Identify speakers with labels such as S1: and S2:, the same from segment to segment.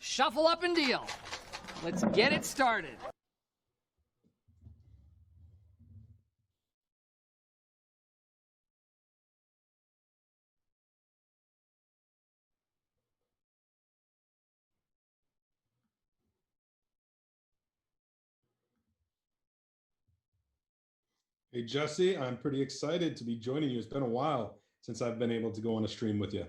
S1: shuffle up and deal. Let's get it started.
S2: Hey, Jesse, I'm pretty excited to be joining you. It's been a while since I've been able to go on a stream with you.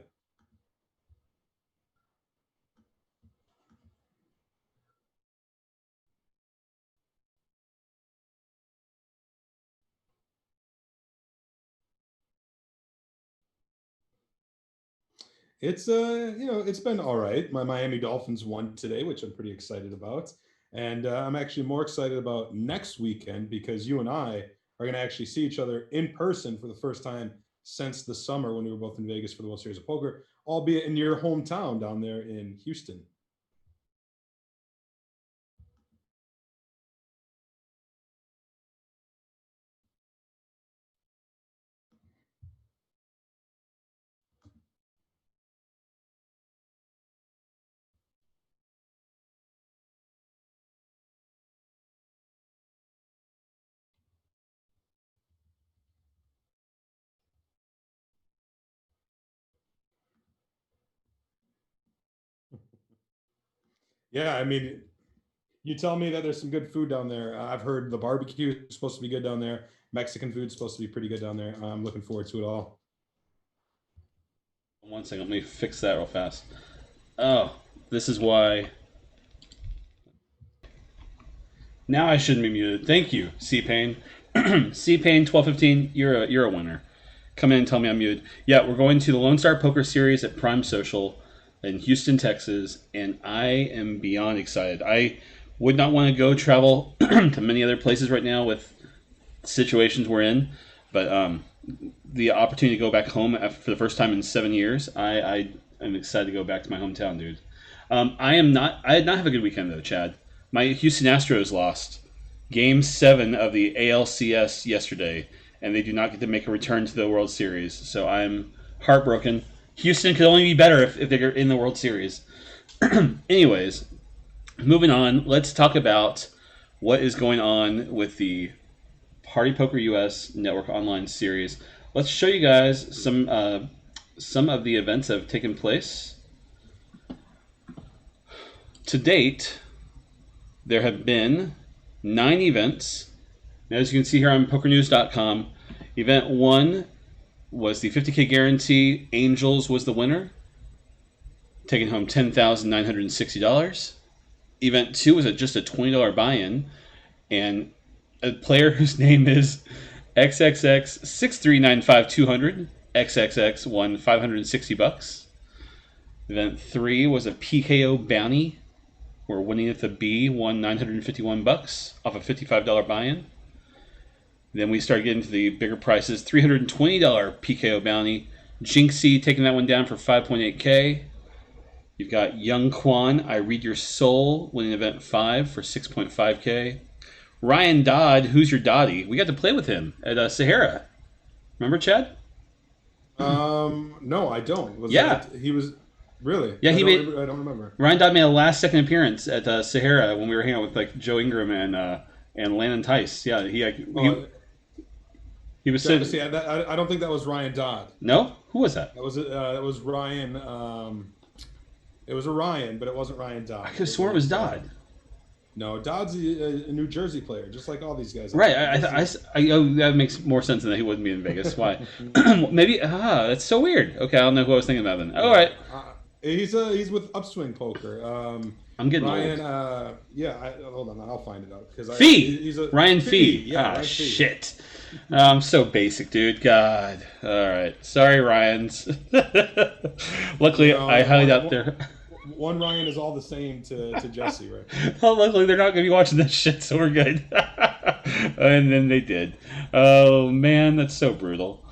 S2: It's it's been all right. My Miami Dolphins won today, which I'm pretty excited about. And I'm actually more excited about next weekend because you and I are going to actually see each other in person for the first time since the summer when we were both in Vegas for the World Series of Poker, albeit in your hometown down there in Houston. Yeah, I mean, you tell me that there's some good food down there. I've heard the barbecue is supposed to be good down there. Mexican food is supposed to be pretty good down there. I'm looking forward to it all.
S3: One second, let me fix that real fast. Oh, this is why. Now I shouldn't be muted. Thank you, C-Pain. C-Pain 1215, you're a winner. Come in and tell me I'm muted. Yeah, we're going to the Lone Star Poker Series at Prime Social in Houston, Texas, and I am beyond excited. I would not want to go travel to many other places right now with situations we're in, but the opportunity to go back home for the first time in 7 years, I am excited to go back to my hometown, dude. I did not have a good weekend though, Chad. My Houston Astros lost Game 7 of the ALCS yesterday, and they do not get to make a return to the World Series. So I'm heartbroken. Houston could only be better if they're in the World Series. Anyways, moving on, let's talk about what is going on with the partypokerUS Network Online Series. Let's show you guys some of the events that have taken place. To date, there have been 9 events. Now, as you can see here on PokerNews.com, Event 1 was the 50K guarantee. Angels was the winner, taking home $10,960. Event 2 was just a $20 buy-in, and a player whose name is XXX6395200, XXX won $560. Event 3 was a PKO bounty, where winning at the B won $951 off a $55 buy-in. Then we started getting to the bigger prices. $320 PKO bounty. Jinxie taking that one down for 5.8K. You've got Young Kwan, I Read Your Soul, winning event 5 for 6.5K. Ryan Dodd, Who's Your Dottie? We got to play with him at Sahara. Remember, Chad?
S2: No, I don't. He was really?
S3: Yeah, I
S2: don't remember.
S3: Ryan Dodd made a last-second appearance at Sahara when we were hanging out with Joe Ingram and Landon Tice. Yeah, he was sitting.
S2: See, I don't think that was Ryan Dodd.
S3: No, who was that?
S2: That was Ryan. It was a Ryan, but it wasn't Ryan Dodd.
S3: I could have sworn it was Dodd.
S2: No, Dodd's a New Jersey player, just like all these guys.
S3: Right. That makes more sense than that he wouldn't be in Vegas. Why? Maybe. That's so weird. Okay, I don't know who I was thinking about then. All right.
S2: He's with Upswing Poker.
S3: I'm getting
S2: Ryan.
S3: old.
S2: Hold on, I'll find it out
S3: Fee. Ryan Fee.
S2: Yeah, Ryan Fee.
S3: Shit. I'm so basic, dude. God. All right. Sorry, Ryans. Luckily, I highly doubt they're.
S2: One Ryan is all the same to Jesse, right?
S3: Well, luckily they're not going to be watching this shit, so we're good. And then they did. Oh man, that's so brutal.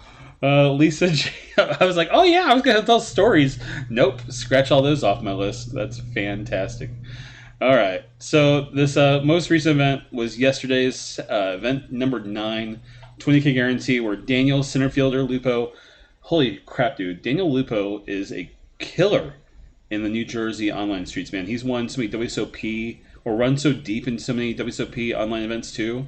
S3: Lisa J. I was like, oh yeah, I was going to tell stories. Nope, scratch all those off my list. That's fantastic. All right, so this most recent event was yesterday's event number 9, 20K guarantee, where Daniel, center fielder Lupo. Holy crap, dude! Daniel Lupo is a killer in the New Jersey online streets, man. He's won so many WSOP or run so deep in so many WSOP online events too.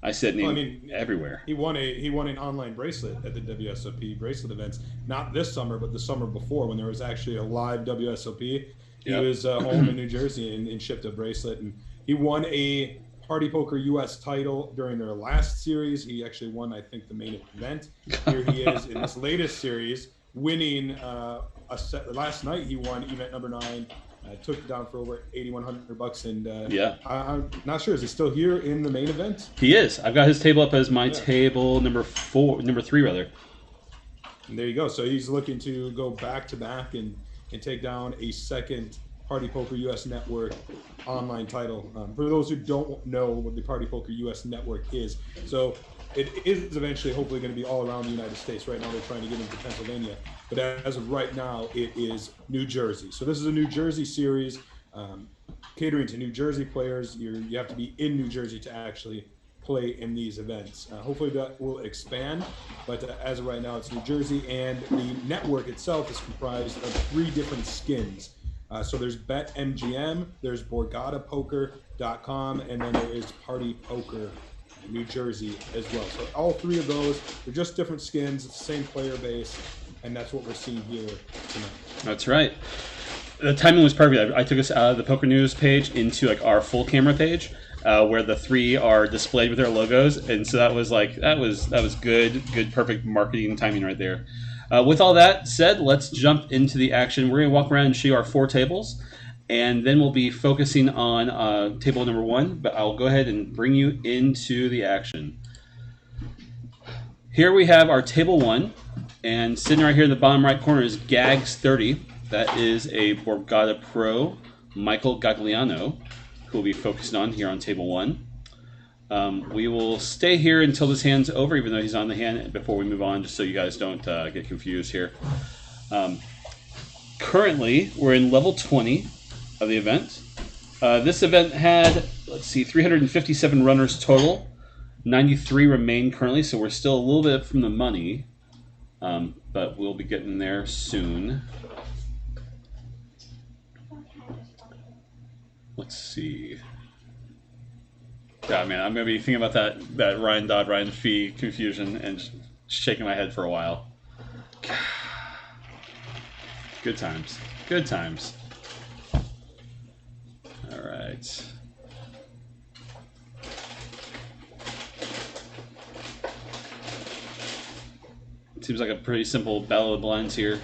S3: I see that name everywhere.
S2: He won an online bracelet at the WSOP bracelet events, not this summer, but the summer before when there was actually a live WSOP. He was home in New Jersey and shipped a bracelet, and he won a Party Poker US title during their last series. He actually won, I think, the main event. Here he is in this latest series, winning a set. Last night he won event number 9. Took it down for over $8,100, and I'm not sure, is he still here in the main event?
S3: He is. I've got his table up as my table number 3 rather.
S2: And there you go. So he's looking to go back to back and take down a second Party Poker US Network online title. For those who don't know what the Party Poker US Network is, so it is eventually hopefully going to be all around the United States. Right now they're trying to get into Pennsylvania, but as of right now it is New Jersey. So this is a New Jersey series, catering to New Jersey players. You have to be in New Jersey to actually play in these events. Hopefully that will expand, but as of right now it's New Jersey, and the network itself is comprised of 3 different skins. So there's BetMGM, there's BorgataPoker.com, and then there is Party Poker New Jersey as well. So all 3 of those, they're just different skins, it's the same player base, and that's what we're seeing here tonight.
S3: That's right. The timing was perfect. I took us out of the Poker News page into like our full camera page, where the 3 are displayed with their logos, and so that was good, perfect marketing timing right there. With all that said, let's jump into the action. We're going to walk around and show you our 4 tables, and then we'll be focusing on table number 1, but I'll go ahead and bring you into the action. Here we have our table 1, and sitting right here in the bottom right corner is Gags 30. That is a Borgata Pro, Michael Gagliano, who we'll be focusing on here on table 1. We will stay here until this hand's over, even though he's on the hand, before we move on, just so you guys don't get confused here. Currently, we're in level 20 of the event. This event had, 357 runners total. 93 remain currently, so we're still a little bit from the money, but we'll be getting there soon. Let's see. Yeah, man, I'm going to be thinking about that Ryan Dodd, Ryan Fee confusion and just shaking my head for a while. Good times. Good times. All right. Seems like a pretty simple battle of the blinds here.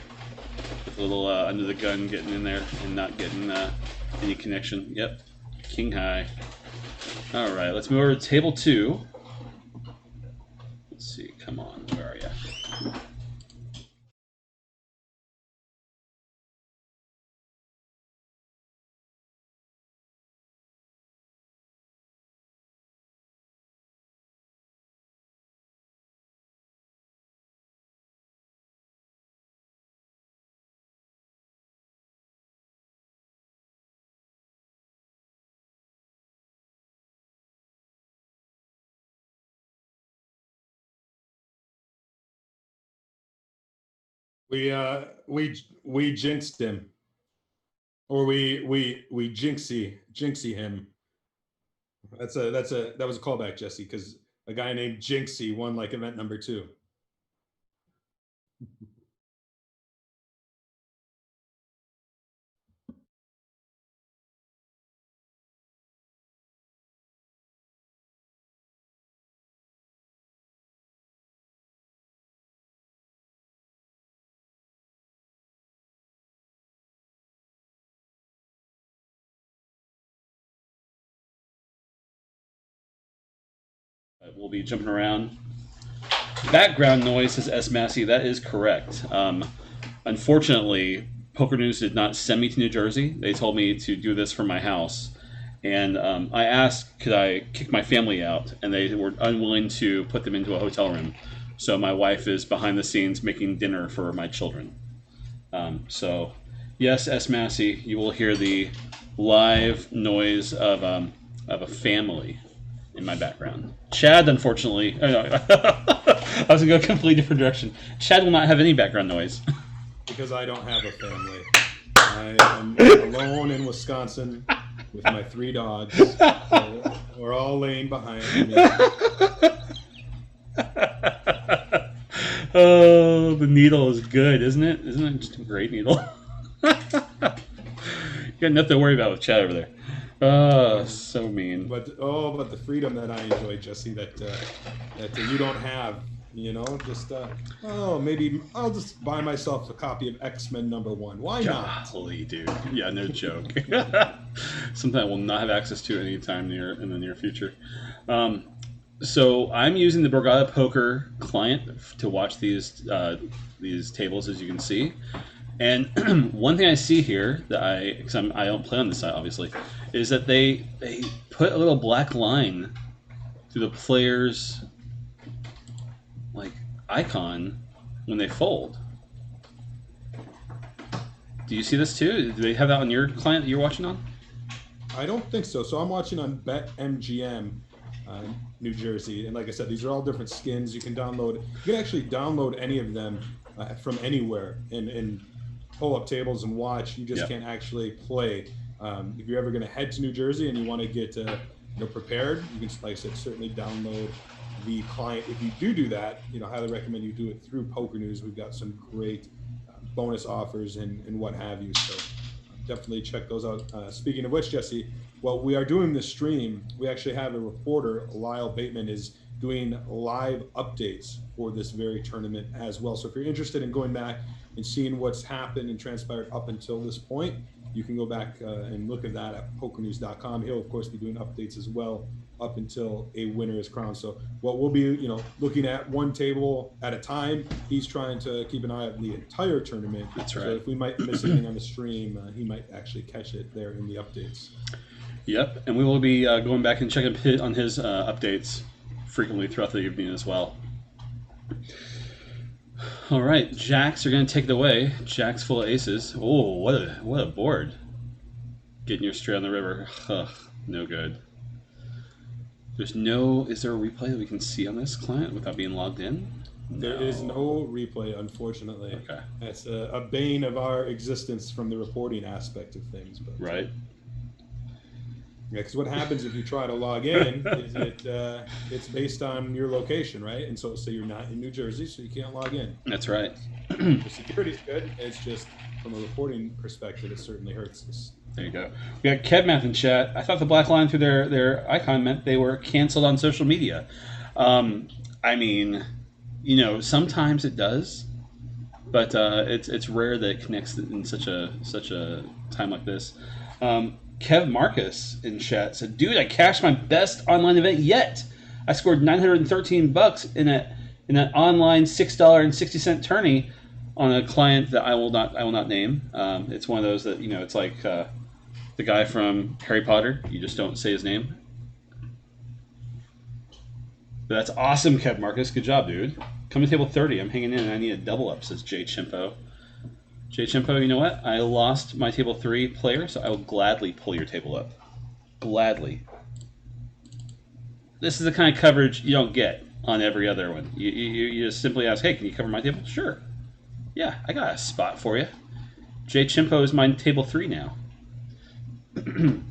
S3: With a little under the gun getting in there and not getting any connection. Yep. King high. All right, let's move over to table 2. Let's see. Come on. Where are you?
S2: We jinxed him, or we jinxie him. That was a callback, Jesse, because a guy named Jinxie won like event number 2.
S3: We'll be jumping around. Background noise, says S. Massey. That is correct. Unfortunately, Poker News did not send me to New Jersey. They told me to do this from my house. And I asked, could I kick my family out? And they were unwilling to put them into a hotel room. So my wife is behind the scenes making dinner for my children. So, yes, S. Massey, you will hear the live noise of a family in my background. Chad, unfortunately, I was going to go a completely different direction. Chad will not have any background noise.
S2: Because I don't have a family. I am alone in Wisconsin with my 3 dogs. We're all laying behind me.
S3: Oh, the needle is good, isn't it? Isn't it just a great needle? You got nothing to worry about with Chad over there. So mean.
S2: But the freedom that I enjoy, Jesse, that you don't have. You know, just maybe I'll just buy myself a copy of X-Men #1. Why not?
S3: Golly, dude. Yeah, no joke. Something I will not have access to anytime in the near future. So I'm using the Borgata Poker client to watch these tables, as you can see. And one thing I see here that because I don't play on this side, obviously, is that they put a little black line through the player's like icon when they fold. Do you see this too? Do they have that on your client that you're watching on?
S2: I don't think so. So I'm watching on BetMGM, New Jersey, and like I said, these are all different skins. You can actually download any of them from anywhere and pull up tables and watch. You just can't actually play. If you're ever going to head to New Jersey and you want to get prepared, you can, like I said, certainly download the client. If you do that, highly recommend you do it through Poker News. We've got some great bonus offers and what have you. So definitely check those out. Speaking of which, Jesse, while we are doing this stream, we actually have a reporter, Lyle Bateman, is doing live updates for this very tournament as well. So if you're interested in going back and seeing what's happened and transpired up until this point, you can go back and look at that at pokernews.com. He'll, of course, be doing updates as well up until a winner is crowned. So what we'll be, looking at one table at a time. He's trying to keep an eye on the entire tournament.
S3: That's right.
S2: So if we might miss anything on the stream, he might actually catch it there in the updates. Yep,
S3: and we will be going back and checking on his updates frequently throughout the evening as well. All right, jacks are going to take it away. Jacks full of aces. Oh, what a board. Getting your straight on the river. Ugh, no good. Is there a replay that we can see on this client without being logged in?
S2: No. There is no replay, unfortunately.
S3: Okay.
S2: That's a bane of our existence from the reporting aspect of things. But,
S3: right.
S2: Yeah, because what happens if you try to log in is it's based on your location, right? And so say you're not in New Jersey, so you can't log in.
S3: That's right.
S2: The security's good. It's just from a reporting perspective, it certainly hurts us.
S3: There you go. We got Kevmath in chat. I thought the black line through their icon meant they were canceled on social media. I mean, sometimes it does, but it's rare that it connects in such a time like this. Kev Marcus in chat said, "Dude, I cashed my best online event yet. I scored $913 in an online $6.60 tourney on a client that I will not name. It's one of those that it's like the guy from Harry Potter. You just don't say his name. But that's awesome, Kev Marcus. Good job, dude. Come to table 30. I'm hanging in, and I need a double up," says Jay Chimpo. Jay Chimpo, you know what? I lost my table 3 player, so I will gladly pull your table up. Gladly. This is the kind of coverage you don't get on every other one. You just simply ask, "Hey, can you cover my table?" Sure. Yeah, I got a spot for you. Jay Chimpo is my table 3 now. In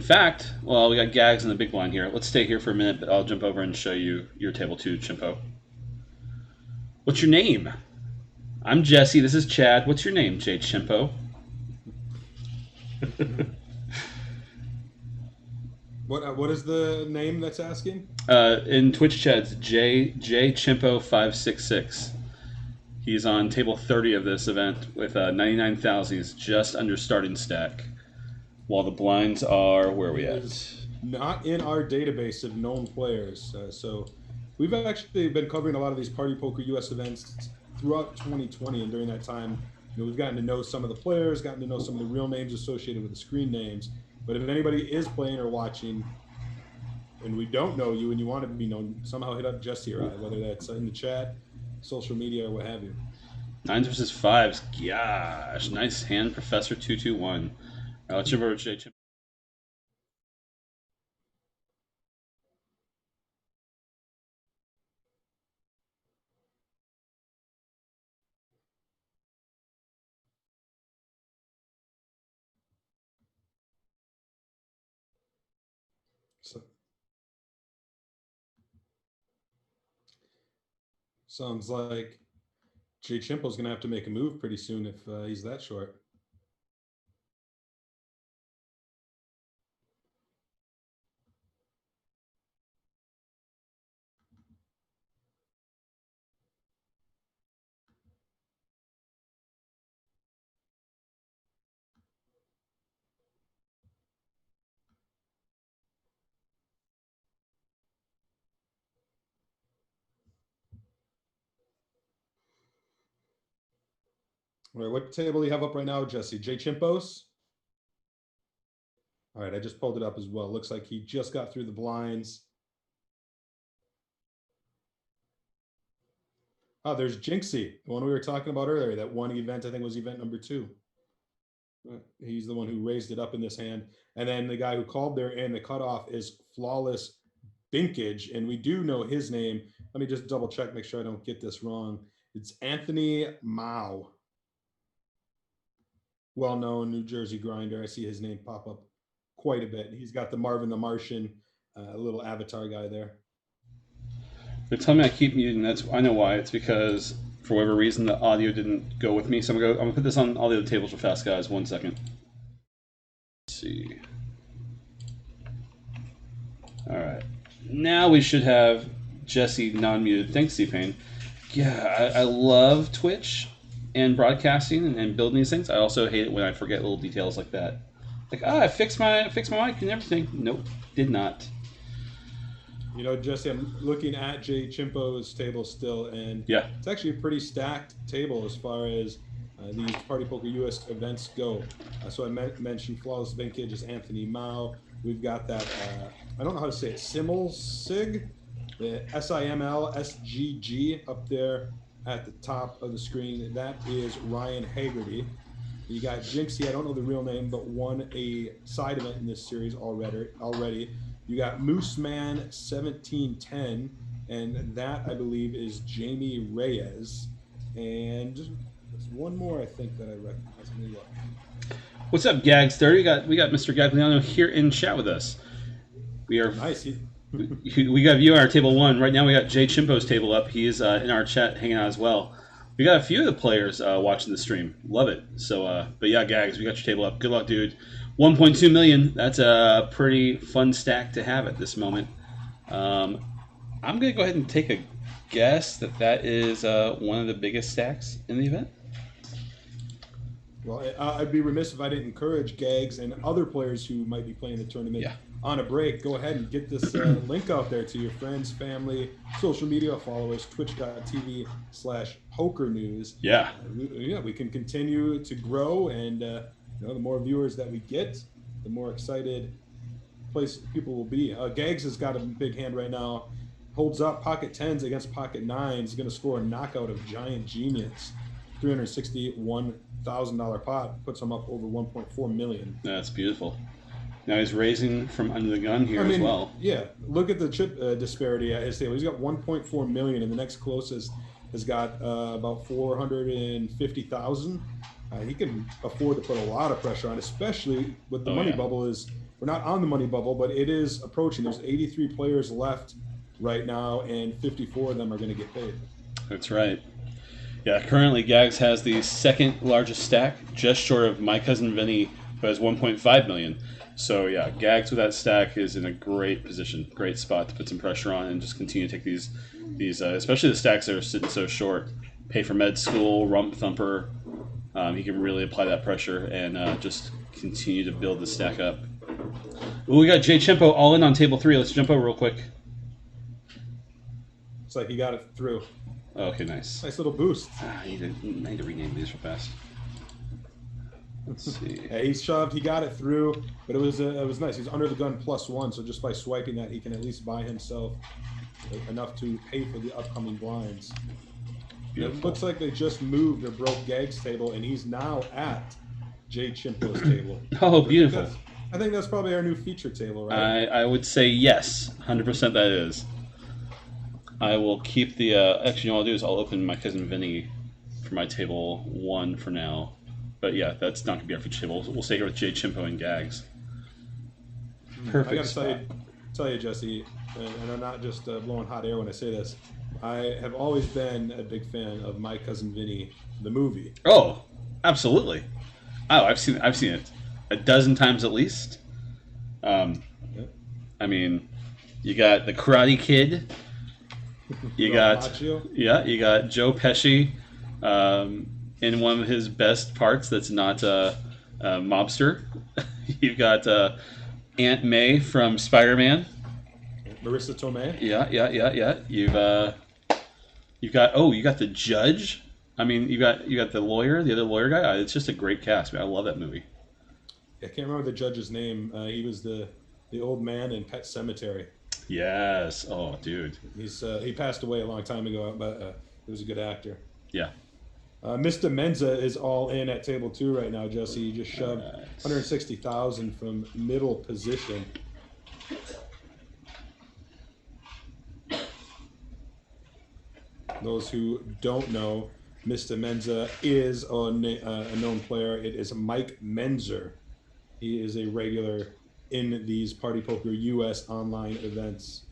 S3: fact, well, we got Gags in the big blind here. Let's stay here for a minute, but I'll jump over and show you your table 2, Chimpo. What's your name? I'm Jesse. This is Chad. What's your name, Jay Chimpo?
S2: What is the name that's asking?
S3: In Twitch chat, it's J Chimpo 566. He's on table 30 of this event with 99,000. He's just under starting stack. While the blinds are, where are we at?
S2: Not in our database of known players. So we've actually been covering a lot of these partypokerUS events throughout 2020, and during that time, we've gotten to know some of the players, gotten to know some of the real names associated with the screen names. But if anybody is playing or watching, and we don't know you and you want to be known, somehow hit up Jesse or I, whether that's in the chat, social media, or what have you.
S3: 9s versus 5s. Gosh, nice hand, Professor 221. Let's jump over to Jay Chimpo.
S2: Sounds like Jay Chimpo's going to have to make a move pretty soon if he's that short. All right, what table do you have up right now, Jesse? Jay Chimpo's? All right, I just pulled it up as well. Looks like he just got through the blinds. Oh, there's Jinxie, the one we were talking about earlier. That one event, I think, was event number 2. He's the one who raised it up in this hand. And then the guy who called there in the cutoff is Flawless Binkage. And we do know his name. Let me just double check, make sure I don't get this wrong. It's Anthony Mao. Well-known New Jersey grinder. I see his name pop up quite a bit. He's got the Marvin the Martian, little avatar guy there.
S3: They're telling me I keep muting. I know why. It's because for whatever reason the audio didn't go with me. So I'm gonna put this on all the other tables real fast, guys. 1 second. Let's see. All right. Now we should have Jesse non-muted. Thanks, C-Pain. Yeah, I love Twitch and broadcasting and building these things. I also hate it when I forget little details like that. Like, I fixed my mic and everything. Nope, did not.
S2: You know, Jesse, I'm looking at Jay Chimpo's table still, and
S3: yeah,
S2: it's actually a pretty stacked table as far as these Party Poker US events go. So I mentioned Flawless Binkage is Anthony Mao. We've got that, I don't know how to say it, Simmel Sig, the SIMLSGG up there at the top of the screen. That is Ryan Haggerty. You got Jinxie, I don't know the real name, but won a side event in this series already. You got Mooseman 1710, and that I believe is Jamie Reyes. And there's one more I think that I recognize. Let me look.
S3: What's up, Gags30? We got Mr. Gagliano here in chat with us. We are
S2: nice.
S3: We got you on our table 1 right now. We got Jay Chimpo's table up. He is in our chat hanging out as well. We got a few of the players watching the stream. Love it. So, but yeah, Gags, we got your table up. Good luck, dude. 1.2 million. That's a pretty fun stack to have at this moment. I'm gonna go ahead and take a guess that is one of the biggest stacks in the event.
S2: Well, I'd be remiss if I didn't encourage Gags and other players who might be playing the tournament on a break. Go ahead and get this link out there to your friends, family, social media followers, twitch.tv/pokernews.
S3: Yeah.
S2: We can continue to grow, and the more viewers that we get, the more excited people will be. Gags has got a big hand right now. Holds up pocket 10s against pocket 9s. He's going to score a knockout of Giant Genius. $361,000 pot puts him up over 1.4 million.
S3: That's beautiful. Now he's raising from under the gun here as well.
S2: Yeah, look at the chip disparity at his table. He's got 1.4 million, and the next closest has got about 450,000. He can afford to put a lot of pressure on, especially with the money bubble. We're not on the money bubble, but it is approaching. There's 83 players left right now, and 54 of them are going to get paid.
S3: That's right. Yeah, currently Gags has the second largest stack, just short of my cousin Vinny, who has 1.5 million. So yeah, Gags with that stack is in a great position, great spot to put some pressure on and just continue to take these especially the stacks that are sitting so short. Pay for med school, rump thumper. He can really apply that pressure and just continue to build the stack up. Ooh, we got Jay Chimpo all in on table 3. Let's jump over real quick.
S2: It's like he got it through.
S3: Okay, nice.
S2: Nice little boost.
S3: I need to rename these real fast. Let's see.
S2: Yeah, he shoved. He got it through, but it was nice. He's under the gun +1, so just by swiping that, he can at least buy himself enough to pay for the upcoming blinds. It looks like they just moved or broke Gag's table, and he's now at Jay Chimpo's table.
S3: Oh, beautiful.
S2: I think that's probably our new feature table, right?
S3: I would say yes, 100% that is. I will keep the. Actually, what I'll do is I'll open my cousin Vinny for my table 1 for now. But yeah, that's not going to be our feature table. We'll stay here with Jay Chimpo and Gags. Perfect.
S2: I got to tell you, tell you, Jesse, and I'm not just blowing hot air when I say this. I have always been a big fan of My Cousin Vinny, the movie.
S3: Oh, absolutely. Oh, I've seen it a dozen times at least. Um,
S2: Yep.
S3: I mean, you got the Karate Kid. You
S2: Ralph
S3: got
S2: Macchio.
S3: you got Joe Pesci in one of his best parts. That's not a mobster. You've got Aunt May from Spider-Man.
S2: Marissa Tomei.
S3: Yeah. You've got you got the judge. I mean, you got the lawyer, the other lawyer guy. It's just a great cast. Man, I love that movie.
S2: I can't remember the judge's name. He was the old man in Pet Cemetery.
S3: Yes. Oh, dude.
S2: He passed away a long time ago, but he was a good actor.
S3: Yeah.
S2: Mr. Menza is all in at table 2 right now, Jesse. He just shoved
S3: Alright.
S2: 160,000 from middle position. Those who don't know, Mr. Menza is a known player. It is Mike Menzer. He is a regular in these Party Poker US online events.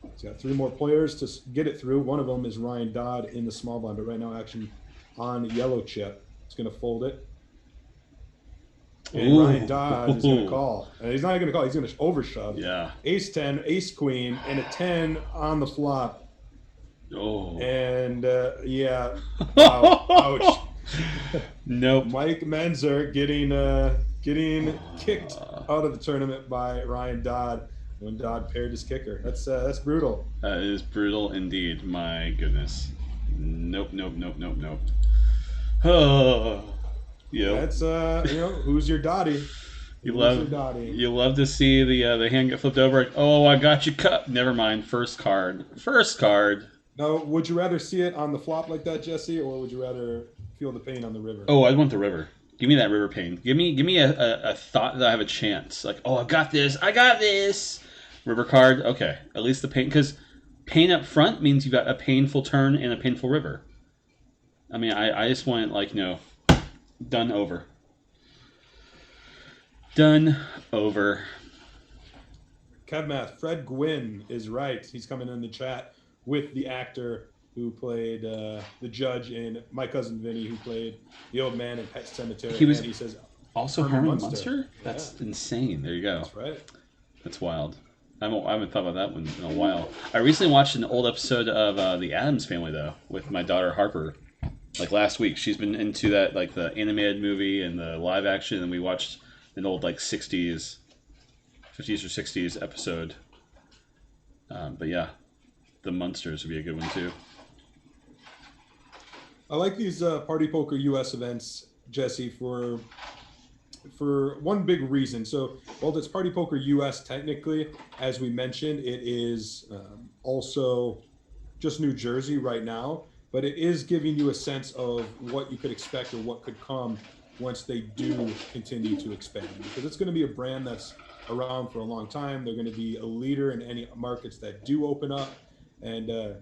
S2: He's got 3 more players to get it through. One of them is Ryan Dodd in the small blind, but right now action on yellow chip. He's going to fold it. And Ryan Dodd is going to call. And he's not going to call. He's going to overshove.
S3: Yeah.
S2: Ace 10, ace queen, and a 10 on the flop.
S3: Oh.
S2: And yeah, wow, ouch.
S3: Nope.
S2: Mike Menzer getting kicked out of the tournament by Ryan Dodd when Dodd paired his kicker. That's brutal.
S3: That is brutal indeed. My goodness. Nope. Oh. Yep.
S2: That's who's your Dottie?
S3: You
S2: Who's your
S3: love
S2: Dottie?
S3: you love to see the hand get flipped over. Oh, I got you cut. Never mind. First card.
S2: Now, would you rather see it on the flop like that, Jesse, or would you rather feel the pain on the river?
S3: Oh, I want the river. Give me that river pain. Give me a thought that I have a chance. Like, oh, I got this. River card. Okay, at least the pain, because pain up front means you got a painful turn and a painful river. I mean, I just want it done over. Done over.
S2: Kevmath, Fred Gwynn is right. He's coming in the chat with the actor who played the judge in My Cousin Vinny, who played the old man in Pet Cemetery.
S3: He
S2: says
S3: also Herman Munster? That's insane. There you go.
S2: That's right.
S3: That's wild. I haven't thought about that one in a while. I recently watched an old episode of The Addams Family, though, with my daughter Harper. Like last week, she's been into that, like the animated movie and the live action, and we watched an old 50s or 60s episode. But yeah, the Munsters would be a good one too.
S2: I like these Party Poker US events, Jesse, for one big reason. So, while it's Party Poker US, technically, as we mentioned, it is also just New Jersey right now, but it is giving you a sense of what you could expect or what could come once they do continue to expand. Because it's going to be a brand that's around for a long time. They're going to be a leader in any markets that do open up. And,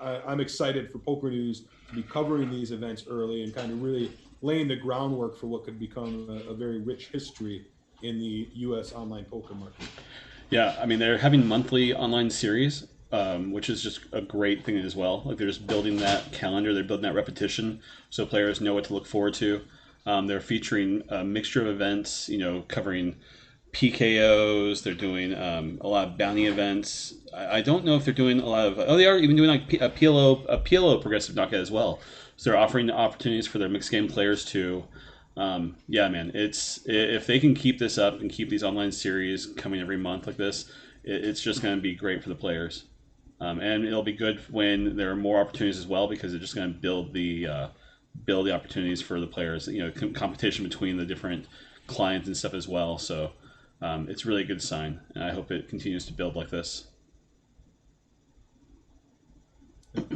S2: I'm excited for Poker News to be covering these events early and kind of really laying the groundwork for what could become a very rich history in the U.S. online poker market.
S3: Yeah, I mean, they're having monthly online series, which is just a great thing as well. Like, they're just building that calendar, they're building that repetition so players know what to look forward to. They're featuring a mixture of events, covering PKOs. They're doing a lot of bounty events. I don't know if they're doing a lot of... Oh, they are even doing like a PLO progressive knockout as well. So they're offering opportunities for their mixed game players too. Yeah, man, if they can keep this up and keep these online series coming every month like this, it's just going to be great for the players. And it'll be good when there are more opportunities as well, because it's just going to build the opportunities for the players. Competition between the different clients and stuff as well. So it's really a good sign, and I hope it continues to build like this.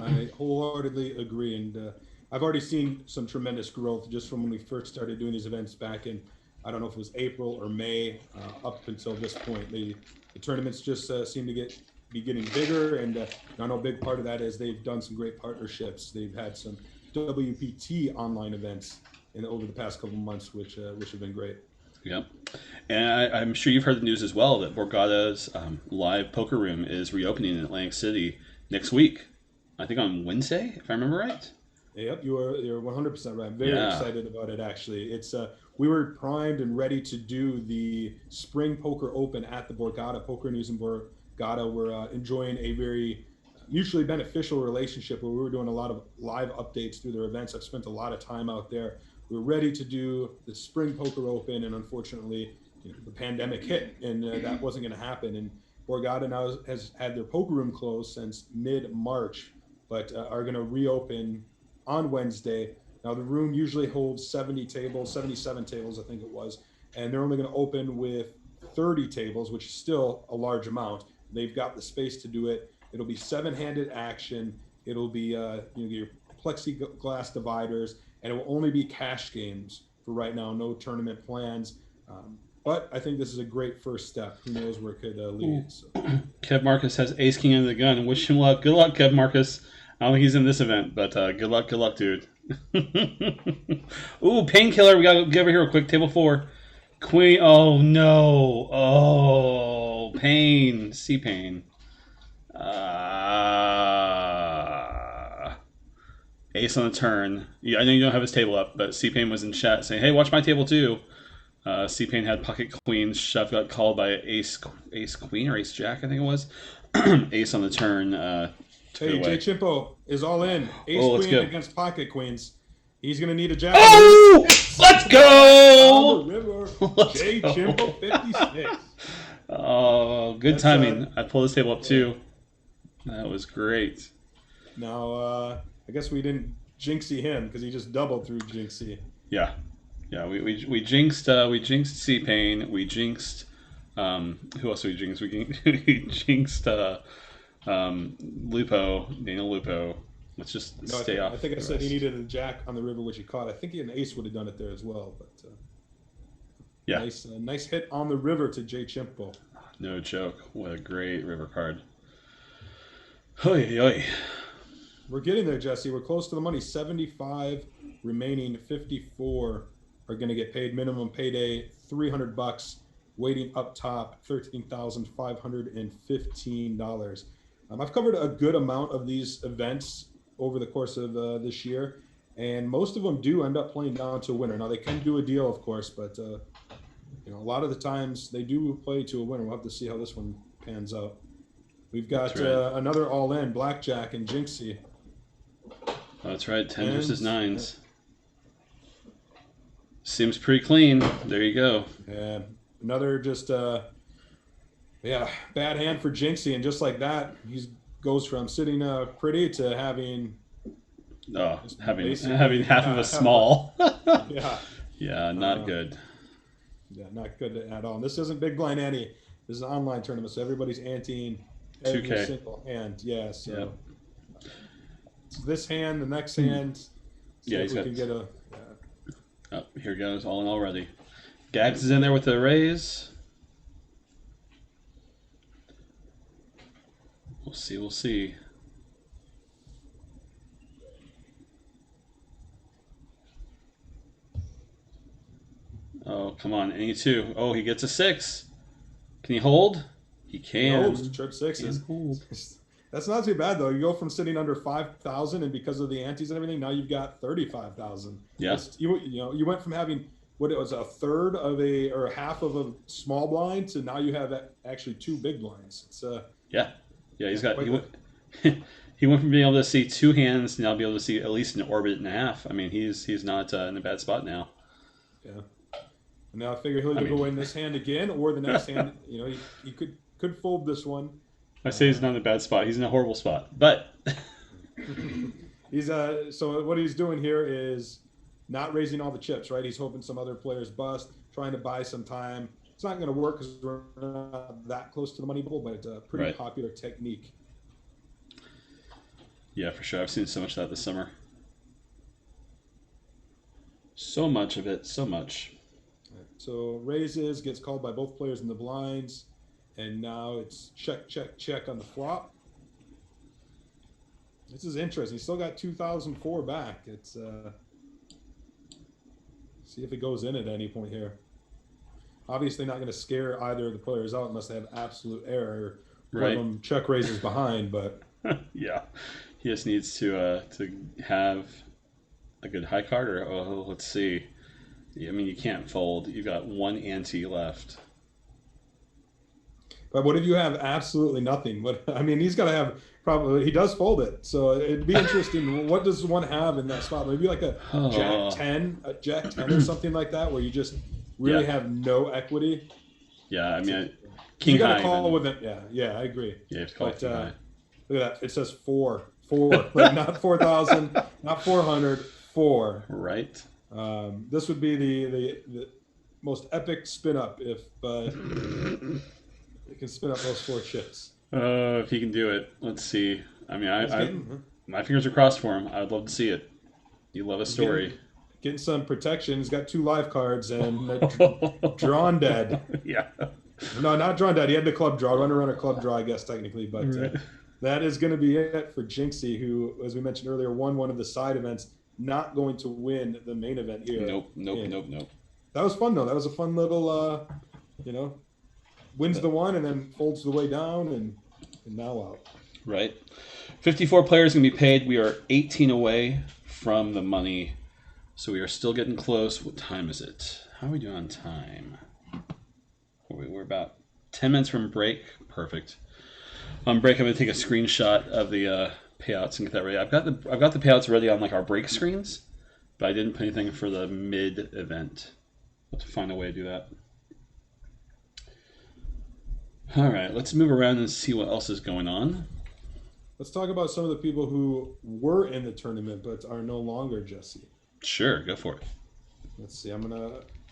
S2: I wholeheartedly agree, and I've already seen some tremendous growth just from when we first started doing these events back in, I don't know if it was April or May, up until this point. The tournaments just seem to be getting bigger, and I know a big part of that is they've done some great partnerships. They've had some WPT online events over the past couple months, which have been great.
S3: Yep. And I'm sure you've heard the news as well that Borgata's live poker room is reopening in Atlantic City next week. I think on Wednesday, if I remember right.
S2: Yep, you're 100% right. I'm very
S3: Yeah.
S2: excited about it. Actually, it's we were primed and ready to do the Spring Poker Open at the Borgata. Poker News and Borgata were enjoying a very mutually beneficial relationship where we were doing a lot of live updates through their events. I've spent a lot of time out there. We were ready to do the Spring Poker Open, and unfortunately, the pandemic hit, and that wasn't going to happen. And Borgata now has had their poker room closed since mid-March, but are going to reopen on Wednesday. Now, the room usually holds 70 tables, 77 tables, I think it was, and they're only going to open with 30 tables, which is still a large amount. They've got the space to do it. It'll be seven-handed action. It'll be your plexiglass dividers, and it will only be cash games for right now. No tournament plans, but I think this is a great first step. Who knows where it could lead? So.
S3: Kev Marcus has Ace King under the gun. Wish him luck. Good luck, Kev Marcus. I don't think he's in this event, but good luck, dude. Ooh, painkiller. We gotta get over here real quick. Table 4. Queen. Oh no. Oh, pain. C-Pain. Ace on the turn. Yeah, I know you don't have his table up, but C-Pain was in chat saying, "Hey, watch my table too." C-Pain had pocket queens. Shove got called by ace queen or ace jack, I think it was. Ace on the turn.
S2: Hey, Jay Chimpo is all in. Ace queen against pocket queens. He's going to need a jack.
S3: Oh! Let's go!
S2: On the river. Jay Chimpo 56.
S3: Oh, good timing. I pulled this table up too. That was great.
S2: Now, I guess we didn't jinxie him because he just doubled through jinxie.
S3: Yeah. Yeah, we jinxed C-Pain. We jinxed who else did we jinx? We jinxed Daniel Lupo. Let's just stay off.
S2: I think I said he needed a jack on the river, which he caught. I think an ace would have done it there as well. But
S3: yeah,
S2: nice hit on the river to Jay Chimpo.
S3: No joke. What a great river card. Oy, oy.
S2: We're getting there, Jesse. We're close to the money. 75 remaining. 54 are going to get paid. Minimum payday $300. Waiting up top, $13,515. I've covered a good amount of these events over the course of this year, and most of them do end up playing down to a winner. Now, they can do a deal, of course, but a lot of the times they do play to a winner. We'll have to see how this one pans out. We've got another all-in, Blackjack and Jinxie.
S3: That's right, 10 versus 9s. Seems pretty clean. There you go.
S2: Yeah, another just bad hand for Jinxie, and just like that, he goes from sitting pretty to having
S3: having half of a small.
S2: Yeah,
S3: not good.
S2: Yeah, not good at all. And this isn't Big Blind Ante. This is an online tournament, so everybody's anteing every single hand. Yeah, so this hand, the next hand.
S3: Yeah,
S2: if we can get a.
S3: Oh, here goes, all in already. Gags is in there with the raise. We'll see. Oh, come on, any two. Oh, he gets a 6. Can he hold? He can.
S2: He trip sixes. That's not too bad though. You go from sitting under 5,000, and because of the antes and everything, now you've got 35,000.
S3: Yes.
S2: You went from having what it was a third of a half of a small blind to now you have actually 2 big blinds. It's
S3: he's got he went from being able to see 2 hands to now be able to see at least an orbit and a half. I mean, he's not in a bad spot now.
S2: Yeah. And now I figure he'll either go in this hand again or the next hand. He could fold this one.
S3: I say he's not in a bad spot. He's in a horrible spot, but
S2: he's so what he's doing here is not raising all the chips, right? He's hoping some other players bust, trying to buy some time. It's not going to work because we're not that close to the money bubble, but it's a pretty popular technique.
S3: Yeah, for sure. I've seen so much of that this summer. So much of it, so much.
S2: So raises, gets called by both players in the blinds, and now it's check on the flop. This is interesting. He's still got 2004 back. It's see if it goes in at any point here. obviously not going to scare either of the players out unless they have absolute error. One
S3: Right.
S2: of them check raises behind, but
S3: Yeah, he just needs to have a good high card, or let's see. I mean, you can't fold. You've got one ante left.
S2: but what if you have absolutely nothing? What I mean, he's got to have probably he does fold it, so it'd be interesting. What does one have in that spot? Maybe like a
S3: Oh.
S2: Jack 10 or something like that, where you just really
S3: Yeah.
S2: have no equity.
S3: Yeah, I mean,
S2: You
S3: king
S2: got
S3: high.
S2: to call
S3: even.
S2: with it. Yeah, I agree.
S3: Yeah, you have to call
S2: But
S3: king high.
S2: look at that. It says four, like not 4,000, not 400, four.
S3: Right.
S2: This would be the most epic spin up if it can spin up those four chips.
S3: If he can do it, let's see. I mean,
S2: Huh?
S3: my fingers are crossed for him. I'd love to see it. You love a story.
S2: Getting some protection. He's got 2 live cards and drawn dead.
S3: Yeah.
S2: No, not drawn dead. He had the club draw, runner club draw, I guess technically, but
S3: Right.
S2: that is going to be it for Jinxie, who, as we mentioned earlier, won one of the side events. Not going to win the main event here.
S3: Nope.
S2: That was fun though. That was a fun little, wins the one and then folds the way down and now out.
S3: Right. 54 players going to be paid. We are 18 away from the money. So we are still getting close. What time is it? How are we doing on time? We're about 10 minutes from break. Perfect. On break, I'm going to take a screenshot of the payouts and get that ready. I've got the payouts ready on like our break screens, but I didn't put anything for the mid event. I'll have to find a way to do that. All right, let's move around and see what else is going on.
S2: Let's talk about some of the people who were in the tournament but are no longer, Jesse.
S3: Sure, go for it.
S2: Let's see.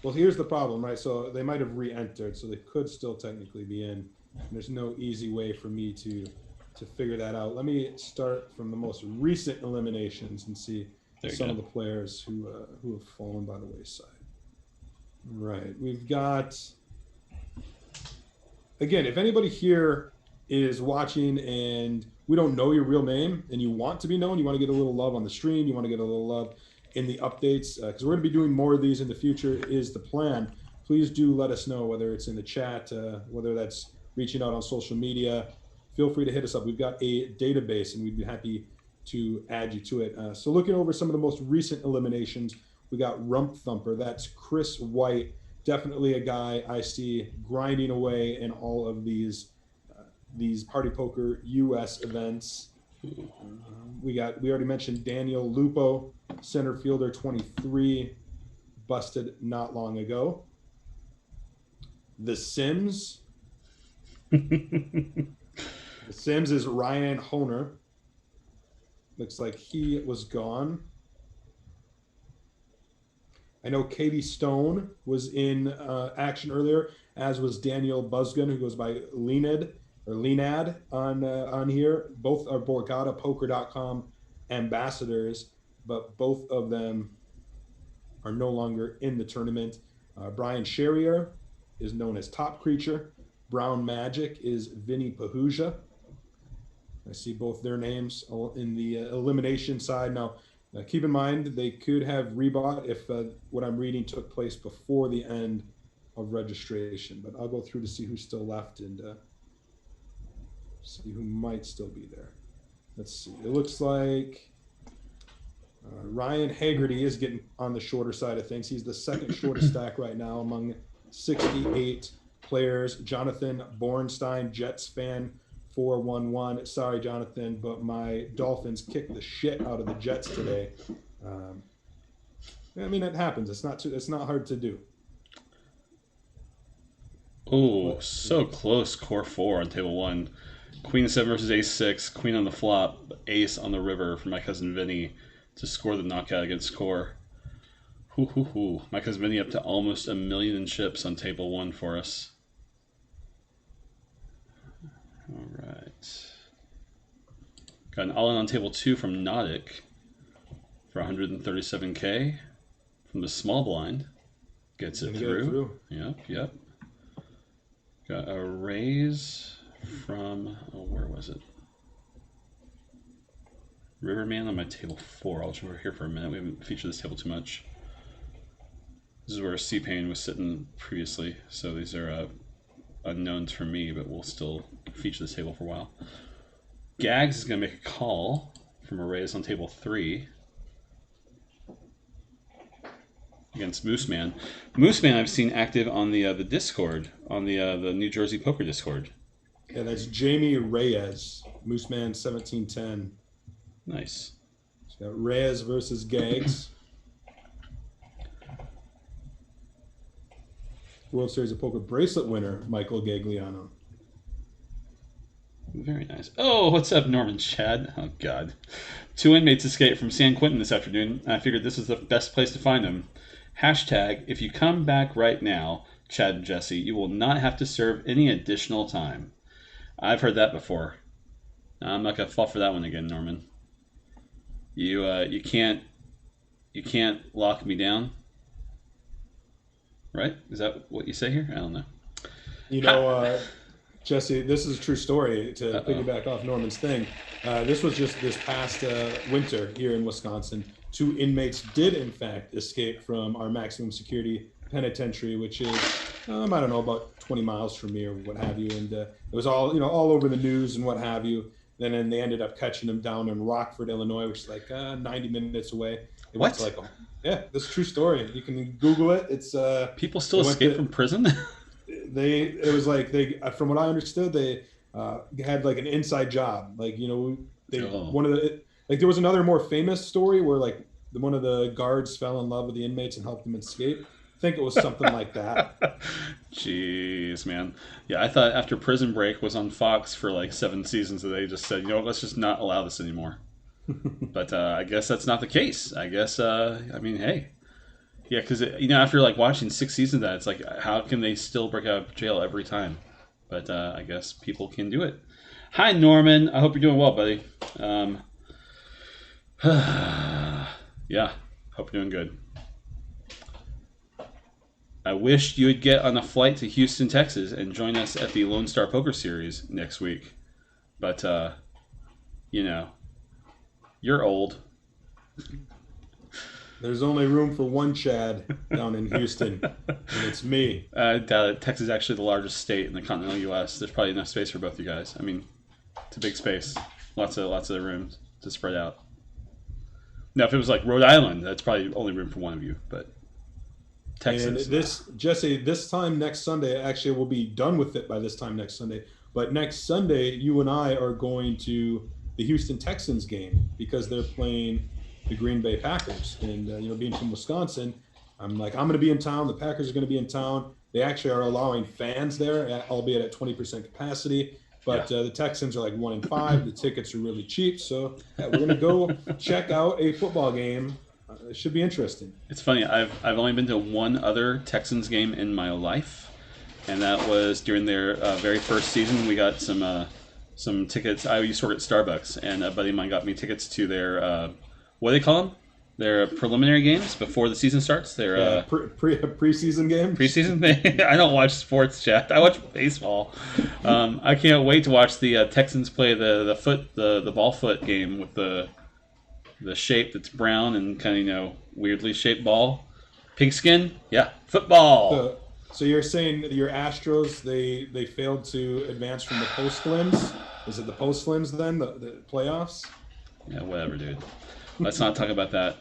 S2: Well, here's the problem, right? So they might have re-entered, so they could still technically be in. And there's no easy way for me to figure that out. Let me start from the most recent eliminations and see some of the players who have fallen by the wayside. Right. We've got, again, if anybody here is watching and we don't know your real name and you want to be known, you want to get a little love on the stream, you want to get a little love in the updates, because we're going to be doing more of these in the future is the plan. Please do let us know, whether it's in the chat, whether that's reaching out on social media. Feel free to hit us up. We've got a database and we'd be happy to add you to it. So looking over some of the most recent eliminations, we got Rump Thumper. That's Chris White. Definitely a guy I see grinding away in all of these Party Poker US events. We already mentioned Daniel Lupo, center fielder 23, busted not long ago. The Sims. The Sims is Ryan Honer. Looks like he was gone. I know Katie Stone was in action earlier, as was Daniel Busgun, who goes by Leanad on here. Both are BorgataPoker.com ambassadors, but both of them are no longer in the tournament. Brian Sherrier is known as Top Creature. Brown Magic is Vinny Pahuja. I see both their names in the elimination side. Now, keep in mind, they could have rebought if what I'm reading took place before the end of registration. But I'll go through to see who's still left and see who might still be there. Let's see. It looks like Ryan Haggerty is getting on the shorter side of things. He's the second shortest stack right now among 68 players. Jonathan Bornstein, Jets fan, 411. Sorry, Jonathan, but my Dolphins kicked the shit out of the Jets today. I mean, it happens. It's not hard to do.
S3: Oh, so close. Core 4 on table 1. Queen 7 versus Ace 6. Queen on the flop. Ace on the river for my cousin Vinny to score the knockout against Core. Hoo. My cousin Vinny up to almost 1 million in chips on table 1 for us. All right. Got an all-in on table 2 from Nautic for 137K from the small blind. Gets it through. Yep. Got a raise from, where was it? Riverman on my table 4. I'll just over here for a minute. We haven't featured this table too much. This is where C-Pain was sitting previously, so these are unknowns for me, but we'll still feature this table for a while. Gags is going to make a call from a raise on table 3 against Mooseman. Mooseman I've seen active on the Discord, on the New Jersey Poker Discord.
S2: Yeah, that's Jamie Reyes, Mooseman 1710.
S3: Nice.
S2: So got Reyes versus Gags. World Series of Poker bracelet winner, Michael Gagliano.
S3: Very nice. Oh, what's up, Norman Chad? Oh, God. 2 inmates escaped from San Quentin this afternoon, and I figured this was the best place to find them. Hashtag, if you come back right now, Chad and Jesse, you will not have to serve any additional time. I've heard that before. I'm not going to fall for that one again, Norman. You can't lock me down. Right? Is that what you say here? I don't know.
S2: You know, Jesse, this is a true story to piggyback off Norman's thing. This was just this past winter here in Wisconsin. 2 inmates did, in fact, escape from our maximum security penitentiary, which is, I don't know, about 20 miles from me or what have you. And it was all, all over the news and what have you. Then they ended up catching them down in Rockford, Illinois, which is like 90 minutes away. It
S3: what?
S2: Like, yeah, this is a true story. You can Google it. It's
S3: people still escape from prison.
S2: It was like from what I understood, they had like an inside job. Like one of the there was another more famous story where like one of the guards fell in love with the inmates and helped them escape. I think it was something like that.
S3: Jeez, man. Yeah, I thought after Prison Break was on Fox for like 7 seasons, that they just said, let's just not allow this anymore. But I guess that's not the case. I guess, hey. Yeah, because, after like watching 6 seasons of that, it's like, how can they still break out of jail every time? But I guess people can do it. Hi, Norman. I hope you're doing well, buddy. Yeah, hope you're doing good. I wish you would get on a flight to Houston, Texas, and join us at the Lone Star Poker Series next week. But, you're old.
S2: There's only room for one Chad down in Houston, and it's me.
S3: I doubt it. Texas is actually the largest state in the continental U.S. There's probably enough space for both you guys. I mean, it's a big space. Lots of room to spread out. Now, if it was like Rhode Island, that's probably only room for one of you, but Texas.
S2: And Jesse, this time next Sunday, actually we'll be done with it by this time next Sunday, but next Sunday, you and I are going to the Houston Texans game because they're playing the Green Bay Packers. And, being from Wisconsin, I'm going to be in town. The Packers are going to be in town. They actually are allowing fans there, albeit at 20% capacity. But the Texans are like 1 in 5. The tickets are really cheap. So we're going to go check out a football game. It should be interesting.
S3: It's funny. I've only been to one other Texans game in my life, and that was during their very first season. We got some tickets. I used to work at Starbucks, and a buddy of mine got me tickets to their what do they call them? Their preliminary games before the season starts. Their
S2: preseason games.
S3: Preseason. I don't watch sports, Chad. I watch baseball. I can't wait to watch the Texans play the ball foot game with the shape that's brown and kind of weirdly shaped ball. Pigskin. Yeah, football.
S2: So you're saying that your Astros they failed to advance from the postlims? Is it the postlims then the playoffs?
S3: Yeah, whatever, dude. Let's not talk about that.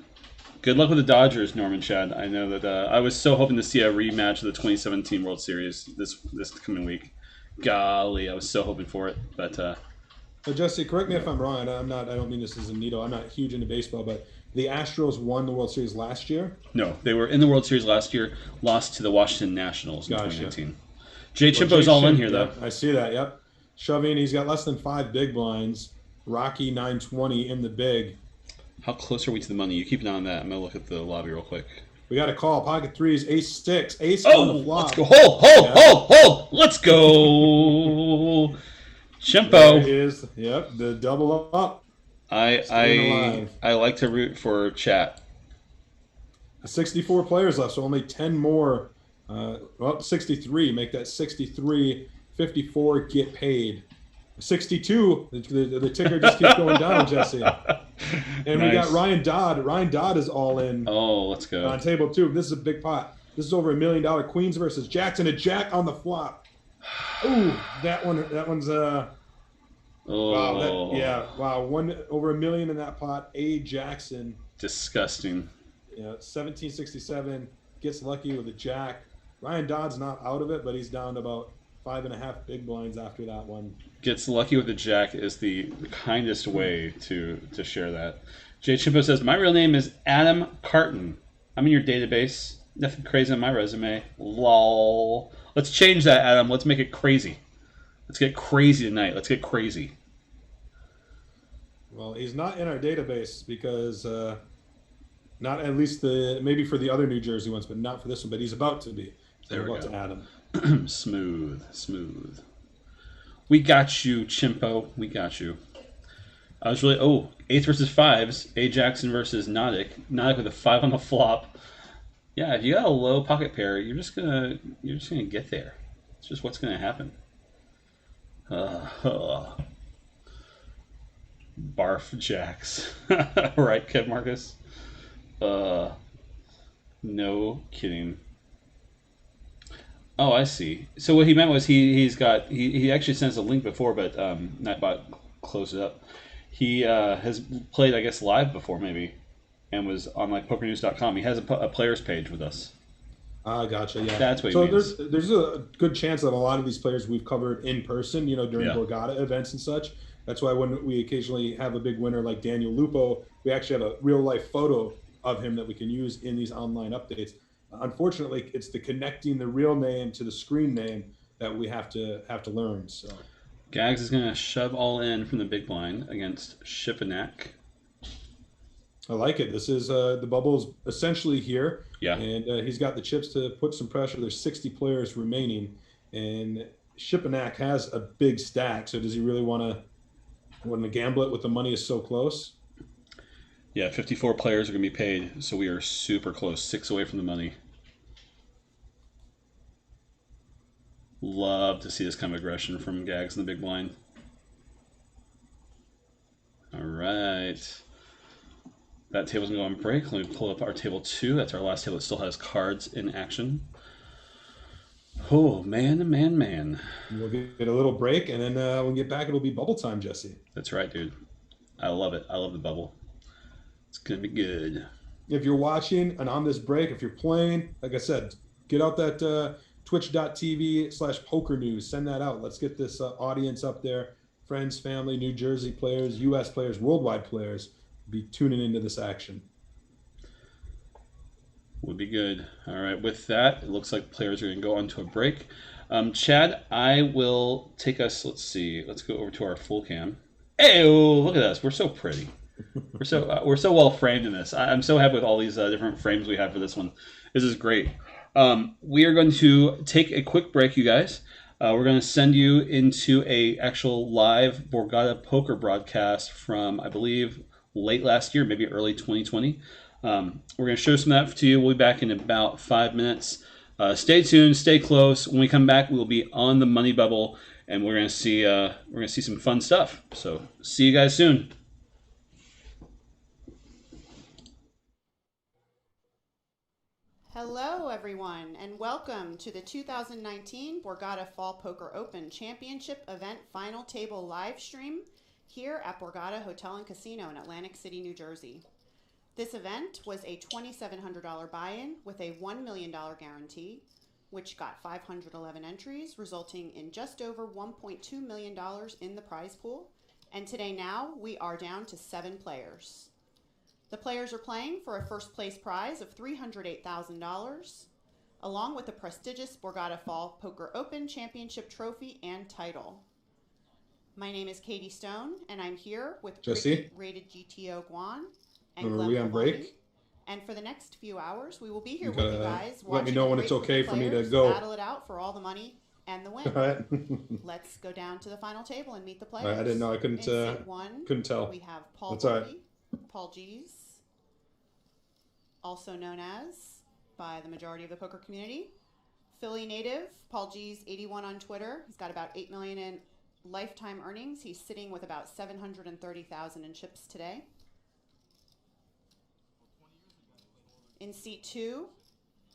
S3: Good luck with the Dodgers, Norman Chad. I know that I was so hoping to see a rematch of the 2017 World Series this coming week. Golly, I was so hoping for it. But
S2: Jesse, correct me if I'm wrong. I don't mean this as a needle. I'm not huge into baseball, but the Astros won the World Series last year.
S3: No, they were in the World Series last year. Lost to the Washington Nationals in 2019. Jay Chimpo's all in here though.
S2: I see that. Yep, shoving. He's got less than 5 big blinds. Rocky 920 in the big.
S3: How close are we to the money? You keep an eye on that. I'm going to look at the lobby real quick.
S2: We got a call. Pocket threes, ace six, ace on the flop.
S3: Let's go. Hold. Let's go. Chimpo.
S2: There is, the double up.
S3: I like to root for chat.
S2: 64 players left, so only 10 more. 63. Make that 63. 54, get paid. 62, the ticker just keeps going down, Jesse. And nice. We got Ryan Dodd. Ryan Dodd is all in.
S3: Oh, let's go.
S2: On table 2. This is a big pot. This is over $1 million. Queens versus Jacks and a Jack on the flop. Ooh, that one's
S3: Oh,
S2: wow. One over $1 million in that pot. A Jackson.
S3: disgusting.
S2: 1767 gets lucky with a Jack. Ryan Dodd's not out of it, but he's down to about 5.5 big blinds after that one.
S3: Gets lucky with a Jack is the kindest way to share that. Jay Chimpo says, my real name is Adam Carton. I'm in your database. Nothing crazy on my resume. Lol. Let's change that, Adam. Let's make it crazy. Let's get crazy tonight. Let's get crazy.
S2: Well, he's not in our database because not at least maybe for the other New Jersey ones, but not for this one. But he's about to be. So
S3: There we
S2: we're about
S3: go.
S2: to add him.
S3: Smooth. We got you, Chimpo. We got you. I was really 8s versus 5s. A Jackson versus Nodic. Nodic with a 5 on the flop. Yeah, if you got a low pocket pair, you're just gonna get there. It's just what's gonna happen. Barf Jacks. Right, Kev Marcus? No kidding. Oh, I see. So what he meant was he actually sent us a link before, but Nightbot closed it up. He has played, I guess, live before maybe, and was on like PokerNews.com. He has a players page with us.
S2: Gotcha. Yeah,
S3: that's what he means.
S2: There's a good chance that a lot of these players we've covered in person, during
S3: Yeah.
S2: Borgata events and such. That's why when we occasionally have a big winner like Daniel Lupo, we actually have a real life photo of him that we can use in these online updates. Unfortunately, it's the connecting the real name to the screen name that we have to learn. So
S3: Gags is gonna shove all in from the big blind against Shipanak.
S2: I like it. This is the bubble's essentially here.
S3: Yeah.
S2: And he's got the chips to put some pressure. There's 60 players remaining, and Shipanak has a big stack. So does he really want to gamble it with the money is so close?
S3: Yeah, 54 players are gonna be paid, so we are super close, 6 away from the money. Love to see this kind of aggression from Gags in the big blind. All right. That table's going to go on break. Let me pull up our table 2. That's our last table that still has cards in action. Oh, man.
S2: We'll get a little break, and then when we get back, it'll be bubble time, Jesse.
S3: That's right, dude. I love it. I love the bubble. It's going to be good.
S2: If you're watching and on this break, if you're playing, like I said, get out that twitch.tv/pokernews. Send that out. Let's get this audience up there. Friends, family, New Jersey players, U.S. players, worldwide players be tuning into this action.
S3: Would be good. All right. With that, it looks like players are going to go on to a break. Chad, I will take us. Let's see. Let's go over to our full cam. Hey, look at us. We're so pretty. We're so well framed in this. I'm so happy with all these different frames we have for this one. This is great. We are going to take a quick break, you guys. We're going to send you into a actual live Borgata poker broadcast from, I believe, late last year, maybe early 2020. We're going to show some of that to you. We'll be back in about 5 minutes. Stay tuned, stay close. When we come back, we'll be on the money bubble, and we're going to see some fun stuff. So see you guys soon.
S4: Hello, everyone, and welcome to the 2019 Borgata Fall Poker Open Championship Event Final Table live stream here at Borgata Hotel and Casino in Atlantic City, New Jersey. This event was a $2,700 buy-in with a $1 million guarantee, which got 511 entries, resulting in just over $1.2 million in the prize pool. And today now, we are down to 7 players. The players are playing for a first place prize of $308,000, along with the prestigious Borgata Fall Poker Open Championship trophy and title. My name is Katie Stone, and I'm here with
S2: Jesse?
S4: rated GTO Guan and
S2: Are
S4: Glenn
S2: we on
S4: Pilati.
S2: break?
S4: And for the next few hours, we will be here
S2: You
S4: with you
S2: gotta
S4: guys.
S2: let me
S4: watching
S2: know
S4: the
S2: when it's
S4: great
S2: okay
S4: group
S2: for me to
S4: players
S2: go.
S4: battle it out for all the money and the win.
S2: All right.
S4: Let's go down to the final table and meet the players.
S2: All right, I didn't know. I couldn't.
S4: In seat 1,
S2: couldn't tell.
S4: we have Paul
S2: That's all right.
S4: Bobby, Paul G's, also known as, by the majority of the poker community, Philly native, Paul G's 81 on Twitter. He's got about 8 million in lifetime earnings. He's sitting with about 730,000 in chips today. In seat 2,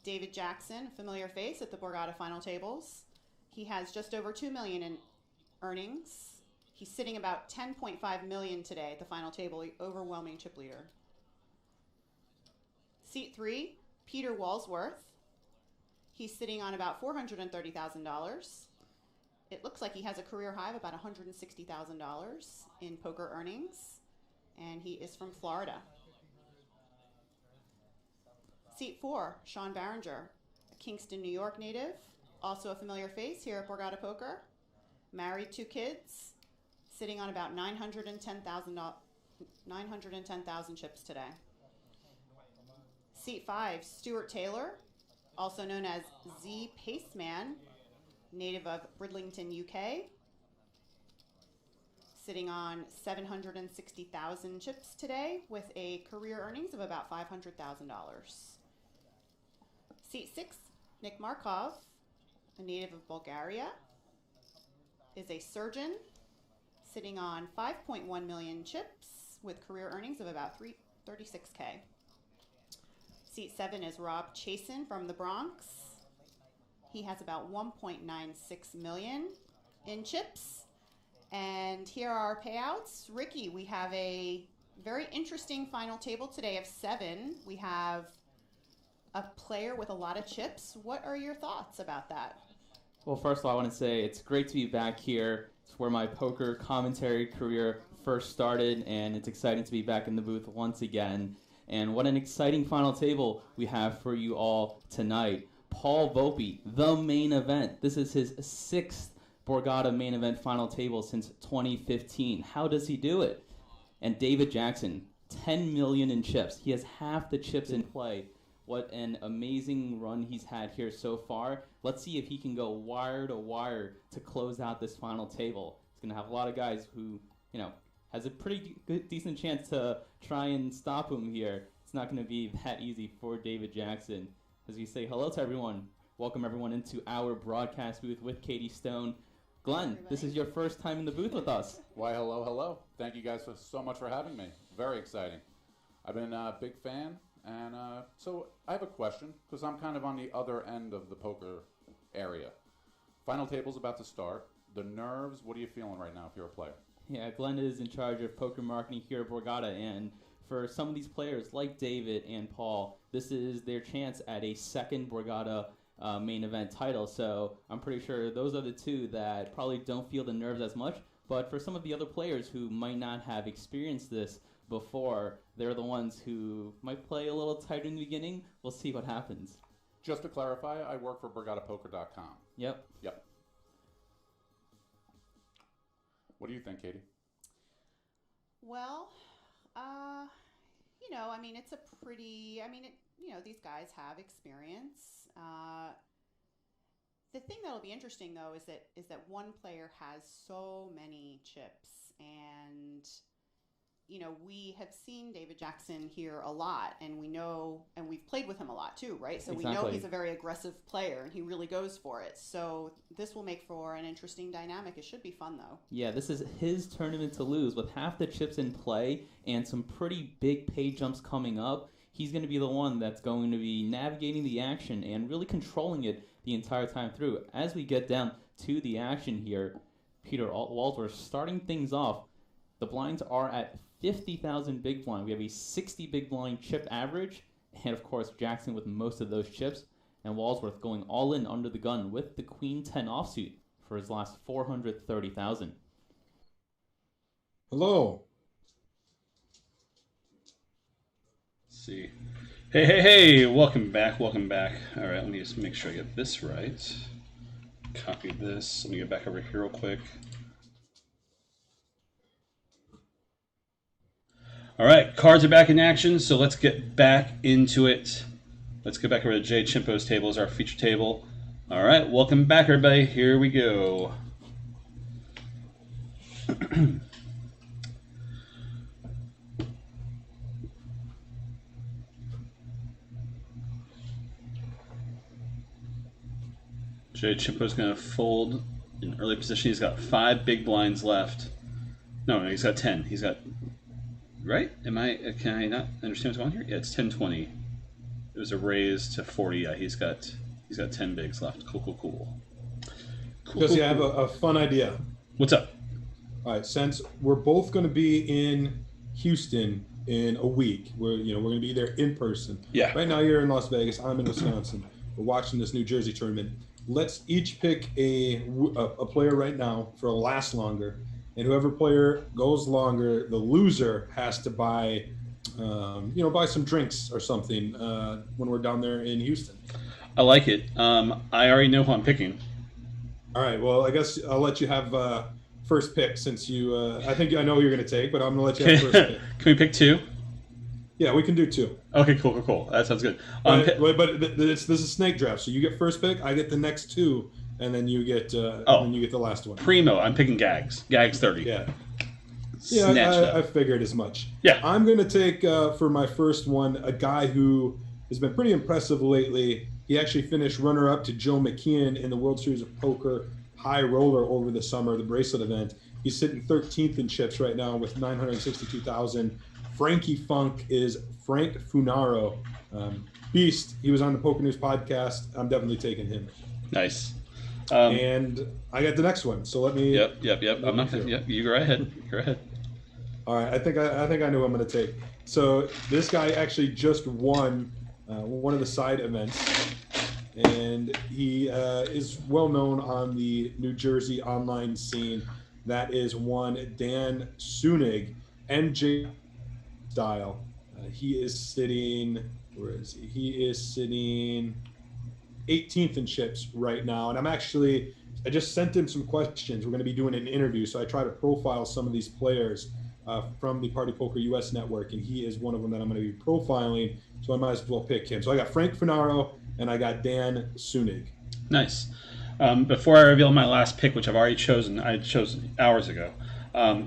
S4: David Jackson, a familiar face at the Borgata final tables. He has just over $2 million in earnings. He's sitting about $10.5 million today at the final table, the overwhelming chip leader. Seat 3, Peter Walsworth. He's sitting on about $430,000. It looks like he has a career high of about $160,000 in poker earnings, and he is from Florida. Seat 4, Sean Barringer, a Kingston, New York native, also a familiar face here at Borgata Poker. Married, 2 kids, sitting on about 910,000 chips today. Seat 5, Stuart Taylor, also known as Z Paceman, native of Bridlington, UK, sitting on 760,000 chips today with a career earnings of about $500,000. Seat 6, Nick Markov, a native of Bulgaria, is a surgeon sitting on 5.1 million chips with career earnings of about $36K. Seat 7 is Rob Chasen from the Bronx. He has about 1.96 million in chips. And here are our payouts. Ricky, we have a very interesting final table today of 7. We have a player with a lot of chips. What are your thoughts about that?
S5: Well, first of all, I want to say it's great to be back here. It's where my poker commentary career first started, and it's exciting to be back in the booth once again. And what an exciting final table we have for you all tonight. Paul Volpe, the main event. This is his 6th Borgata main event final table since 2015. How does he do it? And David Jackson, 10 million in chips. He has half the chips in play. What an amazing run he's had here so far. Let's see if he can go wire to wire to close out this final table. He's going to have a lot of guys who, has a pretty good, decent chance to try and stop him here. It's not going to be that easy for David Jackson. As we say hello to everyone, welcome everyone into our broadcast booth with Katie Stone. Glenn, this is your first time in the booth with us.
S6: Why, hello. Thank you guys so much for having me. Very exciting. I've been a big fan, and so I have a question, because I'm kind of on the other end of the poker area. Final table's about to start. The nerves, what are you feeling right now if you're a player?
S5: Yeah, Glenn is in charge of poker marketing here at Borgata, and for some of these players like David and Paul, this is their chance at a second Borgata main event title. So I'm pretty sure those are the two that probably don't feel the nerves as much. But for some of the other players who might not have experienced this before, they're the ones who might play a little tighter in the beginning. We'll see what happens.
S6: Just to clarify, I work for BorgataPoker.com.
S5: Yep.
S6: What do you think, Katie?
S4: Well, it's a pretty, these guys have experience. The thing that'll be interesting, though, is that one player has so many chips, and we have seen David Jackson here a lot, and we know, and we've played with him a lot too, right? So
S5: Exactly.
S4: We know he's a very aggressive player, and he really goes for it. So this will make for an interesting dynamic. It should be fun, though.
S5: Yeah, this is his tournament to lose. With half the chips in play and some pretty big pay jumps coming up, he's going to be the one that's going to be navigating the action and really controlling it the entire time through. As we get down to the action here, Peter Walsworth starting things off. The blinds are at 50,000 big blind. We have a 60 big blind chip average, and of course Jackson with most of those chips, and Walsworth going all in under the gun with the Queen 10 offsuit for his last 430,000.
S2: Hello.
S3: Let's see. Hey, welcome back. All right, let me just make sure I get this right. Copy this. Let me get back over here real quick. All right, cards are back in action, so let's get back into it. Let's get back over to Jay Chimpo's table as our feature table. All right, welcome back, everybody. Here we go. Jay Chimpo's going to fold in early position. He's got 5 big blinds left. No, he's got 10. He's got... Right? Can I not understand what's going on here? Yeah, it's 10-20. It was a raise to 40. Yeah, he's got 10 bigs left. Cool.
S2: Jesse, I have a fun idea.
S3: What's up?
S2: All right, since we're both going to be in Houston in a week, we're going to be there in person.
S3: Yeah.
S2: Right now you're in Las Vegas. I'm in Wisconsin. We're watching this New Jersey tournament. Let's each pick a player right now for a last longer, and whoever player goes longer, the loser has to buy, buy some drinks or something when we're down there in Houston.
S3: I like it. I already know who I'm picking.
S2: All right. Well, I guess I'll let you have first pick since you. I think I know who you're going to take, but I'm going to let you have first pick.
S3: Can we pick 2?
S2: Yeah, we can do 2.
S3: Okay, cool. That sounds good.
S2: But this is snake draft, so you get first pick, I get the next 2, and then you get the last one.
S3: Primo, I'm picking Gags. Gags 30.
S2: Yeah.
S3: Snatched up.
S2: I figured as much.
S3: Yeah.
S2: I'm going to take for my first one a guy who has been pretty impressive lately. He actually finished runner-up to Joe McKeon in the World Series of Poker High Roller over the summer, the bracelet event. He's sitting 13th in chips right now with 962,000. Frankie Funk is Frank Funaro. Beast. He was on the Poker News podcast. I'm definitely taking him.
S3: Nice.
S2: And I got the next one. So let me.
S3: Yep. I'm not. Yep. You go ahead.
S2: All right. I think I know who I'm going to take. So this guy actually just won one of the side events, and he is well known on the New Jersey online scene. That is one Dan Sunig, MJ style. He is sitting. Where is he? He is sitting 18th in chips right now, and I just sent him some questions. We're going to be doing an interview, so I try to profile some of these players from the partypokerUS network, and he is one of them that I'm going to be profiling, so I might as well pick him. So I got Frank Funaro, and I got Dan Sunig.
S3: Nice. Before I reveal my last pick, which I've already chosen, I chose hours ago.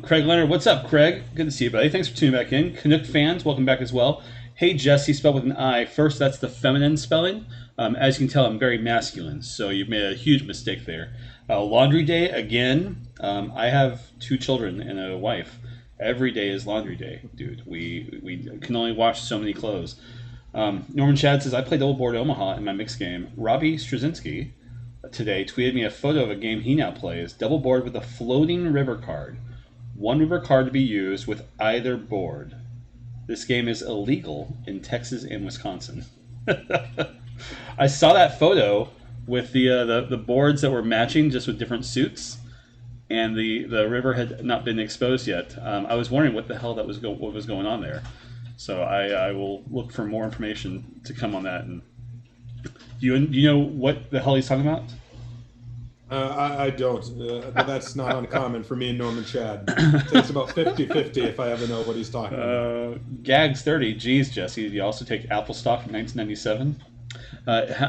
S3: Craig Leonard, what's up, Craig? Good to see you, buddy. Thanks for tuning back in. Canuck fans, welcome back as well. Hey, Jesse, spelled with an I. First, that's the feminine spelling. As you can tell, I'm very masculine, so you've made a huge mistake there. Laundry day, again. I have 2 children and a wife. Every day is laundry day, dude. We can only wash so many clothes. Norman Chad says, I play double board Omaha in my mixed game. Robbie Straczynski today tweeted me a photo of a game he now plays, double board with a floating river card. 1 river card to be used with either board. This game is illegal in Texas and Wisconsin. I saw that photo with the boards that were matching, just with different suits, and the river had not been exposed yet. I was wondering what the hell what was going on there. So I will look for more information to come on that. And do you know what the hell he's talking about?
S2: I don't. But that's not uncommon for me and Norman Chad. It takes about 50-50 if I ever know what he's talking about.
S3: Gags 30. Geez, Jesse, did you also take Apple stock in 1997?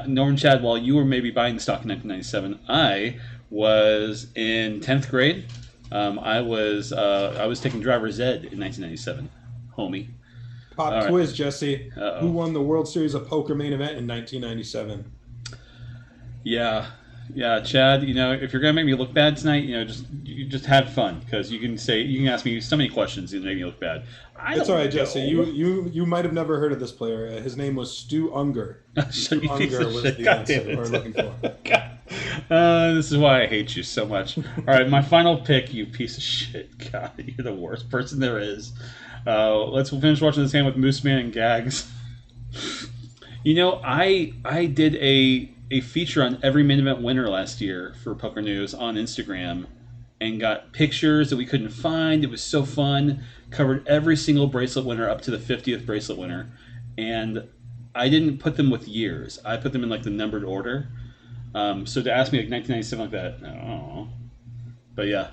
S3: Norman Chad, while you were maybe buying stock in 1997, I was in 10th grade. I was taking driver's ed in 1997, homie.
S2: Pop quiz, right. Jesse.
S3: Uh-oh.
S2: Who won the World Series of Poker main event in 1997?
S3: Yeah, Chad. If you're gonna make me look bad tonight, you just have fun, because you can ask me so many questions and make me look bad.
S2: It's all right, Jesse. You might have never heard of this player. His name was Stu Unger. Stu Unger was the answer we're looking for.
S3: This is why I hate you so much. All right, my final pick, you piece of shit. God, you're the worst person there is. Let's finish watching this game with Mooseman and Gags. I did a feature on every main event winner last year for Poker News on Instagram, and got pictures that we couldn't find. It was so fun. Covered every single bracelet winner up to the 50th bracelet winner, and I didn't put them with years. I put them in like the numbered order. So to ask me like 1997 like that, I don't know. But yeah,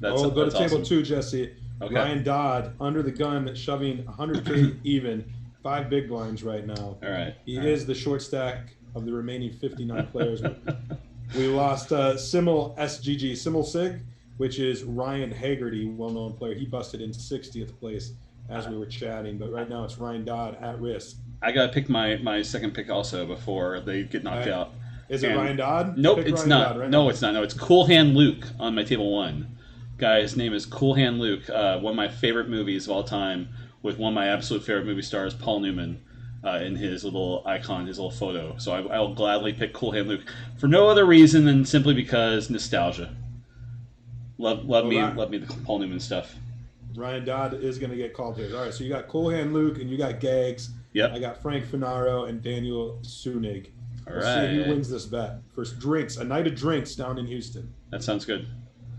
S2: go to
S3: awesome.
S2: table 2, Jesse.
S3: Okay.
S2: Ryan Dodd under the gun, shoving 100K even, 5 big blinds right now.
S3: All right.
S2: He is the short stack of the remaining 59 players. We lost Simmel SGG, Simmel Sig, which is Ryan Haggerty, well-known player. He busted in 60th place as we were chatting, but right now it's Ryan Dodd at risk.
S3: I gotta pick my second pick also before they get knocked out.
S2: Is it Ryan Dodd?
S3: Nope,
S2: Pick
S3: it's
S2: Ryan
S3: not.
S2: Dodd right
S3: No,
S2: now.
S3: it's not. No, it's Cool Hand Luke on my table 1. Guy's name is Cool Hand Luke. One of my favorite movies of all time, with one of my absolute favorite movie stars, Paul Newman. in his little icon, his little photo. So I'll gladly pick Cool Hand Luke for no other reason than simply because nostalgia. Love me the Paul Newman stuff.
S2: Ryan Dodd is going to get called here. All right, so you got Cool Hand Luke and you got Gags.
S3: Yep.
S2: I got Frank Finaro and Daniel Sunig.
S3: All
S2: Let's
S3: right.
S2: see who wins this bet. First drinks, a night of drinks down in Houston.
S3: That sounds good.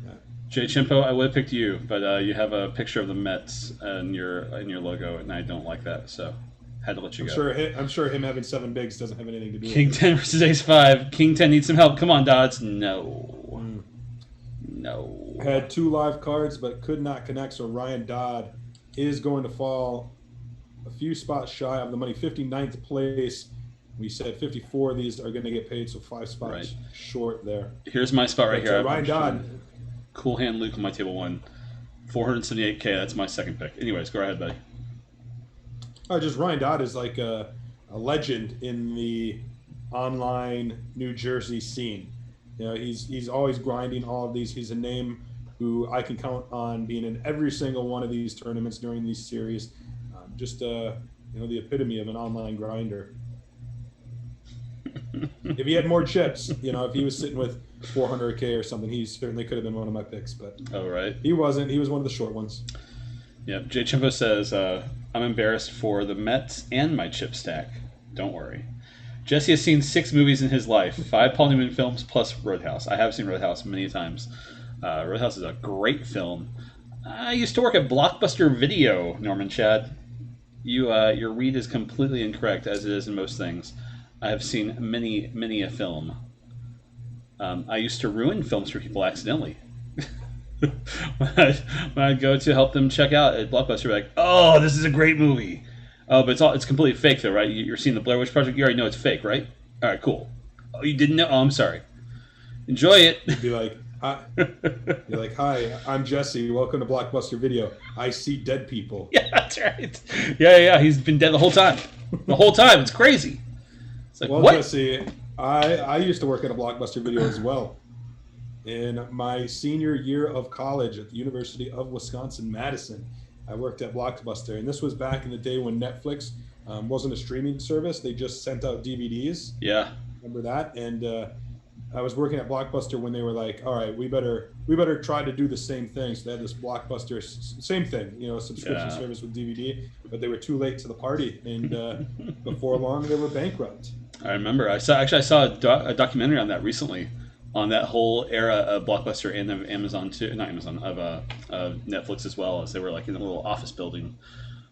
S2: Yeah.
S3: Jay Chimpo, I would have picked you, but you have a picture of the Mets in your logo, and I don't like that, so had to let you go.
S2: I'm sure him having 7 bigs doesn't have anything to do with
S3: King
S2: it.
S3: 10 versus Ace 5. King 10 needs some help. Come on, Dodds. No. No.
S2: Had 2 live cards, but could not connect, so Ryan Dodd is going to fall a few spots shy of the money. 59th place. We said 54 of these are going to get paid, so 5 spots short there.
S3: Here's my spot right here.
S2: Ryan Dodd.
S3: Cool Hand Luke on my table 1. 478K. That's my second pick. Anyways, go ahead, buddy.
S2: Just Ryan Dodd is like a legend in the online New Jersey scene. You know, he's always grinding all of these. He's a name who I can count on being in every single one of these tournaments during these series. The epitome of an online grinder. If he had more chips, if he was sitting with 400K or something, he certainly could have been one of my picks. But he wasn't. He was one of the short ones.
S3: Yeah, Jay Chimpo says, I'm embarrassed for the Mets and my chip stack. Don't worry. Jesse has seen 6 movies in his life, 5 Paul Newman films plus Roadhouse. I have seen Roadhouse many times. Roadhouse is a great film. I used to work at Blockbuster Video, Norman Chad. Your read is completely incorrect, as it is in most things. I have seen many a film. I used to ruin films for people accidentally. when I'd go to help them check out at Blockbuster, like, oh, this is a great movie. Oh, but it's completely fake, though, right? You're seeing the Blair Witch Project. You already know it's fake, right? All right, cool. Oh, you didn't know? Oh, I'm sorry. Enjoy it.
S2: You'd be like, hi, I'm Jesse. Welcome to Blockbuster Video. I see dead people.
S3: Yeah, that's right. Yeah. He's been dead the whole time. The whole time. It's crazy. It's like,
S2: Well,
S3: what?
S2: Jesse, I used to work at a Blockbuster Video as well. In my senior year of college at the University of Wisconsin-Madison, I worked at Blockbuster, and this was back in the day when Netflix wasn't a streaming service. They just sent out DVDs.
S3: Yeah.
S2: Remember that? And I was working at Blockbuster when they were like, all right, we better try to do the same thing. So they had this Blockbuster, same thing, subscription service with DVD, but they were too late to the party, and before long they were bankrupt.
S3: I remember. I saw a documentary on that recently, on that whole era of Blockbuster and of Amazon too. Not Amazon, of Netflix as well, as they were like in a little office building.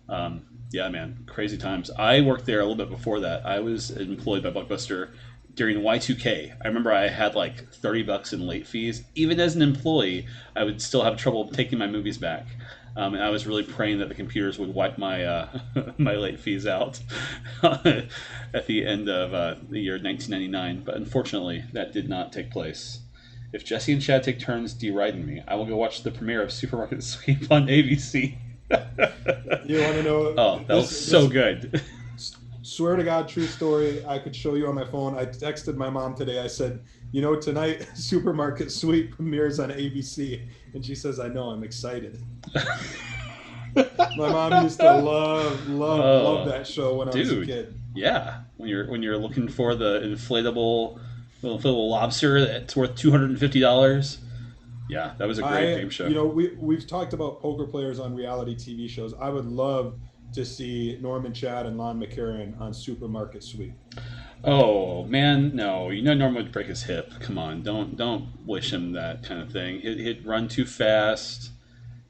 S3: Yeah, man, crazy times. I worked there a little bit before that. I was employed by Blockbuster during Y2K. I remember I had like $30 in late fees. Even as an employee, I would still have trouble taking my movies back. And I was really praying that the computers would wipe my my late fees out at the end of the year 1999. But unfortunately, that did not take place. If Jesse and Chad take turns deriding me, I will go watch the premiere of Supermarket Sweep on ABC.
S2: You want to know?
S3: Oh, that was so good.
S2: Swear to God, true story. I could show you on my phone. I texted my mom today. I said, tonight Supermarket Sweep premieres on ABC, and she says, "I know. I'm excited." My mom used to love that show when I was a kid.
S3: Yeah, when you're looking for the inflatable lobster that's worth $250. Yeah, that was a great game show.
S2: We've talked about poker players on reality TV shows. I would love to see Norman Chad and Lon McCarran on Supermarket Sweep.
S3: Oh man, no! Norman would break his hip. Come on, don't wish him that kind of thing. He'd run too fast.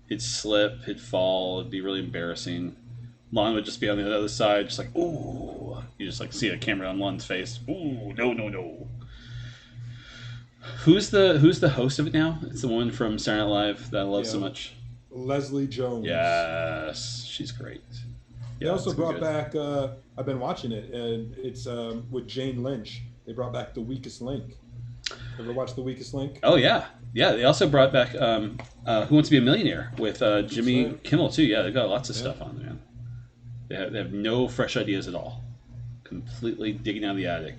S3: He'd slip. He'd fall. It'd be really embarrassing. Lon would just be on the other side, just like, ooh. You just like see a camera on Lon's face. Ooh, no. Who's the host of it now? It's the one from Saturday Night Live that I love so much.
S2: Leslie Jones.
S3: Yes, she's great.
S2: They also brought back, I've been watching it, and it's with Jane Lynch. They brought back The Weakest Link. Ever watch The Weakest Link?
S3: Oh, yeah. Yeah, they also brought back Who Wants to Be a Millionaire with Jimmy Kimmel, too. Yeah, they've got lots of stuff on there, man. They have no fresh ideas at all. Completely digging out of the attic.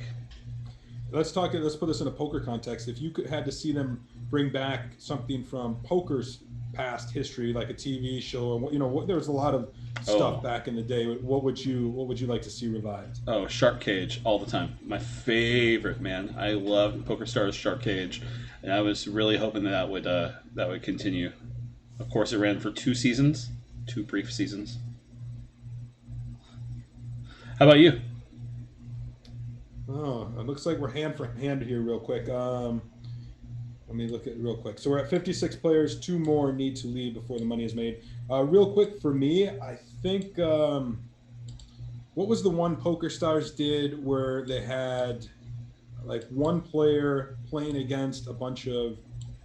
S2: Let's put this in a poker context. If you had to see them bring back something from poker's past history, like a TV show, or there was a lot of stuff back in the day. What would you like to see revived?
S3: Oh, Shark Cage all the time. My favorite, man. I love PokerStars Shark Cage, and I was really hoping that would continue. Of course, it ran for 2 seasons, 2 brief seasons. How about you?
S2: Oh, it looks like we're hand for hand here real quick. Let me look at it real quick. So we're at 56 players. 2 more need to leave before the money is made. Real quick for me, I think what was the one PokerStars did where they had like one player playing against a bunch of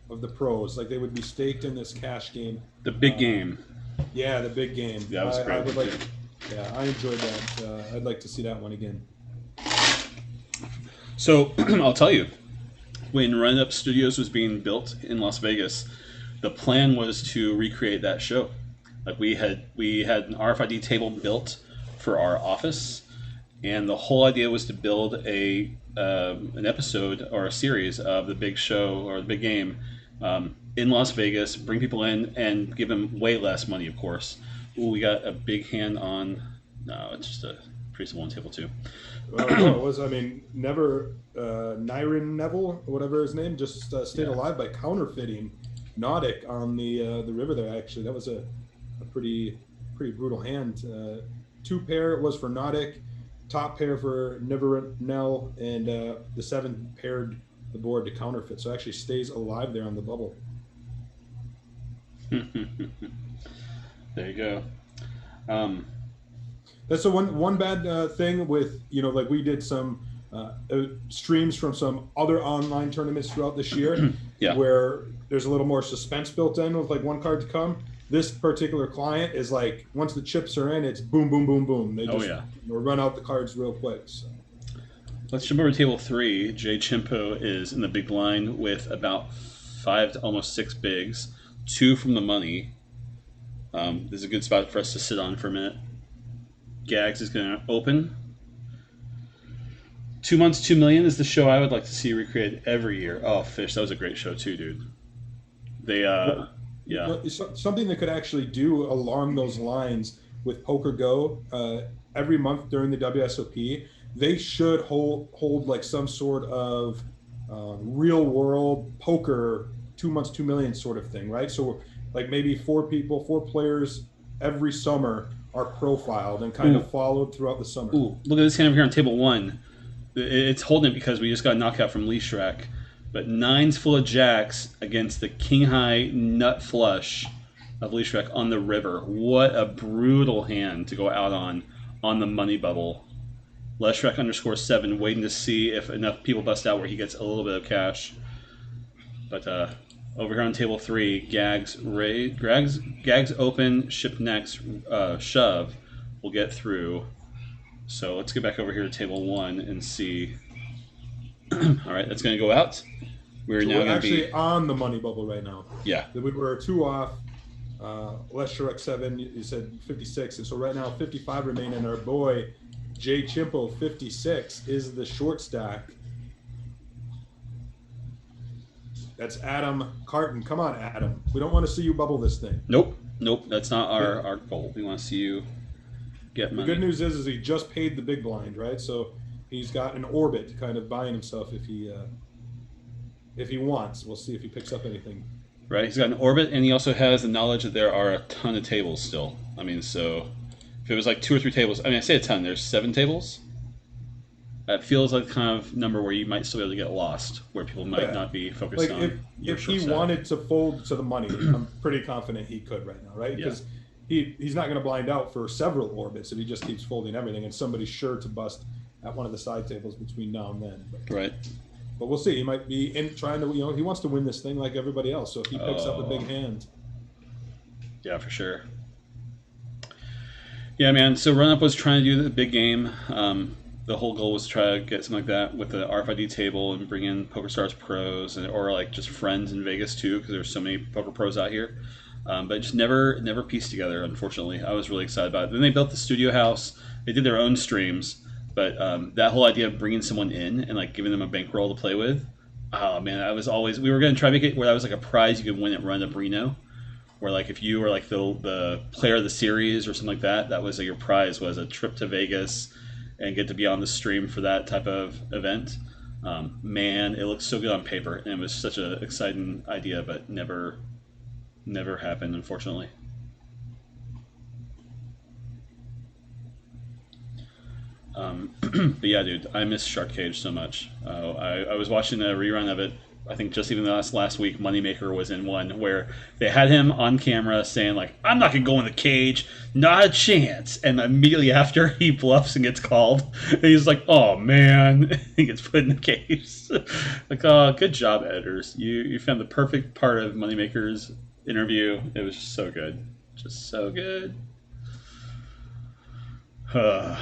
S2: the pros? Like they would be staked in this cash game.
S3: The big game.
S2: Yeah, the big game.
S3: Yeah, that was great.
S2: I would like. Yeah, I enjoyed that. I'd like to see that one again.
S3: So I'll tell you, when Run Up Studios was being built in Las Vegas, the plan was to recreate that show. Like we had an RFID table built for our office, and the whole idea was to build an episode or a series of the big show or the big game in Las Vegas, bring people in and give them way less money, of course. Ooh, we got a big hand on. No, it's just a pretty simple on table 2.
S2: Well, it was, Nyron Neville, or whatever his name, just stayed alive by counterfeiting Nautic on the river there. Actually, that was a pretty brutal hand. 2 pair was for Nautic, top pair for Nell, and the 7 paired the board to counterfeit. So it actually stays alive there on the bubble.
S3: There you go.
S2: That's the one bad thing with, like we did some streams from some other online tournaments throughout this year
S3: Yeah.
S2: where there's a little more suspense built in with like one card to come. This particular client is like, once the chips are in, it's boom, boom, boom, boom. They just run out the cards real quick. So. Let's
S3: jump over to table 3. Jay Chimpo is in the big blind with about 5 to almost 6 bigs, 2 from the money. This is a good spot for us to sit on for a minute. Gags is going to open. 2 Months, 2 Million is the show I would like to see recreated every year. Oh, Fish, that was a great show too, dude. They,
S2: something that could actually do along those lines with Poker Go every month during the WSOP, they should hold like some sort of real world poker 2 Months, 2 Million sort of thing, right? So like maybe 4 players every summer are profiled and kind of followed throughout the summer.
S3: Ooh, look at this hand over here on table 1. It's holding it because we just got a knockout from Lee Shrek. But 9's full of jacks against the king high nut flush of Lee Shrek on the river. What a brutal hand to go out on the money bubble. Leshrek _7 waiting to see if enough people bust out where he gets a little bit of cash. But over here on table 3, Gags open, ship next, shove will get through. So let's get back over here to table 1 and see. All right, that's going to go out. We're
S2: actually on the money bubble right now.
S3: Yeah.
S2: We were 2 off. Leshrek 7, you said 56. And so right now 55 remain, and our boy Jay Chimpo 56 is the short stack. That's Adam Carton. Come on, Adam. We don't want to see you bubble this thing.
S3: Nope. That's not our goal. We want to see you get money.
S2: The good news is he just paid the big blind, right? So he's got an orbit kind of buying himself if he wants. We'll see if he picks up anything.
S3: Right. He's got an orbit, and he also has the knowledge that there are a ton of tables still. I mean, so if it was like 2 or 3 tables, I say a ton. There's 7 tables. That feels like the kind of number where you might still be able to get lost, where people might not be focused on.
S2: If he wanted to fold to the money, I'm pretty confident he could right now, right? Because he's not going to blind out for several orbits if he just keeps folding everything, and somebody's sure to bust at one of the side tables between now and then.
S3: Right.
S2: But we'll see. He might be trying to, he wants to win this thing like everybody else. So if he picks up a big hand.
S3: Yeah, for sure. Yeah, man. So Run Up was trying to do the big game. The whole goal was to try to get something like that with the RFID table and bring in PokerStars pros or like just friends in Vegas too, because there's so many poker pros out here. But just never pieced together, unfortunately. I was really excited about it. Then they built the studio house. They did their own streams. But that whole idea of bringing someone in and like giving them a bankroll to play with, oh man, we were going to try to make it where that was like a prize you could win at Run Up Reno, where like if you were like the player of the series or something like that, that was your prize was a trip to Vegas and get to be on the stream for that type of event. Man, it looked so good on paper, and it was such an exciting idea, but never happened, unfortunately. But yeah, dude, I miss Shark Cage so much. I was watching a rerun of it. I think just even last week, Moneymaker was in one where they had him on camera saying like, "I'm not gonna go in the cage, not a chance." And immediately after, he bluffs and gets called. And he's like, "Oh man," he gets put in the cage. Like, oh, good job, editors. You found the perfect part of Moneymaker's interview. It was just so good, just so good. All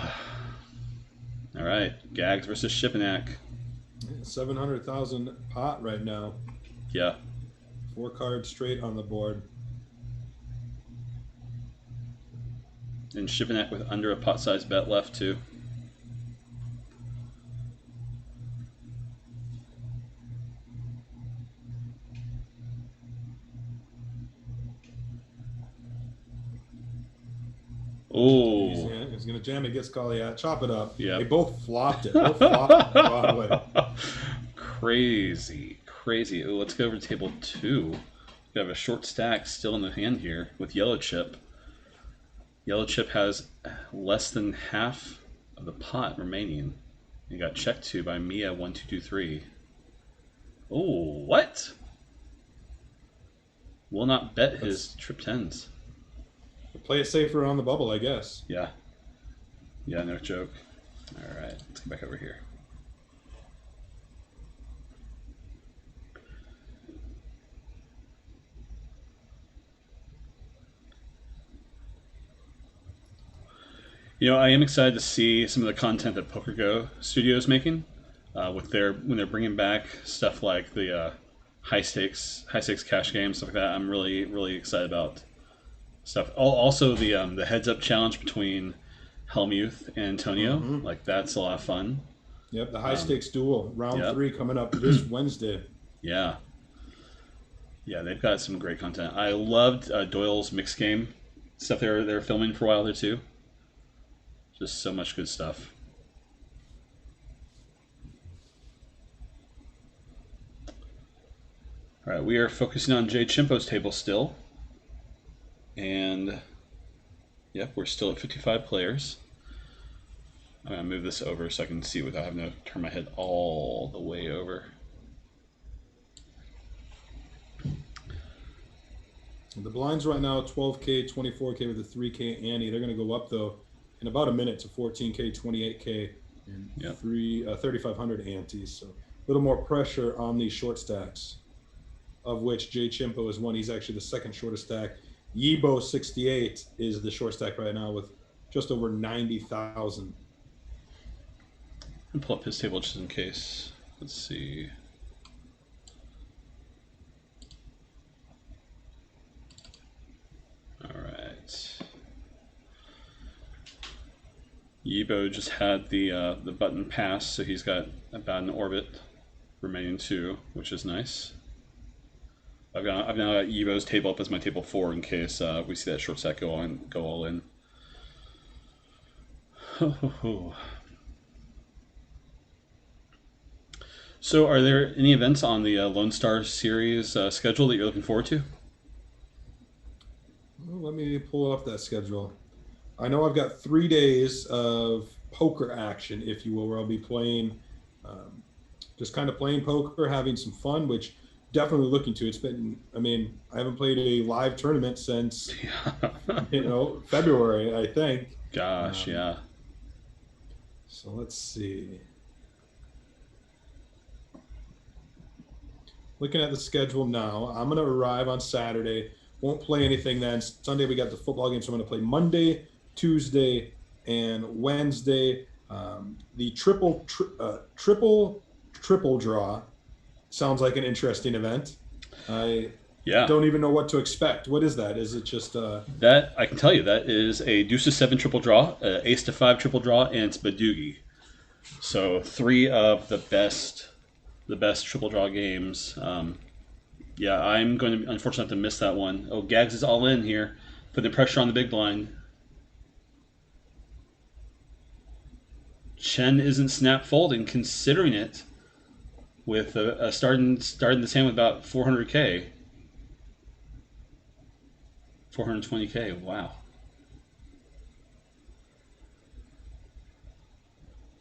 S3: right, Gags versus Shippenak.
S2: 700,000 pot right now.
S3: Yeah.
S2: 4 cards straight on the board.
S3: And Shippenak with under a pot size bet left too. Oh.
S2: He's going to jam it, gets called. Yeah, chop it up.
S3: Yeah.
S2: They both flopped it. Both flopped the wrong way.
S3: Crazy. Ooh, let's go over to table 2. We have a short stack still in the hand here with Yellow Chip. Yellow Chip has less than half of the pot remaining. He got checked to by Mia 1223. Oh, what? Will not bet his trip tens.
S2: Play it safer on the bubble, I guess.
S3: Yeah. Yeah, no joke. All right, let's go back over here. You know, I am excited to see some of the content that PokerGo Studio is making with when they're bringing back stuff like the high stakes cash games, stuff like that. I'm really excited about stuff. Also, the heads up challenge between Helmuth and Antonio, like that's a lot of fun.
S2: Yep, the high stakes duel, round 3 coming up this Wednesday.
S3: Yeah, they've got some great content. I loved Doyle's mix game stuff they're filming for a while there too. Just so much good stuff. All right, we are focusing on Jay Chimpo's table still. And, yep, we're still at 55 players. I'm going to move this over so I can see without having to turn my head all the way over.
S2: The blinds right now, 12K, 24K with a 3K ante. They're going to go up, though, in about a minute to 14K, 28K, and 3,500 antes. So a little more pressure on these short stacks, of which Jay Chimpo is one. He's actually the second shortest stack. Yibo 68 is the short stack right now with just over 90,000.
S3: I'll pull up his table just in case. Let's see. All right. Yibo just had the button pass, so he's got about an orbit remaining too, which is nice. I've now got Yibo's table up as my table 4 in case we see that short stack go all in. So, are there any events on the Lone Star Series schedule that you're looking forward to?
S2: Well, let me pull up that schedule. I know I've got 3 days of poker action, if you will, where I'll be playing, just kind of playing poker, having some fun, which definitely looking to. It's been, I mean, I haven't played a live tournament since, February, I think.
S3: Gosh, yeah.
S2: So let's see. Looking at the schedule now, I'm going to arrive on Saturday. Won't play anything then. Sunday we got the football game, so I'm going to play Monday, Tuesday, and Wednesday. The triple draw sounds like an interesting event. I don't even know what to expect. What is that? Is it just
S3: that I can tell you that is a deuce to 7 triple draw, ace to 5 triple draw, and it's Badoogie. So 3 of the best triple draw games. Yeah, I'm going to unfortunately have to miss that one. Oh, Gags is all in here, putting the pressure on the big blind. Chen isn't snap folding, considering it, with a starting this hand with about 400k, 420k. Wow.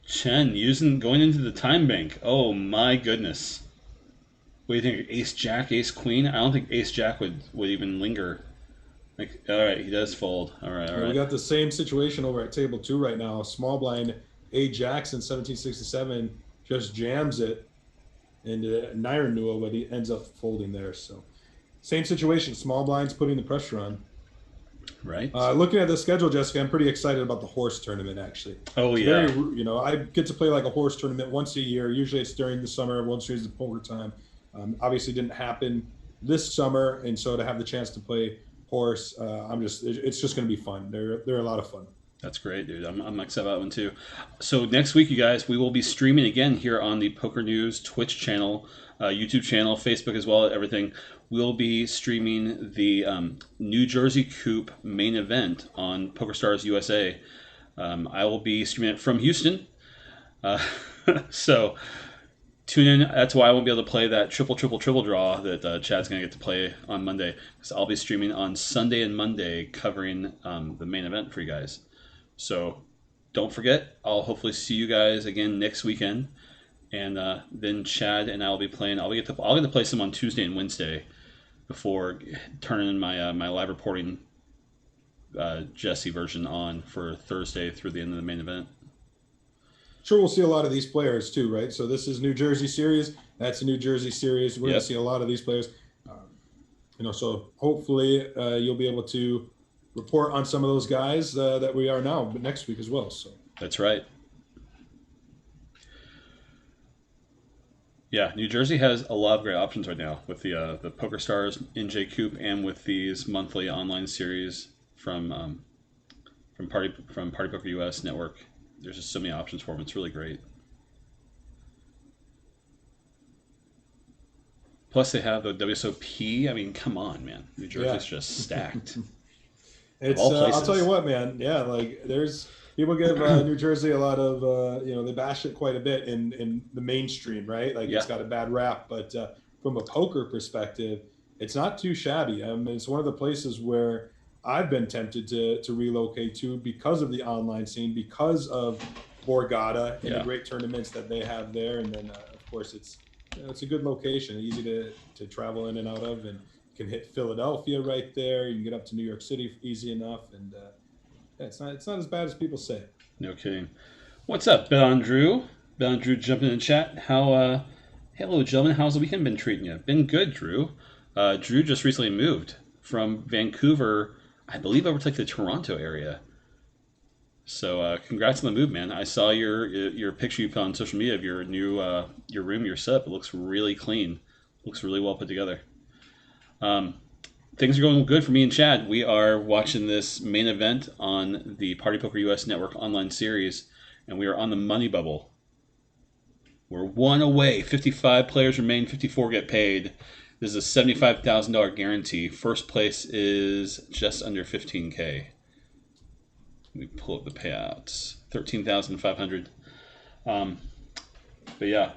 S3: Chen going into the time bank. Oh my goodness. What do you think? Ace Jack, Ace Queen? I don't think Ace Jack would even linger. Like, all right, he does fold. All right, all right.
S2: We got the same situation over at table 2 right now. Small blind A Jackson 1767 just jams it into Nair Nua, but he ends up folding there. So same situation. Small blinds putting the pressure on.
S3: Right.
S2: Looking at the schedule, Jessica, I'm pretty excited about the horse tournament. Actually.
S3: Oh
S2: it's
S3: yeah.
S2: I get to play like a horse tournament once a year. Usually it's during the summer. World Series of Poker time. Obviously didn't happen this summer, and so to have the chance to play horse, it's just going to be fun. They're a lot of fun.
S3: That's great, dude. I'm excited about that one too. So next week, you guys, we will be streaming again here on the Poker News Twitch channel, YouTube channel, Facebook as well, everything. We'll be streaming the New Jersey Coupe main event on PokerStars USA. I will be streaming it from Houston. So tune in. That's why I won't be able to play that triple draw that Chad's going to get to play on Monday. So I'll be streaming on Sunday and Monday covering the main event for you guys. So don't forget, I'll hopefully see you guys again next weekend. And then Chad and I will be playing. I'll get to play some on Tuesday and Wednesday before turning in my live reporting Jesse version on for Thursday through the end of the main event.
S2: Sure, we'll see a lot of these players too, right? So this is New Jersey series. That's a New Jersey series. We're going to see a lot of these players. So hopefully you'll be able to report on some of those guys that we are now, but next week as well. So
S3: that's right. Yeah, New Jersey has a lot of great options right now with the PokerStars NJ Coupe and with these monthly online series from partypokerUS network. There's just so many options for them. It's really great. Plus, they have the WSOP. I mean, come on, man. New Jersey's just stacked.
S2: It's I'll tell you what, man. Yeah, like there's people give New Jersey a lot of they bash it quite a bit in the mainstream, right? Like it's got a bad rap, but from a poker perspective, it's not too shabby. It's one of the places where I've been tempted to relocate to because of the online scene, because of Borgata and the great tournaments that they have there, and then of course it's a good location, easy to travel in and out of, and you can hit Philadelphia right there. You can get up to New York City easy enough, and it's not as bad as people say.
S3: No kidding. What's up, Ben Andrew? Ben Andrew jumping in the chat. Hello, gentlemen. How's the weekend been treating you? Been good, Drew. Drew just recently moved from Vancouver, I believe, over to like the Toronto area. So congrats on the move, man. I saw your picture you put on social media of your new your room, your setup. It looks really clean. Looks really well put together. Things are going good for me and Chad. We are watching this main event on the partypokerUS network online series, and we are on the money bubble. We're one away. 55 players remain. 54 get paid. This is a $75,000 guarantee. First place is just under 15K. Let me pull up the payouts. 13,500. But yeah,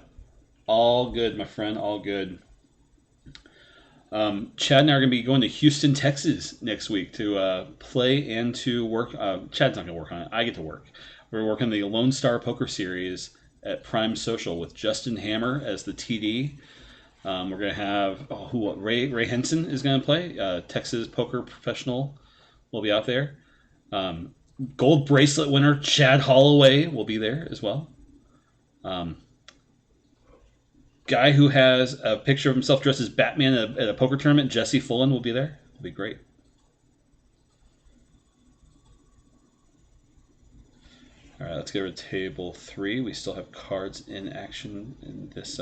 S3: all good, my friend. All good. Chad and I are going to be going to Houston, Texas next week to play and to work. Chad's not going to work on it. I get to work. We're working the Lone Star Poker Series at Prime Social with Justin Hammer as the TD. We're going to have Ray Henson is going to play. Texas poker professional will be out there. Gold bracelet winner Chad Holloway will be there as well. Guy who has a picture of himself dressed as Batman at a poker tournament, Jesse Fullen, will be there. It'll be great. All right, let's go to table 3. We still have cards in action in this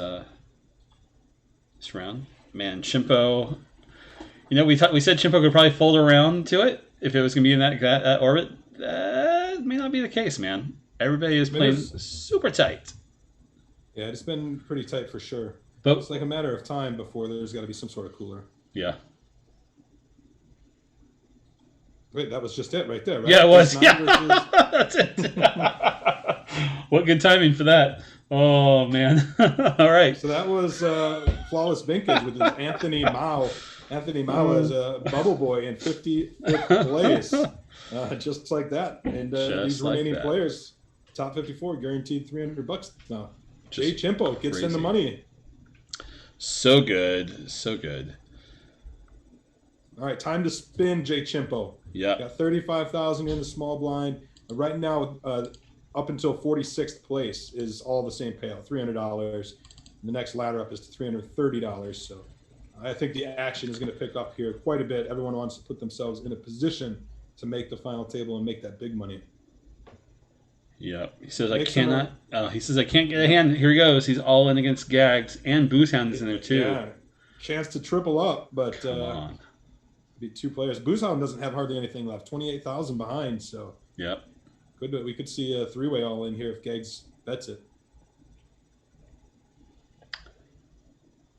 S3: this round. Man, Chimpo. You know, we said Chimpo could probably fold around to it if it was going to be in that orbit. That may not be the case, man. Everybody is playing super tight.
S2: Yeah, it's been pretty tight for sure.
S3: But
S2: It's like a matter of time before there's got to be some sort of cooler.
S3: yeah.
S2: Wait, that was just it right there, right?
S3: Yeah, it was.
S2: Ace
S3: Yeah.
S2: nine
S3: That's it. What good timing for that. Oh, man. All right.
S2: So that was Flawless Vintage with his Anthony Mao. Anthony Mao as a bubble boy in 55th place. Just like that. And
S3: Just
S2: these
S3: like
S2: remaining
S3: that.
S2: players, top 54, guaranteed $300 now. Jay
S3: Just
S2: Chimpo gets in the
S3: crazy.
S2: money.
S3: So good. So good.
S2: All right, time to spin Jay Chimpo.
S3: Yeah.
S2: Got 35,000 in the small blind. Right now, up until 46th place is all the same payout, $300. The next ladder up is to $330. So I think the action is going to pick up here quite a bit. Everyone wants to put themselves in a position to make the final table and make that big money.
S3: Yeah. He says, I
S2: Make some
S3: cannot. He says, I can't get a hand. Here he goes. He's all in against Gags. And Booze Hound is in there, too.
S2: Yeah, chance to triple up, but
S3: Come on.
S2: be two players. Boozehound doesn't have hardly anything left, 28,000 behind. So
S3: Yep.
S2: we could see a three-way all in here if Gags bets it.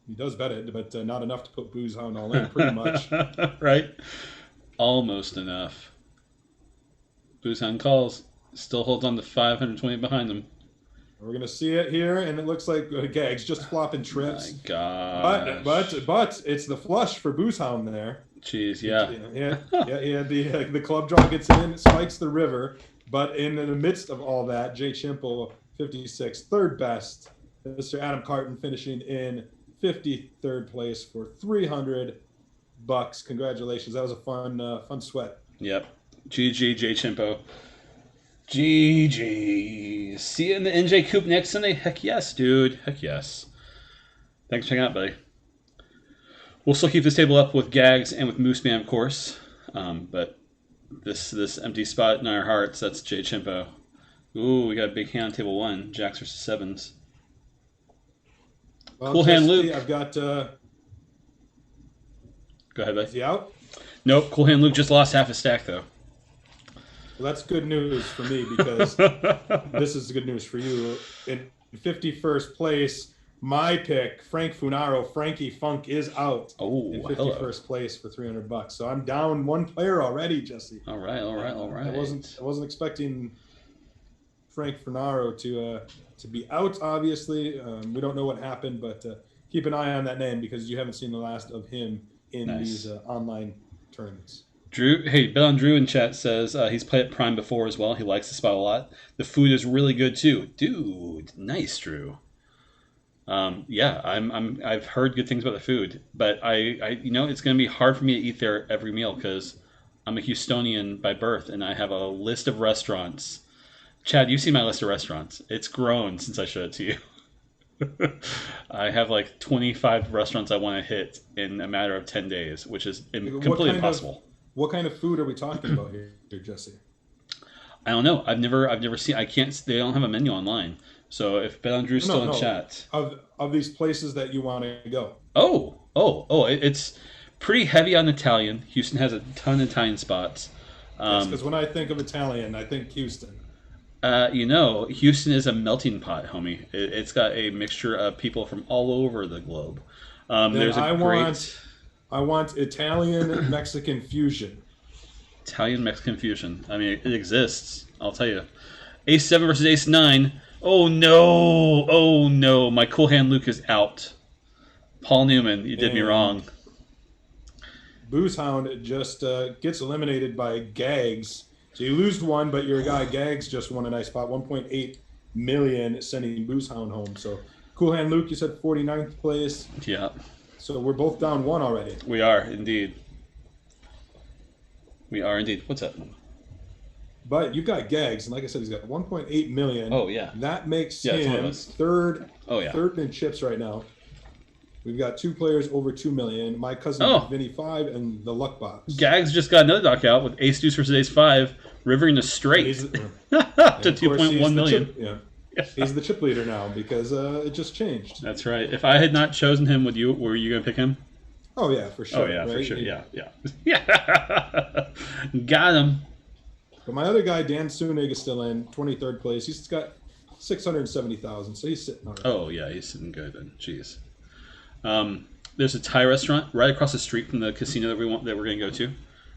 S2: He does bet it, but not enough to put Boozehound all in, pretty much.
S3: Right? Almost enough. Booze Hound calls. Still holds on to 520 behind him.
S2: We're going to see it here, and it looks like Gags just flopping trips.
S3: My God.
S2: But it's the flush for Boozehound there.
S3: Jeez, yeah.
S2: Yeah. The club draw gets in, spikes the river, but in the midst of all that, Jay Chimpo, 56, third best. Mr. Adam Carton finishing in 53rd place for $300. Congratulations, that was a fun sweat.
S3: Yep. GG, Jay Chimpo. GG. See you in the NJ Coop next Sunday? Heck yes, dude. Heck yes. Thanks for checking out, buddy. We'll still keep this table up with Gags and with Moose Man, of course. But this empty spot in our hearts, that's Jay Chimpo. Ooh, we got a big hand on table one. Jacks versus sevens.
S2: Well,
S3: Cool hand
S2: Jesse,
S3: Luke.
S2: I've got.
S3: Go ahead,
S2: Is
S3: buddy.
S2: he out?
S3: Nope, Cool Hand Luke just lost half his stack, though.
S2: Well, that's good news for me because this is good news for you. In 51st place, my pick, Frank Funaro, Frankie Funk, is out
S3: Oh,
S2: in
S3: hello.
S2: 51st place for $300. So I'm down one player already, Jesse.
S3: All right.
S2: I wasn't expecting Frank Funaro to be out. Obviously, we don't know what happened, but keep an eye on that name because you haven't seen the last of him in
S3: Nice.
S2: these online tournaments.
S3: Drew, hey, Bet on Drew in chat says he's played at Prime before as well. He likes the spot a lot. The food is really good too, dude. Nice, Drew. Yeah, I've heard good things about the food, but I it's gonna be hard for me to eat there every meal because I'm a Houstonian by birth and I have a list of restaurants. Chad, you see my list of restaurants. It's grown since I showed it to you. I have like 25 restaurants I want to hit in a matter of 10 days, which is completely impossible.
S2: What kind of food are we talking about here, Jesse?
S3: I don't know. I've never seen. I can't. They don't have a menu online. So if Bet on Drew's still in chat,
S2: of these places that you want to go.
S3: It's pretty heavy on Italian. Houston has a ton of Italian spots.
S2: Because when I think of Italian, I think Houston.
S3: Houston is a melting pot, homie. It's got a mixture of people from all over the globe. There's a
S2: I want Italian Mexican fusion.
S3: Italian Mexican fusion. I mean, it exists. I'll tell you. Ace 7 versus Ace 9. Oh no! My Cool Hand Luke is out. Paul Newman, you did me wrong.
S2: Boozehound just gets eliminated by Gags. So you lose one, but your guy Gags just won a nice spot, 1.8 million, sending Boozehound home. So Cool Hand Luke, you said 49th place.
S3: Yeah.
S2: So we're both down one already.
S3: We are indeed. What's up?
S2: But you've got Gags, and like I said, he's got 1.8 million.
S3: Oh yeah.
S2: That makes
S3: Yeah, it's one of
S2: him
S3: us.
S2: third.
S3: Oh yeah.
S2: Third in chips right now. We've got two players over 2 million. My cousin Vinny 5 and the Luck Box.
S3: Gags just got another knockout with Ace Deuce versus Ace 5, rivering the straight to 2.1 million.
S2: He's the chip leader now because it just changed.
S3: That's right. If I had not chosen him, were you gonna pick him?
S2: Oh yeah, for sure.
S3: Oh yeah,
S2: right?
S3: for sure. Yeah. Got him.
S2: But my other guy, Dan Sunig, is still in 23rd place. He's got 670,000, so he's sitting all right.
S3: Oh yeah, he's sitting good. Then. Jeez. There's a Thai restaurant right across the street from the casino that we're going to go to.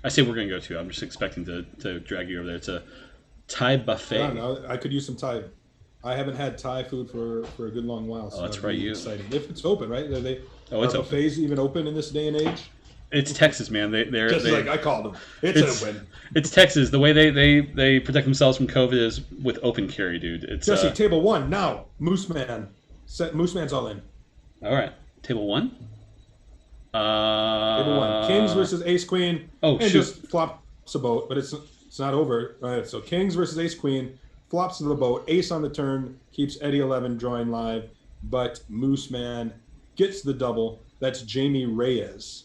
S3: I say we're going to go to. I'm just expecting to drag you over there. It's a Thai buffet.
S2: I don't know. I could use some Thai. I haven't had Thai food for a good long while. So
S3: that's
S2: that'd
S3: right,
S2: be
S3: you.
S2: exciting. If it's open, right? Are
S3: It's open.
S2: buffets even open in this day and age?
S3: It's Texas, man. They're
S2: Just like I called them. It's open.
S3: It's Texas. The way they protect themselves from COVID is with open carry, dude. It's
S2: Jesse, table 1 now. Moose Man. Moose Man's all in.
S3: all right. Table 1.
S2: Table 1. Kings versus Ace Queen.
S3: Oh,
S2: and
S3: shoot.
S2: just flops a boat, but it's not over. All right, so Kings versus Ace Queen. Flops to the boat. Ace on the turn. Keeps Eddie 11 drawing live. But Moose Man gets the double. That's Jamie Reyes.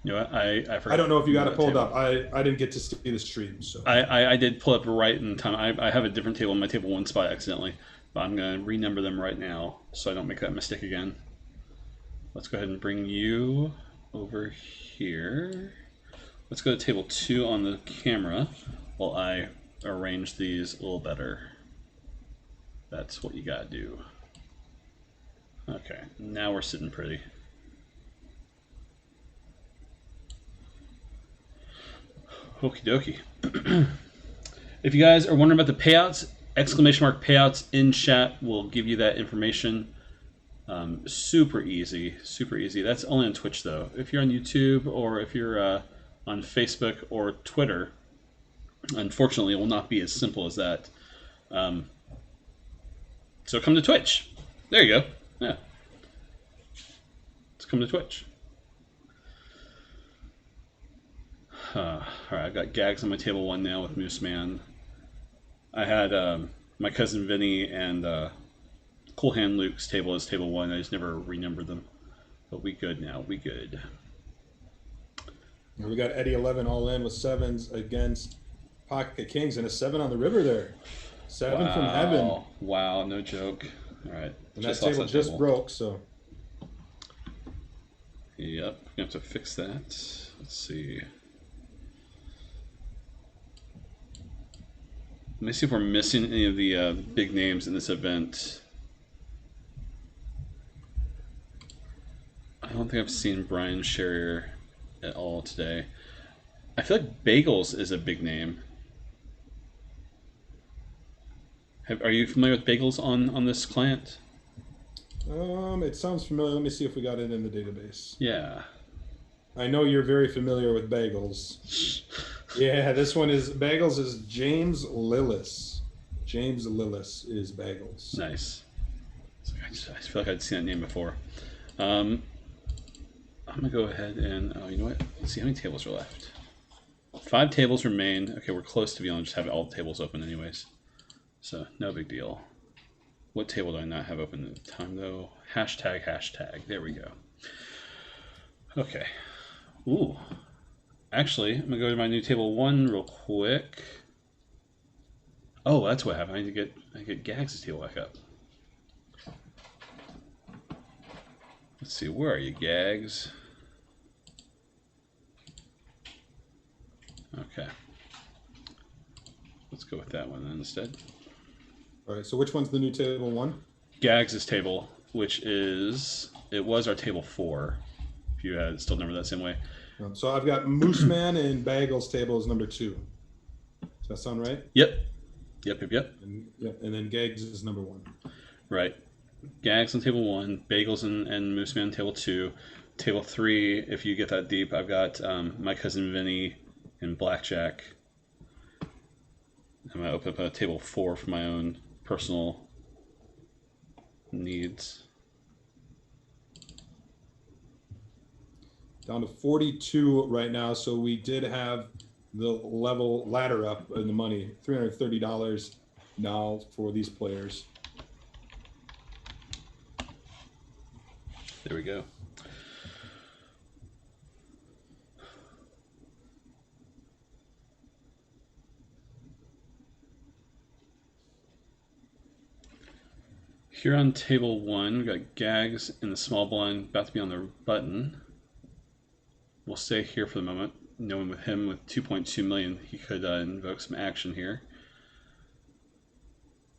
S3: You know what? I forgot.
S2: I don't know if you got it
S3: that
S2: pulled
S3: table.
S2: up. I didn't get to see the stream. So
S3: I did pull up right in time. I have a different table in my table 1 spot accidentally. But I'm going to renumber them right now so I don't make that mistake again. Let's go ahead and bring you over here. Let's go to table 2 on the camera while I arrange these a little better. That's what you gotta do. Okay, now we're sitting pretty. Okie dokie. If you guys are wondering about the payouts, ! Payouts in chat will give you that information. Super easy, super easy. That's only on Twitch though. If you're on YouTube or if you're on Facebook or Twitter, unfortunately, it will not be as simple as that. So come to Twitch. There you go. Yeah. Let's come to Twitch. All right, I've got gags on my table 1 now with Moose Man. I had my cousin Vinny and Cool Hand Luke's table as table 1. I just never renumbered them. But we good now. We good.
S2: we got Eddie 11 all in with 7s against Pocket Kings and a 7 on the river there. 7 from heaven.
S3: Wow, no joke. All right.
S2: And that table just broke, so.
S3: Yep, we have to fix that. Let's see. Let me see if we're missing any of the big names in this event. I don't think I've seen Brian Sherrier at all today. I feel like Bagels is a big name. Are you familiar with Bagels on this client?
S2: It sounds familiar. Let me see if we got it in the database.
S3: Yeah.
S2: I know you're very familiar with Bagels. Yeah, this one is Bagels is James Lillis. James Lillis is Bagels.
S3: Nice. I feel like I'd seen that name before. I'm gonna go ahead and you know what? Let's see how many tables are left. 5 tables remain. Okay, we're close to being able to just have all the tables open anyways. So no big deal. What table do I not have open at the time though? Hashtag. There we go. Okay. Ooh. Actually, I'm gonna go to my new table 1 real quick. Oh, that's what happened. I need to get Gags' table back up. Let's see, where are you, Gags? Okay. Let's go with that one then instead.
S2: All right, so which one's the new table 1?
S3: Gags' table, which it was our table 4, if you had still remember that same way.
S2: So I've got Moose Man and Bagels table is number 2. Does that sound right?
S3: Yep.
S2: And then Gags is number 1.
S3: Right. Gags on table 1, Bagels and Moose Man table 2. Table 3, if you get that deep, I've got my cousin Vinny and Blackjack. I'm going to open up a table 4 for my own personal needs.
S2: Down to 42 right now, so we did have the ladder up in the money, $330 now for these players.
S3: There we go. Here on table 1, we got Gags in the small blind, about to be on the button. We'll stay here for the moment, knowing with him with 2.2 million, he could invoke some action here.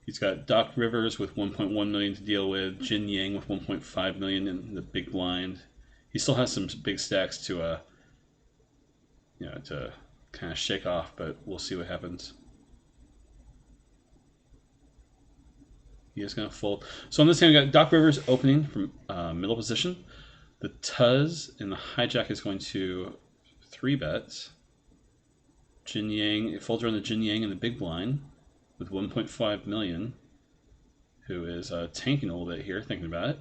S3: He's got Doc Rivers with 1.1 million to deal with, Jin Yang with 1.5 million in the big blind. He still has some big stacks to to kind of shake off, but we'll see what happens. He is going to fold. So on this hand, we got Doc Rivers opening from middle position. The Tuz and the hijack is going to 3-bet. Jin Yang, it folds around the Jin Yang in the big blind with 1.5 million, who is tanking a little bit here, thinking about it.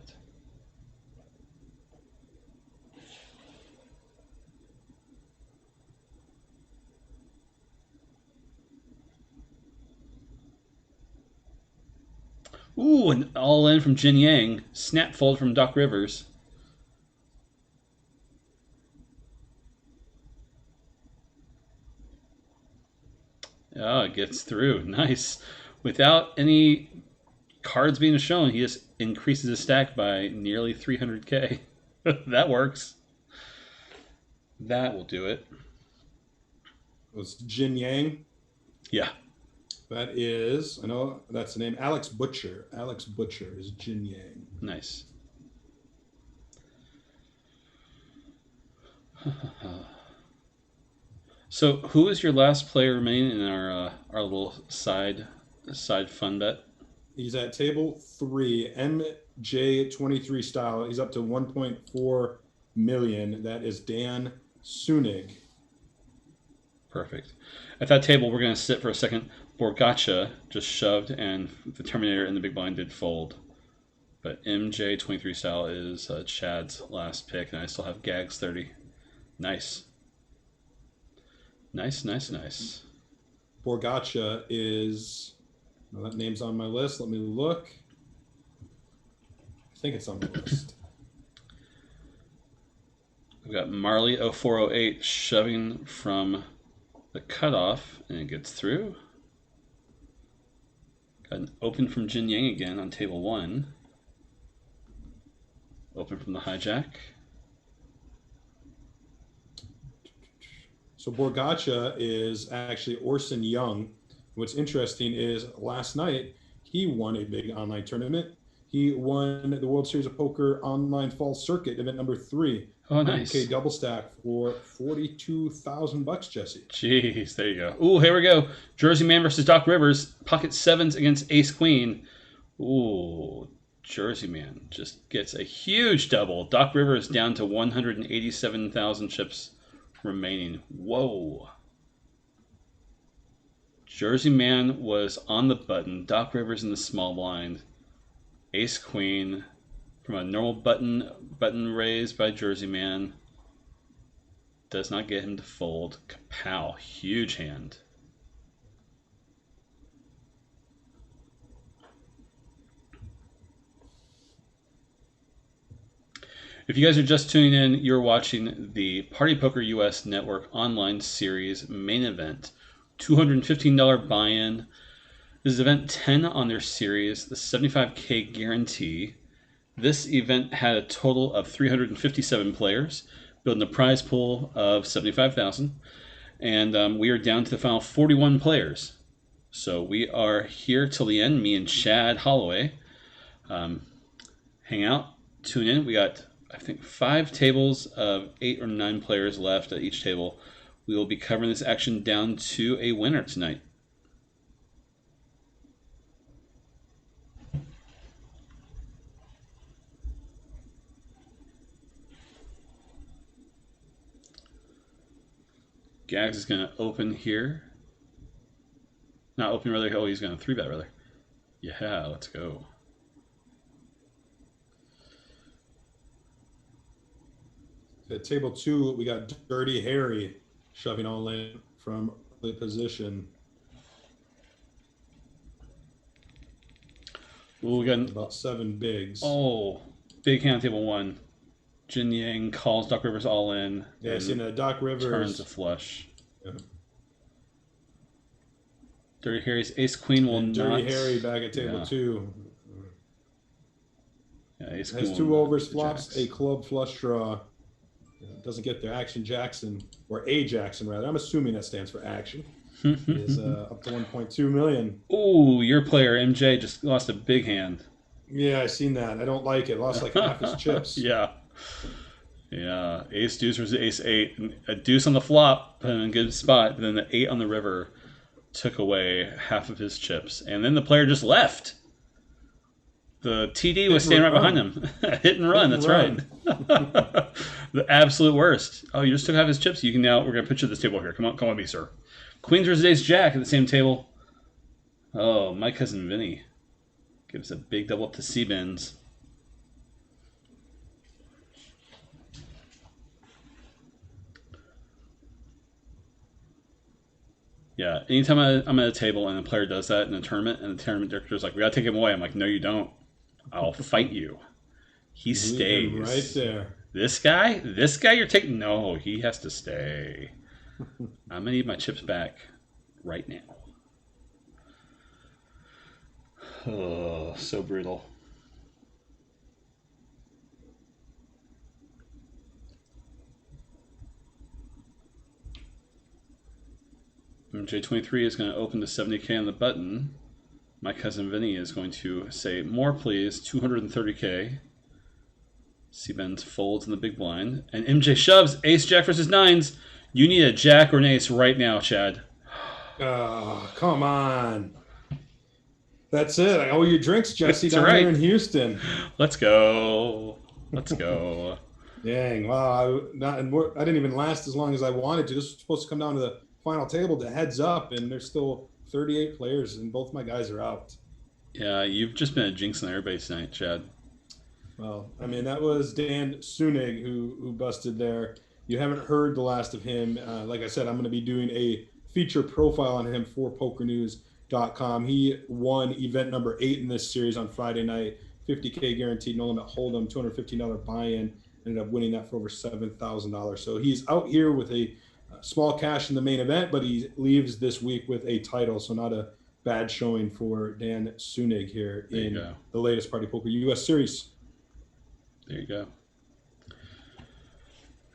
S3: Ooh, and all in from Jin Yang. Snap fold from Doc Rivers. Oh, it gets through. Nice. Without any cards being shown, he just increases his stack by nearly 300k. That works. That will do it.
S2: Was Jin Yang?
S3: Yeah.
S2: That is, I know that's the name, Alex Butcher. Alex Butcher is Jin Yang.
S3: Nice. So, who is your last player remaining in our little side fun bet?
S2: He's at table 3, MJ23 style. He's up to 1.4 million. That is Dan Sunig.
S3: Perfect. At that table, we're going to sit for a second. Borgacha just shoved, and the Terminator in the big blind did fold. But MJ23 style is Chad's last pick, and I still have Gags 30. Nice. Nice, nice, nice.
S2: Borgacha is, well, that name's on my list. Let me look. I think it's on the list.
S3: We've got Marley 0408 shoving from the cutoff, and it gets through. Got an open from Jin Yang again on table 1. Open from the hijack.
S2: So Borgacha is actually Orson Young. What's interesting is last night he won a big online tournament. He won the World Series of Poker Online Fall Circuit event number 3.
S3: Oh, nice.
S2: 100K double stack for $42,000, Jesse.
S3: Jeez, there you go. Ooh, here we go. Jersey Man versus Doc Rivers. Pocket 7s against Ace Queen. Ooh, Jersey Man just gets a huge double. Doc Rivers down to 187,000 chips remaining. Whoa. Jersey Man was on the button. Doc Rivers in the small blind. Ace Queen from a normal button raise by Jersey Man. Does not get him to fold. Kapow. Huge hand. If you guys are just tuning in, you're watching the Party Poker US Network online series main event. $215 buy-in. This is event 10 on their series, the 75K guarantee. This event had a total of 357 players, building a prize pool of 75,000, and we are down to the final 41 players. So we are here till the end. Me and Chad Holloway hang out, tune in. We got, I think, 5 tables of 8 or 9 players left at each table. We will be covering this action down to a winner tonight. Gags is going to open here. Not open, rather. Oh, he's going to 3-bet, rather. Yeah, let's go.
S2: At table 2, we got Dirty Harry shoving all in from the position.
S3: Ooh, we got
S2: about 7 bigs.
S3: Oh, big hand table 1. Jin Yang calls Doc Rivers all in.
S2: Yeah, seen Doc Rivers
S3: turns a flush.
S2: Yeah.
S3: Dirty Harry's Ace Queen will
S2: and
S3: not.
S2: Dirty Harry back at table 2.
S3: Yeah, Ace
S2: Has
S3: Queen
S2: 2
S3: will
S2: overs,
S3: not
S2: flops,
S3: jacks.
S2: a club flush draw. Doesn't get there. Action Jackson, or A Jackson rather. I'm assuming that stands for action. is up to 1.2 million.
S3: Ooh, your player MJ just lost a big hand.
S2: Yeah, I seen that. I don't like it. Lost like half his chips.
S3: Yeah. Yeah. Ace deuce versus ace eight. A deuce on the flop, put him in a good spot. But then the 8 on the river took away half of his chips. And then the player just left. The TD was standing right behind him. Hit and run, that's right. The absolute worst. Oh, you just took half his chips. You can now, we're going to put you at this table here. Come on with me, sir. Queens versus ace jack at the same table. Oh, my cousin Vinny gives a big double up to C-Bins. Yeah, anytime I'm at a table and a player does that in a tournament and the tournament director's like, we got to take him away. I'm like, no, you don't. I'll fight you. He stays.
S2: Right there.
S3: This guy you're taking, no, he has to stay. I'm going to need my chips back right now. Oh, so brutal. MJ23 is going to open to 70K on the button. My cousin Vinny is going to say, more please, 230K. C-Benz folds in the big blind. And MJ shoves, ace jack versus nines. You need a jack or an ace right now, Chad.
S2: Oh, come on. That's it. I owe you drinks, Jesse,
S3: That's
S2: down
S3: right.
S2: here in Houston.
S3: Let's go. Let's go.
S2: Dang, wow. I didn't even last as long as I wanted to. This was supposed to come down to the final table to heads up, and there's still 38 players, and both my guys are out.
S3: Yeah, you've just been a jinx on everybody tonight, Chad.
S2: Well, I mean, that was Dan Sunig who busted there. You haven't heard the last of him. Like I said, I'm going to be doing a feature profile on him for PokerNews.com. He won event number 8 in this series on Friday night. 50K guaranteed, no limit hold'em, $215 buy-in. Ended up winning that for over $7,000. So he's out here with a small cash in the main event, but he leaves this week with a title. So not a bad showing for Dan Sunig here in the latest Party Poker US series.
S3: There you go.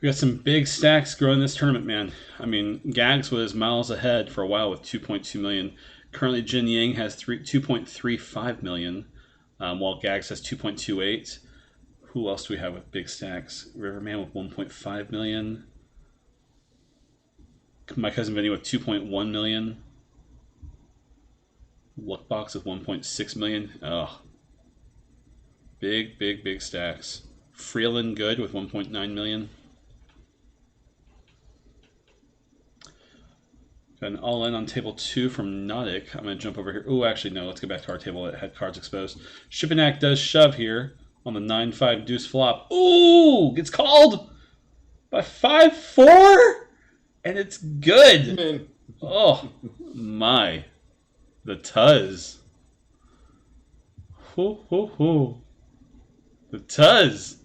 S3: We got some big stacks growing this tournament, man. I mean, Gags was miles ahead for a while with 2.2 million. Currently, Jin Yang has 2.35 million, while Gags has 2.28. Who else do we have with big stacks? Riverman with 1.5 million. My cousin Vinny with 2.1 million. Luckbox with 1.6 million. Oh, big stacks. Freeland good with 1.9 million. Got an all-in on table 2 from Nautic. I'm going to jump over here. Oh, actually, no. Let's get back to our table that had cards exposed. Shipanak does shove here on the 9-5 deuce flop. Ooh! Gets called by 5-4? And it's good. Oh, my. The Tuz. Hoo, hoo, hoo. The Tuz.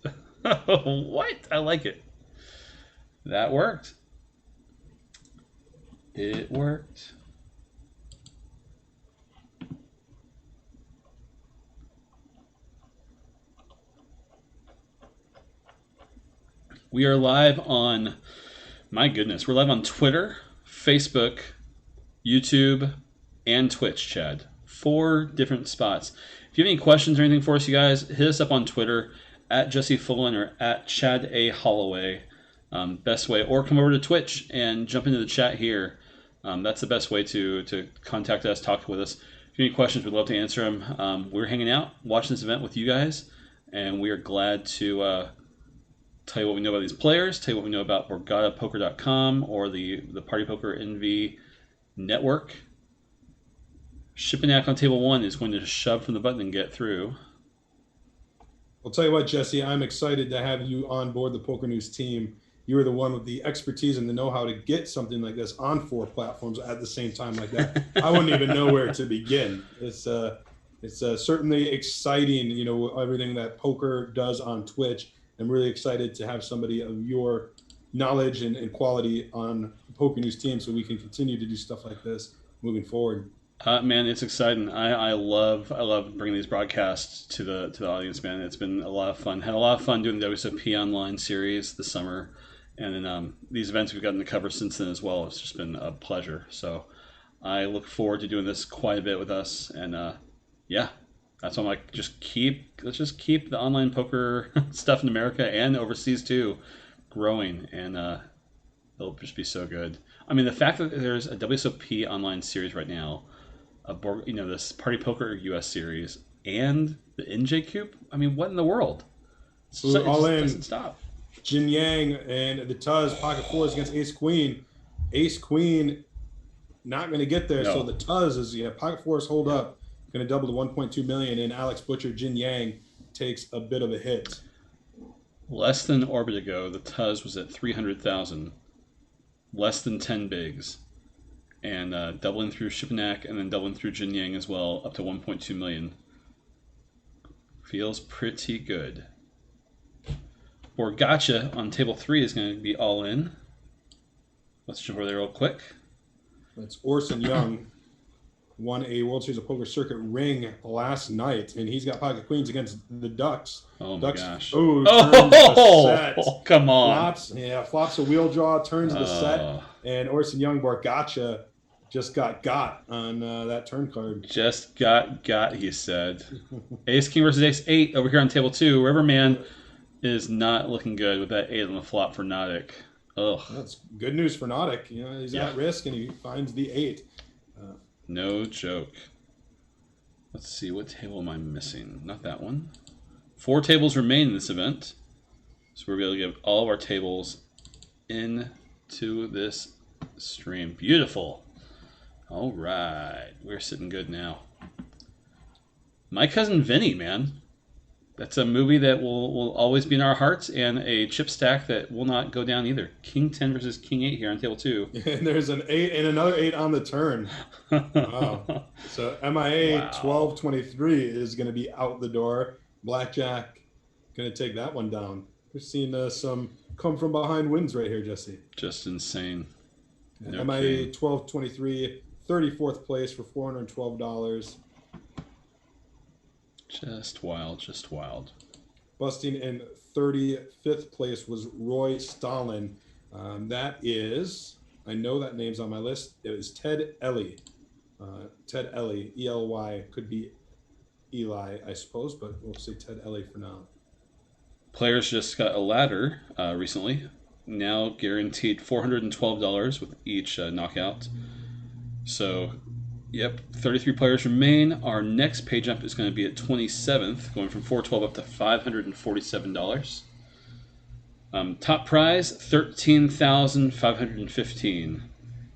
S3: What? I like it. That worked. It worked. We are live on, my goodness, we're live on Twitter, Facebook, YouTube, and Twitch, Chad. 4 different spots. If you have any questions or anything for us, you guys, hit us up on Twitter, at Jesse Fullen or at Chad A. Holloway. Best way, or come over to Twitch and jump into the chat here. That's the best way to contact us, talk with us. If you have any questions, we'd love to answer them. We're hanging out, watching this event with you guys, and we are glad to tell you what we know about these players, tell you what we know about BorgataPoker.com or the Party Poker NV network. Shipanak on table 1 is going to shove from the button and get through.
S2: I'll tell you what, Jesse, I'm excited to have you on board the Poker News team. You are the one with the expertise and the know-how to get something like this on 4 platforms at the same time like that. I wouldn't even know where to begin. It's certainly exciting, you know, everything that poker does on Twitch. I'm really excited to have somebody of your knowledge and quality on the Poker News team so we can continue to do stuff like this moving forward.
S3: Man, it's exciting. I love bringing these broadcasts to the audience, man. It's been a lot of fun. Had a lot of fun doing the WSOP online series this summer, and then these events we've gotten to cover since then as well. It's just been a pleasure. So I look forward to doing this quite a bit with us, and yeah, that's why I'm like, let's just keep the online poker stuff in America and overseas too growing, and it'll just be so good. I mean, the fact that there's a WSOP online series right now, this Party Poker US series, and the NJ Coop. I mean, what in the world?
S2: Ooh, all in.
S3: Doesn't stop.
S2: Jin Yang and the Tuz pocket fours against Ace Queen. Ace Queen not going to get there, so the Tuz is pocket fours hold up, going to double to 1.2 million, and Alex Butcher Jin Yang takes a bit of a hit.
S3: Less than an orbit ago, the Tuz was at 300,000, less than 10 bigs, and doubling through Shipanak and then doubling through Jin Yang as well, up to 1.2 million. Feels pretty good. Borgacha on table 3 is going to be all in. Let's jump over there real quick.
S2: That's Orson Young. Won a World Series of Poker circuit ring last night, and he's got pocket queens against the Ducks.
S3: Oh
S2: Ducks,
S3: my gosh!
S2: Come
S3: on!
S2: Flops a wheel draw, turns the set, and Orson Young Borgacha just got on that turn card.
S3: Just got. He said. Ace King versus Ace 8 over here on table 2. Riverman is not looking good with that 8 on the flop for Nodic. Ugh.
S2: That's good news for Nodic. He's at risk, and he finds the 8.
S3: No joke. Let's see, what table am I missing? Not that one. 4 tables remain in this event. So we're going to give all of our tables into this stream. Beautiful. All right. We're sitting good now. My Cousin Vinny, man. That's a movie that will always be in our hearts, and a chip stack that will not go down either. King 10 versus King 8 here on table 2.
S2: And there's an 8 and another 8 on the turn. Wow. So MIA 1223 is going to be out the door. Blackjack going to take that one down. We're seeing some come from behind wins right here, Jesse.
S3: Just insane. No
S2: MIA 1223, 34th place for $412.
S3: Just wild.
S2: Busting in 35th place was Roy Stalin. That is, I know that name's on my list. It was Ted Ellie. Ted Ellie, E-L-Y, could be Eli, I suppose, but we'll say Ted Ellie for now.
S3: Players just got a ladder recently. Now guaranteed $412 with each knockout. So, yep, 33 players remain. Our next pay jump is going to be at 27th, going from $412 up to $547. Top prize, $13,515.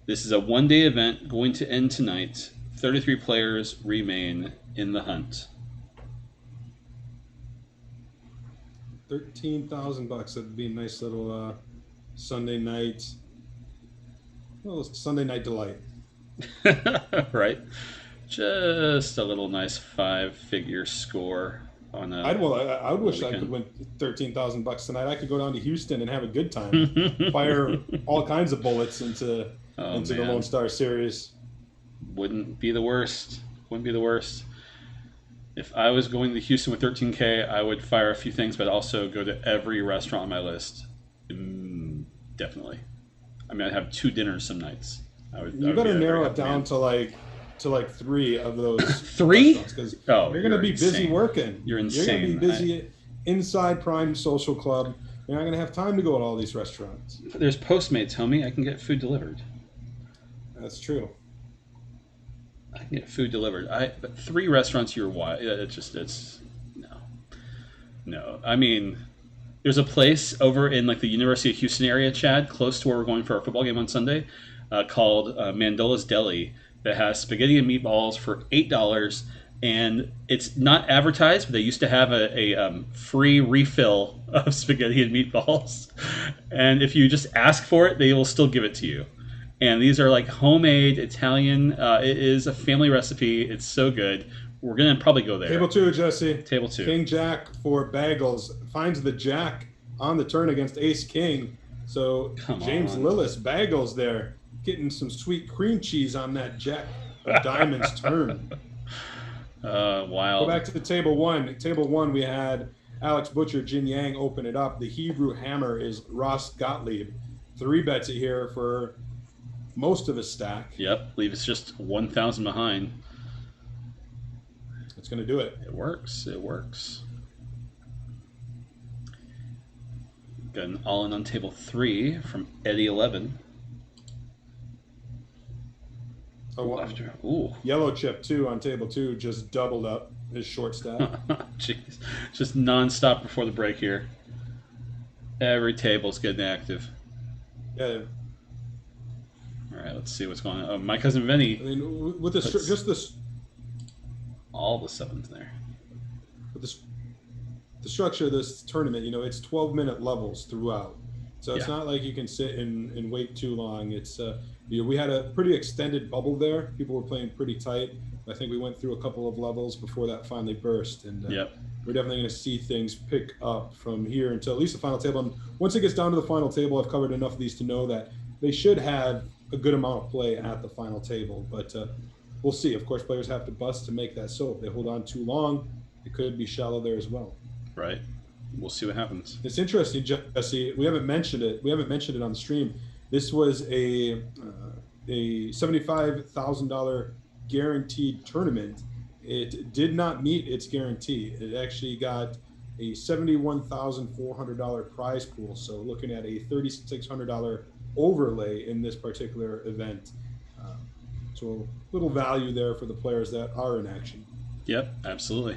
S3: This is a one-day event going to end tonight. 33 players remain in the hunt.
S2: $13,000. That'd be a nice little Sunday night. Well, Sunday night delight.
S3: Right, just a little nice 5-figure score on a.
S2: I would wish I could win $13,000 tonight. I could go down to Houston and have a good time. Fire all kinds of bullets into the Lone Star Series.
S3: Wouldn't be the worst. If I was going to Houston with $13K, I would fire a few things, but also go to every restaurant on my list. Definitely. I mean, I'd have 2 dinners some nights.
S2: You better narrow it down to like 3 of those.
S3: 3?
S2: Because you're going to be busy working.
S3: You're insane.
S2: You're going to be busy inside Prime Social Club. You're not going to have time to go to all these restaurants.
S3: There's Postmates, homie. I can get food delivered.
S2: That's true.
S3: I can get food delivered. But 3 restaurants, you're wide. It's no. I mean, there's a place over in like the University of Houston area, Chad, close to where we're going for our football game on Sunday, called Mandola's Deli, that has spaghetti and meatballs for $8, and it's not advertised, but they used to have a free refill of spaghetti and meatballs, and if you just ask for it, they will still give it to you. And these are like homemade Italian. It is a family recipe. It's so good. We're gonna probably go there.
S2: Table 2, Jesse.
S3: Table 2.
S2: King Jack for Bagels finds the Jack on the turn against Ace King. So James Lillis Bagels there, getting some sweet cream cheese on that Jack of Diamonds turn.
S3: Wild.
S2: Go back to the table 1. Table 1, we had Alex Butcher, Jin Yang open it up. The Hebrew hammer is Ross Gottlieb. 3 bets it here for most of his stack.
S3: Yep, leave us just 1,000 behind.
S2: It's going to do it.
S3: It works. It works. Got an all-in on table 3 from Eddie 11.
S2: Oh, wow.
S3: After, ooh.
S2: Yellow chip, too, on table 2, just doubled up his short stack.
S3: Jeez. Just non-stop before the break here. Every table's getting active.
S2: Yeah.
S3: All right, let's see what's going on. Oh, my cousin Vinny.
S2: I mean, with this, just this,
S3: all the sevens there.
S2: with this, the structure of this tournament, you know, it's 12-minute levels throughout. So it's not like you can sit and wait too long. It's, you know, we had a pretty extended bubble there. People were playing pretty tight. I think we went through a couple of levels before that finally burst. And we're definitely going to see things pick up from here until at least the final table. And once it gets down to the final table, I've covered enough of these to know that they should have a good amount of play at the final table. But we'll see. Of course, players have to bust to make that so. If they hold on too long, it could be shallow there as well.
S3: Right. We'll see what happens.
S2: It's interesting, Jesse. We haven't mentioned it. We haven't mentioned it on the stream. This was a $75,000 guaranteed tournament. It did not meet its guarantee. It actually got a $71,400 prize pool. So looking at a $3,600 overlay in this particular event. So a little value there for the players that are in action.
S3: Yep, absolutely.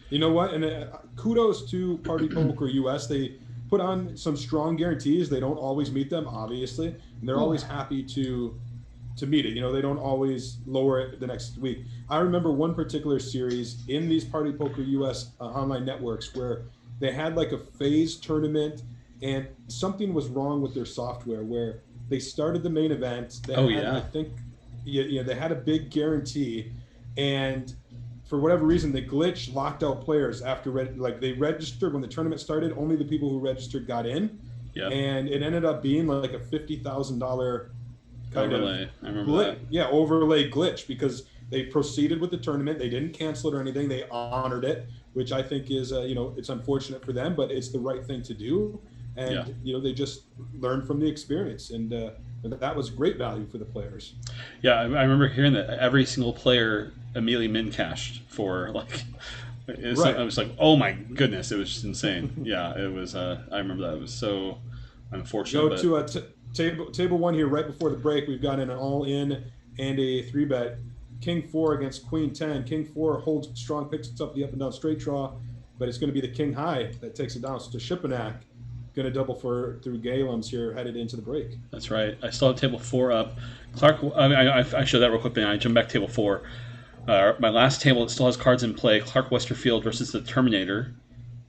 S2: You know what? And kudos to partypokerUS. They put on some strong guarantees. They don't always meet them, obviously, and they're always happy to meet it. You know, they don't always lower it the next week. I remember one particular series in these partypokerUS online networks where they had like a phase tournament, and something was wrong with their software where they started the main event. They had, I think, they had a big guarantee, and for whatever reason, the glitch locked out players after they registered when the tournament started. Only the people who registered got in, and it ended up being like a $50,000 kind
S3: overlay.
S2: of
S3: I remember that.
S2: Yeah, overlay glitch because they proceeded with the tournament. They didn't cancel it or anything. They honored it, which I think is it's unfortunate for them, but it's the right thing to do. And they just learned from the experience, and that was great value for the players.
S3: Yeah, I remember hearing that every single player immediately min cashed for like. I was like, oh my goodness, it was just insane. Yeah, it was. I remember that. It was so unfortunate.
S2: Go to table one here right before the break. We've got an all-in and a 3-bet. King 4 against Queen 10. King 4 holds strong, picks up the up and down straight draw, but it's going to be the King High that takes it down. So to Shipanak. Going to double through Galem's here headed into the break.
S3: That's right. I still have table 4 up. Clark, I showed that real quick, then I jump back to table 4. My last table, it still has cards in play. Clark Westerfield versus the Terminator.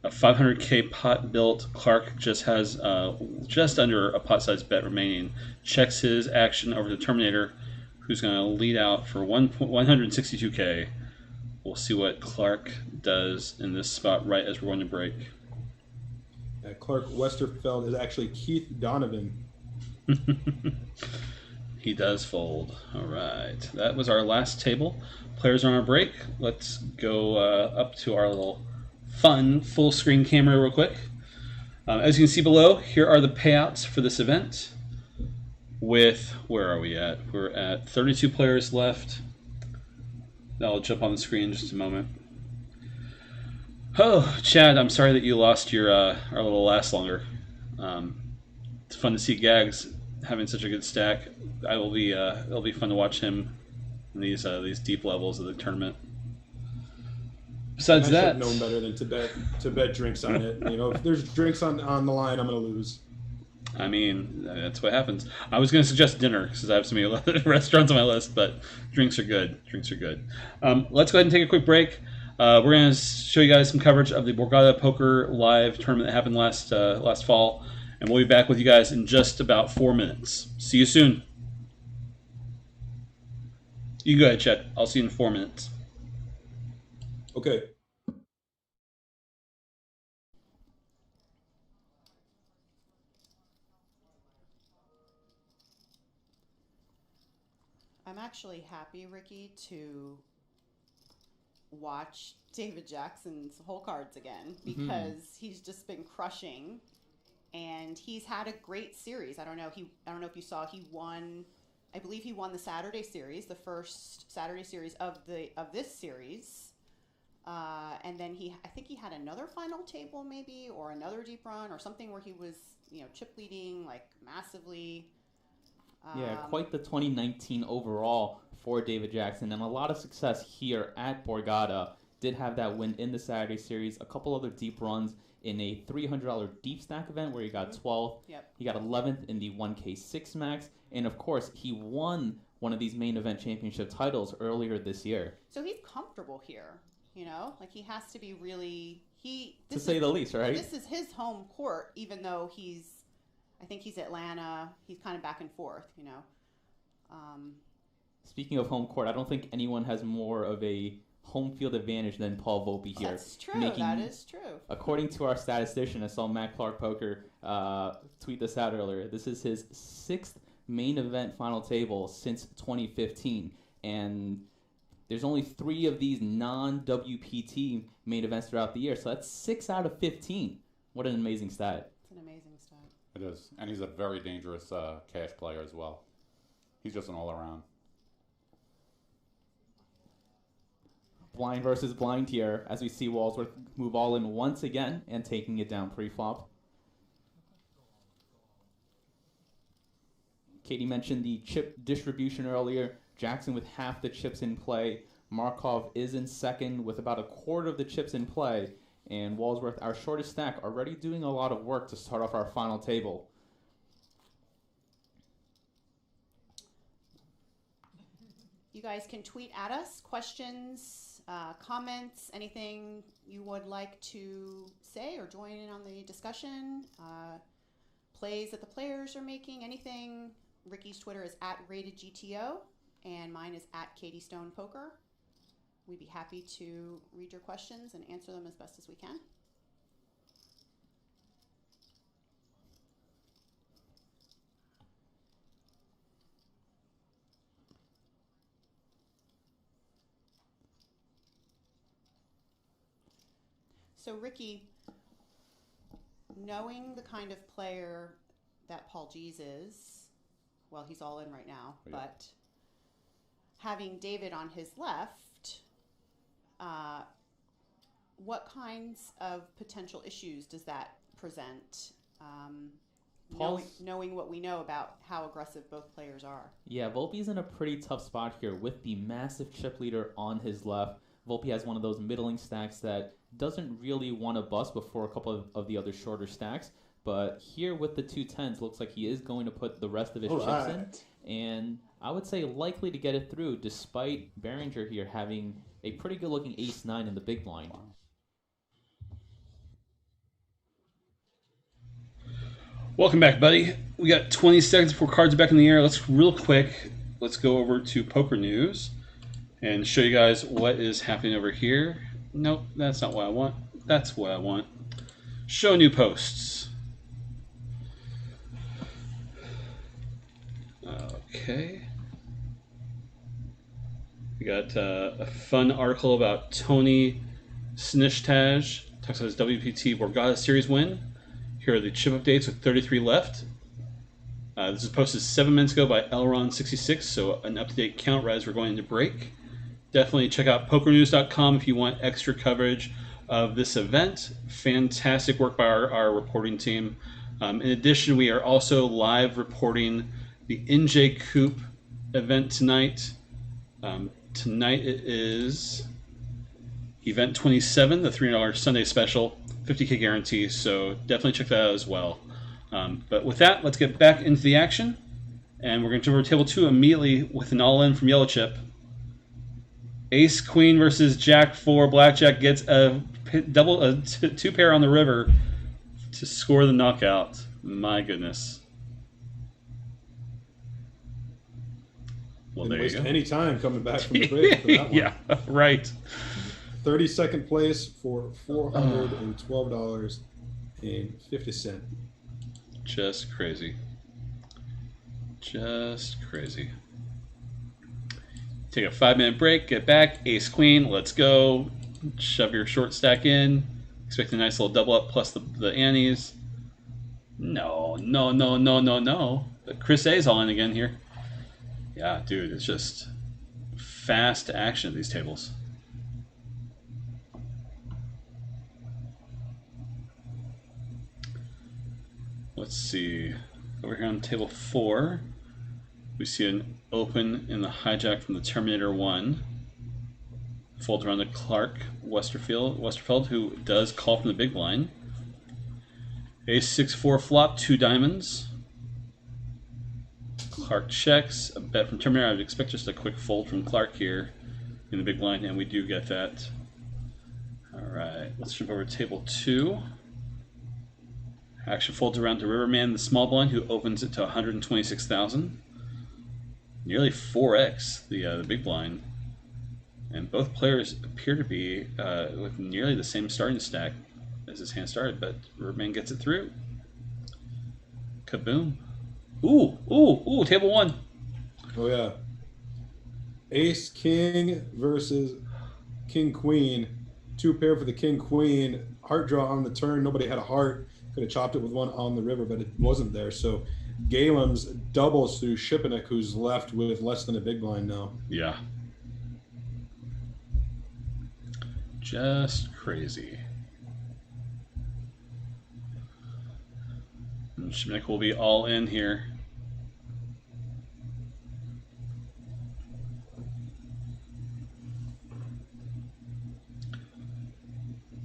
S3: A 500K pot built. Clark just has just under a pot size bet remaining. Checks his action over the Terminator, who's going to lead out for 162K. We'll see what Clark does in this spot right as we're going to break.
S2: Clark Westerfeld is actually Keith Donovan.
S3: He does fold. All right. That was our last table. Players are on our break. Let's go up to our little fun full screen camera real quick. As you can see below, here are the payouts for this event. With, where are we at? We're at 32 players left. I'll jump on the screen in just a moment. Oh, Chad, I'm sorry that you lost your our little last longer. It's fun to see Gags having such a good stack. It'll be fun to watch him in these deep levels of the tournament. Besides that,
S2: I should have known better than to bet drinks on it. You know, if there's drinks on the line, I'm going to lose.
S3: I mean, that's what happens. I was going to suggest dinner because I have so many restaurants on my list, but drinks are good. Drinks are good. Let's go ahead and take a quick break. We're going to show you guys some coverage of the Borgata Poker Live tournament that happened last fall, and we'll be back with you guys in just about 4 minutes. See you soon. You go ahead, Chet. I'll see you in 4 minutes.
S2: Okay.
S4: I'm actually happy, Ricky, to watch David Jackson's hole cards again because he's just been crushing, and he's had a great series. I don't know if you saw, he won. I believe he won the Saturday series, the first Saturday series of this series. And then I think he had another final table maybe, or another deep run or something where he was, chip leading like massively.
S5: Yeah, quite the 2019 overall for David Jackson, and a lot of success here at Borgata. Did have that win in the Saturday series, a couple other deep runs in a $300 deep stack event where he got 12th.
S4: Yep. He
S5: got 11th in the 1K6 Max, and of course he won one of these main event championship titles earlier this year.
S4: So he's comfortable here, like he has to be really
S5: to say the least, right?
S4: This is his home court, even though I think he's Atlanta. He's kind of back and forth,
S5: Speaking of home court, I don't think anyone has more of a home field advantage than Paul Volpe here.
S4: That's true. That is true.
S5: According to our statistician, I saw Matt Clark Poker tweet this out earlier. This is his 6th main event final table since 2015, and there's only 3 of these non-WPT main events throughout the year, so that's 6 out of 15. What an amazing stat.
S4: It's an amazing stat.
S6: It is. And he's a very dangerous cash player as well. He's just an all-around.
S5: Blind versus blind here as we see Walsworth move all in once again and taking it down pre-flop. Katie mentioned the chip distribution earlier. Jackson with half the chips in play. Markov is in second with about a quarter of the chips in play. And Walsworth, our shortest stack, already doing a lot of work to start off our final table.
S4: You guys can tweet at us questions, comments, anything you would like to say or join in on the discussion. Plays that the players are making, anything. Ricky's Twitter is @RatedGTO, and mine is @KatieStonePoker. We'd be happy to read your questions and answer them as best as we can. So Ricky, knowing the kind of player that Paul G's is, well, he's all in right now,
S6: Yeah.
S4: but having David on his left, what kinds of potential issues does that present? Knowing what we know about how aggressive both players are.
S5: Yeah, Volpe's in a pretty tough spot here with the massive chip leader on his left. Volpe has one of those middling stacks that doesn't really want to bust before a couple of the other shorter stacks. But here with the 210s, looks like he is going to put the rest of his chips in. And I would say likely to get it through, despite Behringer here having a pretty good-looking ace-9 in the big blind.
S3: Welcome back, buddy. We got 20 seconds before cards are back in the air. Let's go over to Poker News and show you guys what is happening over here. Nope, that's not what I want. That's what I want. Show new posts. Okay. We got a fun article about Tony Snishtaj. Talks about his WPT Borgata Series win. Here are the chip updates with 33 left. This was posted 7 minutes ago by Elron66, so an up-to-date count right as we're going into break. Definitely check out pokernews.com if you want extra coverage of this event. Fantastic work by our reporting team. In addition, we are also live reporting the NJ Coupe event tonight. Tonight it is event 27, the $300 Sunday special, 50K guarantee, so definitely check that out as well. But with that, let's get back into the action, and we're going to jump over to table 2 immediately with an all-in from Yellow Chip. Ace Queen versus Jack 4. Blackjack gets a two pair on the river to score the knockout. My goodness. Well,
S2: Didn't
S3: there you
S2: waste
S3: go.
S2: any time coming back from the break for that one.
S3: Yeah, right.
S2: 32nd place for $412.50.
S3: Just crazy. Just crazy. Take a 5-minute break, get back, ace queen, let's go. Shove your short stack in. Expect a nice little double up plus the antes. No. But Chris A's all in again here. Yeah, dude, it's just fast action at these tables. Let's see. Over here on table 4, we see an open in the hijack from the Terminator 1. Folds around to Clark Westerfeld, who does call from the big blind. Ace 6-4 flop, 2 diamonds. Clark checks. A bet from Terminator. I would expect just a quick fold from Clark here in the big blind, and we do get that. Alright, let's jump over to table 2. Action folds around to Riverman, the small blind, who opens it to 126,000. Nearly 4x the big blind. And both players appear to be with nearly the same starting stack as his hand started, but Riverman gets it through. Kaboom. Ooh, table 1.
S2: Oh, yeah. Ace King versus King Queen. 2 pair for the King Queen. Heart draw on the turn. Nobody had a heart. Could have chopped it with one on the river, but it wasn't there. So Galem's doubles through Shippenek, who's left with less than a big blind now.
S3: Yeah. Just crazy. And Shippenek will be all in here.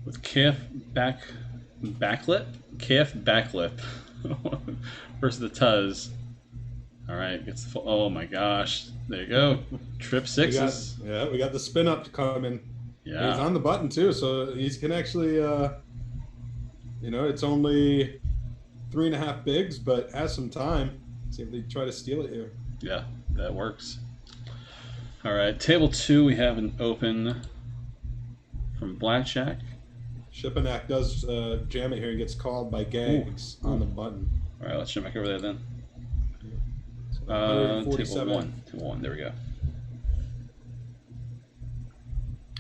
S3: With KF backlit? KF backlip versus the Tuz. All right, gets the oh my gosh. There you go. Trip 6s.
S2: We got the spin up coming.
S3: Yeah.
S2: He's on the button too, so he can actually, it's only 3.5 bigs, but has some time. See if they try to steal it here.
S3: Yeah, that works. All right, table 2, we have an open from Blackjack.
S2: Shippenek does jam it here and gets called by Gags on the button.
S3: All right, let's jump back over there then.
S2: $147.
S3: Table 1, there we go.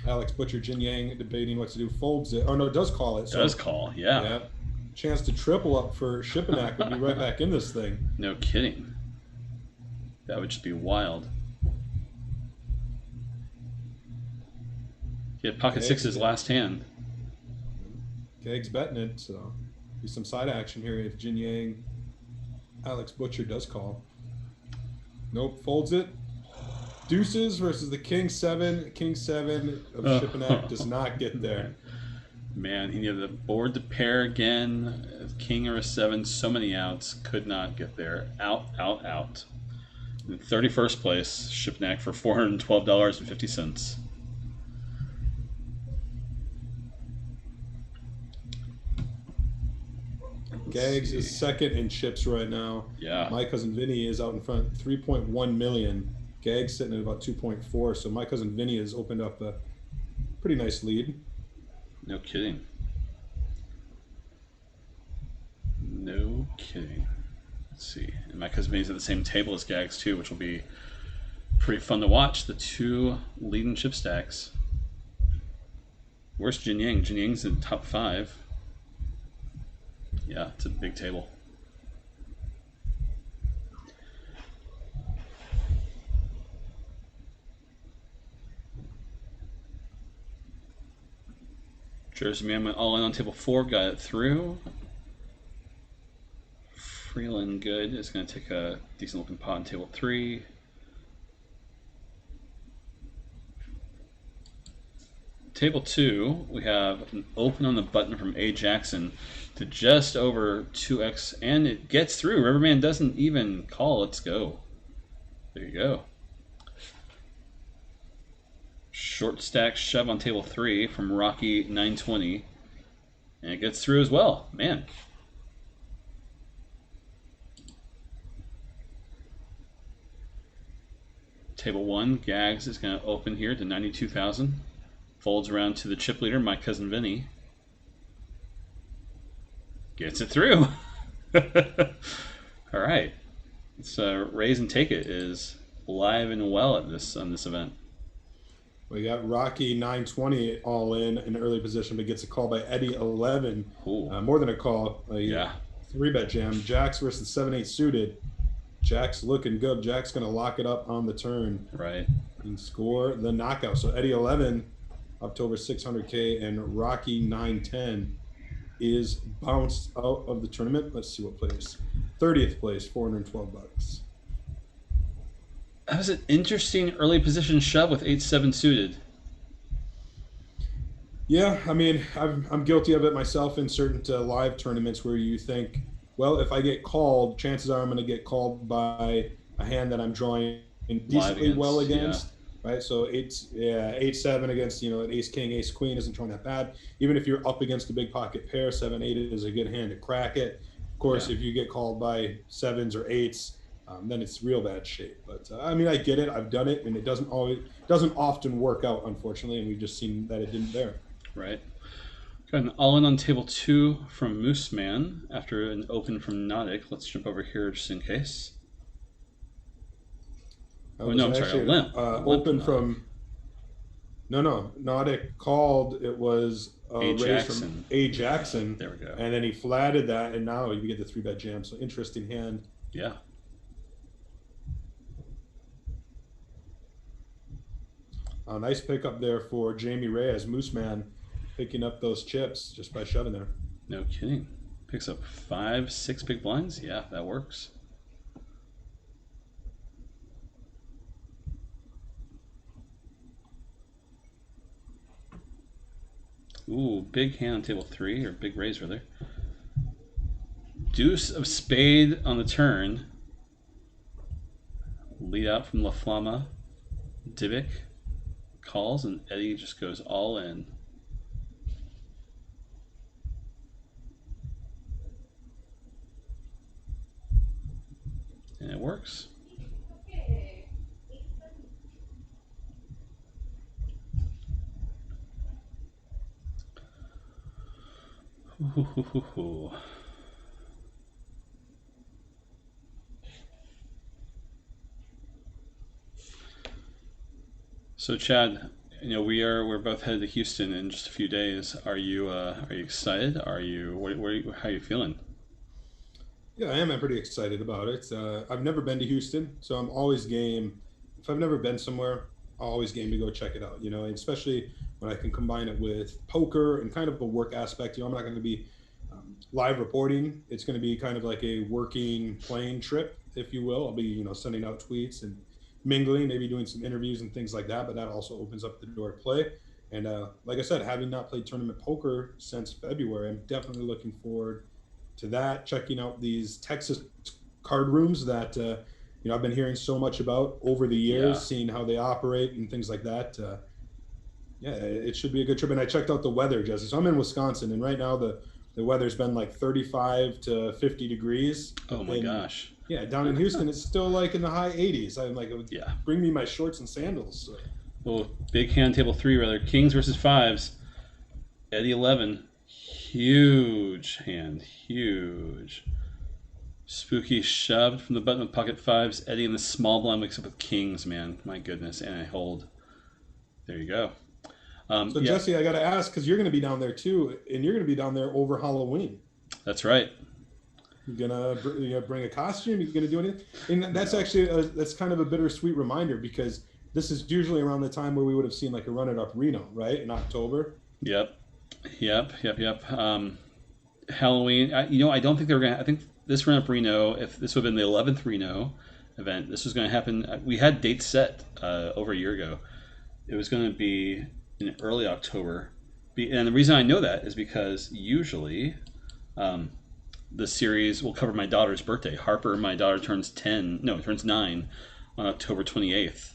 S2: Alex Butcher, Jin Yang debating what to do. Folds it. Oh, no, does call it.
S3: Does call, yeah.
S2: Yeah. Chance to triple up for Shippenek would be right back in this thing.
S3: No kidding. That would just be wild. He had pocket 6's last hand.
S2: Gags betting it, so be some side action here if Jin Yang, Alex Butcher does call. Nope, folds it. Deuces versus the King 7. King 7 of Shippenek does not get there.
S3: Man, he needed the board to pair again. King or a 7, so many outs, could not get there. Out. In 31st place, Shippenek for $412.50.
S2: Gags is second in chips right now.
S3: Yeah.
S2: My cousin Vinny is out in front, 3.1 million. Gags sitting at about 2.4. So my cousin Vinny has opened up a pretty nice lead.
S3: No kidding. No kidding. Let's see. And my cousin Vinny's at the same table as Gags too, which will be pretty fun to watch. The 2 leading chip stacks. Where's Jin Yang? Jin Yang's in top 5. Yeah, it's a big table. Jersey Man went all in on table 4, got it through. Freeland good is going to take a decent looking pot on table 3. Table 2, we have an open on the button from A. Jackson to just over 2x, and it gets through. Riverman doesn't even call. Let's go. There you go. Short stack shove on table 3 from Rocky 920, and it gets through as well. Man. Table 1, Gags is going to open here to 92,000. Folds around to the chip leader, my cousin Vinny. Gets it through. All right. It's Raise and Take It is live and well at on this event.
S2: We got Rocky 920 all in early position, but gets a call by Eddie 11.
S3: Cool.
S2: More than a call.
S3: Yeah.
S2: 3-bet jam. Jacks versus 7-8 suited. Jack's looking good. Jack's going to lock it up on the turn.
S3: Right.
S2: And score the knockout. So Eddie 11 up to over 600K and Rocky 910 is bounced out of the tournament. Let's see what place. 30th place, $412.
S3: That was an interesting early position shove with 8-7 suited.
S2: Yeah, I mean, I'm guilty of it myself in certain live tournaments where you think, well, if I get called, chances are I'm going to get called by a hand that I'm drawing decently well against. Right, so 8-7 against an ace king, ace queen isn't drawing that bad. Even if you're up against a big pocket pair, 7-8 is a good hand to crack it. Of course, if you get called by 7s or 8s, then it's real bad shape. But I mean, I get it. I've done it, and it doesn't often work out, unfortunately. And we've just seen that it didn't there.
S3: Right. Got an all-in on table 2 from Moose Man after an open from Nautic. Let's jump over here just in case. I'm sorry, a limp.
S2: Open from. No. Nautic called. It was a raise from A. Jackson.
S3: There we go.
S2: And then he flatted that, and now you get the 3-bet jam. So interesting hand.
S3: Yeah.
S2: A nice pickup there for Jamie Reyes, Moose Man, picking up those chips just by shoving there.
S3: No kidding. Picks up 5-6 big blinds. Yeah, that works. Ooh, big hand on table 3, or big raise rather. Deuce of spade on the turn. Lead out from La Flama. Divic calls, and Eddie just goes all in. And it works. So Chad, we're both headed to Houston in just a few days. Are you excited? How are you feeling?
S2: Yeah, I am. I'm pretty excited about it. I've never been to Houston, so I'm always game. If I've never been somewhere, I'm always game to go check it out. And especially when I can combine it with poker and kind of a work aspect. I'm not going to be live reporting. It's going to be kind of like a working playing trip, if you will. I'll be sending out tweets and mingling, maybe doing some interviews and things like that. But that also opens up the door to play. And like I said, having not played tournament poker since February, I'm definitely looking forward to that. Checking out these Texas card rooms that I've been hearing so much about over the years, seeing how they operate and things like that. It should be a good trip. And I checked out the weather, Jesse. So I'm in Wisconsin, and right now the weather's been like 35 to 50 degrees.
S3: Oh my gosh.
S2: Yeah, down in Houston, it's still like in the high 80s. I'm like, bring me my shorts and sandals. So.
S3: Well, big hand table 3 rather. Kings versus 5s. Eddie 11. Huge hand. Huge. Spooky shoved from the button with pocket 5s. Eddie in the small blind wakes up with kings, man. My goodness. And I hold. There you go.
S2: Jesse, I got to ask, because you're going to be down there too, and you're going to be down there over Halloween.
S3: That's right.
S2: You're gonna bring a costume. You're gonna do anything, and that's actually that's kind of a bittersweet reminder, because this is usually around the time where we would have seen like a Run It Up Reno, right, in October.
S3: Yep. Halloween. I don't think they were gonna. I think this Run Up Reno, if this would have been the 11th Reno event, this was going to happen. We had dates set over a year ago. It was going to be in early October, and the reason I know that is because usually the series will cover my daughter's birthday. Harper, my daughter, turns 9 on October 28th,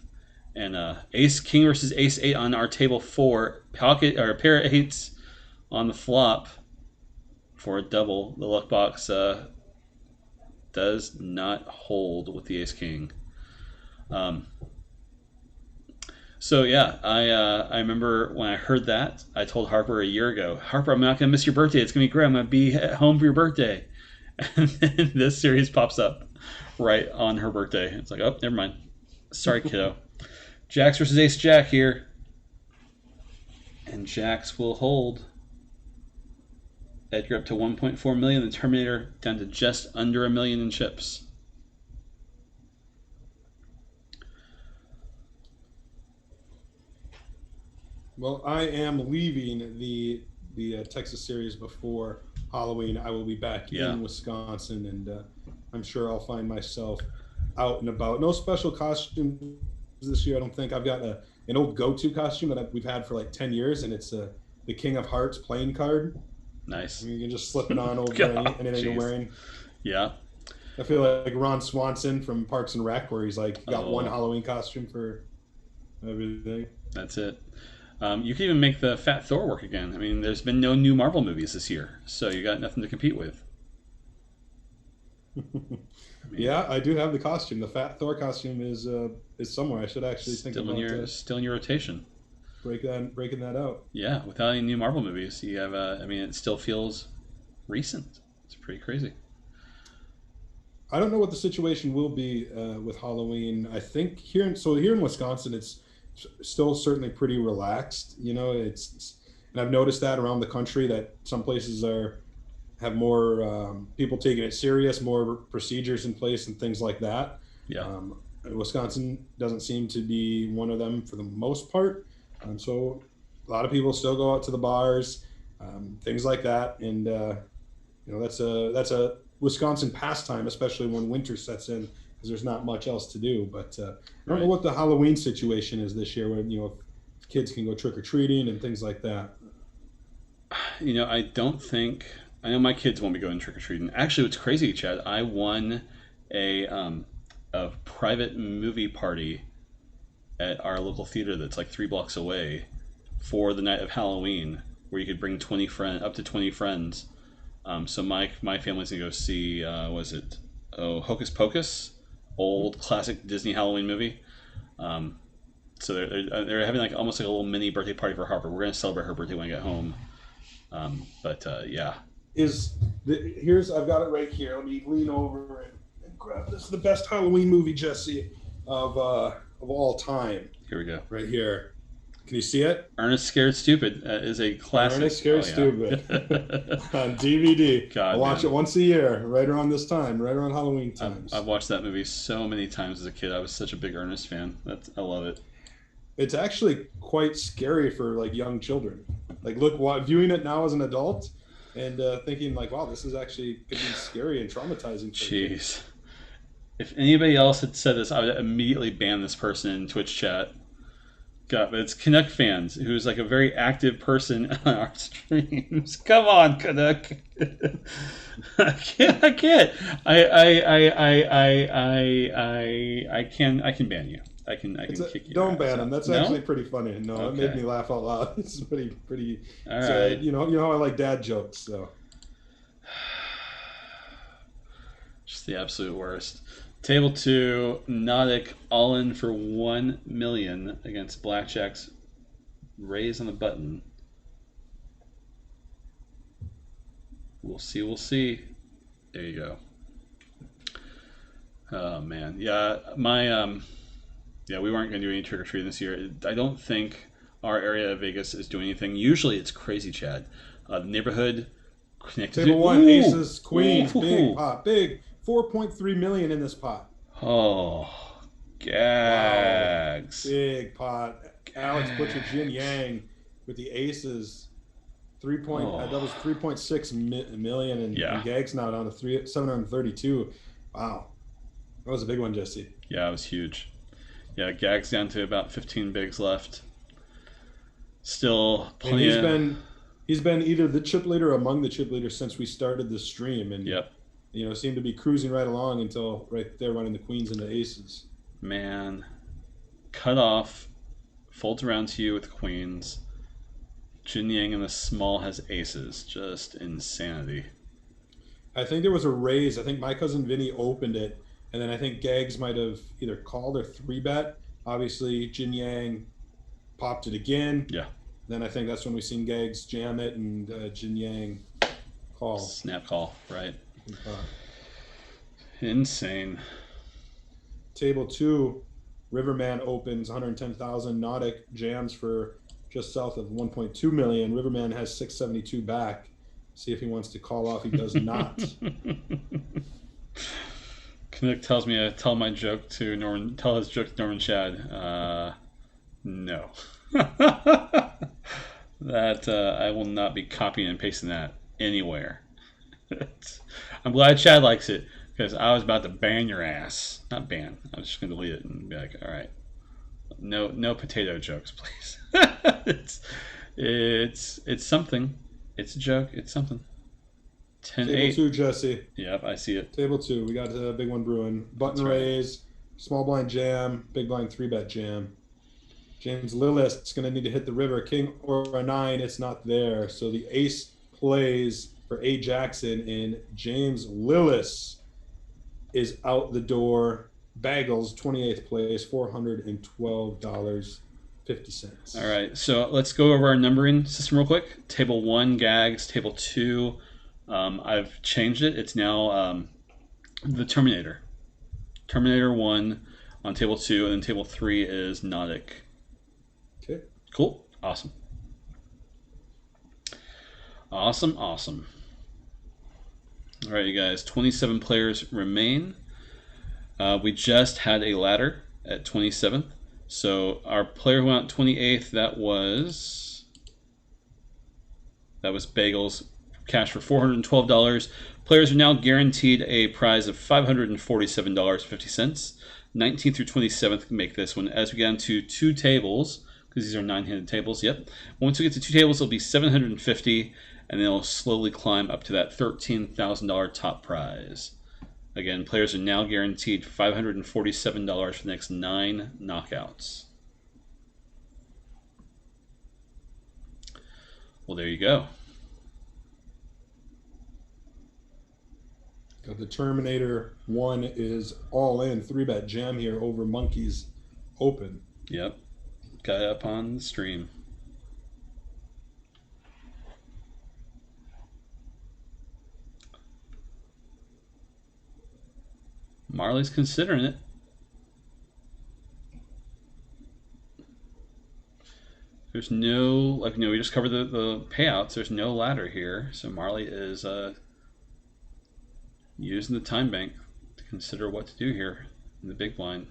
S3: and Ace King versus Ace 8 on our table 4, pocket or a pair of 8s on the flop for a double. The luck box does not hold with the Ace King. So yeah, I remember when I heard that, I told Harper a year ago, Harper, I'm not gonna miss your birthday. It's gonna be great. I'm gonna be at home for your birthday. And then this series pops up right on her birthday. It's like, oh, never mind. Sorry, kiddo. Jacks versus Ace Jack here, and Jacks will hold. Edgar up to 1.4 million. The Terminator down to just under 1 million in chips.
S2: Well, I am leaving the Texas series before Halloween. I will be back in Wisconsin, and I'm sure I'll find myself out and about. No special costumes this year, I don't think. I've got an old go-to costume that we've had for like 10 years, and it's the King of Hearts playing card.
S3: Nice.
S2: You can just slip it on over anything you're wearing.
S3: Yeah.
S2: I feel like Ron Swanson from Parks and Rec, where he's like got one Halloween costume for everything.
S3: That's it. You can even make the Fat Thor work again. I mean, there's been no new Marvel movies this year, so you got nothing to compete with.
S2: Yeah, I do have the costume. The Fat Thor costume is somewhere. I should actually think about
S3: still in your rotation.
S2: Breaking that out.
S3: Yeah, without any new Marvel movies, you have. I mean, it still feels recent. It's pretty crazy.
S2: I don't know what the situation will be with Halloween. I think here in Wisconsin, it's still certainly pretty relaxed. You know, and I've noticed that around the country that some places have more people taking it serious, more procedures in place and things like that.
S3: Yeah.
S2: Wisconsin doesn't seem to be one of them for the most part. So a lot of people still go out to the bars, things like that. And, that's a Wisconsin pastime, especially when winter sets in, because there's not much else to do. But I don't know what the Halloween situation is this year, when, if kids can go trick-or-treating and things like that.
S3: I know my kids won't be going trick-or-treating. Actually, what's crazy, Chad, I won a private movie party at our local theater that's like 3 blocks away for the night of Halloween, where you could bring up to 20 friends. So my family's gonna go see Hocus Pocus, old classic Disney Halloween movie. So they're having like almost like a little mini birthday party for Harper. We're gonna celebrate her birthday when I get home. Yeah.
S2: I've got it right here. Let me lean over and grab this. The best Halloween movie, Jesse, of all time.
S3: Here we go.
S2: Right here. Can you see it?
S3: Ernest Scared Stupid is a classic.
S2: Ernest Scared Stupid on DVD.
S3: God,
S2: I watch it once a year, right around this time, right around Halloween times.
S3: I've watched that movie so many times as a kid. I was such a big Ernest fan. I love it.
S2: It's actually quite scary for like young children. Like, viewing it now as an adult and thinking like, wow, this is actually could be scary and traumatizing.
S3: Jeez. If anybody else had said this, I would immediately ban this person in Twitch chat. God, but it's Canuck fans, who's like a very active person on our streams. Come on, Canuck. I can't. I can ban you. I can kick you.
S2: Don't ban him. That's actually pretty funny. No,
S3: okay.
S2: It made me laugh out loud. It's pretty.
S3: All right.
S2: You know how I like dad jokes, so.
S3: Just the absolute worst. Table 2, Nautic all in for 1 million against Blackjack's raise on the button. We'll see. There you go. Oh man, yeah, we weren't gonna do any trick or treating this year. I don't think our area of Vegas is doing anything. Usually it's crazy, Chad. The neighborhood connected.
S2: Table 1, aces, queens, big pot, big. 4.3 million in this pot.
S3: Oh, gags.
S2: Wow. Big pot. Alex Butcher, Jin Yang with the aces. That was 3.6 million, and gags now down to 732. Wow. That was a big one, Jesse.
S3: Yeah, it was huge. Yeah, gags down to about 15 bigs left. Still plenty
S2: he's been either the chip leader or among the chip leaders since we started the stream, and seemed to be cruising right along until right there running the queens and the aces.
S3: Man, cut off, folds around to you with queens. Jin Yang in the small has aces. Just insanity.
S2: I think there was a raise. I think my cousin Vinny opened it, and then I think Gags might have either called or 3-bet. Obviously, Jin Yang popped it again.
S3: Yeah.
S2: Then I think that's when we seen Gags jam it and Jin Yang call.
S3: Snap call, right. Insane.
S2: Table 2, Riverman opens 110,000. Nautic jams for just south of 1.2 million. Riverman has 672 back. See if he wants to call off. He does not.
S3: Canuck tells me to tell my joke to Norman. Tell his joke to Norman Shad. No. That I will not be copying and pasting that anywhere. I'm glad Chad likes it because I was about to ban your ass. Not ban. I was just gonna delete it and be like, all right, no potato jokes, please. it's something. It's a joke. It's something. 10-8.
S2: Table 2, Jesse.
S3: Yep, I see it.
S2: Table 2. We got a big one brewing. Button
S3: That's right.
S2: raise, small blind jam, big blind 3-bet jam. James Lillis is going to need to hit the river. King or a 9, it's not there. So the ace plays for A. Jackson, and James Lillis is out the door. Bagels, 28th place, $412.50.
S3: All right, so let's go over our numbering system real quick. Table 1, Gags. Table 2, I've changed it. It's now the Terminator. Terminator 1 on table 2, and then table 3 is Nautic.
S2: Okay.
S3: Cool. Awesome. Awesome. All right, you guys. 27 players remain. We just had a ladder at 27th. So our player who went 28th, that was Bagels. Cash for $412. Players are now guaranteed a prize of $547.50. 19th through 27th can make this one. As we get into 2 tables, because these are 9-handed tables, yep. Once we get to 2 tables, it'll be $750, and then it'll slowly climb up to that $13,000 top prize. Again, players are now guaranteed $547 for the next 9 knockouts. Well, there you go.
S2: The Terminator 1 is all in 3-bet jam here over Monkeys Open.
S3: Yep. Got it up on the stream. Marley's considering it. There's no, we just covered the payouts. There's no ladder here. So Marley is using the time bank to consider what to do here in the big blind.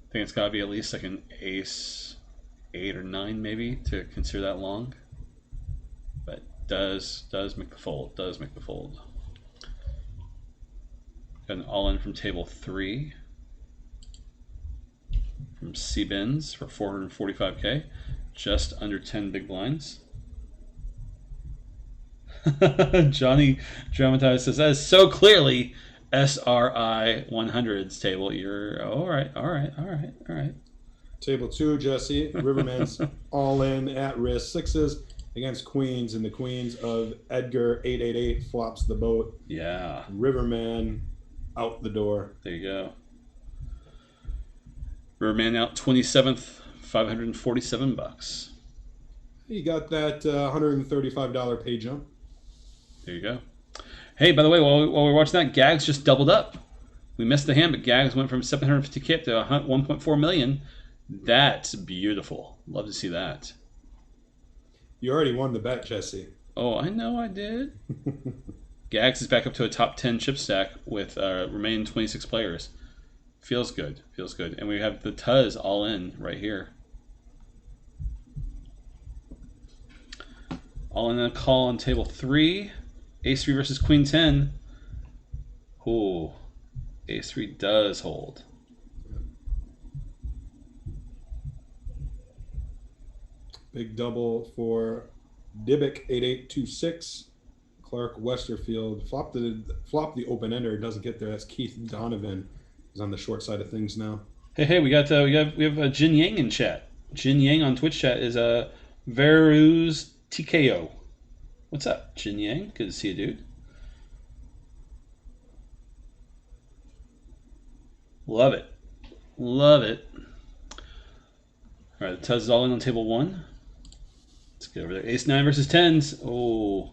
S3: I think it's got to be at least like an ace 8 or 9 maybe to consider that long. But does make the fold. Does make the fold. Got an all in from table 3 from C-Bins for $445K, just under 10 big blinds. Johnny Dramatized says, that is so clearly SRI 100's table. You're all right.
S2: Table 2, Jesse. Riverman's all in at risk. 6s against Queens, and the Queens of Edgar 888 flops the boat.
S3: Yeah.
S2: Riverman out the door.
S3: There you go. Riverman out 27th, $547.
S2: You got that $135 pay jump.
S3: There you go. Hey, by the way, while we're watching that, Gags just doubled up. We missed the hand, but Gags went from 750K up to 1.4 million. That's beautiful. Love to see that.
S2: You already won the bet, Jesse.
S3: Oh, I know I did. Gags is back up to a top 10 chip stack with remaining 26 players. Feels good. And we have the Tuz all in right here. All in a call on table 3. Ace 3 versus Queen 10. Ooh. Ace 3 does hold.
S2: Big double for Dybbuk 8826. Clark Westerfield flopped the open ender. Doesn't get there. That's Keith Donovan. He's on the short side of things now.
S3: Hey, we have Jin Yang in chat. Jin Yang on Twitch chat is Veruz TKO. What's up, Jin Yang? Good to see you, dude. Love it. All right, the Tuz is all in on table 1. Let's get over there. Ace 9 versus 10s. Oh,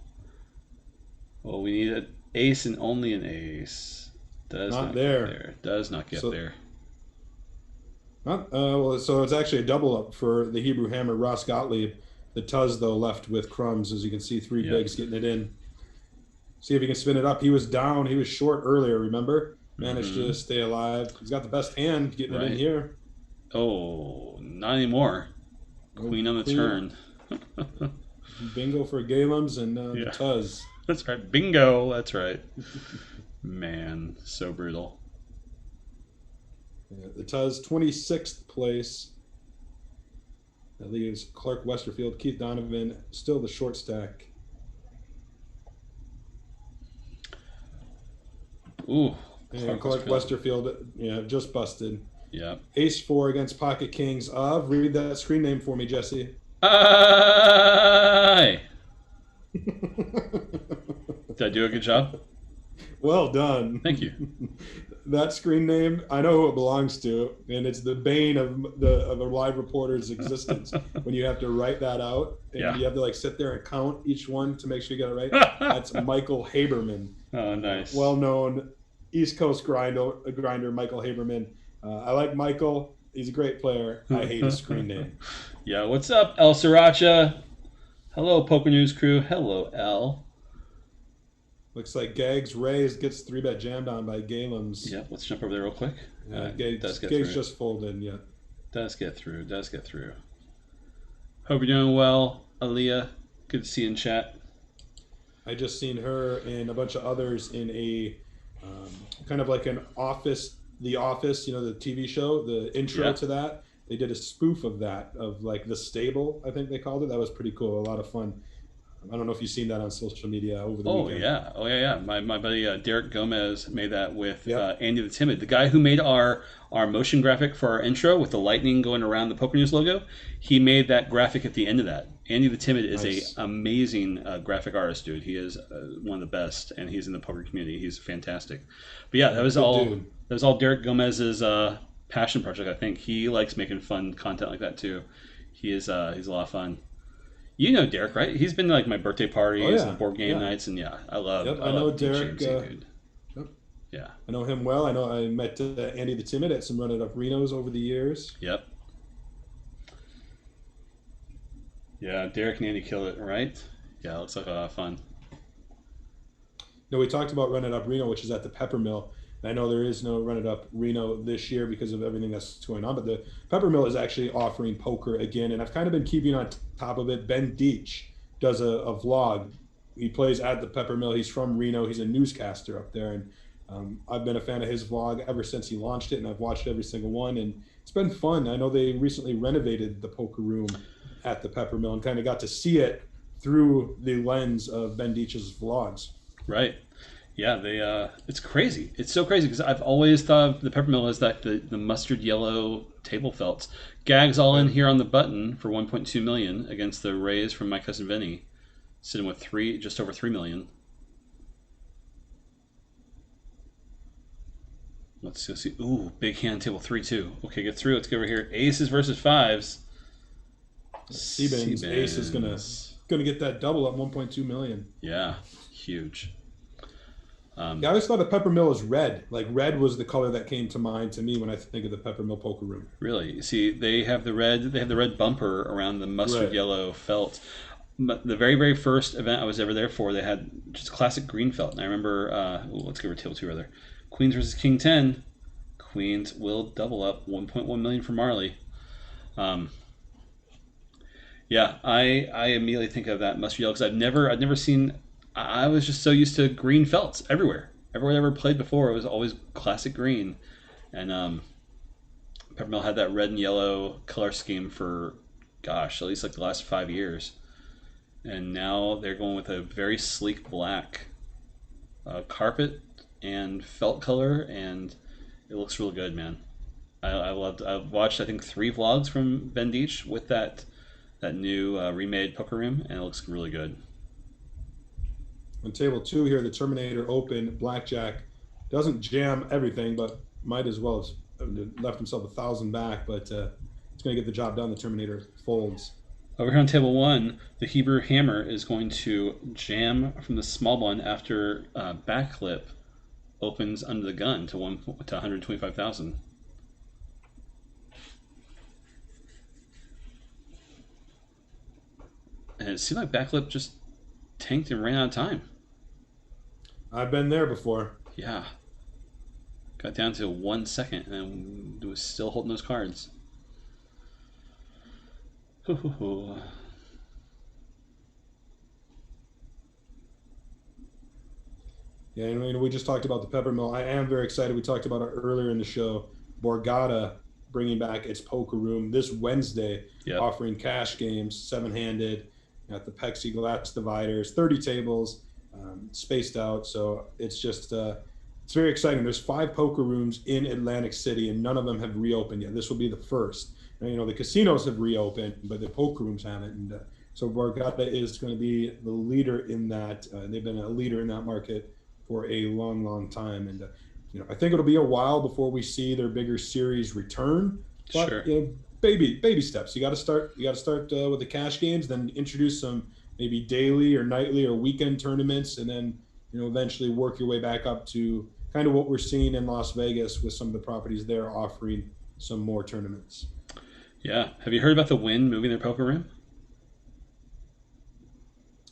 S3: we need an ace and only an ace. Does not
S2: there.
S3: Get there. Does not get there.
S2: So it's actually a double up for the Hebrew Hammer, Ross Gottlieb. The Tuz, though, left with crumbs. As you can see, three
S3: Yeah.
S2: bigs getting it in. See if he can spin it up. He was down. He was short earlier, remember? Managed to stay alive. He's got the best hand getting it in here.
S3: Oh, not anymore. Queen on the turn.
S2: Bingo for Galems and the Tuz.
S3: That's right. Bingo. That's right. Man, so brutal.
S2: Yeah, the Tuz, 26th place. That leaves Clark Westerfield, Keith Donovan, still the short stack.
S3: Ooh.
S2: And Clark Westerfield, just busted.
S3: Yeah.
S2: Ace-4 against Pocket Kings of. Read that screen name for me, Jesse.
S3: Aye. Did I do a good job?
S2: Well done.
S3: Thank you.
S2: That screen name, I know who it belongs to, and it's the bane of a live reporter's existence when you have to write that out and you have to sit there and count each one to make sure you get it right. That's Michael Haberman.
S3: Oh, nice.
S2: Well-known East Coast grinder Michael Haberman. I like Michael. He's a great player. I hate his screen name.
S3: Yeah, what's up, El Sriracha? Hello, Poker News crew. Hello, El.
S2: Looks like Gags Rays gets 3-bet jammed on by Galems.
S3: Yep, let's jump over there real quick.
S2: Gags just folded, yeah.
S3: Does get through. Hope you're doing well, Aaliyah. Good to see you in chat.
S2: I just seen her and a bunch of others in a kind of like an Office, The Office, the TV show, the intro to that. They did a spoof of that, of The Stable, I think they called it. That was pretty cool, a lot of fun. I don't know if you've seen that on social media over the weekend. Oh yeah. My buddy Derek Gomez made that with Andy the Timid, the guy who made our motion graphic for our intro with the lightning going around the Poker News logo. He made that graphic at the end of that. Andy the Timid is an amazing graphic artist, dude. He is one of the best, and he's in the poker community. He's fantastic. But yeah, that was all Derek Gomez's passion project. I think he likes making fun content like that too. He's a lot of fun. You know Derek, right? He's been to my birthday parties and board game nights, and I love. I know Derek.
S3: Yeah,
S2: I know him well. I know I met Andy the Timid at some Run It Up Renos over the years.
S3: Yep. Yeah, Derek and Andy killed it, right? Yeah, it looks like a lot of fun.
S2: No, we talked about Run It Up Reno, which is at the Pepper Mill. I know there is no Run It Up Reno this year because of everything that's going on, but the Pepper Mill is actually offering poker again, and I've kind of been keeping on top of it. Ben Deitch does a vlog. He plays at the Pepper Mill. He's from Reno. He's a newscaster up there, and I've been a fan of his vlog ever since he launched it, and I've watched every single one, and it's been fun. I know they recently renovated the poker room at the Pepper Mill and kind of got to see it through the lens of Ben Deitch's vlogs.
S3: Right. Yeah, it's crazy. It's so crazy because I've always thought of the Pepper Mill as the mustard yellow table felts. Gags all in here on the button for 1.2 million against the Rays from my cousin Vinny, sitting with just over 3 million. Let's go see. Ooh, big hand table 3-2. Okay, get through. Let's get over here. Aces versus fives.
S2: Seaban's ace is gonna get that double at 1.2 million.
S3: Yeah, huge.
S2: I always thought the Pepper Mill was red. Red was the color that came to mind to me when I think of the Pepper Mill poker room.
S3: Really? You see, they have the red bumper around the mustard yellow felt. But the very, very first event I was ever there for, they had just classic green felt. And I remember, let's go over table 2 rather. Queens versus King 10. Queens will double up 1.1 million for Marley. Yeah, I immediately think of that mustard yellow because I've never seen. I was just so used to green felts everywhere. Everywhere I ever played before, it was always classic green. And Pepper Mill had that red and yellow color scheme for, gosh, at least the last 5 years. And now they're going with a very sleek black carpet and felt color, and it looks real good, man. I loved. I've watched I think 3 vlogs from Ben Deitch with that new remade poker room, and it looks really good.
S2: On table 2 here, the Terminator Open Blackjack doesn't jam everything, but might as well have left himself 1,000 back. But it's going to get the job done. The Terminator folds.
S3: Over here on table 1, the Hebrew Hammer is going to jam from the small one after backflip opens under the gun to 125,000. and it seemed like Backlip just tanked and ran out of time.
S2: I've been there before.
S3: Yeah. Got down to 1 second and was still holding those cards.
S2: Yeah, and we just talked about the Peppermill. I am very excited. We talked about it earlier in the show. Borgata bringing back its poker room this Wednesday, offering cash games, 7-handed, at the plexiglass dividers, 30 tables, spaced out. So it's just it's very exciting. There's 5 poker rooms in Atlantic City, and none of them have reopened yet. This will be the first. And, the casinos have reopened, but the poker rooms haven't. And so Borgata is going to be the leader in that. They've been a leader in that market for a long, long time. And, I think it'll be a while before we see their bigger series return. But,
S3: Sure.
S2: Baby steps. You got to start with the cash games, then introduce some maybe daily or nightly or weekend tournaments, and then, eventually work your way back up to kind of what we're seeing in Las Vegas with some of the properties there offering some more tournaments.
S5: Yeah. Have you heard about the Wynn moving their poker room?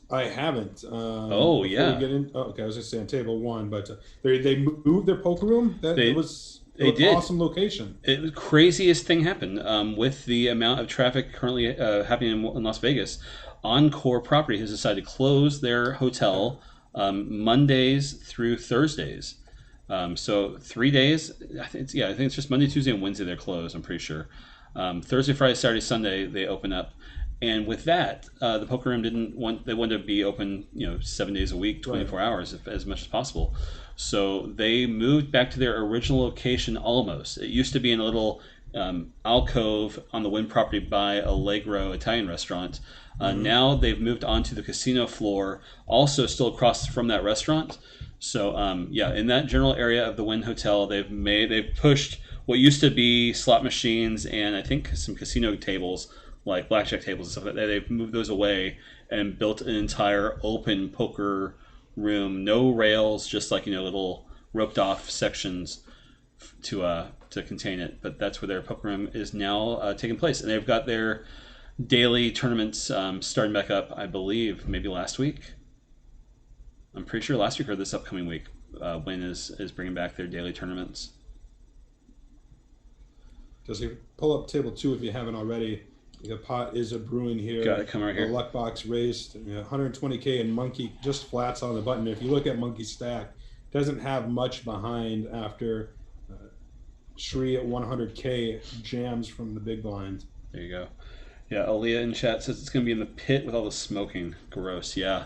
S2: I haven't.
S5: Oh, yeah.
S2: Okay, I was just saying table one, but they moved their poker room. It was an awesome location.
S5: It was craziest thing happened with the amount of traffic currently happening in Las Vegas. Encore Property has decided to close their hotel Mondays through Thursdays. So 3 days. I think it's just Monday, Tuesday, and Wednesday they're closed. I'm pretty sure. Thursday, Friday, Saturday, Sunday they open up. And with that, the poker room they wanted to be open, 7 days a week, 24 hours, as much as possible. So they moved back to their original location almost. It used to be in a little alcove on the Wynn property by Allegro Italian restaurant. Now they've moved onto the casino floor, also still across from that restaurant. So in that general area of the Wynn Hotel, they've pushed what used to be slot machines and I think some casino tables, like blackjack tables and stuff like that. They've moved those away and built an entire open poker room, no rails, just like little roped off sections to contain it. But that's where their poker room is now taking place, and they've got their daily tournaments starting back up. I believe maybe last week. I'm pretty sure last week or this upcoming week, Wynn is bringing back their daily tournaments.
S2: Just pull up table 2 if you haven't already. The pot is a brewing here.
S5: Got it, come right here.
S2: The luck box raised 120K, and Monkey just flats on the button. If you look at Monkey stack, doesn't have much behind after Shri at 100K jams from the big blind.
S5: There you go. Yeah, Aaliyah in chat says it's going to be in the pit with all the smoking. Gross, yeah.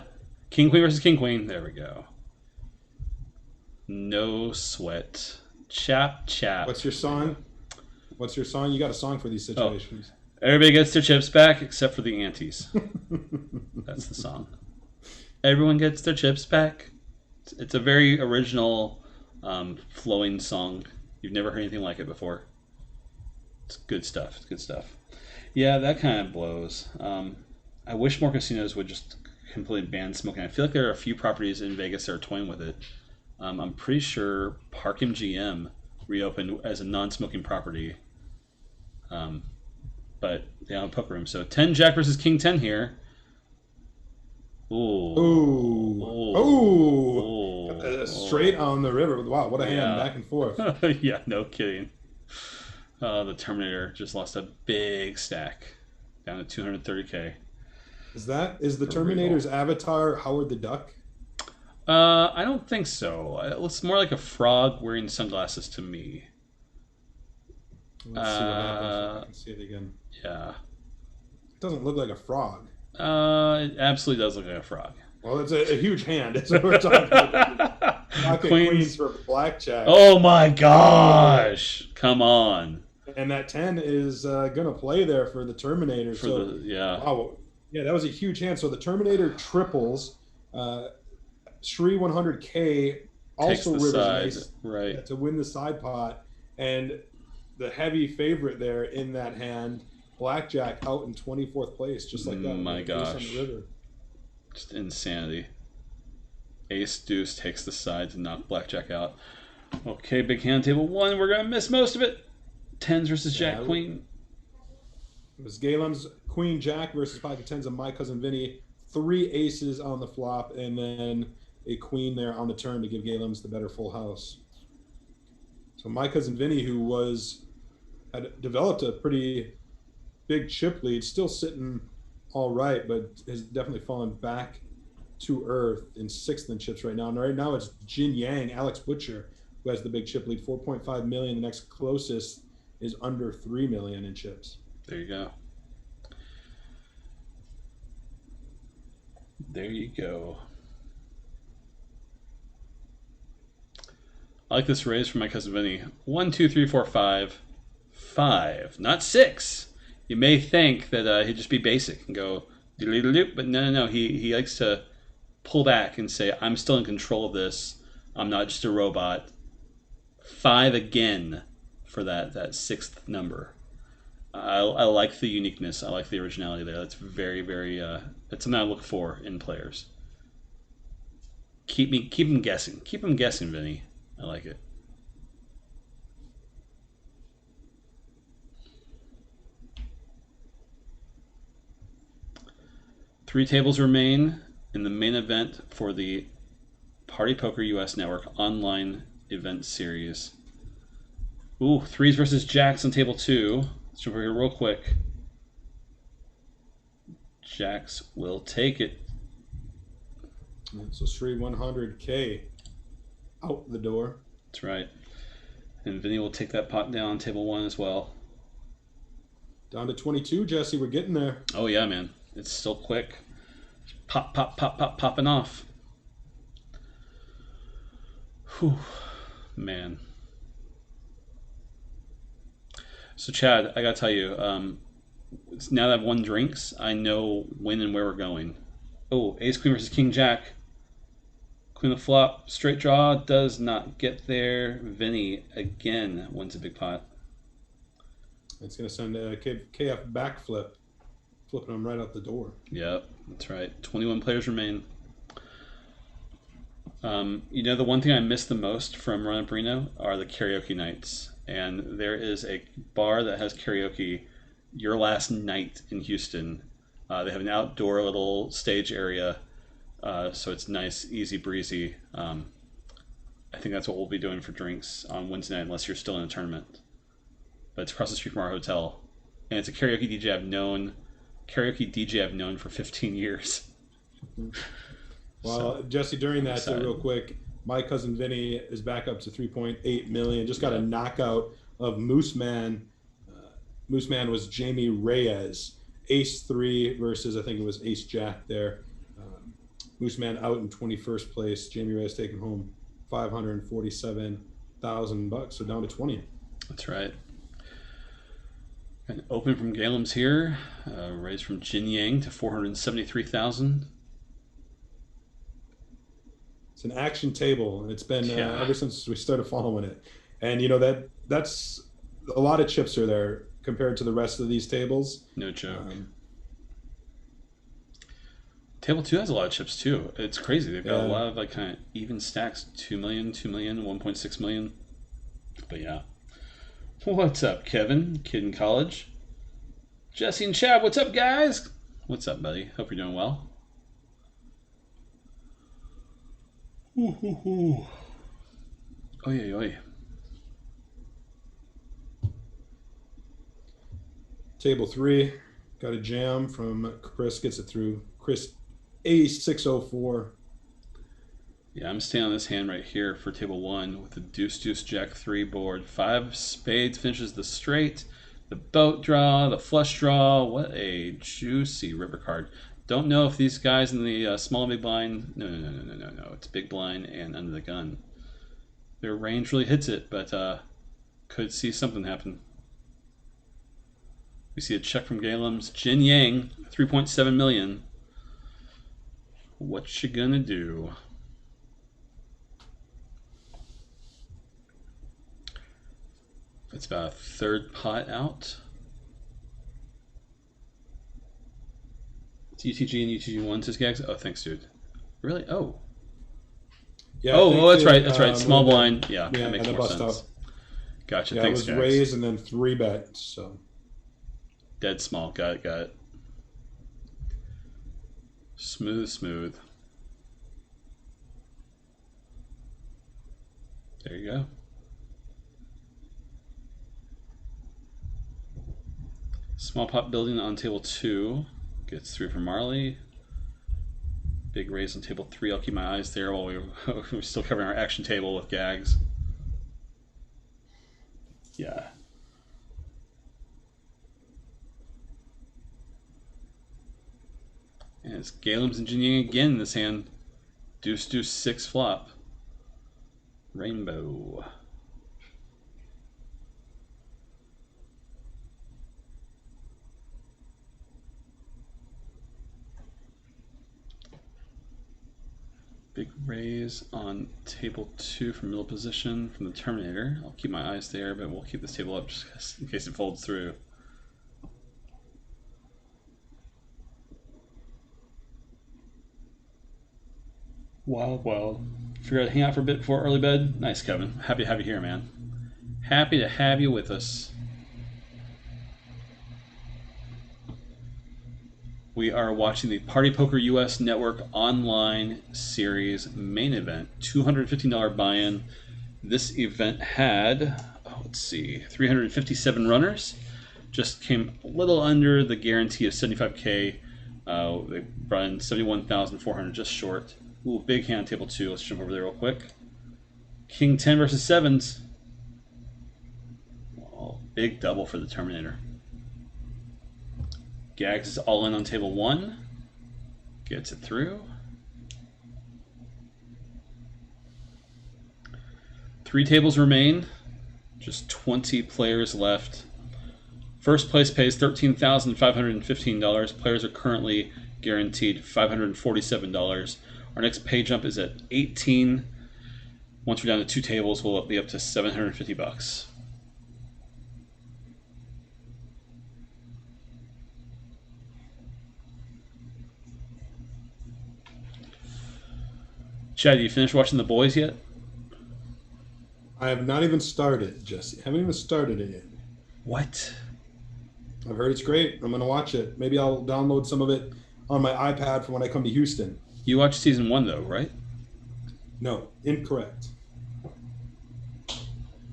S5: King Queen versus King Queen. There we go. No sweat. Chap.
S2: What's your song? You got a song for these situations.
S5: Oh. Everybody gets their chips back except for the aunties. That's the song. Everyone gets their chips back. It's a very original, flowing song. You've never heard anything like it before. It's good stuff. Yeah, that kind of blows. I wish more casinos would just completely ban smoking. I feel like there are a few properties in Vegas that are toying with it. I'm pretty sure Park MGM reopened as a non-smoking property. But they don't have a poker room. So 10 Jack versus King 10 here.
S2: Ooh. Straight on the river. Wow, what a hand, back and forth.
S5: Yeah, no kidding. The Terminator just lost a big stack, down to 230K.
S2: Is the Terminator's avatar Howard the Duck?
S5: I don't think so. It looks more like a frog wearing sunglasses to me.
S2: Let's see what happens. I can see it again.
S5: Yeah.
S2: It doesn't look like a frog.
S5: It absolutely does look like a frog.
S2: Well, it's a huge hand. That's what we're talking about. Queens for blackjack.
S5: Oh my gosh! Come on.
S2: And that 10 is going to play there for the Terminator. Wow. Yeah, that was a huge hand. So the Terminator triples. Shri 100K also rivers ace,
S5: right,
S2: to win the side pot. And the heavy favorite there in that hand, blackjack, out in 24th place, just like that.
S5: My gosh.
S2: On the river.
S5: Just insanity. Ace deuce takes the side to knock blackjack out. Okay, big hand table 1. We're going to miss most of it. 10s versus Jack Queen.
S2: It was Galem's Queen Jack versus pocket tens of my cousin Vinny. 3 aces on the flop, and then a queen there on the turn to give Galem's the better full house. So my cousin Vinny, who had developed a pretty big chip lead, still sitting all right, but has definitely fallen back to earth in 6th in chips right now. And right now it's Jin Yang, Alex Butcher, who has the big chip lead, 4.5 million. The next closest is under 3 million in chips.
S3: There you go. There you go. I like this raise from my cousin Vinny. 1, 2, 3, 4, 5. 5, not 6. You may think that he'd just be basic and go doodle-doop, but no. He likes to pull back and say, I'm still in control of this. I'm not just a robot. 5 again for that 6th number. I like the uniqueness. I like the originality there. That's very, very. That's something I look for in players. Keep them guessing. Keep them guessing, Vinny. I like it. Three tables remain in the main event for the Party Poker US Network online event series. Ooh, 3s versus jacks on table 2. Let's jump over here real quick. Jacks will take it.
S2: So Sri 100K out the door.
S3: That's right. And Vinny will take that pot down on table 1 as well.
S2: Down to 22, Jesse. We're getting there.
S3: Oh yeah, man. It's still quick. Pop, popping off. Whew, man. So Chad, I gotta tell you, now that I've won drinks, I know when and where we're going. Oh, ace queen versus king jack. Queen of the flop, straight draw does not get there. Vinny again wins a big pot.
S2: It's gonna send a KF backflip, flipping them right out the door.
S3: Yep, that's right. 21 players remain. You know, the one thing I miss the most from Run Up Reno are the karaoke nights. And there is a bar that has karaoke your last night in Houston. They have an outdoor little stage area, so it's nice, easy breezy. I think that's what we'll be doing for drinks on Wednesday night, unless you're still in a tournament. But it's across the street from our hotel, and it's a karaoke DJ I've known for 15 years.
S2: Well,
S3: So,
S2: Jesse, during that,
S3: excited.
S2: real quick, my cousin Vinny is back up to 3.8 million. Just got a knockout of Moose Man. Moose Man was Jamie Reyes. Ace 3 versus, I think it was Ace Jack there. Moose Man out in 21st place. Jamie Reyes taking home $547,000, so down to 20.
S3: That's right. An open from Galem's here. Raised from Jin Yang to 473,000.
S2: It's an action table, and it's been
S3: Yeah.
S2: ever since we started following it. And you know that's a lot of chips are there compared to the rest of these tables.
S3: No joke. Table 2 has a lot of chips too. It's crazy. They've got a lot of like kind of even stacks. 2 million, 1.6 million. But yeah. What's up, Kevin? Kid in college. Jesse and Chad, what's up, guys? What's up, buddy? Hope you're doing well. Ooh. Oy.
S2: Table 3, got a jam from Chris, gets it through. Chris A604.
S3: Yeah, I'm staying on this hand right here for table 1 with the deuce, jack 3 board. 5 spades finishes the straight, the boat draw, the flush draw. What a juicy river card. Don't know if these guys in the small big blind. No. It's big blind and under the gun. Their range really hits it, but could see something happen. We see a check from Galem's Jin Yang, 3.7 million. What you gonna do? It's about a third pot out. It's UTG and UTG1 says Gags. Oh, thanks, dude. Really? Oh.
S2: Yeah.
S3: That's right. That's right. Small blind. Yeah, that makes
S2: and
S3: more
S2: bust
S3: sense.
S2: out.
S3: Gotcha.
S2: Yeah,
S3: Thanks,
S2: it was
S3: Gags.
S2: raised and then 3 bets. So
S3: Dead small. Got it, got it. Smooth, smooth. There you go. Small pot building on table 2. Gets through from Marley. Big raise on table 3. I'll keep my eyes there while we're still covering our action table with gags. Yeah. And it's Galem's engineering again in this hand. Deuce, deuce, 6 flop. Rainbow. Big raise on table 2 from middle position from the Terminator. I'll keep my eyes there, but we'll keep this table up just in case it folds through. Wild, wild. Figure out to hang out for a bit before early bed. Nice, Kevin. Happy to have you here, man. Happy to have you with us. We are watching the partypokerUS Network online series main event. $215 buy-in. This event had, let's see, 357 runners. Just came a little under the guarantee of 75K. They brought in 71,400, just short. Ooh, big hand table 2. Let's jump over there real quick. King 10 versus 7s. Oh, big double for the Terminator. Gags is all in on table 1. Gets it through. 3 tables remain. Just 20 players left. First place pays $13,515. Players are currently guaranteed $547. Our next pay jump is at 18. Once we're down to 2 tables, we'll be up to $750. Chad, you finished watching The Boys yet?
S2: I have not even started, Jesse. I haven't even started it yet.
S3: What?
S2: I've heard it's great. I'm going to watch it. Maybe I'll download some of it on my iPad for when I come to Houston.
S3: You watched season 1 though, right?
S2: No, incorrect.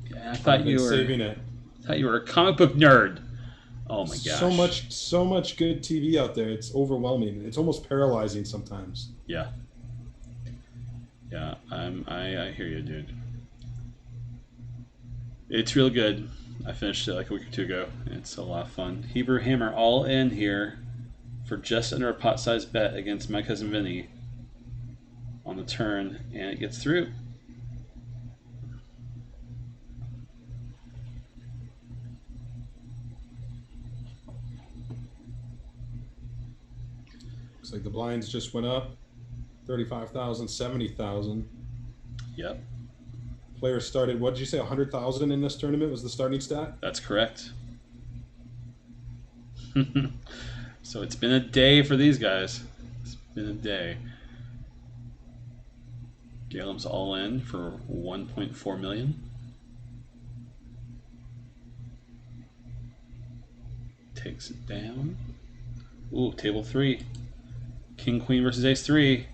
S3: Yeah, I thought you were
S2: saving it.
S3: I thought you were a comic book nerd. Oh my gosh.
S2: So much good TV out there. It's overwhelming. It's almost paralyzing sometimes.
S3: Yeah. Yeah, I hear you, dude. It's real good. I finished it like a week or 2 ago. It's a lot of fun. Hebrew Hammer all in here for just under a pot-sized bet against my cousin Vinny on the turn, and it gets through.
S2: Looks like the blinds just went up. 35,000, 70,000.
S3: Yep.
S2: Players started, what did you say, 100,000 in this tournament was the starting stat?
S3: That's correct. So it's been a day for these guys. It's been a day. Galem's all in for 1.4 million. Takes it down. Ooh, table 3. King, Queen versus Ace 3.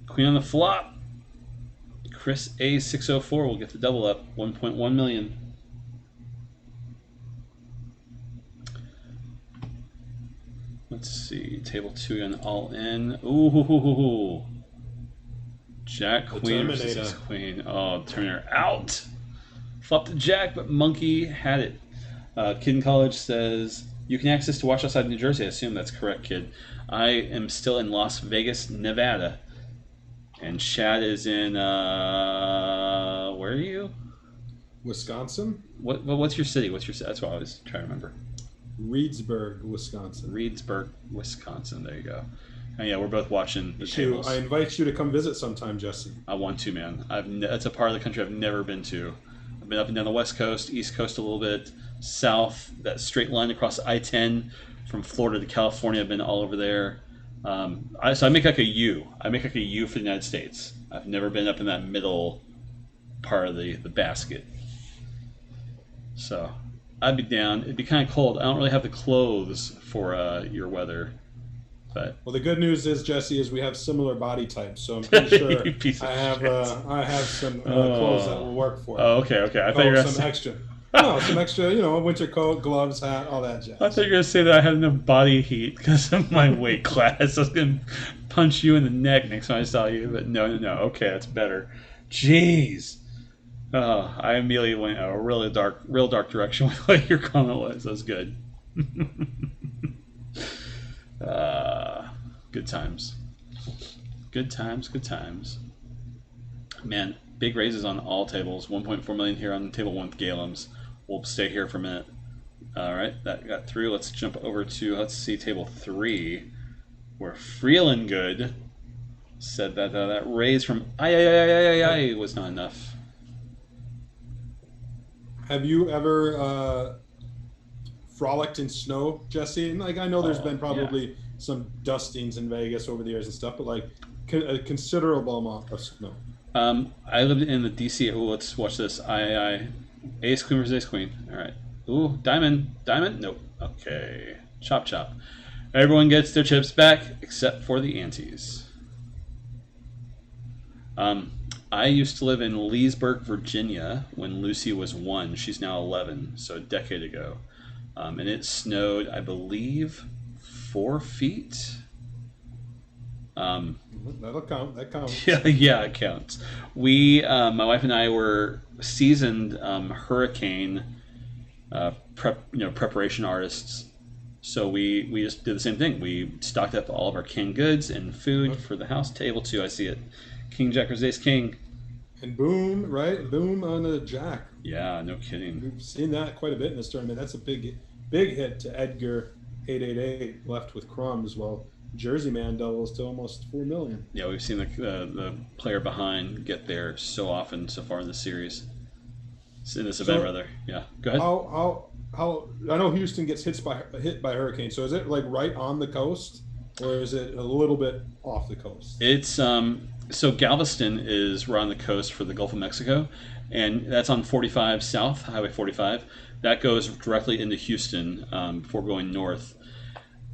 S3: Queen on the flop. Chris A604 will get the double up. 1.1 million. Let's see. Table 2 and all in. Ooh. Jack, Queen versus Ace, Queen. Oh, Turner out. Flopped the Jack, but Monkey had it. Kid in College says, you can access to watch outside New Jersey. I assume that's correct, kid. I am still in Las Vegas, Nevada. And Chad is in, where are you?
S2: Wisconsin?
S3: What's your city? That's what I was trying to remember.
S2: Reedsburg, Wisconsin.
S3: Reedsburg, Wisconsin. There you go. And yeah, we're both watching the tables.
S2: I invite you to come visit sometime, Jesse.
S3: I want to, man. That's a part of the country I've never been to. I've been up and down the West Coast, East Coast a little bit, South, that straight line across I-10 from Florida to California. I've been all over there. So I make like a U. I make like a U for the United States. I've never been up in that middle part of the basket. So I'd be down. It'd be kind of cold. I don't really have the clothes for your weather, but
S2: Well, the good news is, Jesse, is we have similar body types, so I'm pretty sure
S3: You piece of
S2: I have some clothes that will work for it.
S3: Oh, okay. I thought you were gonna
S2: some
S3: say,
S2: extra. No, some extra, a winter coat, gloves, hat, all that jazz.
S3: I thought you were gonna say that I had enough body heat because of my weight class. I was gonna punch you in the neck next time I saw you, but no. Okay, that's better. Jeez. I immediately went a real dark direction with what your comment was. That was good. Good times. Good times. Man, big raises on all tables. 1.4 million here on table 1 with Galem's. We'll stay here for a minute. All right, that got through. Let's jump over to, let's see, table 3, where Freeland Good said that that raise from I was not enough.
S2: Have you ever frolicked in snow, Jesse? And I know there's been probably some dustings in Vegas over the years and stuff, but a considerable amount of snow.
S3: I lived in the DC. Oh, let's watch this. Ace Queen versus Ace Queen. All right. Ooh, diamond. Nope. Okay. Chop. Everyone gets their chips back except for the antes. I used to live in Leesburg, Virginia when Lucy was 1. She's now 11, so a decade ago. And it snowed, I believe, 4 feet.
S2: That'll count. That counts.
S3: Yeah, it counts. We, my wife and I, were seasoned hurricane preparation artists. So we just did the same thing. We stocked up all of our canned goods and food for the house. Table 2, I see it. King Jack versus Ace King.
S2: And boom, right? Boom on the jack.
S3: Yeah, no kidding.
S2: We've seen that quite a bit in this tournament. That's a big hit to Edgar 888 left with crumbs. Well, Jersey Man doubles to almost 4 million.
S3: Yeah, we've seen the player behind get there so often so far in the series. In this event, rather. Yeah, go ahead.
S2: How I know Houston gets hit by hurricane. So is it right on the coast, or is it a little bit off the coast?
S3: It's so Galveston is right on the coast for the Gulf of Mexico, and that's on 45 South, Highway 45. That goes directly into Houston before going north,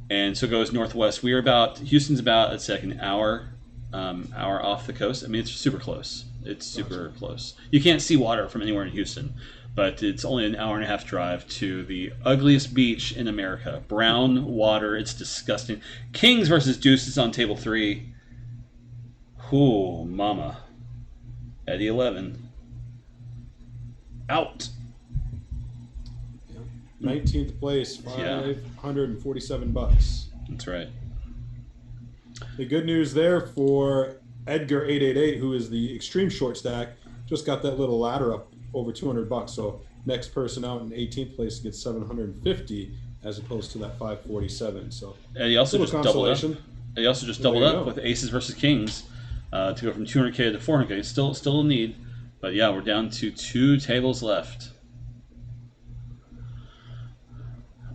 S3: and so it goes northwest. Houston's about, let's say, an hour off the coast. I mean, it's super close. It's super close. You can't see water from anywhere in Houston, but it's only an hour and a half drive to the ugliest beach in America. Brown water. It's disgusting. Kings versus Deuces on table 3. Ooh, mama. Eddie 11. Out.
S2: 19th place, $547.
S3: That's right.
S2: The good news there for Edgar 888, who is the extreme short stack, just got that little ladder up over $200. So next person out in 18th place gets $750 as opposed to that 547. So
S3: and he also just doubled up. He also just doubled up with Aces versus Kings to go from 200K to 400K. Still a need, but yeah, we're down to 2 tables left.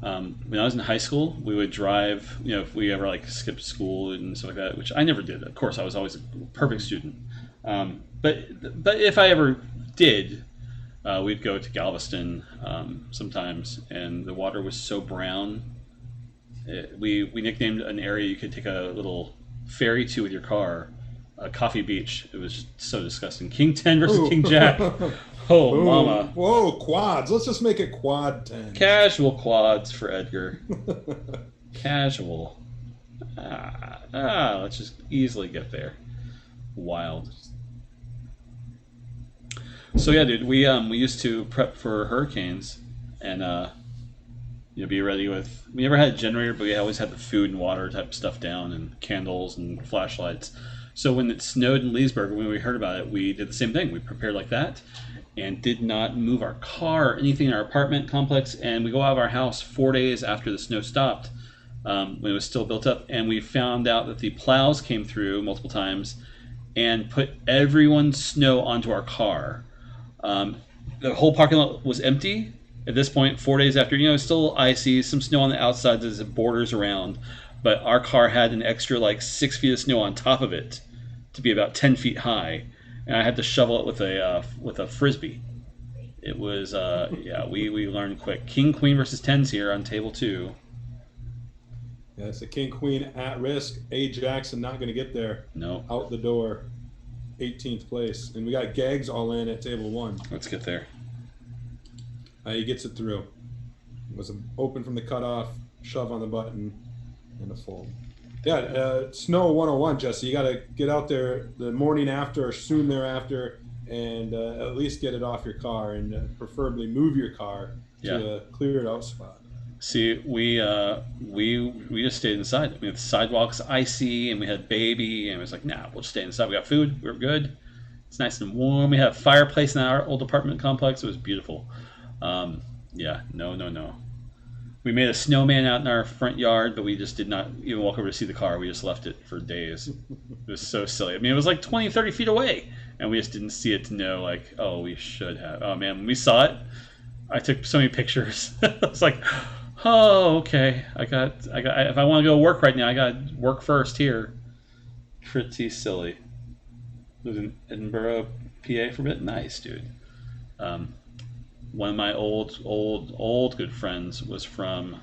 S3: When I was in high school, we would drive, if we ever skipped school and stuff like that, which I never did. Of course, I was always a perfect student. But if I ever did, we'd go to Galveston sometimes, and the water was so brown. We nicknamed an area you could take a little ferry to with your car, Coffee Beach. It was just so disgusting. King 10 versus King Jack. Oh,
S2: boom.
S3: Mama.
S2: Whoa, quads. Let's just make it quad 10.
S3: Casual quads for Edgar. Casual. Let's just easily get there. Wild. So yeah, dude, we used to prep for hurricanes and be ready with. We never had a generator, but we always had the food and water type stuff down and candles and flashlights. So when it snowed in Leesburg, when we heard about it, we did the same thing. We prepared like that and did not move our car or anything in our apartment complex. And we go out of our house 4 days after the snow stopped, when it was still built up. And we found out that the plows came through multiple times and put everyone's snow onto our car. The whole parking lot was empty at this point, 4 days after. It's still icy, some snow on the outside as it borders around. But our car had an extra 6 feet of snow on top of it to be about 10 feet high, and I had to shovel it with a frisbee. It was, yeah, we learned quick. King, queen versus tens here on table 2.
S2: Yeah, it's a king queen at risk. A Jackson not going to get there.
S3: No.
S2: Out the door. 18th place. And we got Gags all in at table 1.
S3: Let's get there.
S2: He gets it through. It was open from the cutoff, shove on the button, and a fold. Yeah, Snow 101, Jesse. You got to get out there the morning after or soon thereafter and at least get it off your car and preferably move your car to a cleared out spot.
S3: See, we just stayed inside. I mean, the sidewalk's icy, and we had baby, and it was like, nah, we'll just stay inside. We got food. We were good. It's nice and warm. We had a fireplace in our old apartment complex. It was beautiful. Yeah, no. We made a snowman out in our front yard, but we just did not even walk over to see the car. We just left it for days. It was so silly. I mean, it was like 20, 30 feet away, and we just didn't see it to know, like, oh, we should have. Oh, man, when we saw it, I took so many pictures. I was like, oh, okay. I got. If I want to go work right now, I got to work first here. Pretty silly. Lived in Edinburgh, PA for a bit. Nice, dude. One of my old good friends was from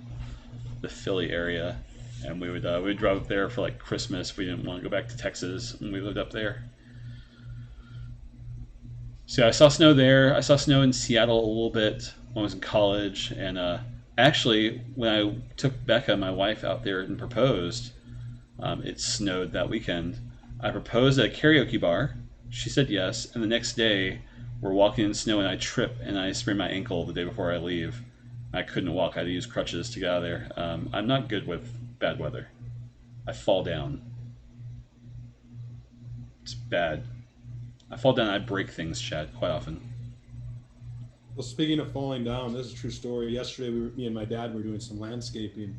S3: the Philly area, and we would drive up there for like Christmas. We didn't want to go back to Texas, and we lived up there. So I saw snow there. I saw snow in Seattle a little bit when I was in college, and actually when I took Becca, my wife, out there and proposed, it snowed that weekend. I proposed at a karaoke bar. She said yes, and the next day we're walking in snow, and I trip and I sprain my ankle the day before I leave. I couldn't walk. I had to use crutches to get out of there. I'm not good with bad weather. I fall down. It's bad. I fall down and I break things, Chad, quite often.
S2: Well, speaking of falling down, this is a true story. Yesterday, me and my dad were doing some landscaping,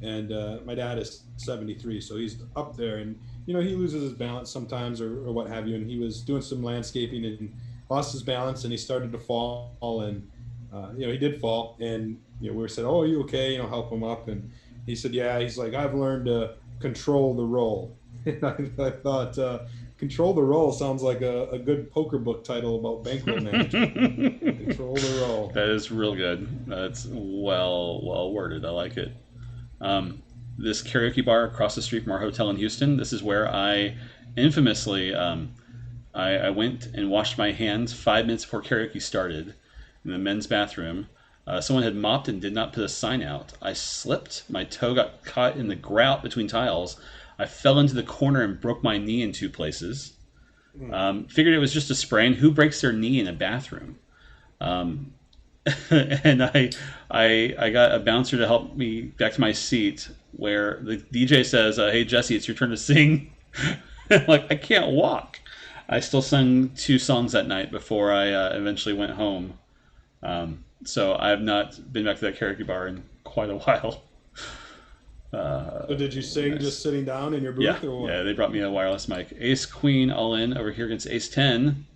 S2: and my dad is 73, so he's up there, and he loses his balance sometimes or what have you, and he was doing some landscaping and lost his balance, and he started to fall, and he did fall, and we said, oh, are you okay? Help him up, and he said, yeah. He's like, I've learned to control the roll. And I thought, control the roll sounds like a good poker book title about bankroll management. Control the roll.
S3: That is real good. That's well worded. I like it. This karaoke bar across the street from our hotel in Houston, this is where I infamously I went and washed my hands 5 minutes before karaoke started in the men's bathroom. Someone had mopped and did not put a sign out. I slipped. My toe got caught in the grout between tiles. I fell into the corner and broke my knee in 2 places. Figured it was just a sprain. Who breaks their knee in a bathroom? And I got a bouncer to help me back to my seat, where the DJ says, hey, Jesse, it's your turn to sing. I'm like, I can't walk. I still sang 2 songs that night before I eventually went home. So I have not been back to that karaoke bar in quite a while.
S2: So did you sing just sitting down in your booth? Or what?
S3: Yeah, they brought me a wireless mic. Ace Queen all in over here against Ace 10.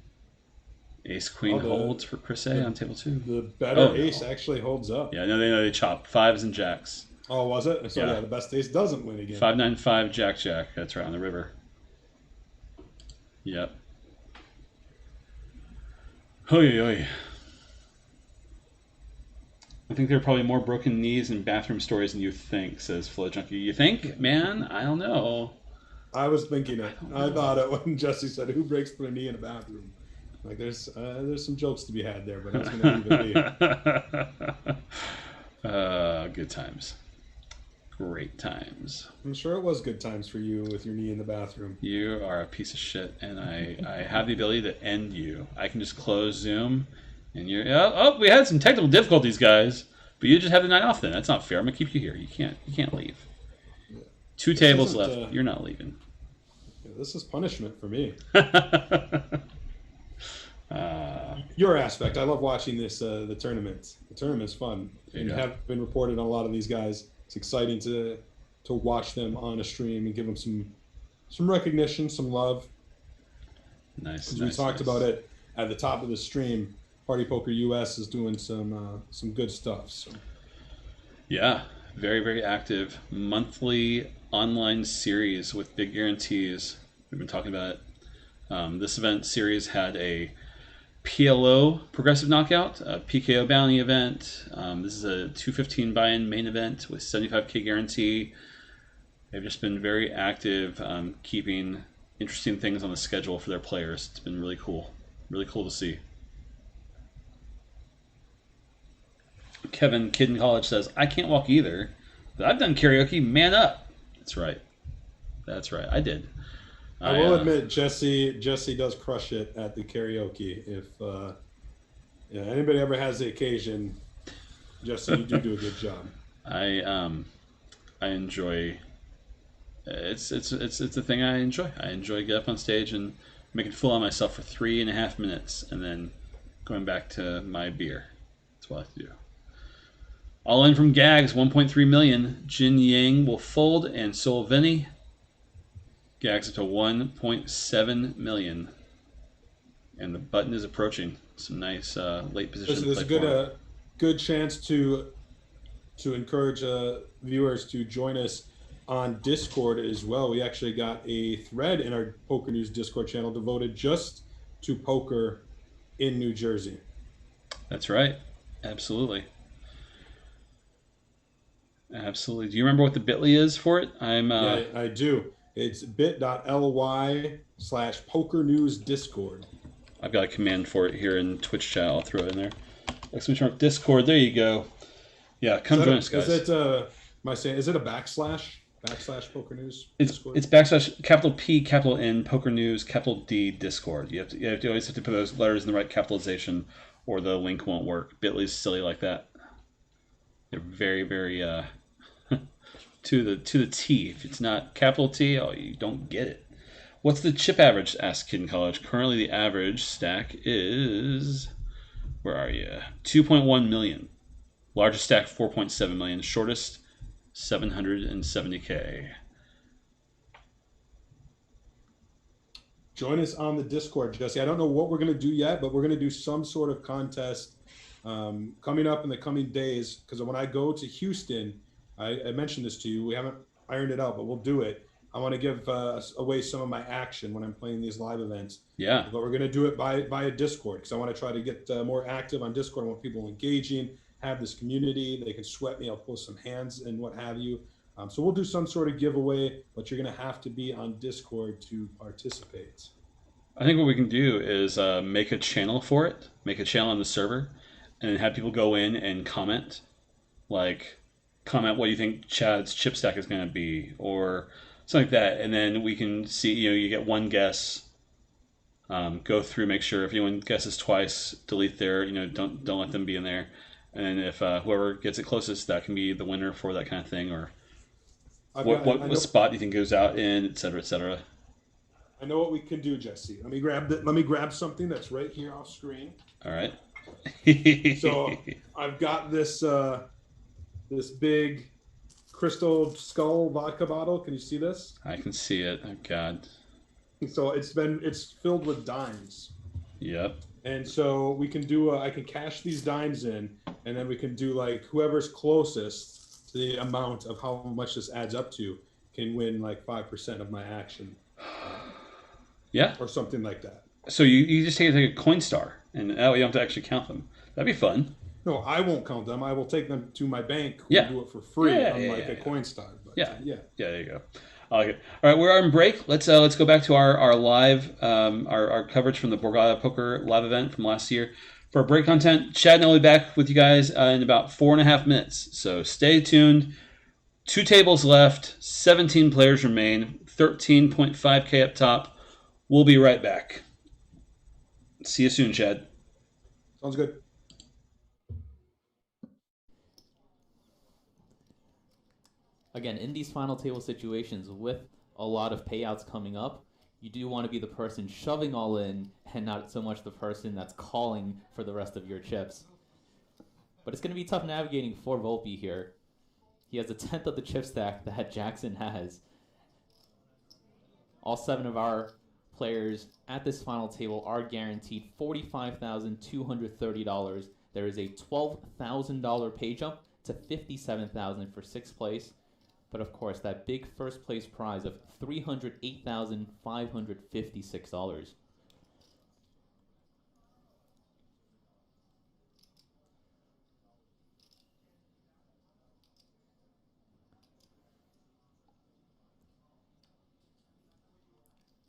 S3: Ace Queen holds for Chris A on table 2.
S2: The better ace actually holds up.
S3: Yeah, no, they chop 5s and jacks.
S2: Oh, was it? So yeah, the best ace doesn't win again.
S3: 5-9-5 Jack. That's right, on the river. Yep. Oy. I think there are probably more broken knees and bathroom stories than you think, says Flow Junkie. You think? Man, I don't know.
S2: I was thinking it. I thought it when Jesse said, who breaks their knee in a bathroom? Like, there's some jokes to be had there, but I was going to leave it be.
S3: Good times. Great times.
S2: I'm sure it was good times for you with your knee in the bathroom.
S3: You are a piece of shit, and I have the ability to end you. I can just close Zoom, and you're... Oh, we had some technical difficulties, guys. But you just have the night off then. That's not fair. I'm going to keep you here. You can't leave. 2 tables left. You're not leaving.
S2: This is punishment for me. Your aspect. I love watching this. The tournament. The tournament's fun, and have been reported on a lot of these guys. It's exciting to watch them on a stream and give them some recognition, some love.
S3: Nice.
S2: As we talked about it at the top of the stream, partypokerUS is doing some good stuff. So.
S3: Yeah, very, very active monthly online series with big guarantees. We've been talking about it. This event series had a PLO Progressive Knockout, a PKO bounty event. This is a 215 buy-in main event with 75K guarantee. They've just been very active, keeping interesting things on the schedule for their players. It's been really cool. Really cool to see. Kevin, kid in college, says, I can't walk either, but I've done karaoke. Man up. That's right. That's right. I did.
S2: I will admit, Jesse does crush it at the karaoke. If anybody ever has the occasion, Jesse, you do a good job.
S3: I enjoy. It's a thing I enjoy. I enjoy getting up on stage and making a fool of myself for 3.5 minutes, and then going back to my beer. That's what I have to do. All in from Gags, 1.3 million. Jin Yang will fold, and so will Vinny. Gags up to 1.7 million, and the button is approaching. Some nice late position.
S2: There's a good chance to encourage viewers to join us on Discord as well. We actually got a thread in our Poker News Discord channel devoted just to poker in New Jersey.
S3: That's right. Absolutely. Absolutely. Do you remember what the bit.ly is for it?
S2: Yeah, I do. It's bit.ly/Poker News Discord.
S3: I've got a command for it here in Twitch chat. I'll throw it in there. ! Discord. There you go. Yeah, come join us, guys.
S2: Is it a backslash Poker News Discord?
S3: It's backslash capital P capital N Poker News capital D Discord. You always have to put those letters in the right capitalization, or the link won't work. Bit.ly's silly like that. They're very, very to the T. If it's not capital T, you don't get it. What's the chip average? Asked Kid in College. Currently, the average stack is, where are you? 2.1 million. Largest stack 4.7 million. Shortest 770K.
S2: Join us on the Discord, Jesse. I don't know what we're going to do yet, but we're going to do some sort of contest coming up in the coming days. Because when I go to Houston, I mentioned this to you. We haven't ironed it out, but we'll do it. I want to give away some of my action when I'm playing these live events.
S3: Yeah.
S2: But we're going to do it via Discord, because I want to try to get more active on Discord. I want people engaging, have this community. They can sweat me. I'll post some hands and what have you. So we'll do some sort of giveaway, but you're going to have to be on Discord to participate.
S3: I think what we can do is make a channel for it, make a channel on the server, and then have people go in and comment what you think Chad's chip stack is going to be, or something like that. And then we can see, you get one guess, go through, make sure if anyone guesses twice, delete their, don't let them be in there. And if whoever gets it closest, that can be the winner for that kind of thing, or what spot you think goes out in, et cetera, et cetera.
S2: I know what we can do, Jesse. Let me grab something that's right here off screen.
S3: All right.
S2: So I've got this this big Crystal Skull vodka bottle. Can you see this?
S3: I can see it. Oh God.
S2: So it's filled with dimes.
S3: Yep.
S2: And so we can do I can cash these dimes in, and then we can do whoever's closest to the amount of how much this adds up to can win 5% of my action.
S3: Yeah.
S2: Or something like that.
S3: So you just take a Coinstar, and that way you don't have to actually count them. That'd be fun.
S2: No, I won't count them. I will take them to my bank.
S3: Yeah.
S2: Do it for free, unlike
S3: a
S2: Coinstar. But,
S3: yeah.
S2: Yeah.
S3: There you go. Okay. All right, we're on break. Let's go back to our live our coverage from the Borgata Poker live event from last year. For break content, Chad and I will be back with you guys in about 4.5 minutes. So stay tuned. 2 tables left. 17 players remain. 13.5K up top. We'll be right back. See you soon, Chad.
S2: Sounds good.
S5: Again, in these final table situations with a lot of payouts coming up, you do want to be the person shoving all in and not so much the person that's calling for the rest of your chips. But it's going to be tough navigating for Volpe here. He has a tenth of the chip stack that Jackson has. All 7 of our players at this final table are guaranteed $45,230. There is a $12,000 pay jump to $57,000 for 6th place. But of course, that big first place prize of $308,556.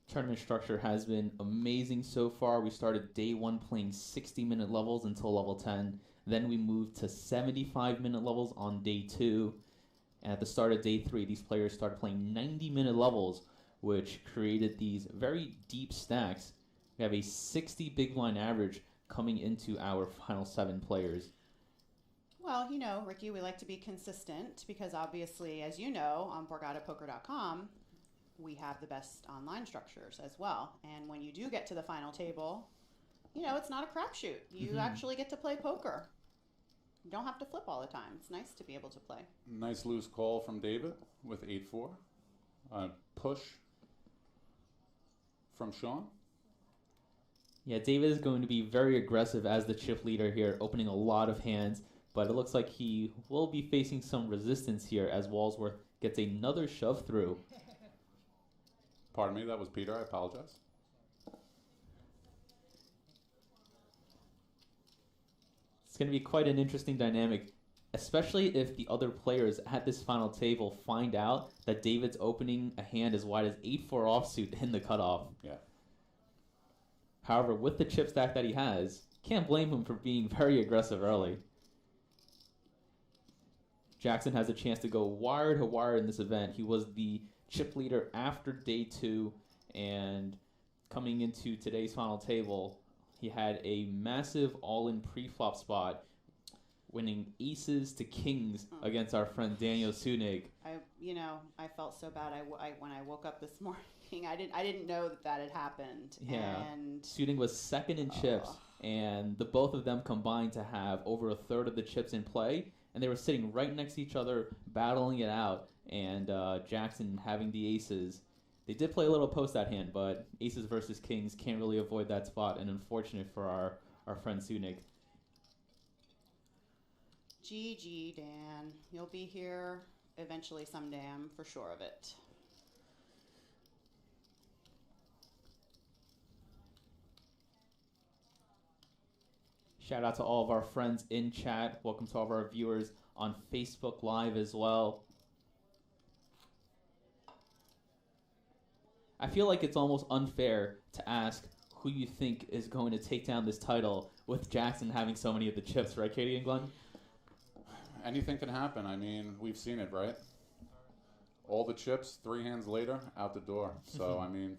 S5: tournament structure has been amazing so far. We started day 1 playing 60-minute levels until level 10. Then we moved to 75-minute levels on day 2. And at the start of day 3, these players started playing 90-minute levels, which created these very deep stacks. We have a 60 big blind average coming into our final 7 players.
S4: Well, you know, Ricky, we like to be consistent because obviously, as you know, on BorgataPoker.com, we have the best online structures as well. And when you do get to the final table, you know, it's not a crapshoot. You actually get to play poker. You don't have to flip all the time. It's nice to be able to play.
S6: Nice loose call from David with 8-4. Push from Sean.
S5: Yeah, David is going to be very aggressive as the chip leader here, opening a lot of hands. But it looks like he will be facing some resistance here as Walsworth gets another shove through.
S6: Pardon me, that was Peter. I apologize.
S5: It's going to be quite an interesting dynamic, especially if the other players at this final table find out that David's opening a hand as wide as 8-4 offsuit in the cutoff.
S6: Yeah.
S5: However, with the chip stack that he has, can't blame him for being very aggressive early. Jackson has a chance to go wire to wire in this event. He was the chip leader after day 2, and coming into today's final table, he had a massive all-in pre-flop spot, winning aces to kings against our friend Daniel Sunig.
S4: I felt so bad. When I woke up this morning, I didn't know that had happened.
S5: Yeah,
S4: and
S5: Sunig was second in chips, and the both of them combined to have over a third of the chips in play, and they were sitting right next to each other, battling it out, and Jackson having the aces. They did play a little post that hand, but aces versus kings can't really avoid that spot, and unfortunate for our friend Sunig.
S4: GG, Dan. You'll be here eventually someday, I'm for sure of it.
S5: Shout out to all of our friends in chat. Welcome to all of our viewers on Facebook Live as well. I feel like it's almost unfair to ask who you think is going to take down this title with Jackson having so many of the chips, right, Katie and Glenn?
S6: Anything can happen. I mean, we've seen it, right? All the chips, 3 hands later, out the door. So, I mean,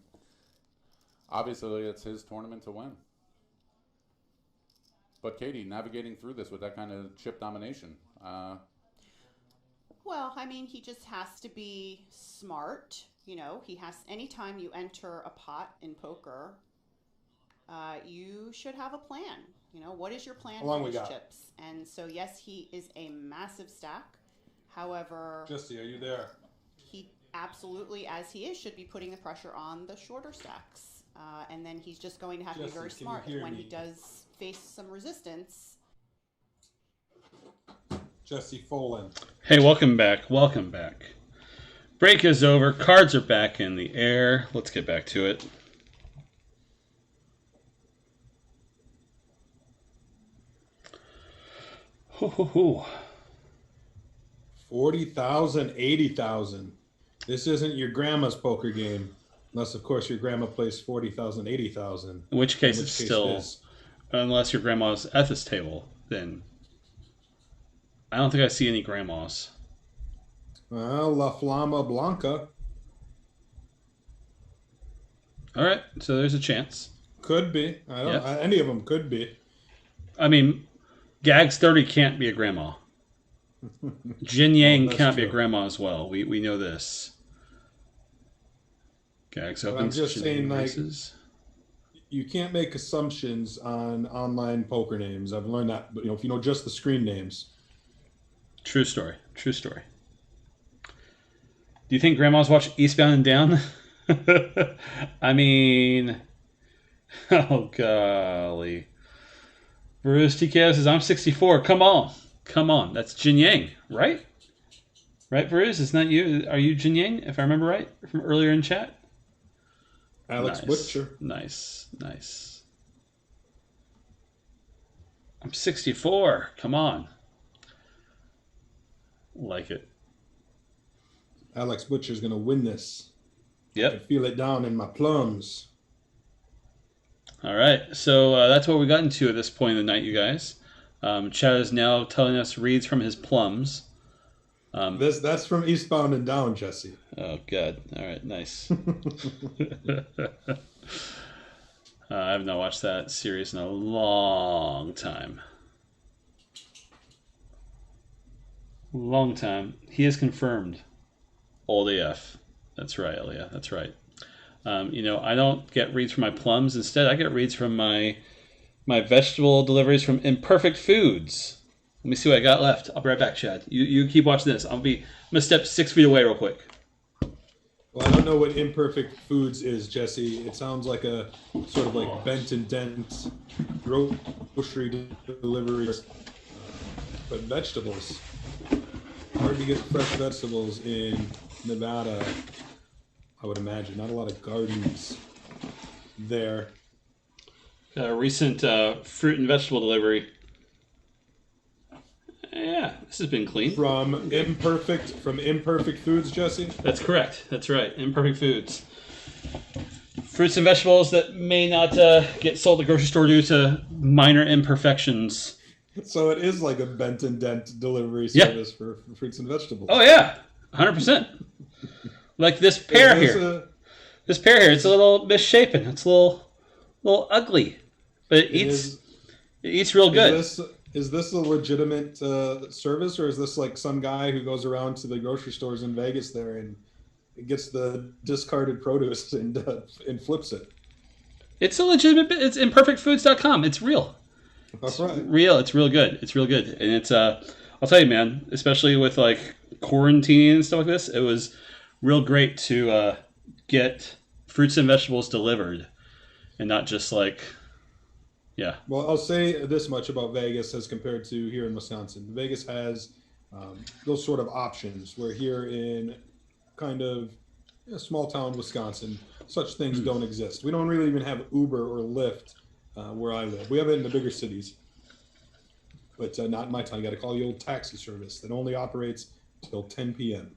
S6: obviously it's his tournament to win. But Katie, navigating through this with that kind of chip domination.
S4: Well, I mean, he just has to be smart. You know, anytime you enter a pot in poker, you should have a plan. You know, what is your plan for these chips? And so, yes, he is a massive stack. However,
S2: Jesse, are you there?
S4: he absolutely, as he is, should be putting the pressure on the shorter stacks. And then he's just going to have to be
S2: Jesse,
S4: very
S2: can you
S4: smart
S2: hear
S4: when
S2: me?
S4: he does face some resistance.
S2: Jesse Folan.
S3: Hey, welcome back. Welcome back. Break is over. Cards are back in the air. Let's get back to it. Hoo, hoo, hoo.
S2: 40,000, 80,000. This isn't your grandma's poker game. Unless, of course, your grandma plays 40,000, 80,000.
S3: In which case, it's
S2: it
S3: still,
S2: is.
S3: unless your grandma's at this table, then I don't think I see any grandmas.
S2: Well, La Flama Blanca.
S3: All right, so there's a chance.
S2: Could be. I don't.
S3: Yeah.
S2: Any of them could be.
S3: I mean, Gags 30 can't be a grandma. Jin Yang
S2: that's
S3: can't be a
S2: true.
S3: grandma as well. We know this. Gags
S2: But I'm
S3: opens.
S2: just
S3: Jin
S2: saying,
S3: Yang
S2: like,
S3: raises.
S2: you can't make assumptions on online poker names. I've learned that. But if you know just the screen names.
S3: True story. True story. Do you think grandmas watch Eastbound and Down? I mean, oh golly. Bruce TKO says, I'm 64. Come on. Come on. That's Jin Yang, right? Right, Bruce? Isn't that you? Are you Jin Yang, if I remember right, from earlier in chat?
S2: Alex
S3: Nice.
S2: Butcher.
S3: Nice. Nice. I'm 64. Come on. Like it.
S2: Alex Butcher's going to win this. I
S3: Yep.
S2: can feel it down in my plums.
S3: All right. So that's what we got into at this point in the night, you guys. Chad is now telling us reads from his plums.
S2: That's from Eastbound and Down, Jesse.
S3: Oh, God. All right. Nice. I have not watched that series in a long time. Long time. He is confirmed. Old AF. That's right, Elia. That's right. I don't get reads from my plums. Instead, I get reads from my vegetable deliveries from Imperfect Foods. Let me see what I got left. I'll be right back, Chad. You keep watching this. I'm gonna step 6 feet away real quick.
S2: Well, I don't know what Imperfect Foods is, Jesse. It sounds like a sort of like Bent and Dent grocery delivery, but vegetables. Hard to get fresh vegetables in Nevada, I would imagine. Not a lot of gardens there.
S3: Got a recent fruit and vegetable delivery. Yeah, this has been clean.
S2: From Imperfect Foods, Jesse?
S3: That's correct. That's right. Imperfect Foods. Fruits and vegetables that may not get sold at the grocery store due to minor imperfections.
S2: So it is like a Bent and Dent delivery
S3: Yeah.
S2: service for fruits and vegetables.
S3: Oh yeah, 100%. Like this pear here. This pear here, it's a little misshapen. It's a little ugly, but it eats real good.
S2: Is this a legitimate service, or is this like some guy who goes around to the grocery stores in Vegas there and gets the discarded produce and flips it?
S3: It's a legitimate. It's imperfectfoods.com. It's real.
S2: That's right.
S3: Real. It's real good. It's real good, and it's I'll tell you, man. Especially with like quarantine and stuff like this, it was real great to get fruits and vegetables delivered, and not just like, yeah.
S2: Well, I'll say this much about Vegas as compared to here in Wisconsin. Vegas has those sort of options, where here in kind of small town Wisconsin, such things don't exist. We don't really even have Uber or Lyft where I live. We have it in the bigger cities, but not in my town. You got to call the old taxi service that only operates till 10 p.m.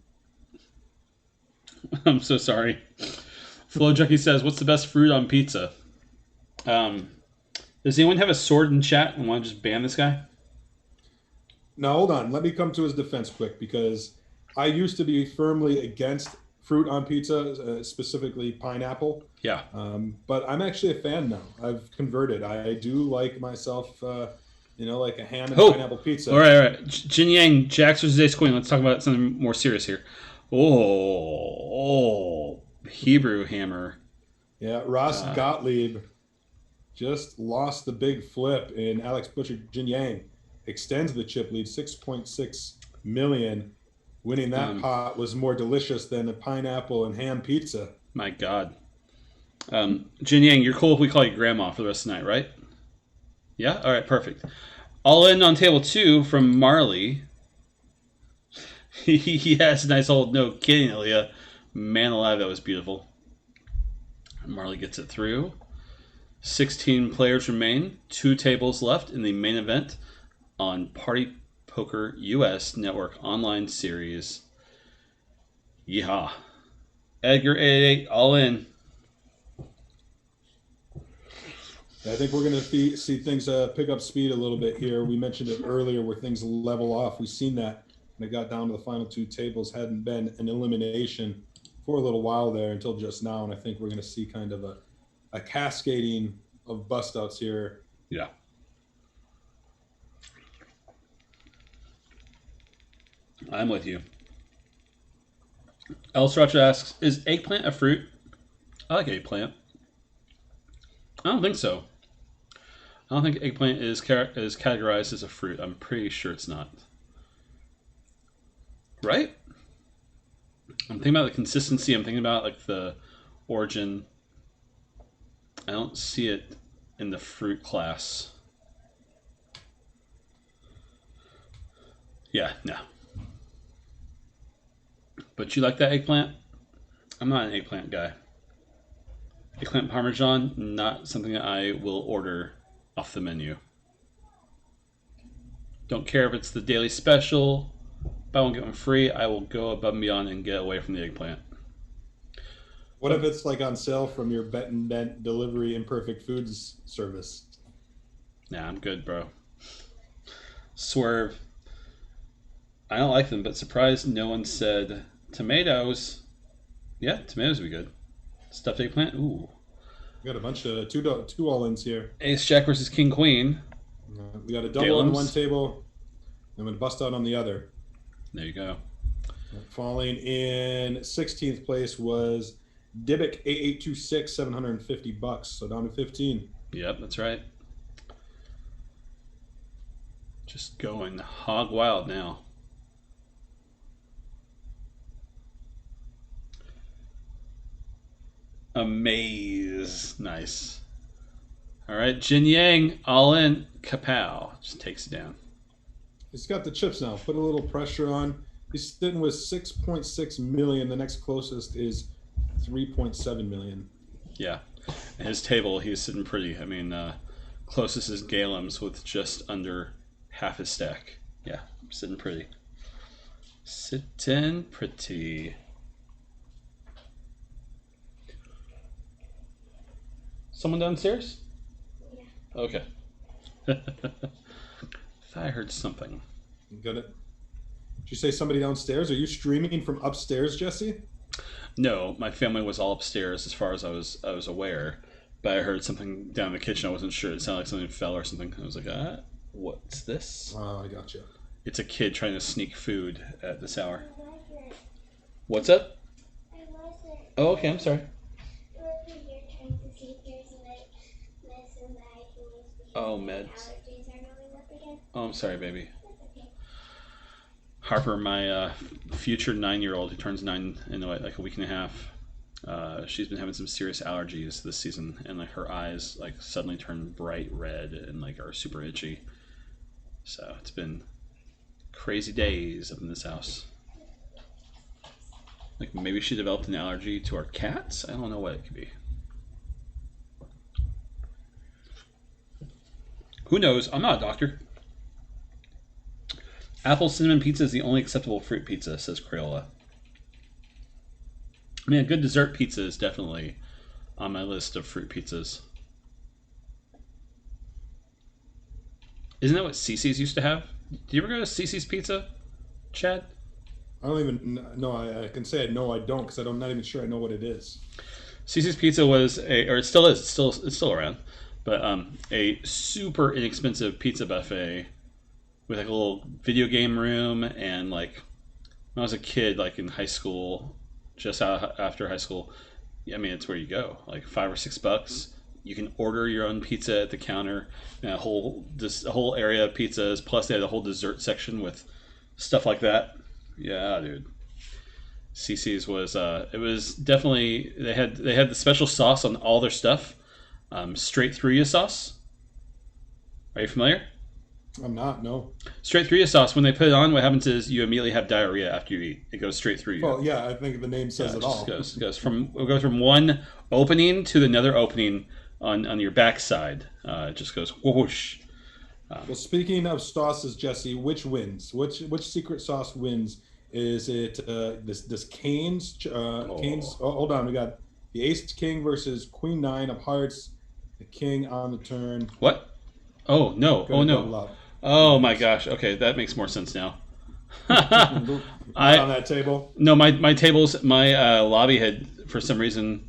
S3: I'm so sorry. Flo Junkie says, "What's the best fruit on pizza?" Does anyone have a sword in chat and want to just ban this guy?
S2: Now, hold on. Let me come to his defense quick, because I used to be firmly against fruit on pizza, specifically pineapple.
S3: Yeah.
S2: But I'm actually a fan now. I've converted. I do like myself, like a ham and pineapple pizza.
S3: All right. Jin Yang, Jax versus Ace Queen. Let's talk about something more serious here. Oh, Hebrew Hammer.
S2: Yeah, Ross Gottlieb just lost the big flip, and Alex Butcher Jin Yang extends the chip lead 6.6 million. Winning that pot was more delicious than a pineapple and ham pizza.
S3: My God. Jin Yang, you're cool if we call you Grandma for the rest of the night, right? Yeah? All right, perfect. All in on table 2 from Marley. He has a nice old no kidding, Ilya. Man alive, that was beautiful. Marley gets it through. 16 players remain. 2 tables left in the main event on partypokerUS Network Online Series. Yeehaw. Edgar 888, all in.
S2: I think we're going to see things pick up speed a little bit here. We mentioned it earlier where things level off. We've seen that when it got down to the final 2 tables. Hadn't been an elimination for a little while there until just now, and I think we're going to see kind of a cascading of bust outs here.
S3: Yeah. I'm with you. El Sriracha asks, is eggplant a fruit? I like eggplant. I don't think so. I don't think eggplant is categorized as a fruit. I'm pretty sure it's not. Right? I'm thinking about the consistency. I'm thinking about like the origin. I don't see it in the fruit class. Yeah, no. But you like that eggplant? I'm not an eggplant guy. Eggplant Parmesan, not something that I will order off the menu. Don't care if it's the daily special. Buy one, get one free. I will go above and beyond and get away from the eggplant.
S2: What if it's like on sale from your Bet and Bent Delivery Imperfect Foods service?
S3: Nah, I'm good, bro. Swerve. I don't like them, but surprised no one said tomatoes. Yeah, tomatoes would be good. Stuffed eggplant. Ooh.
S2: We got a bunch of two all-ins here.
S3: Ace Jack versus King Queen.
S2: We got a double on
S3: Galems.
S2: one table. I'm going to bust out on the other.
S3: There you go.
S2: Falling in 16th place was Dybbuk 8826, $750. So down to 15.
S3: Yep, that's right. Just going hog wild now. Amaze. Nice. All right, Jin Yang, all in. Kapow. Just takes it down.
S2: He's got the chips now. Put a little pressure on. He's sitting with 6.6 million. The next closest is 3.7 million.
S3: Yeah. And his table, he's sitting pretty. I mean, closest is Galem's with just under half his stack. Yeah, sitting pretty. Sitting pretty. Someone downstairs? Yeah. Okay. Thought I heard something.
S2: You got it? Did you say somebody downstairs? Are you streaming from upstairs, Jesse?
S3: No, my family was all upstairs as far as I was aware. But I heard something down in the kitchen. I wasn't sure. It sounded like something fell or something. I was like, what's this?
S2: Oh, I got you.
S3: It's a kid trying to sneak food at this hour. What's up? Oh, okay, I'm sorry. Oh, meds. Oh, I'm sorry, baby. Harper, my future 9-year-old who turns 9 in like a week and a half, she's been having some serious allergies this season, and like her eyes like suddenly turn bright red and like are super itchy. So it's been crazy days up in this house. Like maybe she developed an allergy to our cats. I don't know what it could be. Who knows? I'm not a doctor. Apple cinnamon pizza is the only acceptable fruit pizza, says Crayola. I mean, a good dessert pizza is definitely on my list of fruit pizzas. Isn't that what Cece's used to have? Did you ever go to Cece's Pizza, Chad?
S2: I don't even know. I can say no, I don't, because I'm not even sure I know what it is.
S3: Cece's Pizza was or it still is, it's still around, but a super inexpensive pizza buffet with like a little video game room, and like when I was a kid, like in high school, just after high school, I mean, it's where you go, like $5 or $6. You can order your own pizza at the counter, and a whole area of pizzas. Plus, they had a whole dessert section with stuff like that. Yeah, dude. Cece's was it was definitely they had the special sauce on all their stuff. Straight through you sauce. Are you familiar?
S2: I'm not. No.
S3: Straight through you sauce. When they put it on, what happens is you immediately have diarrhea after you eat. It goes straight through you.
S2: Well, yeah, I think the name says it all.
S3: Goes from one opening to another opening on your backside. It just goes whoosh.
S2: Well, speaking of sauces, Jesse, which wins? Which secret sauce wins? Is it this Cane's? Cane's. Oh, hold on, we got the Ace King versus Queen 9 of Hearts. The King on the turn.
S3: What? Oh no! Oh no! Oh my gosh! Okay, that makes more sense now.
S2: On that table.
S3: No, my tables, my lobby had for some reason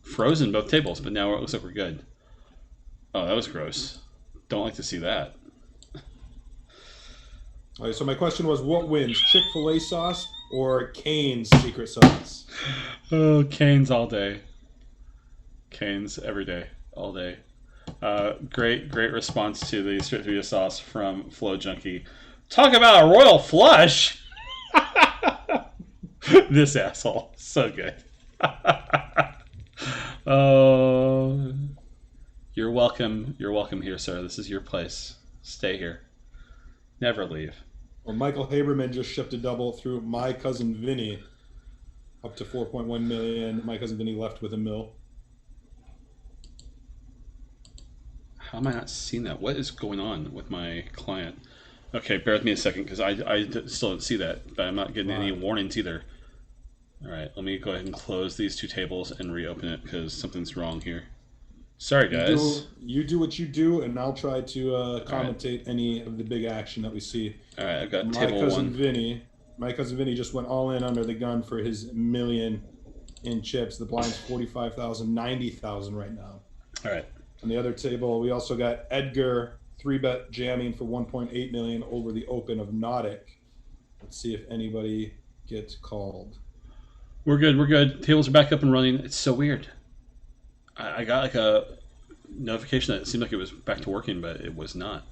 S3: frozen both tables, but now it looks like we're good. Oh, that was gross. Don't like to see that.
S2: All right, so my question was, what wins, Chick-fil-A sauce or Cane's secret sauce?
S3: Oh, Cane's all day. Cane's every day, all day. Great response to the straight through sauce from Flow Junkie. Talk about a royal flush. This asshole, so good. Oh, you're welcome. You're welcome here, sir. This is your place. Stay here. Never leave.
S2: Well, Michael Haberman just shipped a double through My Cousin Vinny, up to 4.1 million. My Cousin Vinny left with $1 million.
S3: How am I not seeing that? What is going on with my client? Okay, bear with me a second, because I still don't see that, but I'm not getting any warnings either. All right, let me go ahead and close these two tables and reopen it because something's wrong here. Sorry, guys.
S2: You do what you do, and I'll try to commentate any of the big action that we see.
S3: All right, I've got
S2: My
S3: table
S2: cousin
S3: one.
S2: Vinny. My cousin Vinny just went all in under the gun for his million in chips. The blind's 45,000, 90,000 right now.
S3: All right.
S2: On the other table, we also got Edgar 3-bet jamming for 1.8 million over the open of Nautic. Let's see if anybody gets called.
S3: We're good. We're good. Tables are back up and running. It's so weird. I got like a notification that it seemed like it was back to working, but it was not.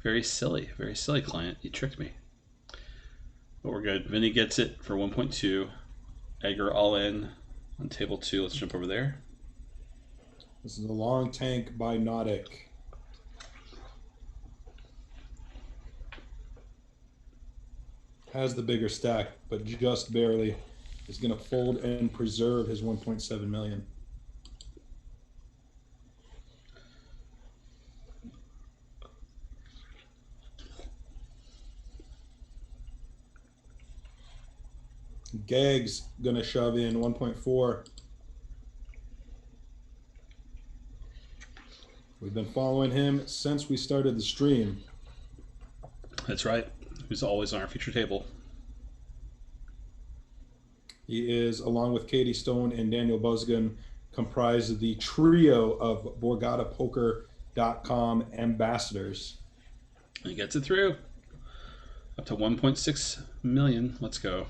S3: Very silly, client. You tricked me. But we're good. Vinny gets it for 1.2. Edgar all in on table 2. Let's jump over there.
S2: This is a long tank by Nautic. Has the bigger stack, but just barely. Is going to fold and preserve his 1.7 million. Gag's going to shove in 1.4. We've been following him since we started the stream.
S3: That's right. He's always on our feature table.
S2: He is, along with Katie Stone and Daniel Busgan, comprised of the trio of BorgataPoker.com ambassadors.
S3: He gets it through. Up to 1.6 million. Let's go.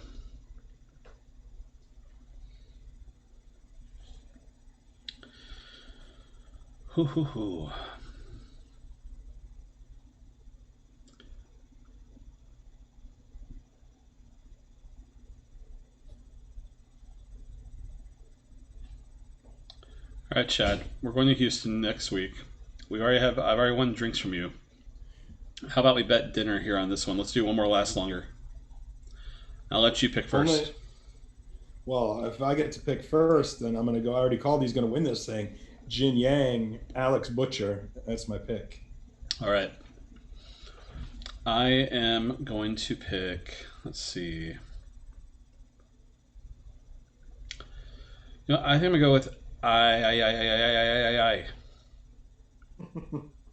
S3: Hoo hoo hoo. All right, Chad. We're going to Houston next week. I've already won drinks from you. How about we bet dinner here on this one? Let's do one more last longer. I'll let you pick first.
S2: Well, if I get to pick first, then I'm going to go. I already called he's going to win this thing. Jin Yang, Alex Butcher. That's my pick.
S3: All right. I am going to pick, let's see. I think I'm going to go with I.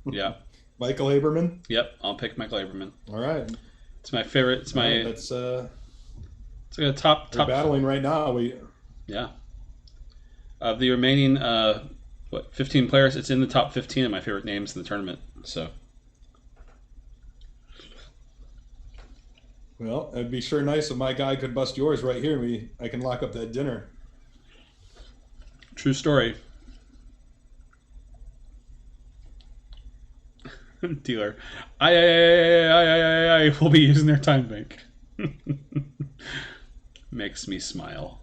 S3: Yeah.
S2: Michael Haberman?
S3: Yep, I'll pick Michael Haberman.
S2: All right.
S3: It's my favorite. It's my.
S2: Right, that's
S3: it's like a top.
S2: We're battling right now.
S3: Yeah. Of the remaining 15 players, it's in the top 15 of my favorite names in the tournament. So.
S2: Well, it'd be sure nice if my guy could bust yours right here. I can lock up that dinner.
S3: True story. Dealer. I will be using their time bank. Makes me smile.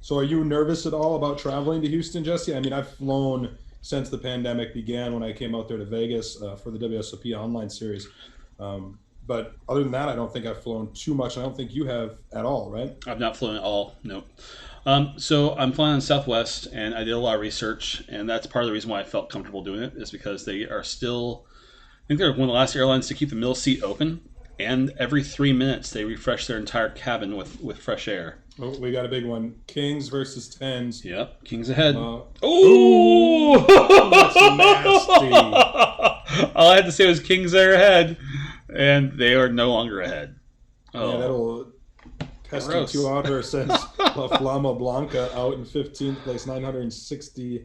S2: So are you nervous at all about traveling to Houston, Jesse? I mean, I've flown since the pandemic began when I came out there to Vegas for the WSOP online series. But other than that, I don't think I've flown too much. I don't think you have at all, right?
S3: I've not flown at all, no. So I'm flying on Southwest, and I did a lot of research, and that's part of the reason why I felt comfortable doing it, is because they are still, I think they're one of the last airlines to keep the middle seat open, and every 3 minutes they refresh their entire cabin with fresh air.
S2: Oh, we got a big one. Kings versus tens.
S3: Yep, Kings ahead.
S2: Ooh, that's nasty.
S3: All I had to say was Kings are ahead, and they are no longer ahead.
S2: Oh, yeah, that'll pesky
S3: Gross.
S2: 2 outer since La Flama Blanca out in 15th place, $960.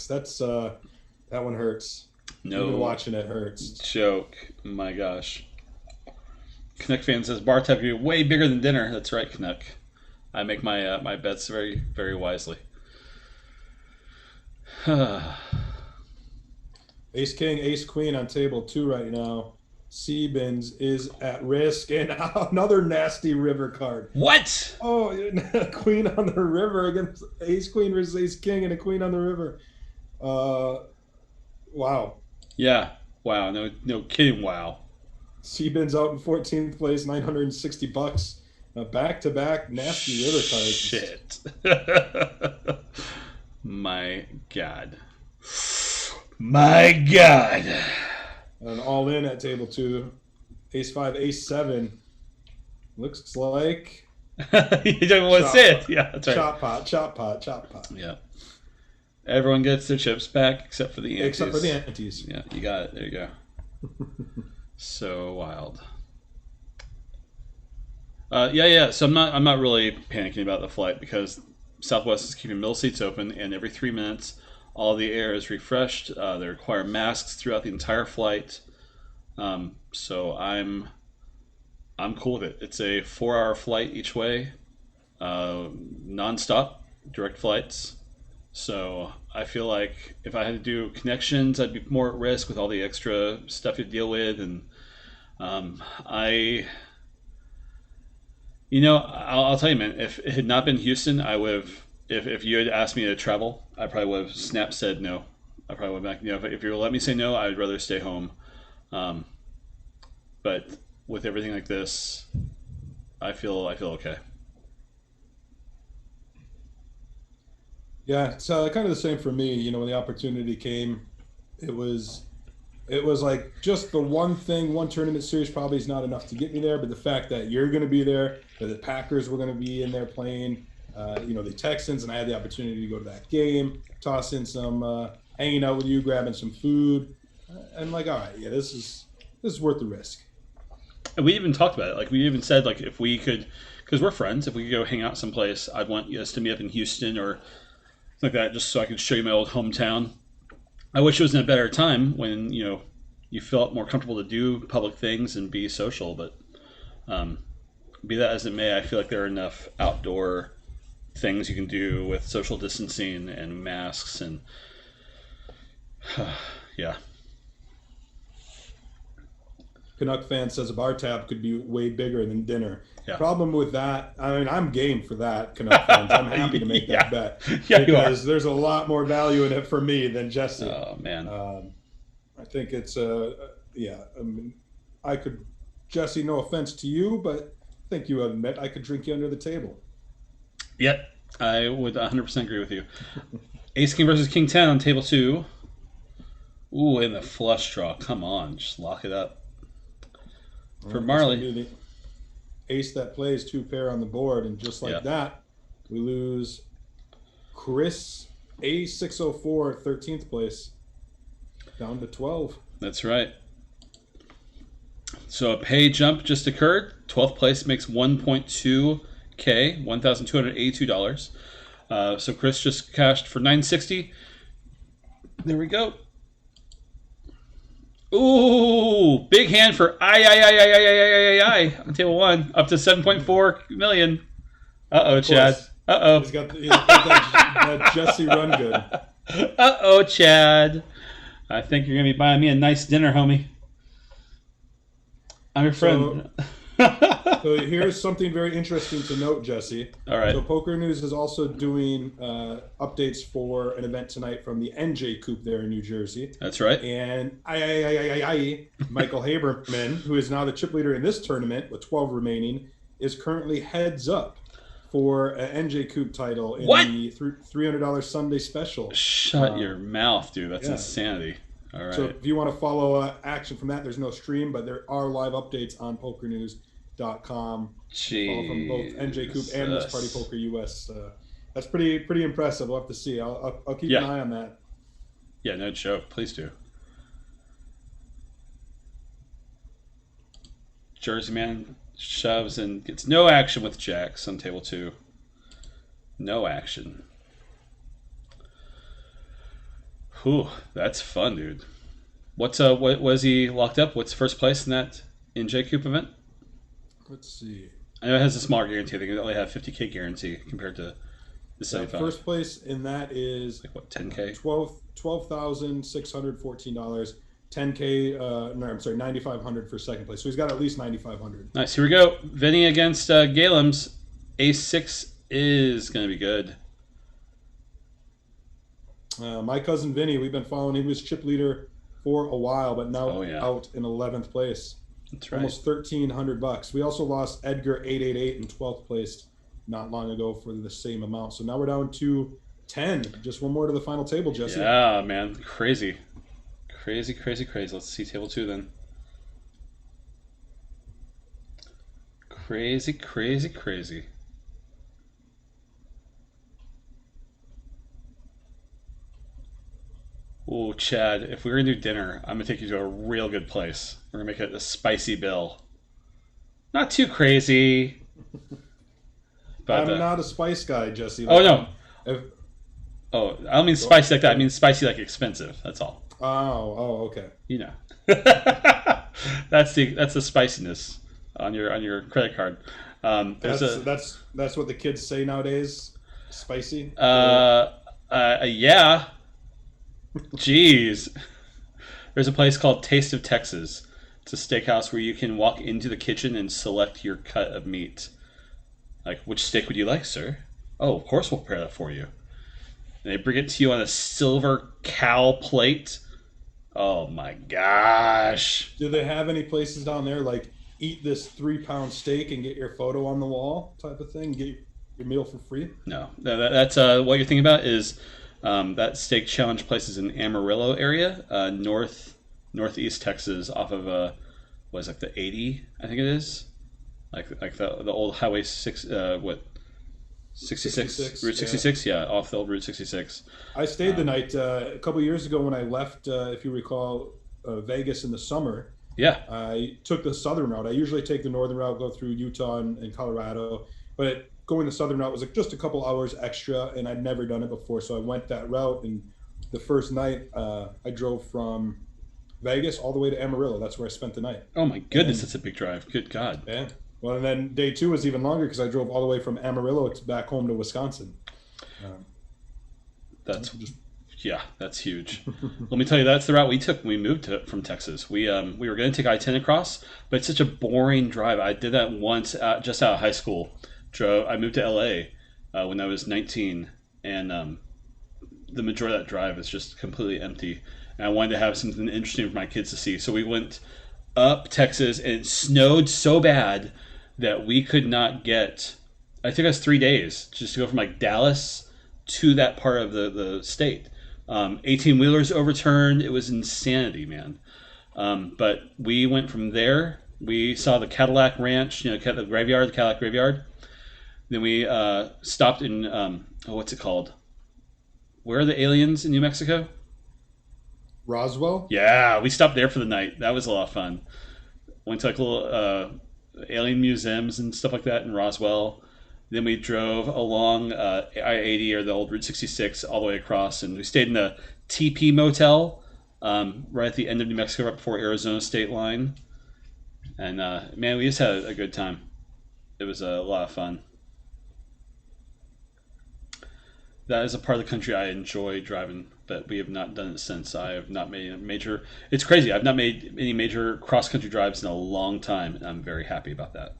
S2: That's that one hurts.
S3: No.
S2: Even watching it hurts.
S3: Joke. My gosh. Canuck fan says bar tab you way bigger than dinner. That's right, Canuck. I make my my bets very, very wisely.
S2: Ace King, Ace Queen on table 2 right now. Seabins is at risk, and another nasty river card.
S3: What?
S2: Oh, Queen on the river against Ace Queen versus Ace King, and a Queen on the river. Wow.
S3: Yeah. Wow. No kidding. Wow.
S2: Seabins out in 14th place, $960. Back-to-back nasty river cards.
S3: Shit. My God. My God.
S2: And all in at table 2. Ace 5, Ace 7. Looks like
S3: You don't want to
S2: Chop
S3: say
S2: pot.
S3: it. Yeah, that's right.
S2: Chop pot, chop pot, chop pot.
S3: Yeah. Everyone gets their chips back except for the antes.
S2: Except for the antes.
S3: Yeah, you got it. There you go. So wild. Yeah. So I'm not really panicking about the flight because Southwest is keeping middle seats open, and every 3 minutes, all the air is refreshed. They require masks throughout the entire flight. So I'm cool with it. It's a 4-hour flight each way, nonstop, direct flights. So I feel like if I had to do connections, I'd be more at risk with all the extra stuff you deal with, and I'll tell you, man. If it had not been Houston, I would have. If you had asked me to travel, I probably would have said no. I probably would have back. If you let me say no, I'd rather stay home. But with everything like this, I feel okay.
S2: Yeah, it's kind of the same for me. When the opportunity came, it was like just the one tournament series probably is not enough to get me there. But the fact that you're going to be there, that the Packers were going to be in there playing, the Texans, and I had the opportunity to go to that game, toss in some hanging out with you, grabbing some food. I'm like, all right, yeah, this is worth the risk.
S3: And we even talked about it. Like we even said, like if we could, because we're friends, if we could go hang out someplace, I'd want us to meet up in Houston or like that, just so I could show you my old hometown. I wish it was in a better time when you felt more comfortable to do public things and be social. But be that as it may, I feel like there are enough outdoor things you can do with social distancing and masks and yeah.
S2: Canuck fan says a bar tab could be way bigger than dinner.
S3: Yeah.
S2: Problem with that, I mean, I'm game for that, Canuck fans. I'm happy to make that bet.
S3: Yeah,
S2: because there's a lot more value in it for me than Jesse.
S3: Oh, man.
S2: I think it's, yeah. I mean, Jesse, no offense to you, but I think you admit I could drink you under the table.
S3: Yep, I would 100% agree with you. Ace King versus King 10 on table 2. Ooh, in the flush draw. Come on, just lock it up. For Marley.
S2: The ace that plays 2 pair on the board, and just like that, we lose Chris A604, 13th place, down to 12.
S3: That's right. So a pay jump just occurred. 12th place makes $1.2K, $1,282. So Chris just cashed for $960. There we go. Ooh, big hand for I on table 1, up to 7.4 million. Chad.
S2: He's got that Jesse run good.
S3: Chad. I think you're gonna be buying me a nice dinner, homie. I'm your friend.
S2: So here's something very interesting to note, Jesse.
S3: All right.
S2: So Poker News is also doing updates for an event tonight from the NJ Coop there in New Jersey.
S3: That's right.
S2: And Michael Haberman, who is now the chip leader in this tournament with 12 remaining, is currently heads up for an NJ Coop title in the $300 Sunday special.
S3: Shut your mouth, dude. That's insanity. All right.
S2: So if you want to follow action from that, there's no stream, but there are live updates on PokerNews.com. Follow from both NJ Coop and this partypokerUS. That's pretty impressive. We'll have to see. I'll keep an eye on that.
S3: Yeah, no joke. Please do. Jersey man shoves and gets no action with jacks on table 2. No action. Whew, that's fun, dude. What was he locked up? What's first place in that NJ Coop event?
S2: Let's see.
S3: I know it has a smaller guarantee. I think it only have 50K guarantee compared to the 75.
S2: First place in that is
S3: like what, 10K?
S2: $12,614. 10K. No, I'm sorry, 9,500 for second place. So he's got at least 9,500.
S3: Nice. Here we go. Vinny against Galem's. Ace-6 is going to be good.
S2: My cousin Vinny, we've been following him. He was chip leader for a while, but now out in 11th place.
S3: That's right.
S2: Almost $1,300. We also lost Edgar 888 in 12th place not long ago for the same amount. So now we're down to 10. Just one more to the final table, Jesse.
S3: Yeah, man. Crazy. Crazy. Let's see table 2 then. Crazy. Oh, Chad, if we were gonna do dinner, I'm gonna take you to a real good place. We're gonna make it a spicy bill. Not too crazy. But
S2: I'm not a spice guy, Jesse.
S3: Oh no.
S2: If,
S3: Oh, I don't mean spicy like that. I mean spicy like expensive. That's all.
S2: oh, okay.
S3: You know. That's the spiciness on your credit card.
S2: That's what the kids say nowadays. Spicy.
S3: Yeah. Jeez. There's a place called Taste of Texas. It's a steakhouse where you can walk into the kitchen and select your cut of meat. Like, which steak would you like, sir? Oh, of course we'll prepare that for you. And they bring it to you on a silver cow plate. Oh my gosh.
S2: Do they have any places down there like eat this 3-pound steak and get your photo on the wall type of thing? Get your meal for free?
S3: No. That's what you're thinking about is that steak challenge place is in Amarillo area, northeast Texas, off of the 80, I think it is, like the old Highway 66, Route 66, yeah, off the old Route 66.
S2: I stayed the night a couple years ago when I left, if you recall, Vegas in the summer.
S3: Yeah.
S2: I took the southern route. I usually take the northern route, go through Utah and Colorado, but going the southern route was like just a couple hours extra, and I'd never done it before, so I went that route. And the first night, I drove from Vegas all the way to Amarillo. That's where I spent the night.
S3: Oh my goodness, that's a big drive. Good God.
S2: Yeah. Well, and then day 2 was even longer because I drove all the way from Amarillo back home to Wisconsin.
S3: That's huge. Let me tell you, that's the route we took when we moved from Texas. We were going to take I-10 across, but it's such a boring drive. I did that once just out of high school. I moved to LA when I was 19, and the majority of that drive is just completely empty. And I wanted to have something interesting for my kids to see, so we went up Texas, and it snowed so bad that we could not get. I think it was 3 days just to go from like Dallas to that part of the state. 18-wheelers overturned. It was insanity, man. But we went from there. We saw the Cadillac Ranch, the Cadillac Graveyard. Then we stopped in, what's it called? Where are the aliens in New Mexico?
S2: Roswell?
S3: Yeah, we stopped there for the night. That was a lot of fun. Went to like little alien museums and stuff like that in Roswell. Then we drove along I-80 or the old Route 66 all the way across, and we stayed in the TP Motel right at the end of New Mexico, right before Arizona state line. And man, we just had a good time. It was a lot of fun. That is a part of the country I enjoy driving, but we have not done it since. I have not made a major. It's crazy. I've not made any major cross-country drives in a long time, and I'm very happy about that.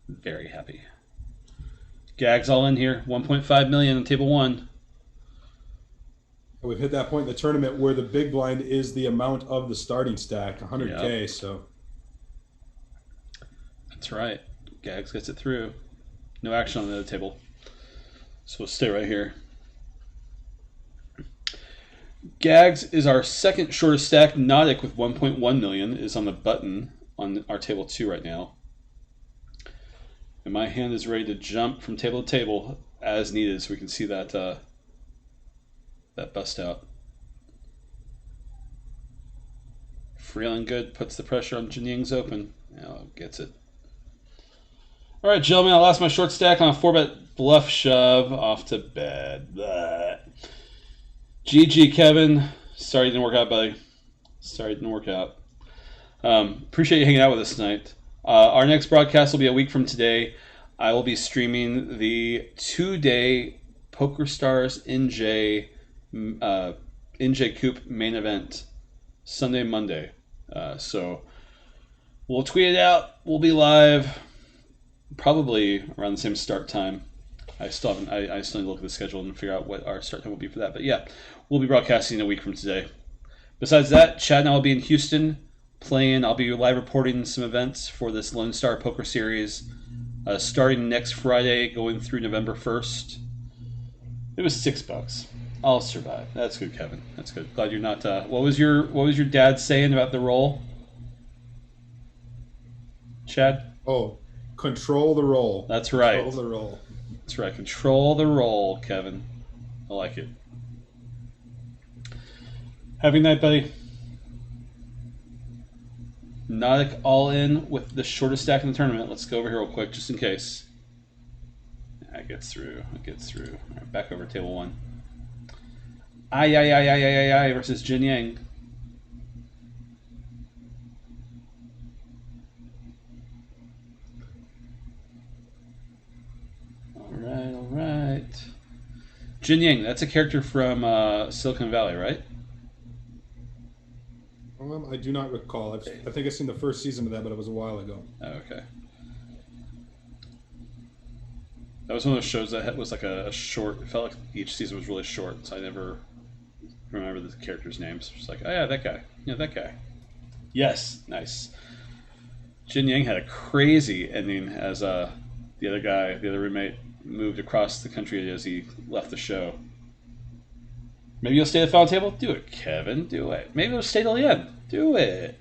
S3: Very happy. Gags all in here. 1.5 million on table 1.
S2: We've hit that point in the tournament where the big blind is the amount of the starting stack, 100K.
S3: Yep.
S2: So
S3: that's right. Gags gets it through. No action on the other table. So we'll stay right here. Gags is our second shortest stack. Nautic with 1.1 million is on the button on our table 2 right now. And my hand is ready to jump from table to table as needed, so we can see that that bust out. Freeling good puts the pressure on Janing's open. Now gets it. All right, gentlemen, I lost my short stack on a 4-bet bluff shove off to bed. Blah. GG, Kevin. Sorry it didn't work out, buddy. Sorry it didn't work out. Appreciate you hanging out with us tonight. Our next broadcast will be a week from today. I will be streaming the 2-day PokerStars NJ Coop main event Sunday, Monday. So we'll tweet it out. We'll be live probably around the same start time. I still need to look at the schedule and figure out what our start time will be for that. But yeah, we'll be broadcasting a week from today. Besides that, Chad and I will be in Houston playing. I'll be live reporting some events for this Lone Star Poker Series starting next Friday, going through November 1st. It was $6. I'll survive. That's good, Kevin. That's good. Glad you're not. What was your dad saying about the roll, Chad?
S2: Oh, control the roll.
S3: That's right.
S2: Control the roll.
S3: That's right. Control the roll, Kevin. I like it. Have a good night, buddy. Nautic all in with the shortest stack in the tournament. Let's go over here real quick, just in case. It gets through. It gets through. All right, back over table 1. Ai versus Jin Yang. All right. Jin Yang, that's a character from Silicon Valley, right?
S2: I do not recall. I think I've seen the first season of that, but it was a while ago.
S3: Oh, okay. That was one of those shows that was like a short. It felt like each season was really short, so I never remember the characters' names. Just like, oh yeah, that guy. Yeah, that guy. Yes, nice. Jin Yang had a crazy ending as the other guy, the other roommate, moved across the country as he left the show. Maybe you'll stay at the final table? Do it, Kevin. Do it. Maybe you'll stay till the end. Do it.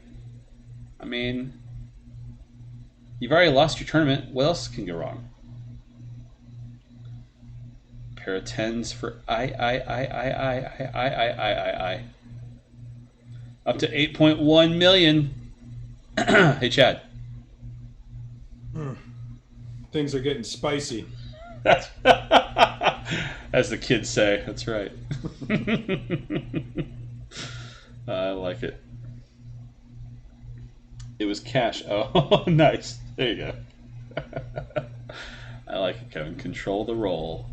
S3: I mean, you've already lost your tournament. What else can go wrong? Pair of 10s for I. Up to 8.1 million. Hey, Chad.
S2: Things are getting spicy.
S3: That's as the kids say. That's right. I like it. It was cash. Oh, nice. There you go. I like it, Kevin. Control the roll.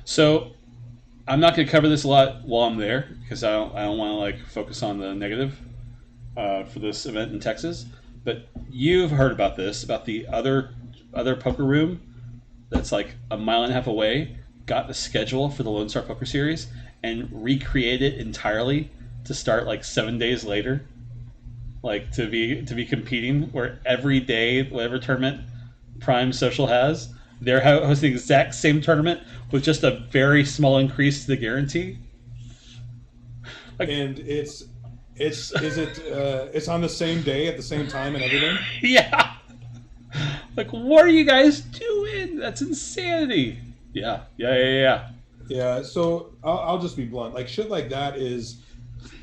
S3: So, I'm not going to cover this a lot while I'm there because I don't want to like focus on the negative for this event in Texas. But you've heard about this, about the other poker room that's like a mile and a half away, got the schedule for the Lone Star Poker Series and recreated it entirely to start like 7 days later, like to be competing where every day, whatever tournament Prime Social has, they're hosting the exact same tournament with just a very small increase to the guarantee. Like,
S2: and it's on the same day at the same time and everything.
S3: Yeah. Like, what are you guys doing? That's insanity. Yeah.
S2: Yeah. So I'll just be blunt. Like shit like that is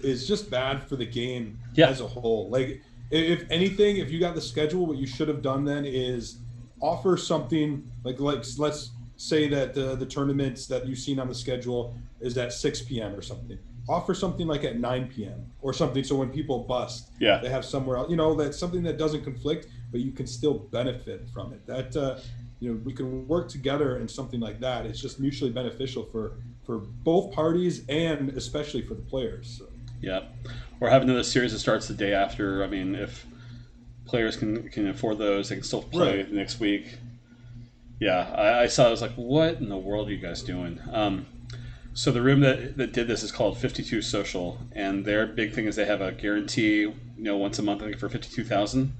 S2: just bad for the game as a whole. Like if anything, if you got the schedule, what you should have done then is offer something like let's say that the tournaments that you've seen on the schedule is at 6 p.m. or something. Offer something like at 9 p.m. or something, so when people bust, they have somewhere else. That's something that doesn't conflict, but you can still benefit from it. That we can work together in something like that. It's just mutually beneficial for both parties and especially for the players. So.
S3: Yeah, or have another series that starts the day after. I mean, if players can afford those, they can still play the next week. Yeah, I saw. I was like, what in the world are you guys doing? So the room that did this is called 52 Social, and their big thing is they have a guarantee, once a month, I think, for 52,000.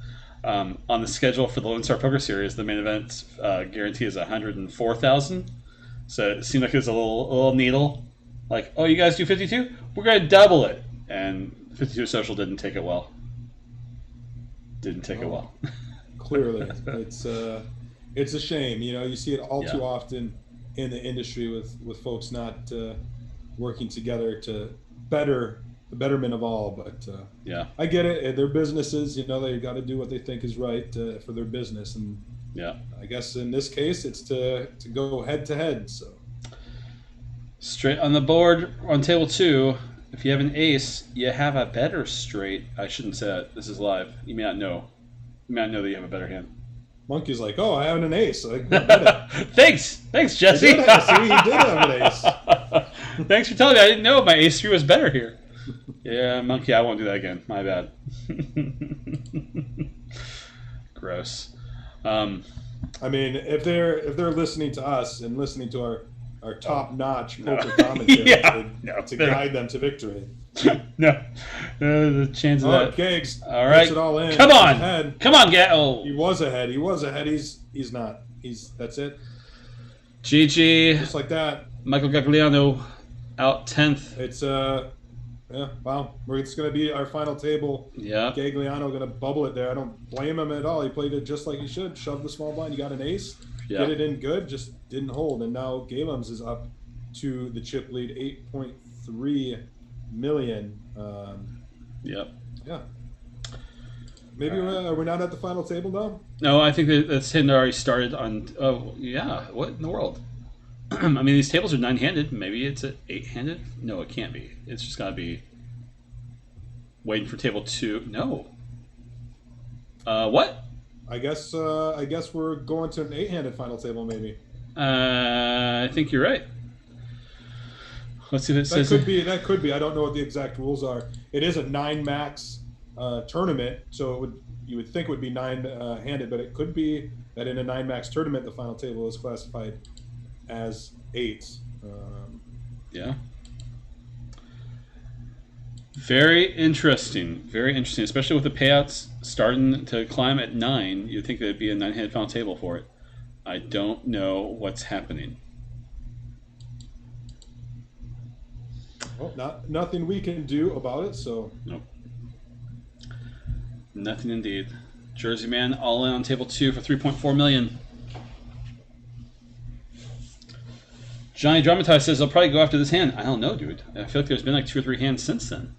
S3: On the schedule for the Lone Star Poker Series, the main event guarantee is 104,000. So it seemed like it was a little needle, like, oh, you guys do 52? We're going to double it. And 52 Social didn't take it well.
S2: Clearly, it's a shame. You see it all too often in the industry with folks not working together to better the betterment of all. But I get it. They're businesses. They got to do what they think is right for their business. And I guess in this case, it's to go head to head. So
S3: straight on the board on table 2. If you have an ace, you have a better straight. I shouldn't say that. This is live. You may not know. You may not know that you have a better hand.
S2: Monkey's like, oh, I have an ace.
S3: Thanks, Jesse.
S2: He did have an ace.
S3: Thanks for telling me. I didn't know my ace 3 was better here. Yeah, Monkey, I won't do that again. My bad. Gross.
S2: I mean, if they're listening to us and listening to our top-notch poker commentary to guide them to victory.
S3: No, the chance of that.
S2: Kegs.
S3: All right,
S2: it all in.
S3: Come on, get. Oh,
S2: he was ahead. He's not. That's it.
S3: GG.
S2: Just like that.
S3: Michael Gagliano out 10th.
S2: It's wow. It's going to be our final table.
S3: Yeah.
S2: Gagliano going to bubble it there. I don't blame him at all. He played it just like he should. Shoved the small blind. You got an ace. get it in good, just didn't hold. And now Galem's is up to the chip lead, 8.3 million.
S3: Yep.
S2: Yeah. Maybe we're not at the final table now?
S3: No, I think that's hand already started on. Oh, yeah. What in the world? I mean, these tables are 9-handed. Maybe it's an 8-handed? No, it can't be. It's just got to be waiting for table 2. No. What?
S2: I guess we're going to an 8-handed final table, maybe.
S3: I think you're right. Let's see if it says.
S2: That could be. I don't know what the exact rules are. It is a 9-max tournament, so you would think it would be 9-handed, but it could be that in a 9-max tournament, the final table is classified as 8.
S3: Yeah. Very interesting. Very interesting, especially with the payouts starting to climb at 9. You'd think there'd be a 9-handed final table for it. I don't know what's happening.
S2: Well, nothing we can do about it, so.
S3: Nope. Nothing indeed. Jersey Man all in on table 2 for 3.4 million. Johnny Dramatized says they'll probably go after this hand. I don't know, dude. I feel like there's been like 2 or 3 hands since then.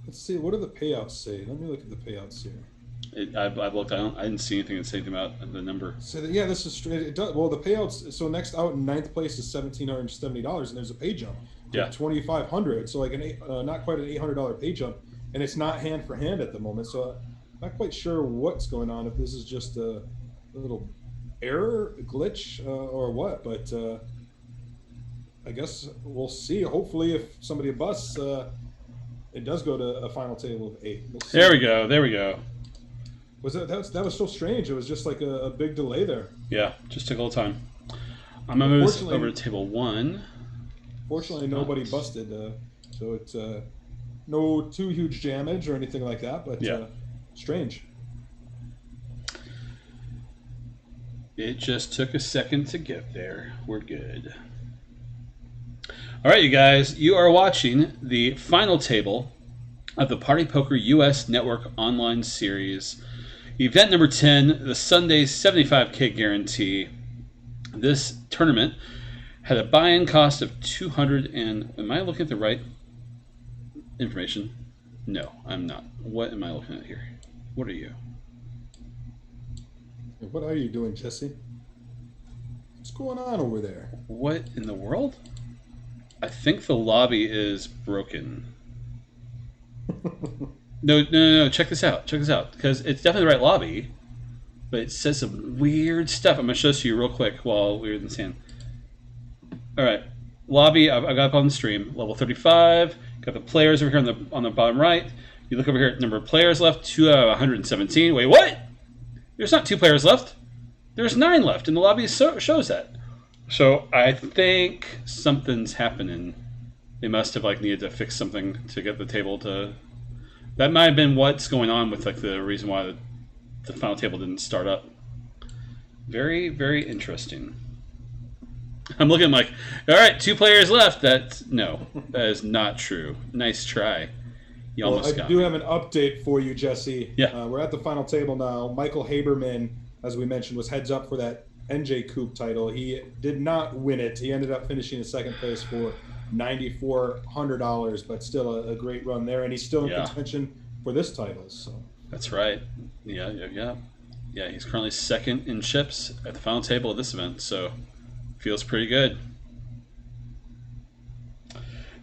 S2: Let's see. What do the payouts say? Let me look at the payouts here.
S3: I've looked. I didn't see anything that said anything about the number.
S2: So yeah, this is straight. It does, well, the payouts. So next out in 9th place is $1,770, and there's a pay jump.
S3: Yeah.
S2: $2,500. So like not quite an $800 pay jump, and it's not hand for hand at the moment. So I'm not quite sure what's going on. If this is just a little error, glitch, or what. But I guess we'll see. Hopefully, if somebody busts, it does go to a final table of 8. We'll see.
S3: There we go. There we go.
S2: That was so strange. It was just like a big delay there.
S3: Yeah, just took a little time. I'm gonna move this over to table 1.
S2: Fortunately, nobody busted, so it's no too huge damage or anything like that. But
S3: yeah.
S2: Strange.
S3: It just took a second to get there. We're good. All right, you guys, you are watching the final table of the Party Poker US Network Online Series. Event number 10, the Sunday 75K Guarantee. This tournament had a buy-in cost of 200 and... Am I looking at the right information? No, I'm not. What am I looking at here? What are you?
S2: What are you doing, Jesse? What's going on over there?
S3: What in the world? I think the lobby is broken. No. Check this out. Because it's definitely the right lobby, but it says some weird stuff. I'm going to show this to you real quick while we're in the sand. All right. Lobby, I've got up on the stream. Level 35. Got the players over here on the bottom right. You look over here at number of players left. 2 out of 117. Wait, what? There's not 2 players left. There's 9 left, and the lobby shows that. So I think something's happening. They must have needed to fix something to get the table to. That might have been what's going on with the reason why the final table didn't start up. Very, very interesting. I'm looking all right, 2 players left. No, that is not true. Nice try. You almost got
S2: me. I do
S3: me.
S2: have an update for you, Jesse.
S3: Yeah.
S2: We're at the final table now. Michael Haberman, as we mentioned, was heads up for that NJ Coupe title. He did not win it. He ended up finishing in second place for $9,400, but still a great run there, and he's still in contention for this title. So
S3: that's right. Yeah. He's currently second in chips at the final table of this event, so feels pretty good.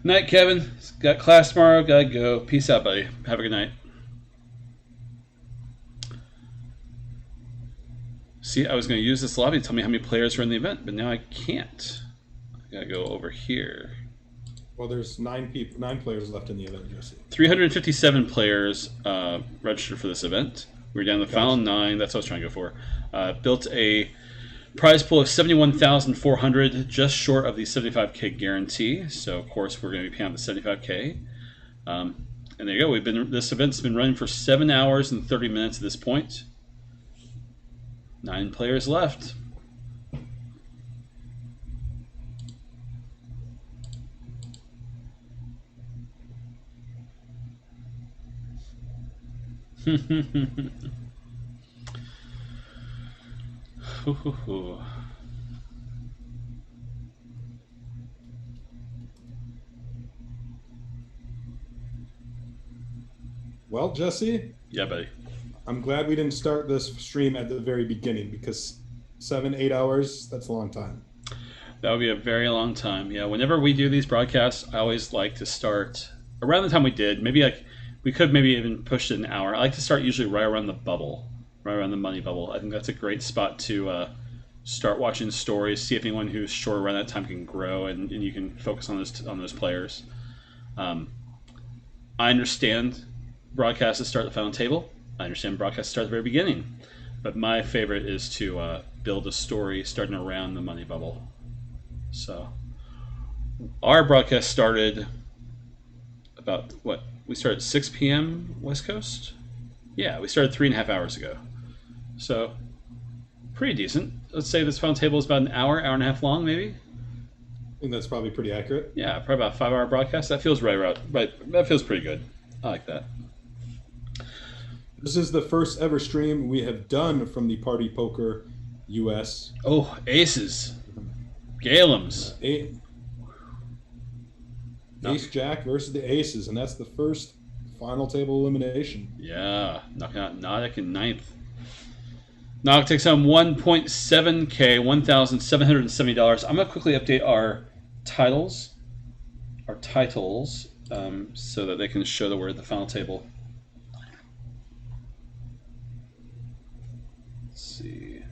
S3: Night, Kevin. Got class tomorrow. Gotta go. Peace out, buddy. Have a good night. See, I was going to use this lobby to tell me how many players are in the event, but now I can't. I gotta go over here.
S2: Well, there's 9 players left in the event, Jesse.
S3: 357 players registered for this event. We're down to the final 9. That's what I was trying to go for. Built a prize pool of $71,400, just short of the 75K guarantee. So, of course, we're going to be paying out the 75K. And there you go. This event's been running for 7 hours and 30 minutes at this point. 9 players left.
S2: Well, Jesse,
S3: Yeah, buddy.
S2: I'm glad we didn't start this stream at the very beginning because 7, 8 hours, that's a long time.
S3: That would be a very long time. Yeah, whenever we do these broadcasts, I always like to start around the time we did. Maybe like we could maybe even push it an hour. I like to start usually right around the bubble, right around the money bubble. I think that's a great spot to start watching stories, see if anyone who's short around that time can grow, and you can focus on those players. I understand broadcasts that start at the final table. I understand broadcasts start at the very beginning. But my favorite is to build a story starting around the money bubble. So our broadcast started about what? We started at 6 p.m. West Coast? Yeah, we started 3.5 hours ago. So pretty decent. Let's say this final table is about an hour and a half long, maybe.
S2: I think that's probably pretty accurate.
S3: Yeah, probably about a 5-hour broadcast. That feels right. That feels pretty good. I like that.
S2: This is the first ever stream we have done from the Party Poker US.
S3: Oh, aces. Galems.
S2: Ace Jack versus the Aces, and that's the first final table elimination.
S3: Yeah, knocking out Noddick in ninth. Noddick takes home 1.7K, $1,770. I'm going to quickly update our titles. So that they can show that we're at the final table. Let's see.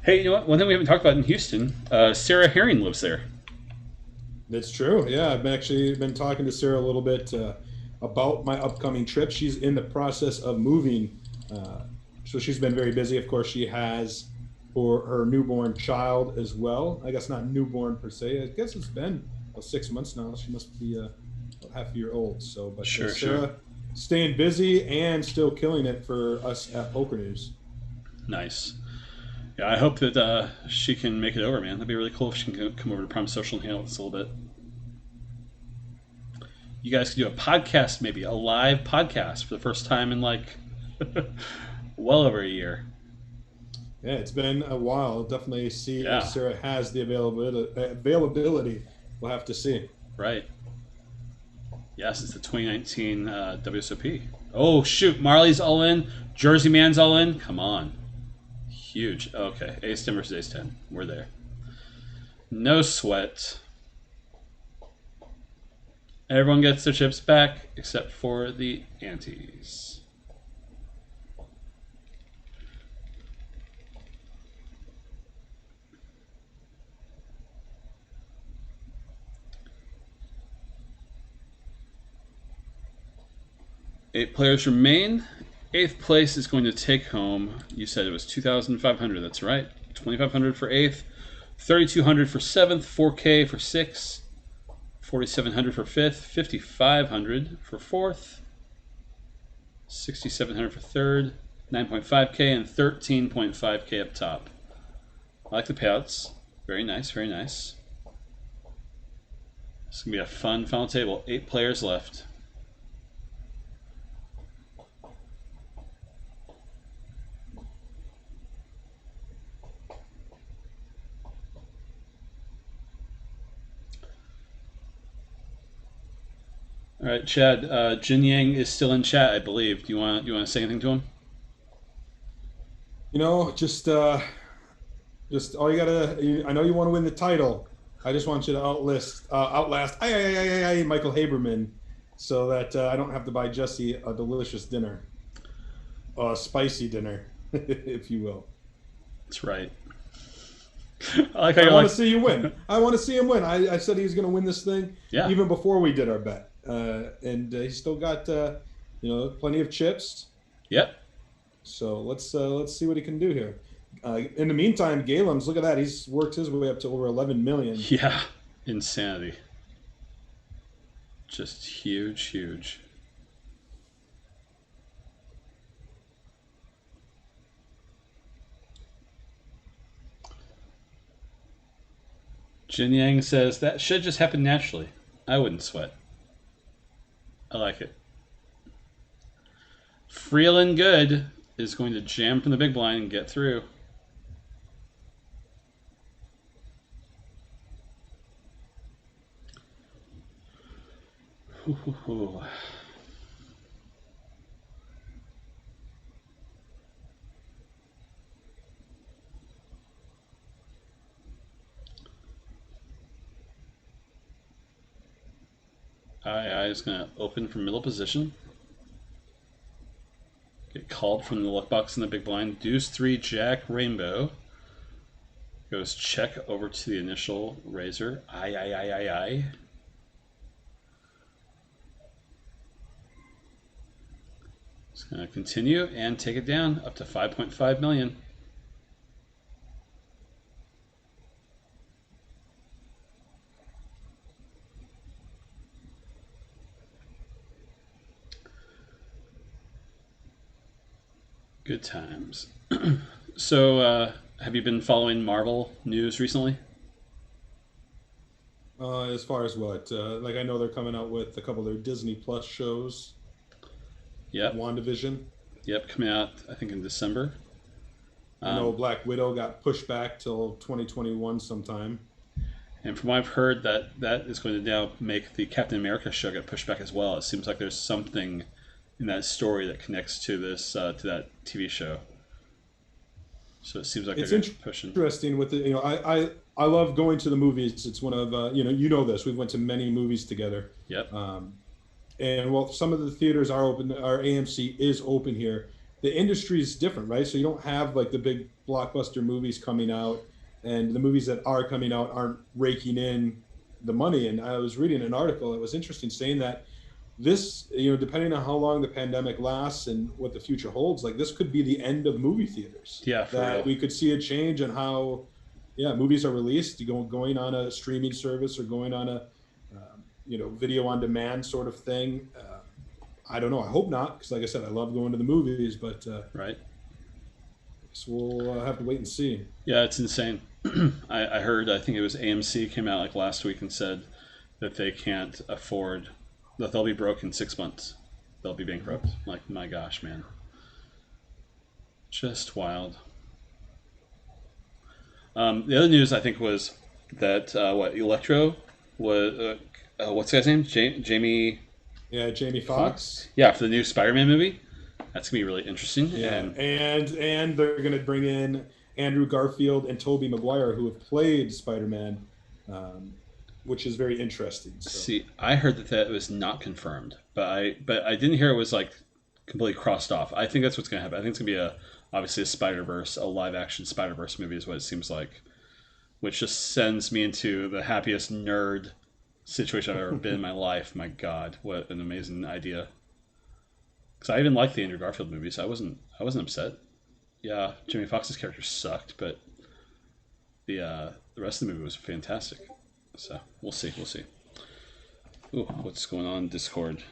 S3: Hey, you know what? One thing we haven't talked about in Houston, Sarah Herring lives there.
S2: That's true. Yeah, I've actually been talking to Sarah a little bit about my upcoming trip. She's in the process of moving, so she's been very busy. Of course, she has for her newborn child as well. I guess not newborn per se. I guess it's been 6 months now. She must be half a year old. So, but Sarah staying busy and still killing it for us at Poker News.
S3: Nice. Yeah, I hope that she can make it over, man. That'd be really cool if she can come over to Prime Social and hang out with us a little bit. You guys could do a podcast, maybe a live podcast for the first time in like well over a year.
S2: Yeah, it's been a while. Definitely see if Sarah has the availability. We'll have to see.
S3: Right. Yes, it's the 2019 WSOP. Oh, shoot. Marley's all in. Jersey Man's all in. Come on. Huge. Okay. Ace 10 versus Ace 10. We're there. No sweat. Everyone gets their chips back except for the antes. Eight players remain. Eighth place is going to take home, you said it was 2,500, that's right. 2,500 for eighth, 3,200 for seventh, 4K for sixth, 4,700 for fifth, 5,500 for fourth, 6,700 for third, 9.5K, and 13.5K up top. I like the payouts. Very nice, very nice. It's going to be a fun final table. 8 players left. All right, Chad. Jin Yang is still in chat, I believe. Do you want to say anything to him?
S2: You know, just all you gotta. I know you want to win the title. I just want you to outlast Michael Haberman, so that I don't have to buy Jesse a delicious dinner, a spicy dinner, if you will.
S3: That's right.
S2: I want to see you win. I want to see him win. I said he was going to win this thing even before we did our bet. And he's still got plenty of chips.
S3: Yep.
S2: So let's see what he can do here. In the meantime, Galem's, look at that. He's worked his way up to over 11 million.
S3: Yeah, insanity. Just huge, huge. Jin Yang says that should just happen naturally. I wouldn't sweat. I like it. Freeland Good is going to jam from the big blind and get through. Ooh. I is going to open from middle position. Get called from the luck box in the big blind. Deuce 3, Jack, Rainbow. Goes check over to the initial razor. I. Just going to continue and take it down up to 5.5 million. Good times. So, have you been following Marvel news recently?
S2: As far as what? Like I know they're coming out with a couple of their Disney Plus shows.
S3: Yep.
S2: WandaVision.
S3: Yep, coming out I think in December.
S2: I know Black Widow got pushed back till 2021 sometime.
S3: And from what I've heard, that is going to now make the Captain America show get pushed back as well. It seems like there's something in that story that connects to this to that TV show. So it seems like
S2: It's
S3: they're pushing.
S2: Interesting with the I love going to the movies. It's one of you know this. We've went to many movies together.
S3: Yep.
S2: And while some of the theaters are open, our AMC is open here. The industry is different, right? So you don't have like the big blockbuster movies coming out, and the movies that are coming out aren't raking in the money. And I was reading an article that was interesting, saying that this, depending on how long the pandemic lasts and what the future holds, like this could be the end of movie theaters.
S3: Yeah, for
S2: that
S3: real.
S2: we could see a change in how, movies are released. Going on a streaming service or going on a, video on demand sort of thing. I don't know. I hope not, because like I said, I love going to the movies. But
S3: right.
S2: So we'll have to wait and see.
S3: Yeah, it's insane. I heard. I think it was AMC came out like last week and said that they can't afford. That they'll be broke in 6 months. They'll be bankrupt. Like, my gosh, man. Just wild. The other news, I think, was that, Electro was, what's the guy's name? Jamie...
S2: Yeah, Jamie Foxx.
S3: Yeah, for the new Spider-Man movie. That's going to be really interesting.
S2: Yeah, and they're going to bring in Andrew Garfield and Tobey Maguire, who have played Spider-Man, which is very interesting. So.
S3: See, I heard that was not confirmed, but I didn't hear it was like completely crossed off. I think that's what's going to happen. I think it's going to be obviously a Spider-Verse, a live-action Spider-Verse movie is what it seems like, which just sends me into the happiest nerd situation I've ever been in my life. My God, what an amazing idea! Because I even liked the Andrew Garfield movie, so I wasn't upset. Yeah, Jimmy Foxx's character sucked, but the rest of the movie was fantastic. So we'll see. Ooh, what's going on in Discord?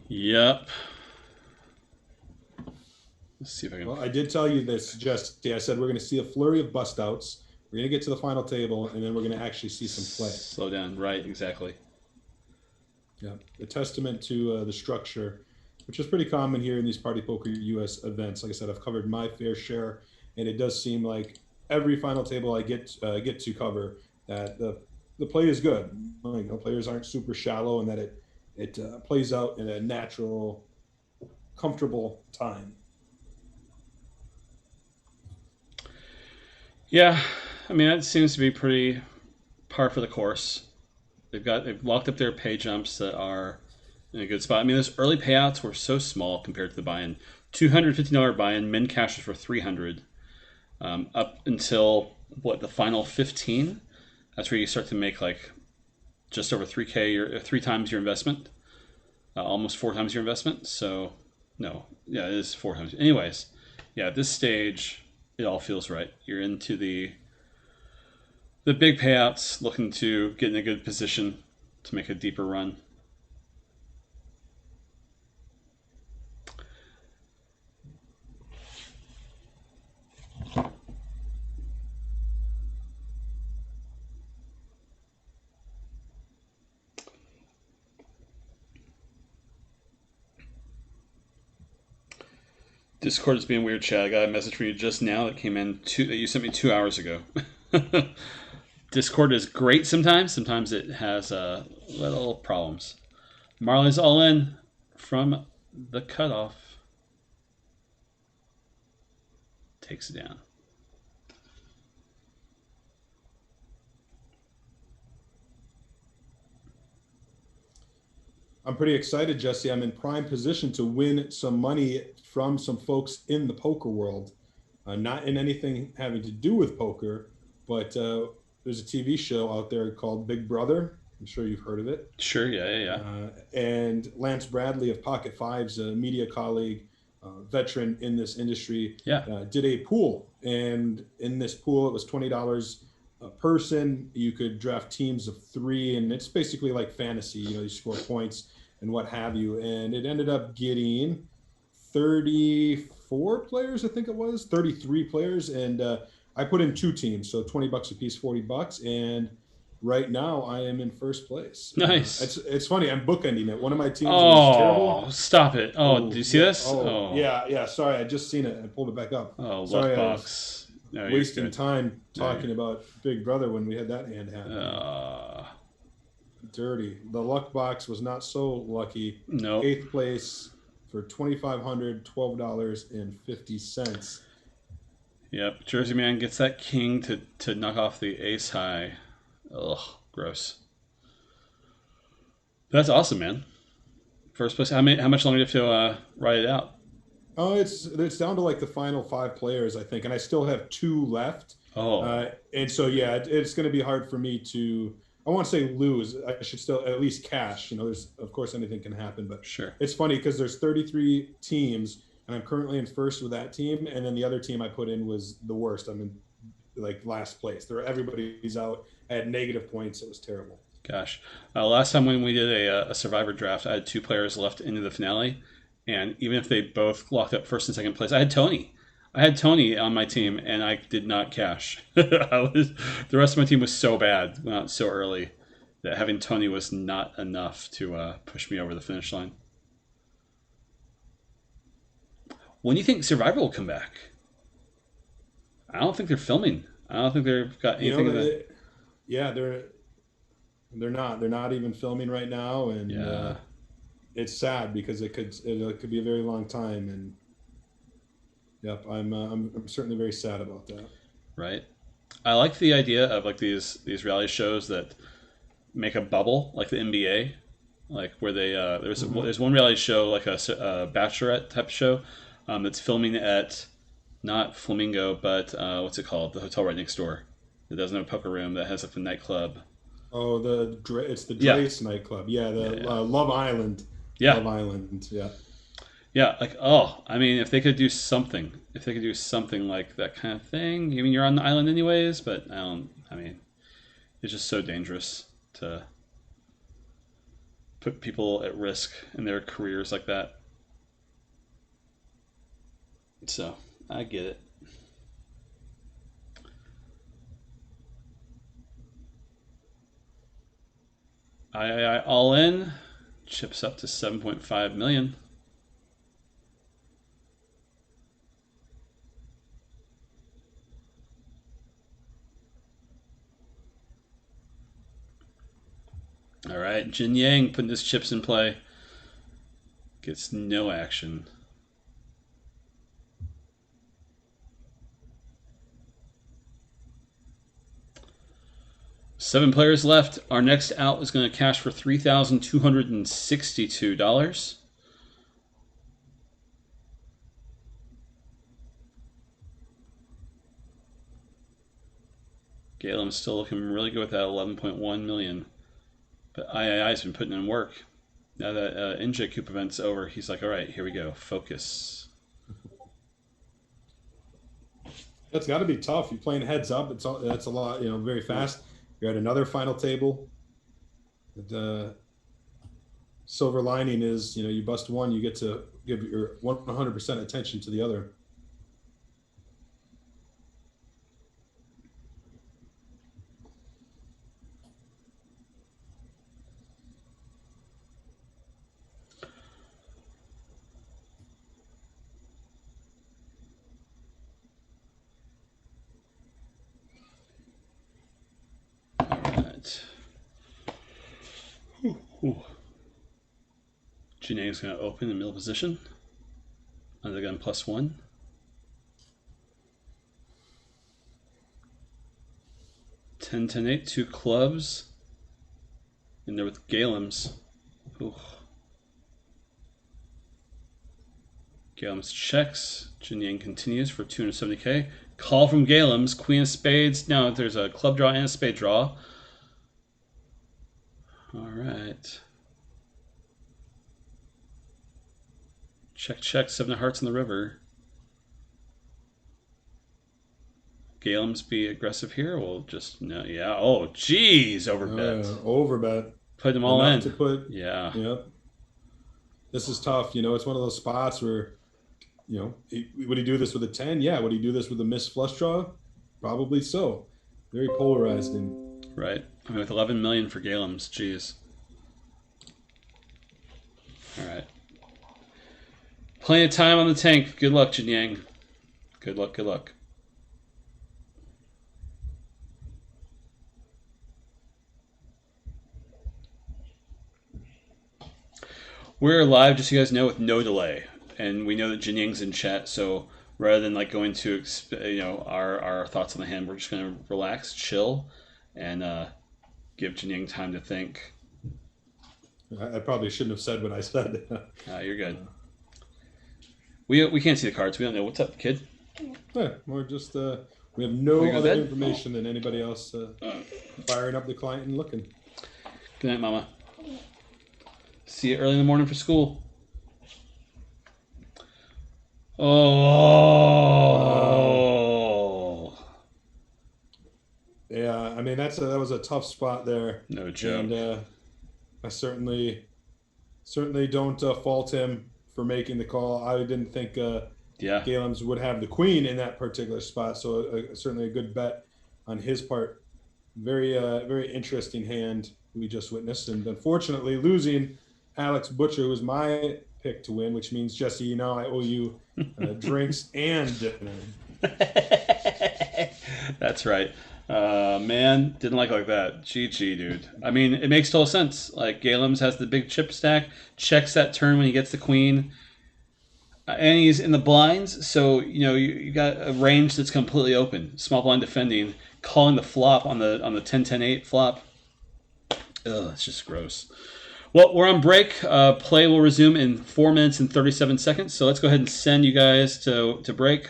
S3: Yep. Let's see if I can.
S2: Well, I did tell you this. I said we're going to see a flurry of bust outs. We're going to get to the final table, and then we're going to actually see some play.
S3: Slow down. Right. Exactly.
S2: Yeah, a testament to the structure, which is pretty common here in these partypokerUS events. Like I said, I've covered my fair share, and it does seem like every final table I get to cover that the play is good. Players aren't super shallow, and that it plays out in a natural, comfortable time.
S3: Yeah, I mean that seems to be pretty par for the course. They've locked up their pay jumps that are in a good spot. I mean, those early payouts were so small compared to the buy-in. $250 buy-in, min cashes for $300, up until the final 15. That's where you start to make like just over $3K or 3 times your investment, almost 4 times your investment. So no, yeah, it is 4 times. Anyways, yeah, at this stage, it all feels right. You're into the big payouts, looking to get in a good position to make a deeper run. Discord is being weird, Chad. I got a message from you just now that came in that you sent me 2 hours ago. Discord is great sometimes. Sometimes it has little problems. Marley's all in from the cutoff. Takes it down.
S2: I'm pretty excited, Jesse. I'm in prime position to win some money from some folks in the poker world. Not in anything having to do with poker, but there's a TV show out there called Big Brother. I'm sure you've heard of it.
S3: Sure, yeah.
S2: And Lance Bradley of Pocket Fives, a media colleague, veteran in this industry, did a pool. And in this pool, it was $20 a person. You could draft teams of 3, and it's basically like fantasy. You score points and what have you. And it ended up getting 34 players, I think it was 33 players. And I put in 2 teams, so $20 a piece, $40. And right now I am in first place.
S3: Nice.
S2: It's funny. I'm bookending it. One of my teams was terrible.
S3: Oh, stop it. Oh, do you see this?
S2: Yeah. Sorry, I just seen it. I pulled it back up.
S3: Oh,
S2: sorry,
S3: Luckbox. No,
S2: wasting time talking about Big Brother when we had that hand happen. Dirty. The luck box was not so lucky.
S3: No.
S2: 8th place for $2,500, $12.50.
S3: Yep. Jersey Man gets that king to knock off the ace high. Ugh, gross. That's awesome, man. First place. How much longer do you have to ride it out?
S2: Oh, it's down to like the final 5 players, I think, and I still have 2 left.
S3: Oh.
S2: And so yeah, it's going to be hard for me to. I won't say lose. I should still at least cash. There's of course anything can happen, but
S3: sure.
S2: It's funny because there's 33 teams, and I'm currently in first with that team, and then the other team I put in was the worst. I'm in like last place. Everybody's out. I had negative points. It was terrible.
S3: Gosh, last time when we did a Survivor draft, I had 2 players left into the finale, and even if they both locked up first and second place, I had Tony. On my team, and I did not cash. The rest of my team was so bad, went out so early, that having Tony was not enough to push me over the finish line. When do you think Survivor will come back? I don't think they're filming. I don't think they've got anything.
S2: Yeah, they're not. They're not even filming right now, and it's sad because it could be a very long time. And yep, I'm certainly very sad about that.
S3: Right. I like the idea of like these reality shows that make a bubble, like the NBA, like where they there's one reality show like a Bachelorette type show that's filming at not Flamingo, but what's it called? The hotel right next door. It doesn't have a poker room. That has like the nightclub.
S2: Oh, it's the Drace nightclub. Yeah, Love Island.
S3: Yeah.
S2: Love Island. Yeah.
S3: Yeah, like if they could do something, like that kind of thing. I mean, you're on the island anyways, but it's just so dangerous to put people at risk in their careers like that. So I get it. I all in, chips up to 7.5 million. All right, Jin Yang putting his chips in play. Gets no action. Seven players left. Our next out is going to cash for $3,262. Galen's still looking really good with that 11.1 million. But III's been putting in work. Now that NJ Coop event's over, he's like, all right, here we go. Focus.
S2: That's got to be tough. You're playing heads up. That's a lot, very fast. You're at another final table. The silver lining is, you bust one, you get to give your 100% attention to the other.
S3: Jin is going to open in middle position. Under the gun +1. Ten, 10, 8, 2 clubs. In there with Galem's. Ooh. Galem's checks. Jin Yang continues for 270k. Call from Galem's. Queen of spades. Now there's a club draw and a spade draw. All right. Check, check. 7 of hearts in the river. Galem's be aggressive here. We'll just no. Yeah. Oh, geez. Overbet.
S2: Overbet.
S3: Put them all
S2: Enough
S3: in.
S2: To put.
S3: Yeah.
S2: Yep. This is tough. It's one of those spots where, would he do this with a 10? Yeah. Would he do this with a missed flush draw? Probably so. Very polarized.
S3: Right. I mean, with 11 million for Galem's, geez. All right. Plenty of time on the tank. Good luck, Jin Yang. Good luck, good luck. We're live, just so you guys know, with no delay. And we know that Jin Yang's in chat, so rather than like going to our thoughts on the hand, we're just going to relax, chill, and give Jin Yang time to think.
S2: I probably shouldn't have said what I said.
S3: You're good. We can't see the cards. We don't know. What's up, kid?
S2: Yeah, we're just we have no other information than anybody else firing up the client and looking.
S3: Good night, Mama. See you early in the morning for school. Oh.
S2: Yeah, I mean that was a tough spot there.
S3: No joke.
S2: And I certainly don't fault him for making the call. I didn't think Galem's would have the queen in that particular spot, so certainly a good bet on his part. Very very interesting hand we just witnessed, and unfortunately losing Alex Butcher was my pick to win, which means, Jesse, I owe you drinks and dinner.
S3: That's right. Man, didn't like that. GG, dude. I mean, it makes total sense. Like, Galem's has the big chip stack, checks that turn when he gets the queen, and he's in the blinds, so, you got a range that's completely open. Small blind defending, calling the flop on the 10-10-8 flop. Ugh, it's just gross. Well, we're on break. Play will resume in 4 minutes and 37 seconds. So let's go ahead and send you guys to break.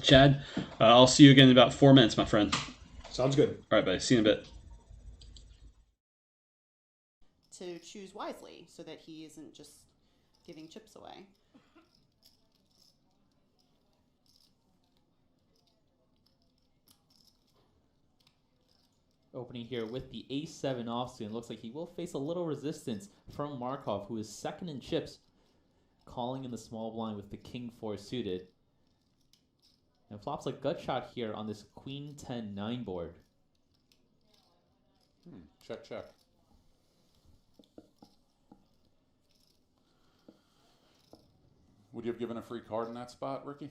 S3: Chad, I'll see you again in about 4 minutes, my friend.
S2: Sounds good.
S3: All right, buddy. See you in a bit.
S4: To choose wisely so that he isn't just giving chips away.
S5: Opening here with the ace-7 offsuit. Looks like he will face a little resistance from Markov, who is second in chips, calling in the small blind with the king-4 suited. And flops a gut shot here on this queen-10-9 board.
S6: Check, check. Would you have given a free card in that spot, Ricky?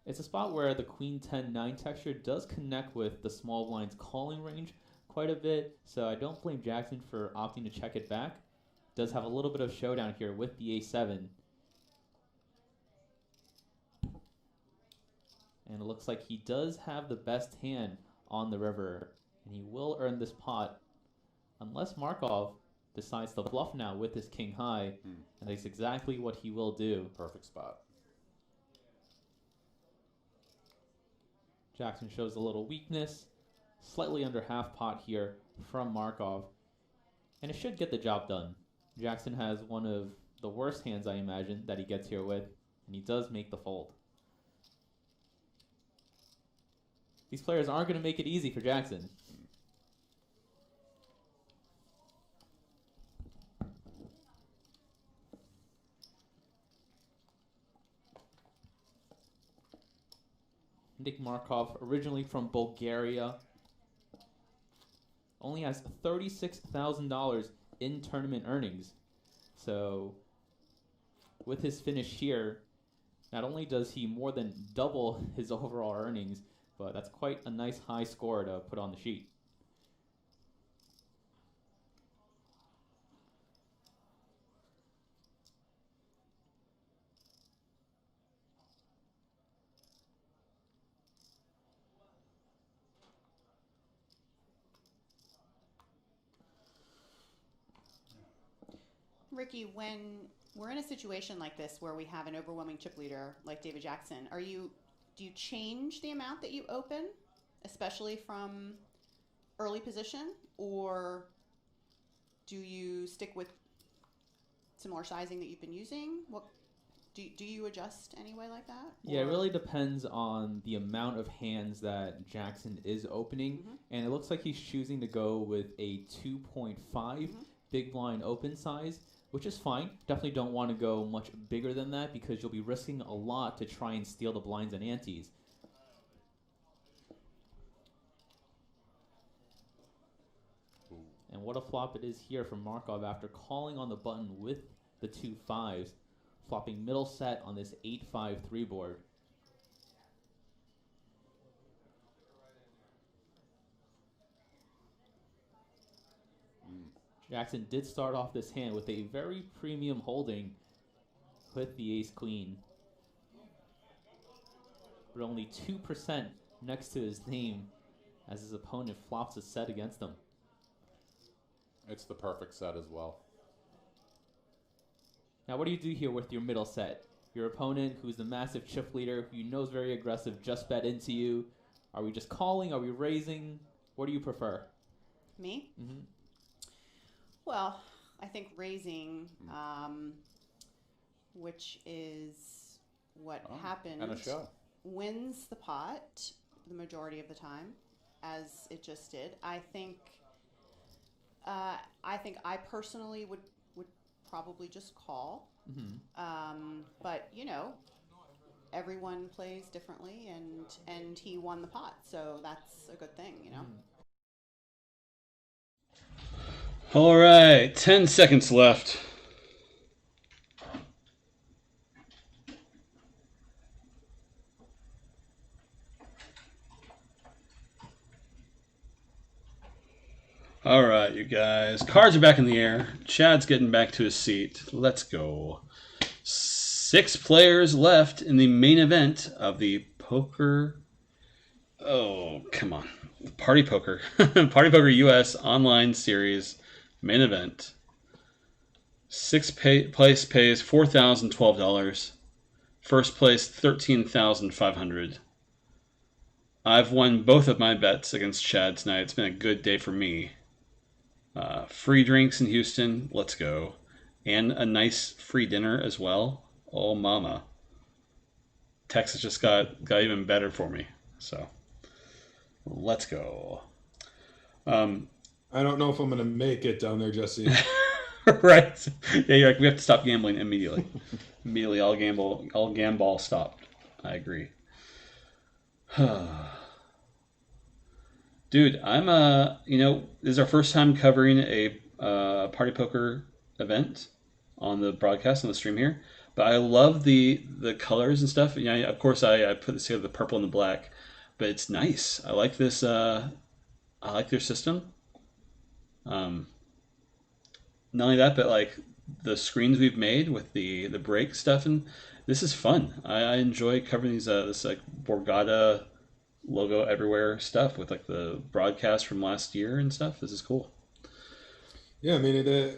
S5: It's a spot where the queen-10-9 texture does connect with the small blind's calling range quite a bit, so I don't blame Jackson for opting to check it back. Does have a little bit of showdown here with the ace-7. And it looks like he does have the best hand on the river, and he will earn this pot unless Markov decides to bluff now with his king high, and that's exactly what he will do.
S6: Perfect spot.
S5: Jackson shows a little weakness, slightly under half pot here from Markov, and it should get the job done. Jackson has one of the worst hands, I imagine, that he gets here with, and he does make the fold. These players aren't going to make it easy for Jackson. Nick Markov, originally from Bulgaria, only has $36,000 in tournament earnings. So with his finish here, not only does he more than double his overall earnings, but that's quite a nice high score to put on the sheet.
S4: Ricky, when we're in a situation like this where we have an overwhelming chip leader like David Jackson, do you change the amount that you open, especially from early position, or do you stick with similar sizing that you've been using? What do you adjust anyway like that?
S5: Yeah, it really depends on the amount of hands that Jackson is opening, and it looks like he's choosing to go with a 2.5 big blind open size, which is fine. Definitely don't want to go much bigger than that because you'll be risking a lot to try and steal the blinds and antes. And what a flop it is here from Markov after calling on the button with the 2 5s, flopping middle set on this 8-5-3 board. Jackson did start off this hand with a very premium holding with the ace-queen, but only 2% next to his name as his opponent flops a set against him.
S6: It's the perfect set as well.
S5: Now, what do you do here with your middle set? Your opponent, who's the massive chip leader, who you know is very aggressive, just bet into you. Are we just calling? Are we raising? What do you prefer?
S4: Me? Well, I think raising, which is what happened,
S6: And a show.
S4: wins the pot the majority of the time, as it just did. I think I personally would probably just call. But you know, everyone plays differently, and he won the pot, so that's a good thing, you know.
S3: All right, 10 seconds left. All right, you guys. Cards are back in the air. Chad's getting back to his seat. Let's go. 6 players left in the main event of the poker. Oh, come on. Party Poker. Party Poker US online series main event. 6th place pays $4,012. First place $13,500. I've won both of my bets against Chad tonight. It's been a good day for me. Free drinks in Houston. Let's go. And a nice free dinner as well. Oh, mama. Texas just got even better for me. So, let's go.
S2: I don't know if I'm going to make it down there, Jesse.
S3: Right. Yeah, you're like, we have to stop gambling immediately. Immediately, all gamball stopped. I agree. Dude, I'm this is our first time covering a party poker event on the broadcast on the stream here. But I love the colors and stuff. Yeah, of course I put this together, the purple and the black, but it's nice. I like this. I like their system. Not only that, but like the screens we've made with the break stuff, and this is fun. I enjoy covering these this like Borgata logo everywhere stuff with like the broadcast from last year and stuff. This is cool.
S2: Yeah, I mean,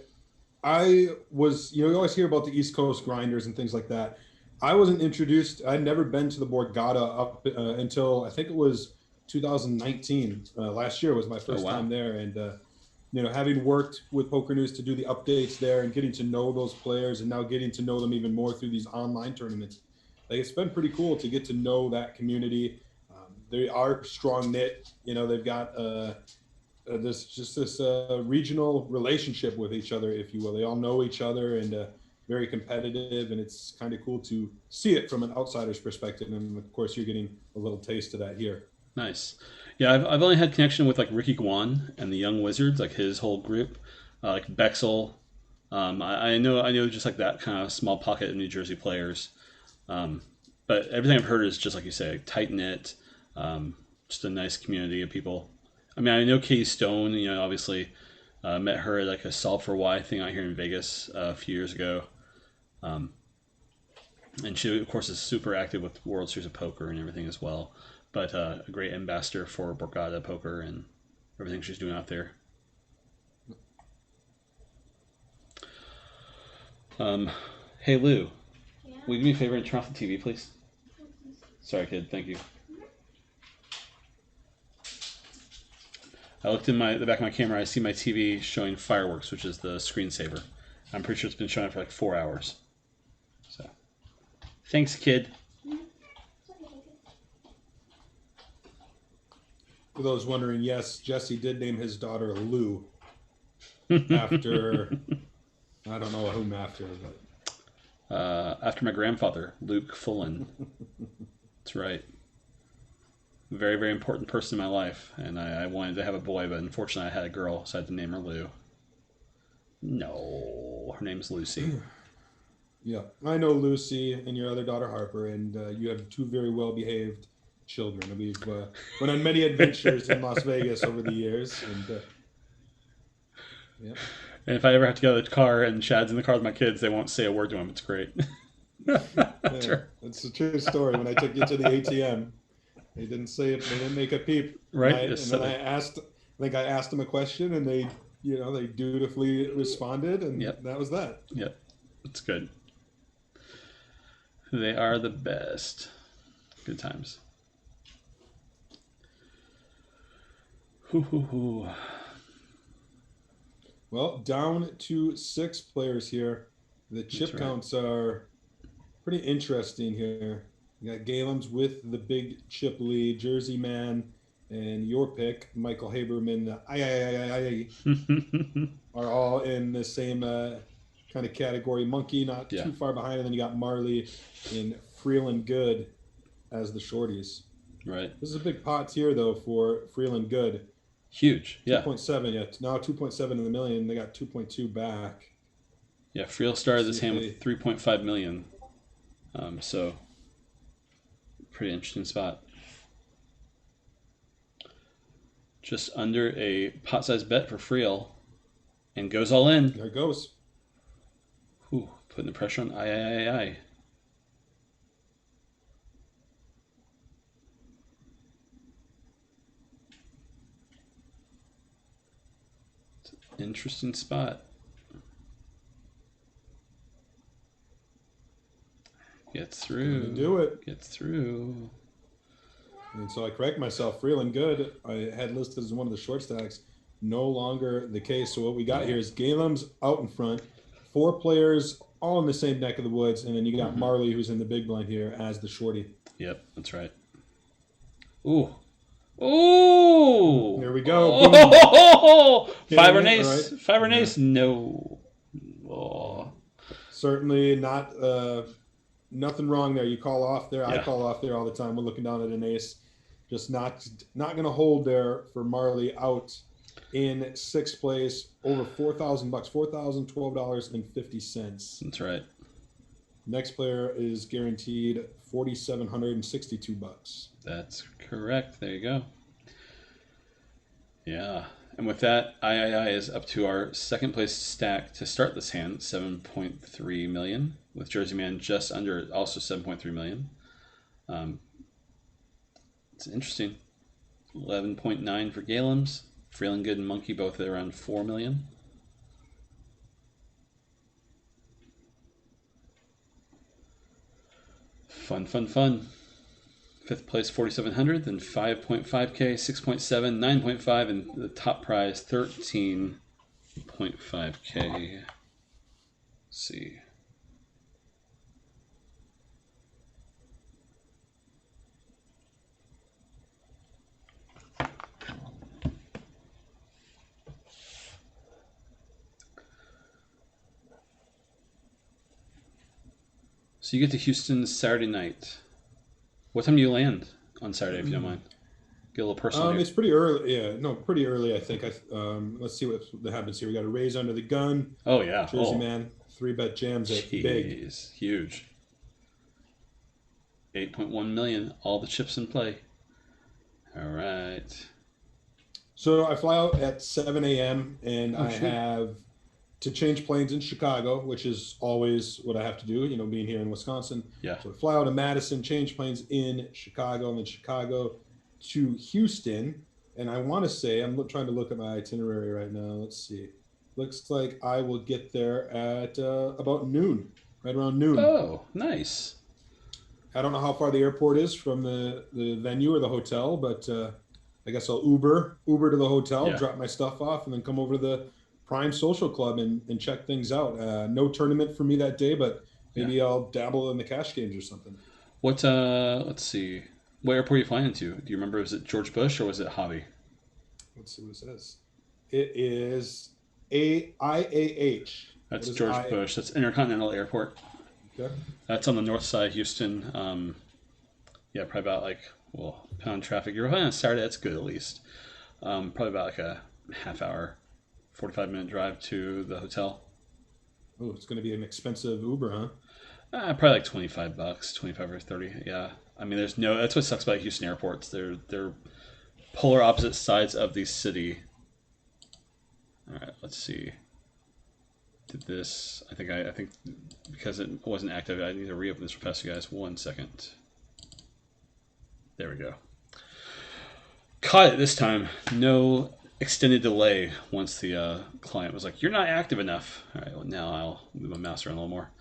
S2: I was, you always hear about the East Coast grinders and things like that. I wasn't introduced. I'd never been to the Borgata up until I think it was 2019. Last year was my first time there, and having worked with Poker News to do the updates there and getting to know those players, and now getting to know them even more through these online tournaments, like it's been pretty cool to get to know that community. they are strong knit. You know, they've got this regional relationship with each other, if you will. They all know each other and very competitive, and it's kind of cool to see it from an outsider's perspective. And of course, you're getting a little taste of that here.
S3: Nice. Yeah, I've only had connection with like Ricky Guan and the Young Wizards, like his whole group, like Bexel. I know just like that kind of small pocket of New Jersey players. But everything I've heard is just like you say, tight knit, just a nice community of people. I mean, I know Katie Stone. You know, obviously met her at like a Solve for Why thing out here in Vegas a few years ago. And she, of course, is super active with World Series of Poker and everything as well. But a great ambassador for Borgata Poker and everything she's doing out there. Hey, Lou.
S7: Yeah.
S3: Will you do me a favor and turn off the TV, please? Sorry, kid. Thank you. I looked in the back of my camera. I see my TV showing fireworks, which is the screensaver. I'm pretty sure it's been showing for like 4 hours. So, thanks, kid.
S2: For those wondering, yes, Jesse did name his daughter Lou after, I don't know whom after, but.
S3: After my grandfather, Luke Fullen. That's right. Very, very important person in my life, and I wanted to have a boy, but unfortunately I had a girl, so I had to name her Lou. No, her name's Lucy.
S2: Yeah, I know Lucy and your other daughter Harper, and you have two very well-behaved children. We've went on many adventures in Las Vegas over the years, and yeah.
S3: And if I ever have to go to the car and Chad's in the car with my kids, they won't say a word to him. It's great.
S2: Yeah, it's a true story. When I took you to the ATM, they didn't say it. They didn't make a peep.
S3: Right.
S2: And then I asked them a question, and they dutifully responded, and that was that.
S3: Yep, it's good. They are the best. Good times. Hoo hoo hoo.
S2: Well, down to 6 players here. The chip counts are pretty interesting here. You got Galen's with the big chip lead, Jersey Man, and your pick, Michael Haberman, are all in the same kind of category. Monkey not too far behind, and then you got Marley in Freeland Good as the shorties.
S3: Right.
S2: This is a big pot here, though, for Freeland Good.
S3: Huge, yeah.
S2: 2.7, yeah. Now 2.7 in the million. They got 2.2 back.
S3: Yeah, Freel started this hand with 3.5 million. So, pretty interesting spot. Just under a pot-sized bet for Freel. And goes all in.
S2: There it goes.
S3: Ooh, putting the pressure on I. Interesting spot. Gets through.
S2: Do it.
S3: Gets through.
S2: And so I correct myself. Freeland Good, I had listed as one of the short stacks. No longer the case. So what we got here is Galem's out in front. 4 players all in the same neck of the woods. And then you got Marley, who's in the big blind here, as the shorty.
S3: Yep, that's right. Ooh. Ooh!
S2: There we go.
S3: Oh! Five or
S2: Right?
S3: ace. Five or ace? No. Oh.
S2: Certainly not. Nothing wrong there. You call off there.
S3: Yeah.
S2: I call off there all the time. We're looking down at an ace. Just not going to hold there for Marley out in 6th place. Over $4,000, $4,012.50.
S3: That's right.
S2: Next player is guaranteed $4,762.
S3: That's correct. There you go. Yeah. And with that, III is up to our second place stack to start this hand, 7.3 million, with Jersey Man just under, also 7.3 million. It's interesting. 11.9 for Galem's. Freeland Good and Monkey both at around 4 million. Fun, fun, fun. 5th place, 4,700, then 5.5K, 6.7, 9.5, and the top prize, 13.5K. Let's see. So you get to Houston Saturday night. What time do you land on Saturday, if you don't mind? Get a little personal here.
S2: It's pretty early. Yeah, no, pretty early. I think. Let's see what happens here. We got a raise under the gun.
S3: Oh yeah,
S2: Jersey man, 3-bet jams at big.
S3: Jeez, huge. 8.1 million. All the chips in play. All right.
S2: So I fly out at 7 a.m. and
S3: Oh,
S2: I
S3: shit.
S2: have to change planes in Chicago, which is always what I have to do, being here in Wisconsin.
S3: Yeah.
S2: So I fly out of Madison, change planes in Chicago, and then Chicago to Houston. And I want to say, I'm trying to look at my itinerary right now. Let's see. Looks like I will get there at about noon, right around noon.
S3: Oh, nice.
S2: I don't know how far the airport is from the venue or the hotel, but I guess I'll Uber to the hotel,
S3: Yeah.
S2: drop my stuff off, and then come over to the Prime Social Club and check things out. No tournament for me that day, but maybe I'll dabble in the cash games or something.
S3: What? Let's see. What airport are you flying into? Do you remember? Was it George Bush or was it Hobby?
S2: Let's see what it says. It is IAH.
S3: That's
S2: What is
S3: George Bush. That's Intercontinental Airport.
S2: Okay.
S3: That's on the north side of Houston. Yeah, probably about pound traffic. You're flying on Saturday. That's good at least. Probably about like a half hour, 45-minute drive to the hotel.
S2: Oh, it's going to be an expensive Uber, huh?
S3: Probably like $25, 25 or 30. Yeah. I mean, that's what sucks about Houston airports. They're polar opposite sides of the city. All right, let's see. Did this? I think because it wasn't active, I need to reopen this real fast, you guys. 1 second. There we go. Caught it this time. No extended delay once the client was like, "You're not active enough." All right, well, now I'll move my mouse around a little more.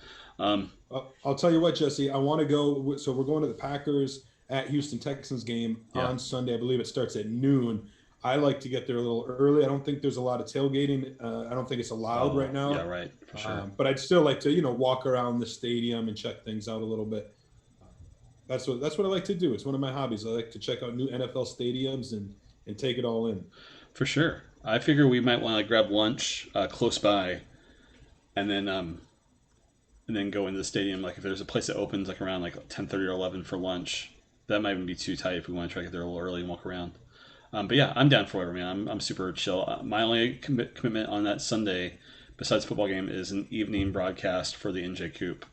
S2: I'll tell you what, Jesse. I want to go. So we're going to the Packers at Houston Texans game on Sunday. I believe it starts at noon. I like to get there a little early. I don't think there's a lot of tailgating. I don't think it's allowed right now.
S3: Yeah, right, for sure.
S2: But I'd still like to, walk around the stadium and check things out a little bit. That's what I like to do. It's one of my hobbies. I like to check out new NFL stadiums and take it all in.
S3: For sure. I figure we might want to grab lunch close by, and then go into the stadium. Like if there's a place that opens like around like 10:30 or 11 for lunch, that might even be too tight if we want to try to get there a little early and walk around. But yeah, I'm down for whatever, man. I'm super chill. My only commitment on that Sunday, besides football game, is an evening broadcast for the NJ Coop.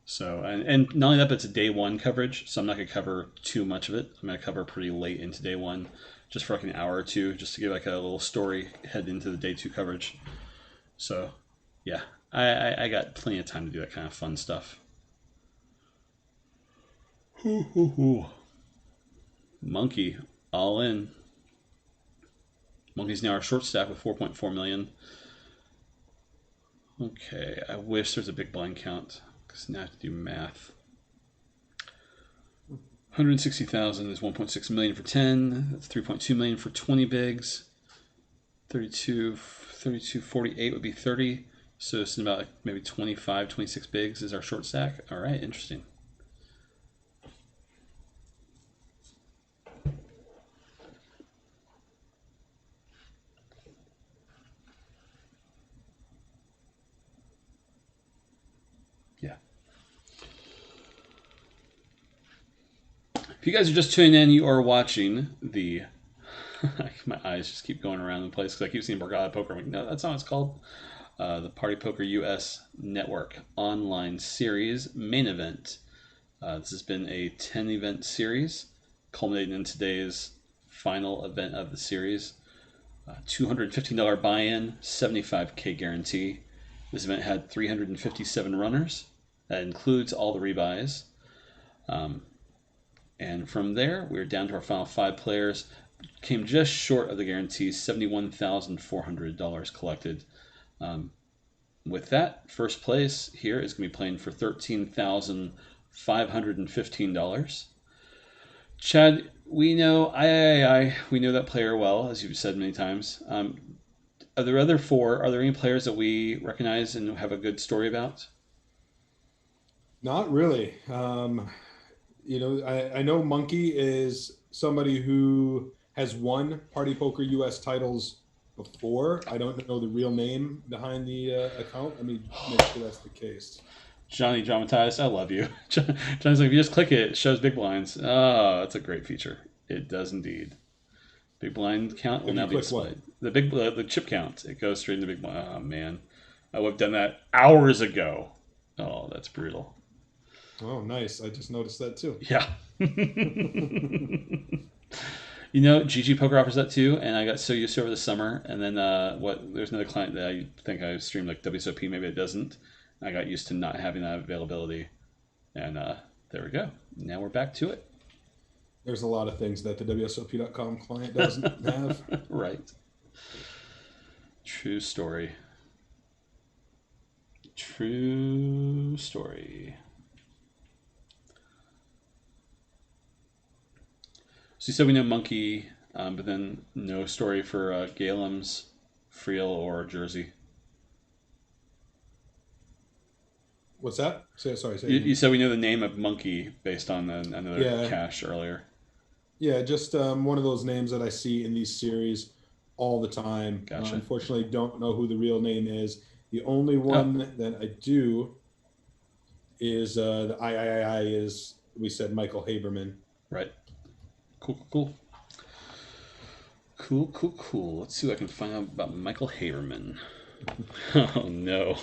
S3: So and not only that, but it's a day one coverage, so I'm not gonna cover too much of it. I'm gonna cover pretty late into day one, just for like an hour or two, just to give like a little story head into the day two coverage. So yeah, I got plenty of time to do that kind of fun stuff. Monkey, all in. Monkey's now our short stack with 4.4 million. Okay, I wish there's a big blind count because now I have to do math. 160,000 is 1.6 million for 10. That's 3.2 million for 20 bigs. 32.48 would be 30. So it's about like maybe 25, 26 bigs is our short stack. All right, interesting. Yeah. If you guys are just tuning in, you are watching the... My eyes just keep going around the place because I keep seeing Borgata Poker. I'm like, no, that's not what it's called. The partypokerUS Network online series main event. This has been a 10-event series, culminating in today's final event of the series. $215 buy-in, $75K guarantee. This event had 357 runners. That includes all the rebuys. And from there, we're down to our final 5 players. Came just short of the guarantee, $71,400 collected. With that, first place here is going to be playing for $13,515. Chad, we know we know that player well, as you've said many times. Are there any players that we recognize and have a good story about?
S2: Not really. I know Monkey is somebody who has won partypokerUS titles before. I don't know the real name behind the account. Let me make sure that's the case.
S3: Johnny Dramatized, I love you. Johnny's like, if you just click it, it shows big blinds. Oh, that's a great feature. It does indeed. Big blind count will
S2: If
S3: now
S2: you
S3: be
S2: click
S3: displayed. The chip count. It goes straight into big blind. Oh man, I would have done that hours ago. Oh, that's brutal.
S2: Oh, nice. I just noticed that too.
S3: Yeah. You know, GG Poker offers that too, and I got so used to it over the summer. And then there's another client that I think I streamed like WSOP, maybe it doesn't. I got used to not having that availability, and there we go. Now we're back to it.
S2: There's a lot of things that the WSOP.com client doesn't have.
S3: Right. True story. True story. So you said we know Monkey, but then no story for Galem's, Friel, or Jersey.
S2: What's that? Sorry.
S3: You said we know the name of Monkey based on another
S2: Yeah.
S3: cache earlier.
S2: Yeah, just one of those names that I see in these series all the time.
S3: Gotcha.
S2: Unfortunately, don't know who the real name is. The only one that I do is the III is, we said, Michael Haberman.
S3: Right. Cool. Let's see what I can find out about Michael Haberman. Oh no.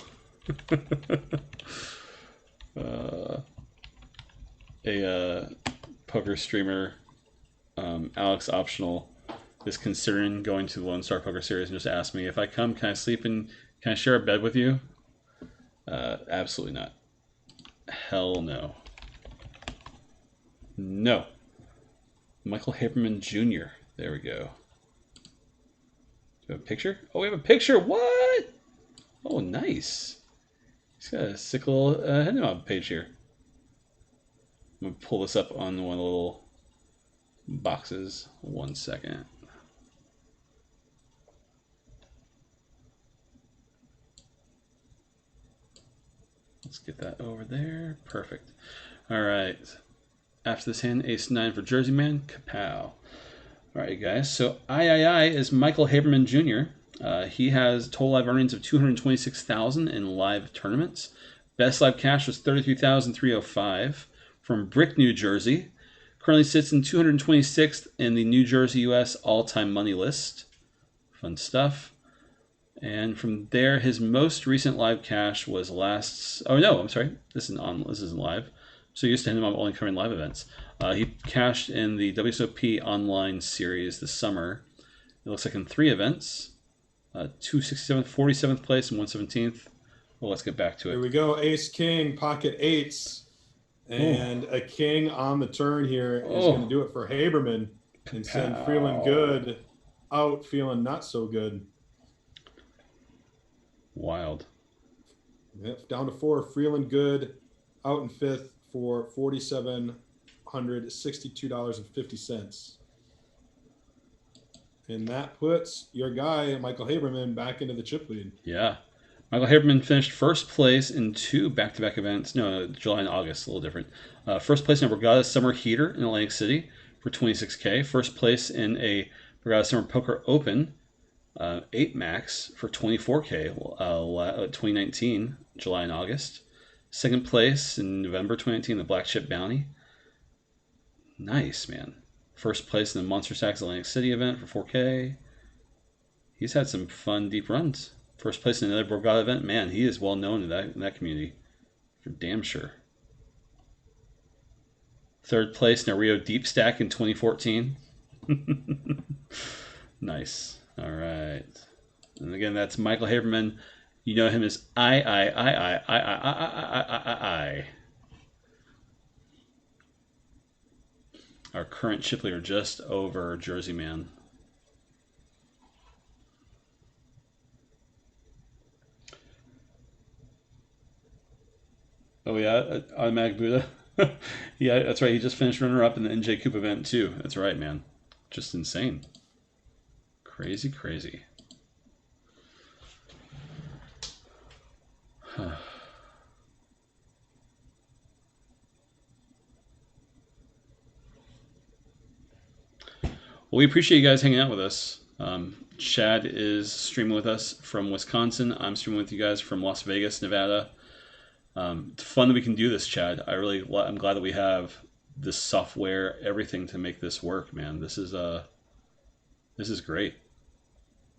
S3: A poker streamer, Alex Optional, is considering going to the Lone Star Poker Series and just asked me, if I come, can I sleep and can I share a bed with you? Absolutely not. Hell no. No. Michael Haberman Jr. There we go. Do we have a picture? Oh, we have a picture. What? Oh, nice. He's got a sick little head knob page here. I'm going to pull this up on one of the little boxes. 1 second. Let's get that over there. Perfect. All right. After this hand, ace-9 for Jersey Man. Kapow. All right, guys. So III is Michael Haberman Jr. He has total live earnings of $226,000 in live tournaments. Best live cash was $33,305 from Brick, New Jersey. Currently sits in 226th in the New Jersey US all-time money list. Fun stuff. And from there, his most recent live cash was Oh no, I'm sorry. This isn't live. So used to him, I'm only covering live events. He cashed in the WSOP online series this summer. It looks like in 3 events. 267th, 47th place, and 117th. Well, let's get back to it.
S2: Here we go. Ace, king, pocket eights. And a king on the turn here is going to do it for Haberman and send feeling good out, feeling not so good.
S3: Wild.
S2: Yep, down to 4, feeling good, out in 5th for $4,762.50. And that puts your guy, Michael Haberman, back into the chip lead.
S3: Yeah. Michael Haberman finished first place in 2 back-to-back events. No, July and August, a little different. First place in a Borgata Summer Heater in Atlantic City for $26K. First place in a Borgata Summer Poker Open, 8 max for $24K, 2019, July and August. Second place in November 2019, the Black Chip Bounty. Nice, man. First place in the Monster Stacks Atlantic City event for $4K. He's had some fun, deep runs. First place in another Borgata event. Man, he is well known in that community. For damn sure. Third place in a Rio Deep Stack in 2014. Nice. All right. And again, that's Michael Haberman. You know him as I. Our current chip leader just over Jersey Man. Oh yeah, Automatic Buddha. Yeah, that's right. He just finished runner-up in the NJ Coop event too. That's right, man. Just insane. Crazy. Well, we appreciate you guys hanging out with us. Chad is streaming with us from Wisconsin. I'm streaming with you guys from Las Vegas, Nevada. It's fun that we can do this, Chad. I'm glad that we have this software, everything to make this work, man. This is great.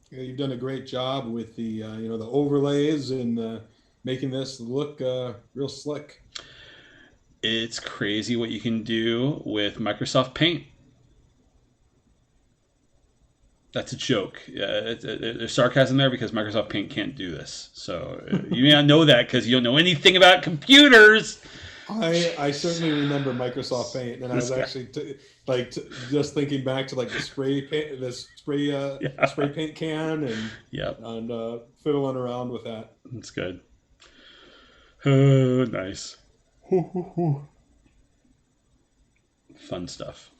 S2: Yeah, you've done a great job with the the overlays and making this look real slick.
S3: It's crazy what you can do with Microsoft Paint. That's a joke. There's sarcasm there because Microsoft Paint can't do this. So you may not know that because you don't know anything about computers.
S2: I certainly remember Microsoft Paint, and I was actually just thinking back to like the spray paint, spray paint can, and fiddling around with that.
S3: That's good. Oh, nice. Fun stuff.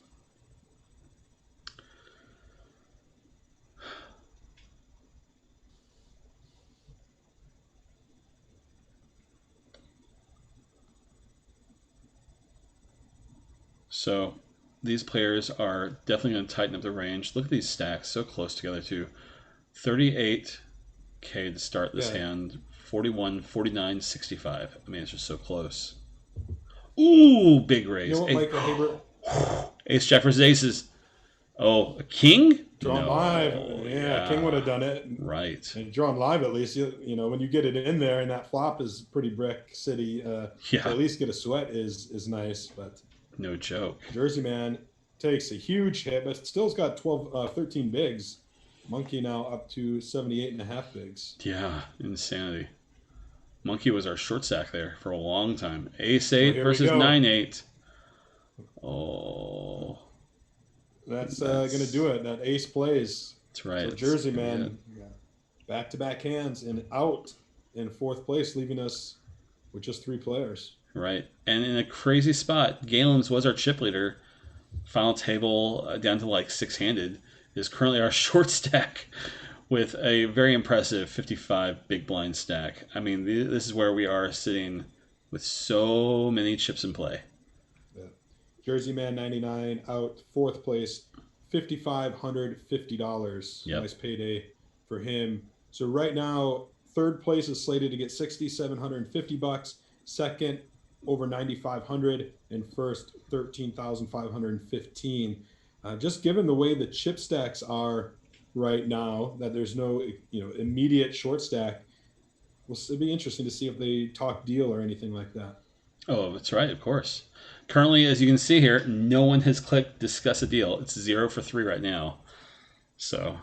S3: So these players are definitely going to tighten up the range. Look at these stacks, so close together too. 38k to start this hand. 41, 49, 65. I mean, it's just so close. Ooh, big raise.
S2: You know what, Michael Haber?
S3: Ace Jack versus aces. Oh, a king?
S2: Drawn live. Yeah, king would have done it.
S3: Right.
S2: And drawn live, at least, you know, when you get it in there and that flop is pretty brick city, to at least get a sweat is nice. But
S3: no joke.
S2: Jersey Man takes a huge hit, but still's got 13 bigs. Monkey now up to 78.5 bigs.
S3: Yeah, insanity. Monkey was our short stack there for a long time. Ace 8 versus 9-8. Oh.
S2: That's going to do it. That ace plays.
S3: That's right.
S2: So Jersey Man, back-to-back hands and out in fourth place, leaving us with just 3 players.
S3: Right. And in a crazy spot, Galen's was our chip leader. Final table down to like 6-handed is currently our short stack with a very impressive 55 big blind stack. I mean, this is where we are sitting with so many chips in play.
S2: Yeah. Jersey Man 99 out fourth place, $5,550.
S3: Yep.
S2: Nice payday for him. So right now, third place is slated to get $6,750. Second, over 9,500, and first 13,515. Just given the way the chip stacks are right now, that there's no immediate short stack, it'll be interesting to see if they talk deal or anything like that.
S3: Oh, that's right, of course. Currently, as you can see here, no one has clicked discuss a deal. It's 0 for 3 right now. So,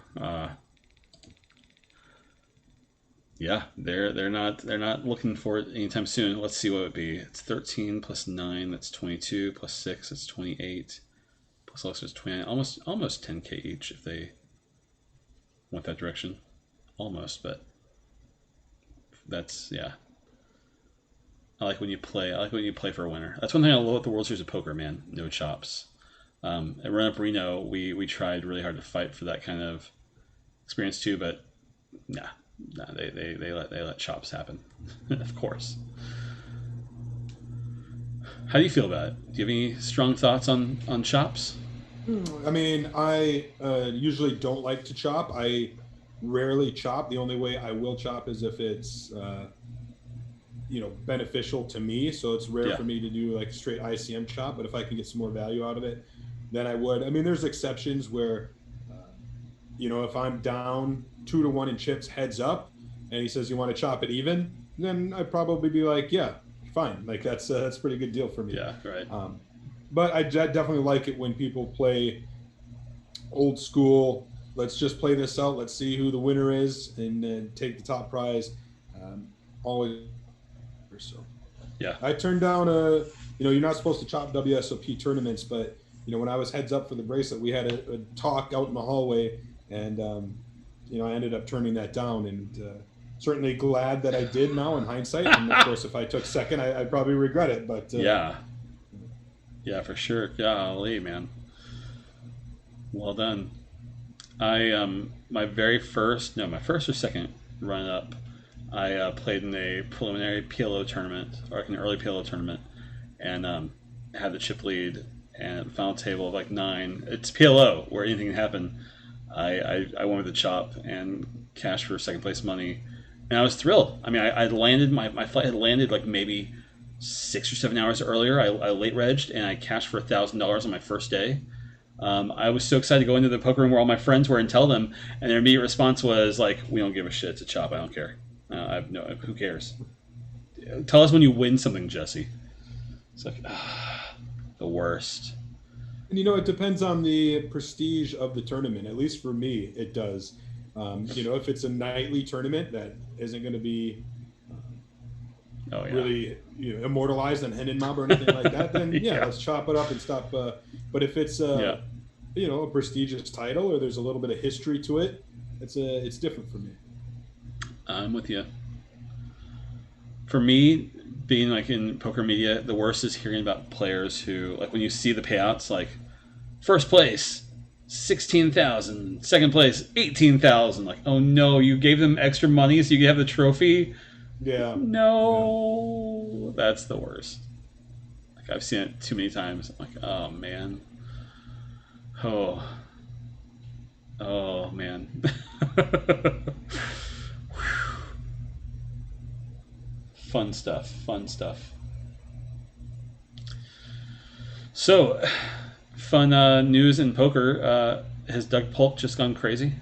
S3: yeah, they're not looking for it anytime soon. Let's see what it would be. It's 13 plus 9, that's 22, plus 6, that's 28. Plus Alexa is 29, almost 10k each if they went that direction. Almost, but that's I like when you play for a winner. That's one thing I love about the World Series of Poker, man. No chops. At Run Up Reno, we tried really hard to fight for that kind of experience too, but they let chops happen. Of course. How do you feel about it? Do you have any strong thoughts on chops?
S2: I mean, I usually don't like to chop. I rarely chop. The only way I will chop is if it's beneficial to me. So it's rare for me to do like a straight ICM chop. But if I can get some more value out of it, then I would. I mean, there's exceptions where if I'm down 2-1 in chips heads up, and he says you want to chop it even, then I'd probably be like, yeah, fine. Like that's a pretty good deal for me.
S3: Yeah, right.
S2: But I definitely like it when people play old school. Let's just play this out. Let's see who the winner is, and then take the top prize. Always. So.
S3: Yeah.
S2: I turned down you're not supposed to chop WSOP tournaments, but when I was heads up for the bracelet, we had a talk out in the hallway, and I ended up turning that down, and certainly glad that I did now in hindsight. And of course, if I took second, I'd probably regret it. But
S3: yeah, for sure. Golly, man. Well done. My first or second run up, I played in a preliminary PLO tournament, or like an early PLO tournament, and had the chip lead, and final table of like 9. It's PLO where anything can happen. I went with the chop and cashed for second place money, and I was thrilled. I mean, I landed my flight had landed like maybe 6 or 7 hours earlier. I late regged and I cashed for $1,000 on my first day. I was so excited to go into the poker room where all my friends were and tell them, and their immediate response was like, "We don't give a shit. It's a chop. I don't care. I have no. Who cares? Tell us when you win something, Jesse." It's like the worst.
S2: And it depends on the prestige of the tournament. At least for me, it does. If it's a nightly tournament that isn't going to be really immortalized on Hendon Mob or anything like that, then let's chop it up and stop. But if it's a prestigious title or there's a little bit of history to it, it's different for me.
S3: I'm with you. For me, being like in poker media, the worst is hearing about players who, like, when you see the payouts, like first place 16,000, second place 18,000. Like, oh no, you gave them extra money so you could have the trophy.
S2: Yeah.
S3: No, that's the worst. Like, I've seen it too many times. I'm like, oh man. Oh man. Fun stuff. So, fun news in poker. Has Doug Polk just gone crazy?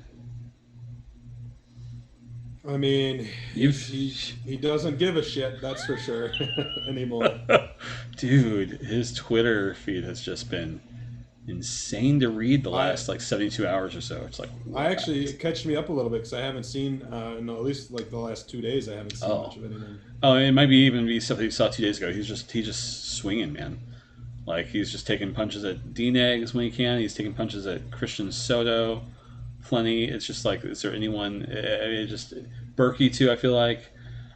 S2: I mean, he doesn't give a shit, that's for sure, anymore.
S3: Dude, his Twitter feed has just been insane to read the last 72 hours or so. It's like, what?
S2: It catched me up a little bit because I haven't seen, at least like the last 2 days, I haven't seen much of anything.
S3: Oh, it might even be stuff that you saw 2 days ago. He's just swinging, man. Like, he's just taking punches at D-Negs when he can. He's taking punches at Christian Soto. Plenty. It's just like, is there anyone? Just Berkey too. I feel like.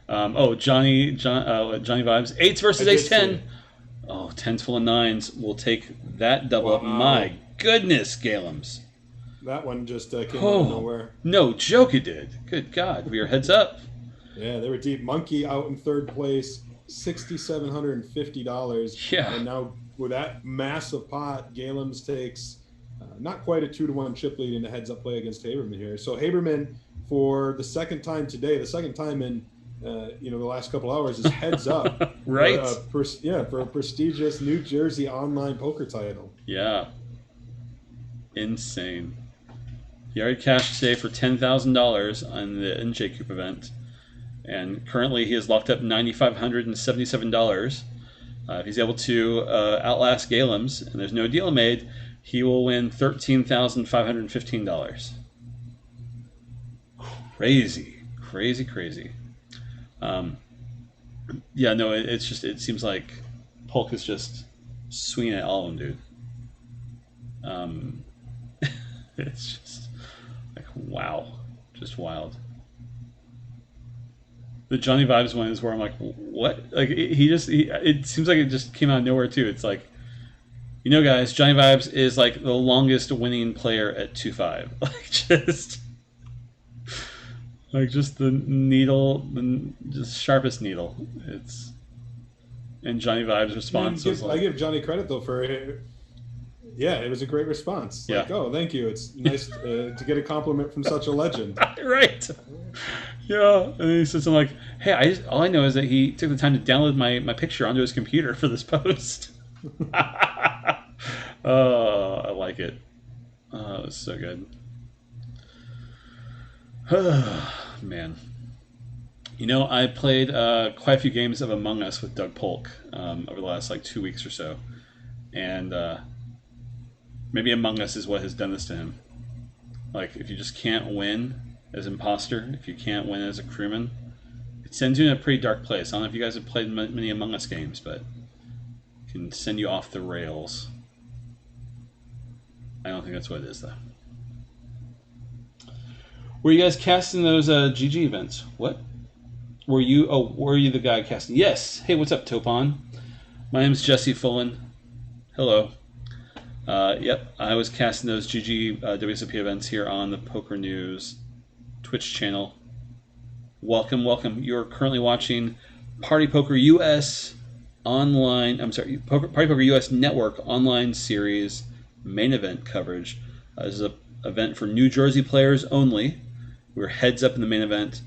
S3: Johnny Vibes. 8s versus Ace 10. Oh, 10's full of 9s. We'll take that double up. My goodness, Galums.
S2: That one just came out of nowhere.
S3: No joke, it did. Good God, we are heads up.
S2: Yeah, they were deep. Monkey out in third place, $6,750.
S3: Yeah.
S2: And now with that massive pot, Galums takes not quite a 2-1 chip lead in a heads-up play against Haberman here. So Haberman, for the second time today, the second time in the last couple hours, is heads up.
S3: Right.
S2: For a prestigious New Jersey online poker title.
S3: Yeah. Insane. He already cashed today for $10,000 on the NJ Coop event, and currently he has locked up $9,577. If he's able to outlast Galums, and there's no deal made, he will win $13,515. Crazy. It seems like Polk is just swinging at all of them, dude. It's just like, wow, just wild. The Johnny Vibes one is where I'm like, what? Like, it seems like it just came out of nowhere too. It's like, guys, Johnny Vibes is like the longest winning player at 2-5. Just the needle, just sharpest needle. And Johnny Vibes' response was like,
S2: I give Johnny credit though for it. Yeah, it was a great response.
S3: Yeah.
S2: Like, oh, thank you. It's nice to get a compliment from such a legend.
S3: Right. Yeah. And then he said something like, hey, all I know is that he took the time to download my picture onto his computer for this post. Oh, I like it. Oh, it was so good. Man. I played quite a few games of Among Us with Doug Polk over the last 2 weeks or so. And maybe Among Us is what has done this to him. Like, if you just can't win as imposter, if you can't win as a crewman, it sends you in a pretty dark place. I don't know if you guys have played many Among Us games, but it can send you off the rails. I don't think that's what it is, though. Were you guys casting those GG events? What? Were you the guy casting? Yes. Hey, what's up, Topon? My name's Jesse Fullen. Hello. Yep, I was casting those GG WSOP events here on the Poker News Twitch channel. Welcome. You're currently watching partypokerUS online. I'm sorry, partypokerUS Network online series main event coverage. This is an event for New Jersey players only. We're heads up in the main event.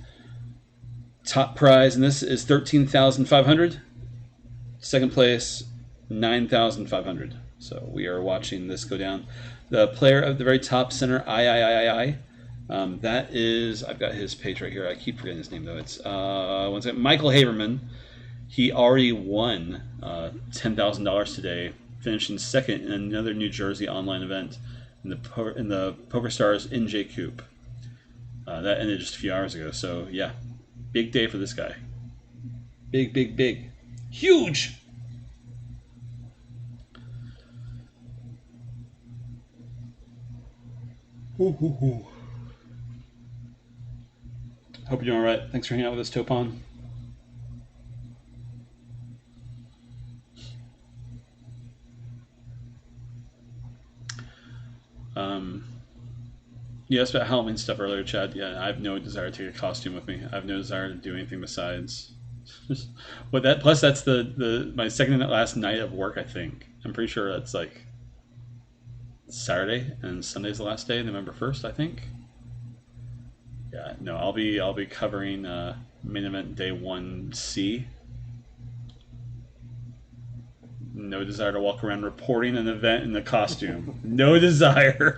S3: Top prize, and this is 13,500. Second place, 9,500. So we are watching this go down. The player of the very top center, I. That is, I've got his page right here. I keep forgetting his name though. It's one second, Michael Haberman. He already won $10,000 today, finishing second in another New Jersey online event in the Poker Stars NJ Coupe. That ended just a few hours ago. So yeah, big day for this guy. Big, big, big, huge. Ooh, ooh, ooh. Hope you're doing all right. Thanks for hanging out with us, Topon. You asked about Halloween stuff earlier, Chad. Yeah, I have no desire to take a costume with me. I have no desire to do anything besides. But that plus that's my second and last night of work. I think I'm pretty sure that's like Saturday and Sunday's the last day, November 1st. I think. Yeah, no, I'll be covering main event day 1C. No desire to walk around reporting an event in the costume. No desire.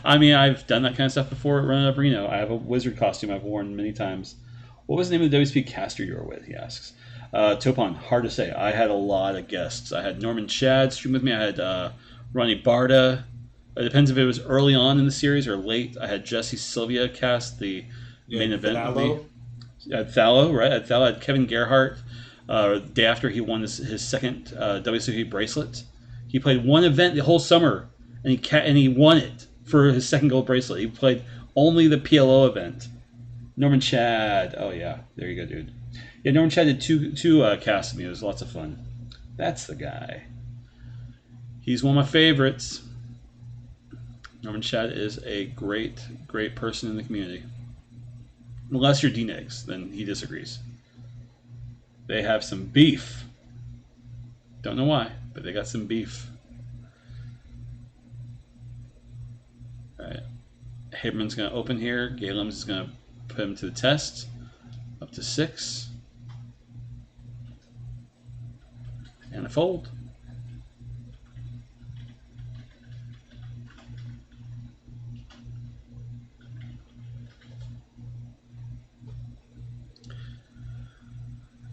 S3: I mean, I've done that kind of stuff before at Run Up Reno. I have a wizard costume I've worn many times. What was the name of the WSP caster you were with, he asks. Topon, hard to say. I had a lot of guests. I had Norman Chad stream with me. I had Ronnie Barda. It depends if it was early on in the series or late. I had Jesse Sylvia cast the main event
S2: Thallo.
S3: with me. At Thallo, right? At Thallo, I had Kevin Gerhardt. The day after he won his second WCP bracelet. He played one event the whole summer, and he won it for his second gold bracelet. He played only the PLO event. Norman Chad. Oh, yeah. There you go, dude. Yeah, Norman Chad did two casts with me. It was lots of fun. That's the guy. He's one of my favorites. Norman Chad is a great, great person in the community. Unless you're D-Negs, then he disagrees. They have some beef. Don't know why, but they got some beef. All right. Haberman's going to open here. Galem's is going to put him to the test. Up to 6. And a fold.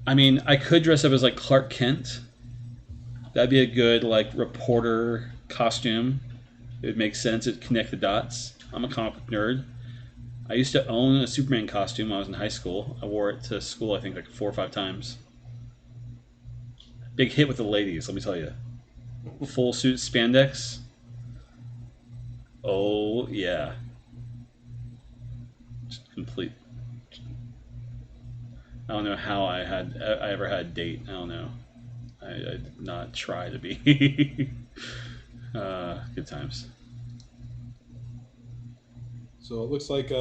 S3: I mean, I could dress up as like Clark Kent. That'd be a good like reporter costume. It would make sense. It'd connect the dots. I'm a comic book nerd. I used to own a Superman costume when I was in high school. I wore it to school, I think, like 4 or 5 times. Big hit with the ladies, let me tell you. Full suit spandex. Oh, yeah. Just complete. I don't know how I ever had a date. I don't know. I did not try to be. Good times.
S2: So it looks like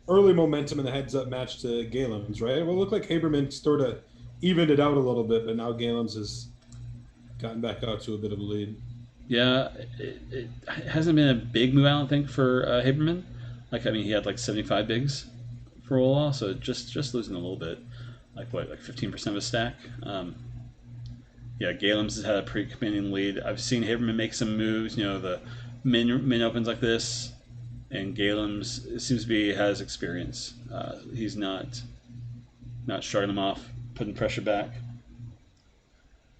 S2: early momentum in the heads-up match to Galem's, right? Well, it looked like Haberman sort of evened it out a little bit, but now Galem's has gotten back out to a bit of a lead.
S3: Yeah, it hasn't been a big move, I don't think, for Haberman. Like, I mean, he had like 75 bigs for a while, so just losing a little bit. Like what, like 15% of his stack? Yeah, Galem's has had a pretty commanding lead. I've seen Haberman make some moves, you know, the min opens like this, and Galem's, it seems to be, has experience. He's not shrugging them off, putting pressure back.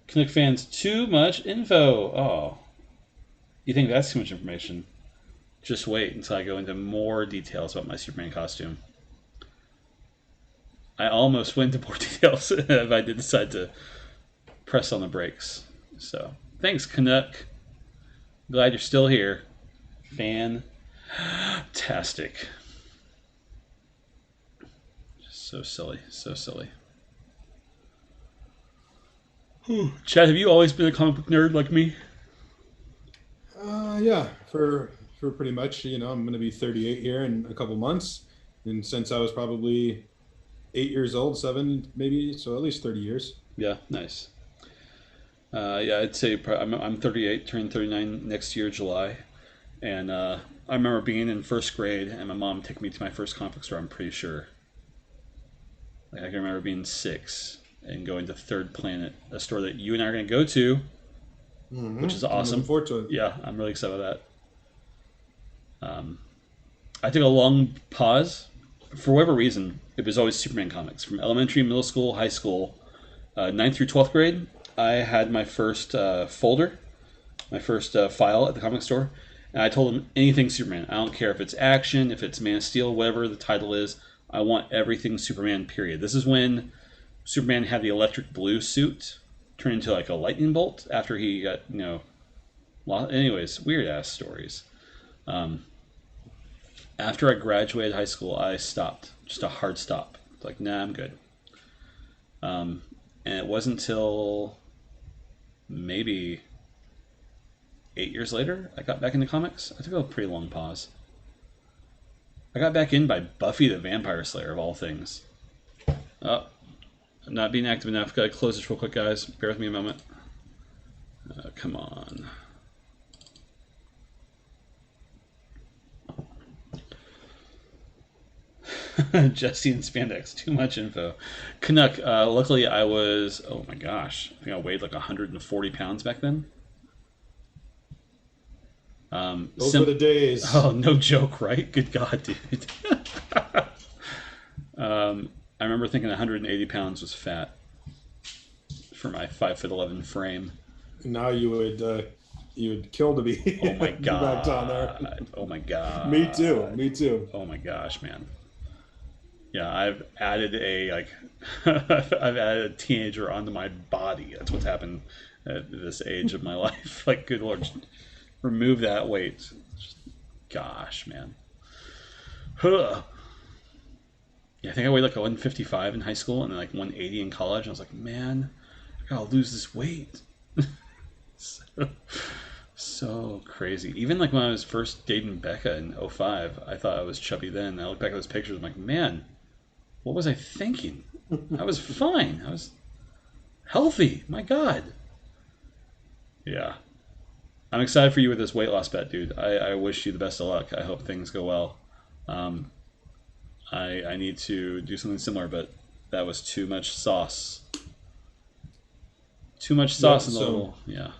S3: Canuck fans, too much info. Oh, you think that's too much information? Just wait until I go into more details about my Superman costume. I almost went into more details if I did decide to press on the brakes. So, thanks, Canuck. Glad you're still here. Fantastic. Just so silly, so silly. Chad, have you always been a comic book nerd like me?
S2: Yeah, for pretty much. You know, I'm going to be 38 here in a couple months, and since I was probably 8 years old, 7 maybe, so at least 30 years.
S3: Yeah, nice. Yeah, I'd say I'm 38, turning 39 next year, July, and I remember being in first grade and my mom taking me to my first comic book store. I'm pretty sure. Like I can remember being 6 and going to Third Planet, a store that you and I are going to go to, which is
S2: I'm
S3: awesome.
S2: looking forward to it.
S3: Yeah, I'm really excited about that. I took a long pause. For whatever reason, it was always Superman comics. From elementary, middle school, high school, 9th through 12th grade, I had my first folder, my first file at the comic store, and I told them anything Superman. I don't care if it's action, if it's Man of Steel, whatever the title is. I want everything Superman, period. This is when Superman had the electric blue suit turn into like a lightning bolt after he got, lost. Anyways, weird ass stories. After I graduated high school, I stopped. Just a hard stop. Like, nah, I'm good. And it wasn't until maybe 8 years later I got back into comics. I took a pretty long pause. I got back in by Buffy the Vampire Slayer, of all things. Oh, I'm not being active enough. Gotta close this real quick, guys. Bear with me a moment. Come on. Jesse and spandex. Too much info. Canuck. Luckily, I was. Oh my gosh. I think I weighed like 140 pounds back then.
S2: Those were the days.
S3: Oh, no joke, right? Good God, dude. I remember thinking 180 pounds was fat for my 5'11" frame.
S2: Now you would kill to be.
S3: Oh my god.
S2: Back down there.
S3: Oh my god.
S2: Me too.
S3: Oh my gosh, man. Yeah, I've added I've added a teenager onto my body. That's what's happened at this age of my life. Like, good Lord, remove that weight. Gosh, man. Huh. Yeah, I think I weighed like 155 in high school and then like 180 in college. And I was like, man, I gotta lose this weight. So crazy. Even like when I was first dating Becca in 05, I thought I was chubby then. I look back at those pictures, I'm like, man, what was I thinking? I was fine. I was healthy. My God. Yeah. I'm excited for you with this weight loss bet, dude. I wish you the best of luck. I hope things go well. I need to do something similar, but that was too much sauce. Too much sauce in the little, yeah.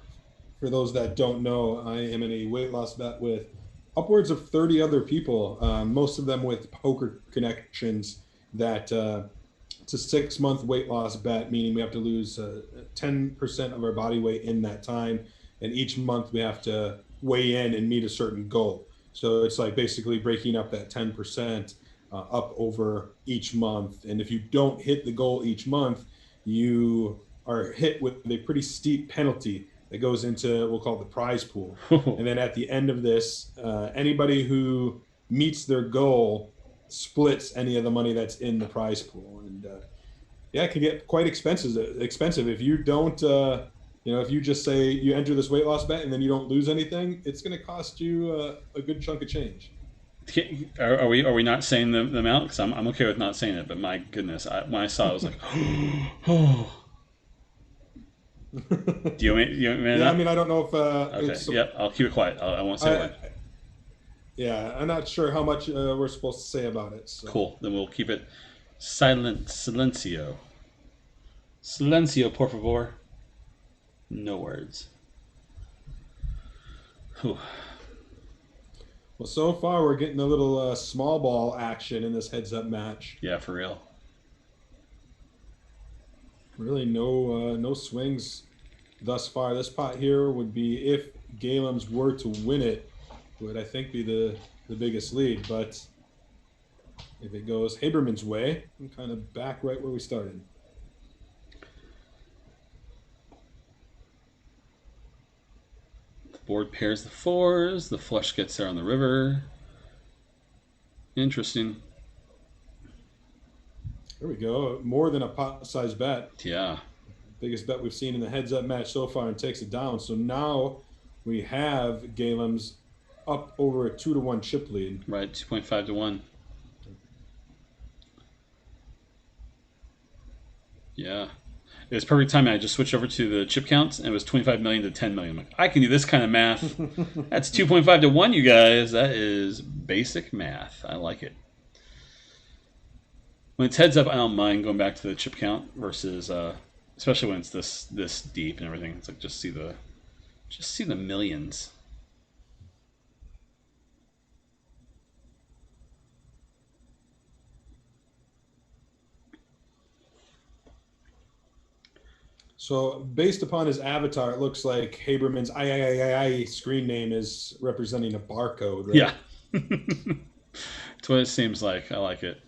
S2: For those that don't know, I am in a weight loss bet with upwards of 30 other people, most of them with poker connections. That it's a 6-month weight loss bet, meaning we have to lose 10% of our body weight in that time, and each month we have to weigh in and meet a certain goal. So it's like basically breaking up that 10% up over each month, and if you don't hit the goal each month, you are hit with a pretty steep penalty that goes into, we'll call it the prize pool. And then at the end of this, anybody who meets their goal splits any of the money that's in the prize pool. And yeah, it can get quite expensive if you don't if you just say you enter this weight loss bet and then you don't lose anything, it's going to cost you a good chunk of change.
S3: Are we not saying the amount? Because I'm okay with not saying it, but my goodness, when I saw it, I was like, oh. Do you want me
S2: Yeah, I mean, I don't know if
S3: okay. Yep, I'll keep it quiet. I won't say a word.
S2: Yeah, I'm not sure how much we're supposed to say about it. So.
S3: Cool. Then we'll keep it silent. Silencio. Silencio, por favor. No words. Whew.
S2: Well, so far we're getting a little small ball action in this heads-up match.
S3: Yeah, for real.
S2: Really, no swings thus far. This pot here would be, if Galem's were to win it, would I think be the biggest lead. But if it goes Haberman's way, I'm kind of back right where we started.
S3: The board pairs the 4s. The flush gets there on the river. Interesting.
S2: There we go. More than a pot-sized bet.
S3: Yeah.
S2: Biggest bet we've seen in the heads-up match so far, and takes it down. So now we have Galem's up over a 2-1 chip lead.
S3: Right, 2.5 to 1. Yeah. It was perfect timing. I just switched over to the chip counts, and it was 25 million to 10 million. I'm like, I can do this kind of math. That's 2.5 to 1, you guys. That is basic math. I like it. when it's heads up, I don't mind going back to the chip count versus, especially when it's this deep and everything. It's like just see the millions.
S2: So based upon his avatar, it looks like Haberman's I screen name is representing a barcode, right?
S3: Yeah. That's what it seems like. I like it.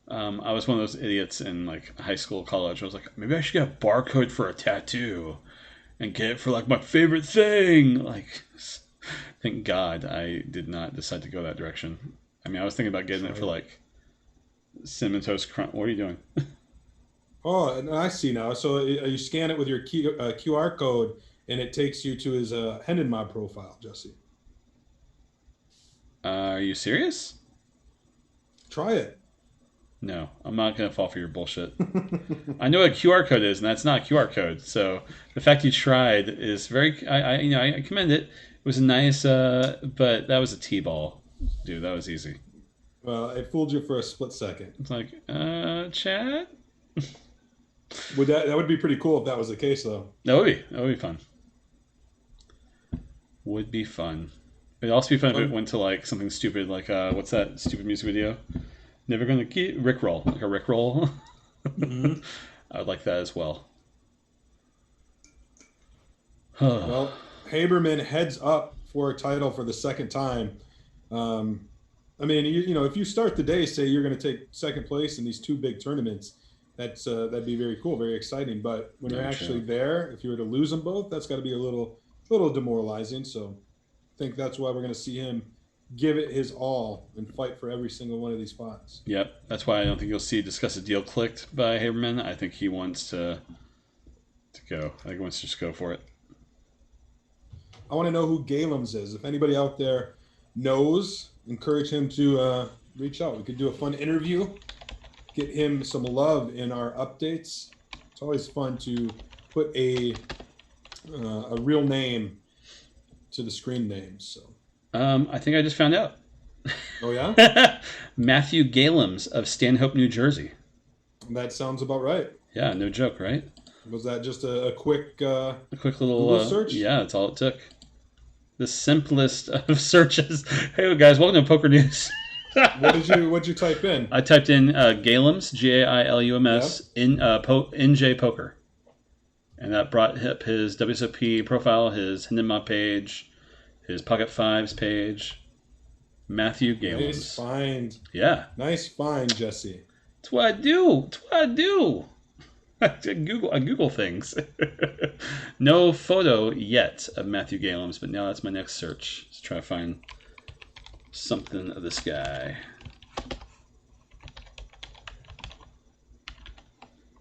S3: I was one of those idiots in like high school, college. I was like, maybe I should get a barcode for a tattoo and get it for like my favorite thing. Like, thank God I did not decide to go that direction. I mean, I was thinking about getting it for like Cinnamon Toast Crunch. What are you doing?
S2: Oh, and I see now. So you scan it with your QR code, and it takes you to his Hendon profile, Jesse.
S3: Are you serious?
S2: Try it.
S3: No, I'm not going to fall for your bullshit. I know what a QR code is, and that's not a QR code. So the fact you tried is very, I commend it. It was nice, but that was a T-ball. Dude, that was easy.
S2: Well, it fooled you for a split second.
S3: It's like, chat?
S2: That would be pretty cool if that was the case, though.
S3: That would be fun. Would be fun. It'd also be fun if it went to like something stupid, like what's that stupid music video? Never gonna get Rickroll, like a Rickroll.
S2: Mm-hmm.
S3: I would like that as well.
S2: Well, Haberman heads up for a title for the second time. I mean, you know, if you start the day, say you're going to take second place in these two big tournaments, that'd be very cool, very exciting. But when you're actually there, if you were to lose them both, that's got to be a little demoralizing. So I think that's why we're going to see him give it his all and fight for every single one of these spots.
S3: Yep, that's why I don't think you'll see discuss a deal clicked by Haberman. I think he wants to go. I think he wants to just go for it.
S2: I want to know who Galums is. If anybody out there knows, encourage him to reach out. We could do a fun interview, get him some love in our updates. It's always fun to put a real name to the screen names. So.
S3: I think I just found out.
S2: Oh, yeah?
S3: Matthew Galums of Stanhope, New Jersey.
S2: That sounds about right.
S3: Yeah, no joke, right?
S2: Was that just a quick
S3: little
S2: Google search?
S3: Yeah, that's all it took. The simplest of searches. Hey guys, welcome to Poker News.
S2: What'd you type in?
S3: I typed in Galums, Gailums, NJ Poker, and that brought up his WSOP profile, his Hindema page, his Pocket Fives page. Matthew Galums.
S2: Nice find.
S3: Yeah.
S2: Nice find, Jesse.
S3: That's what I do. I Google things. No photo yet of Matthew Galums, but now that's my next search. Let's try to find something of this guy.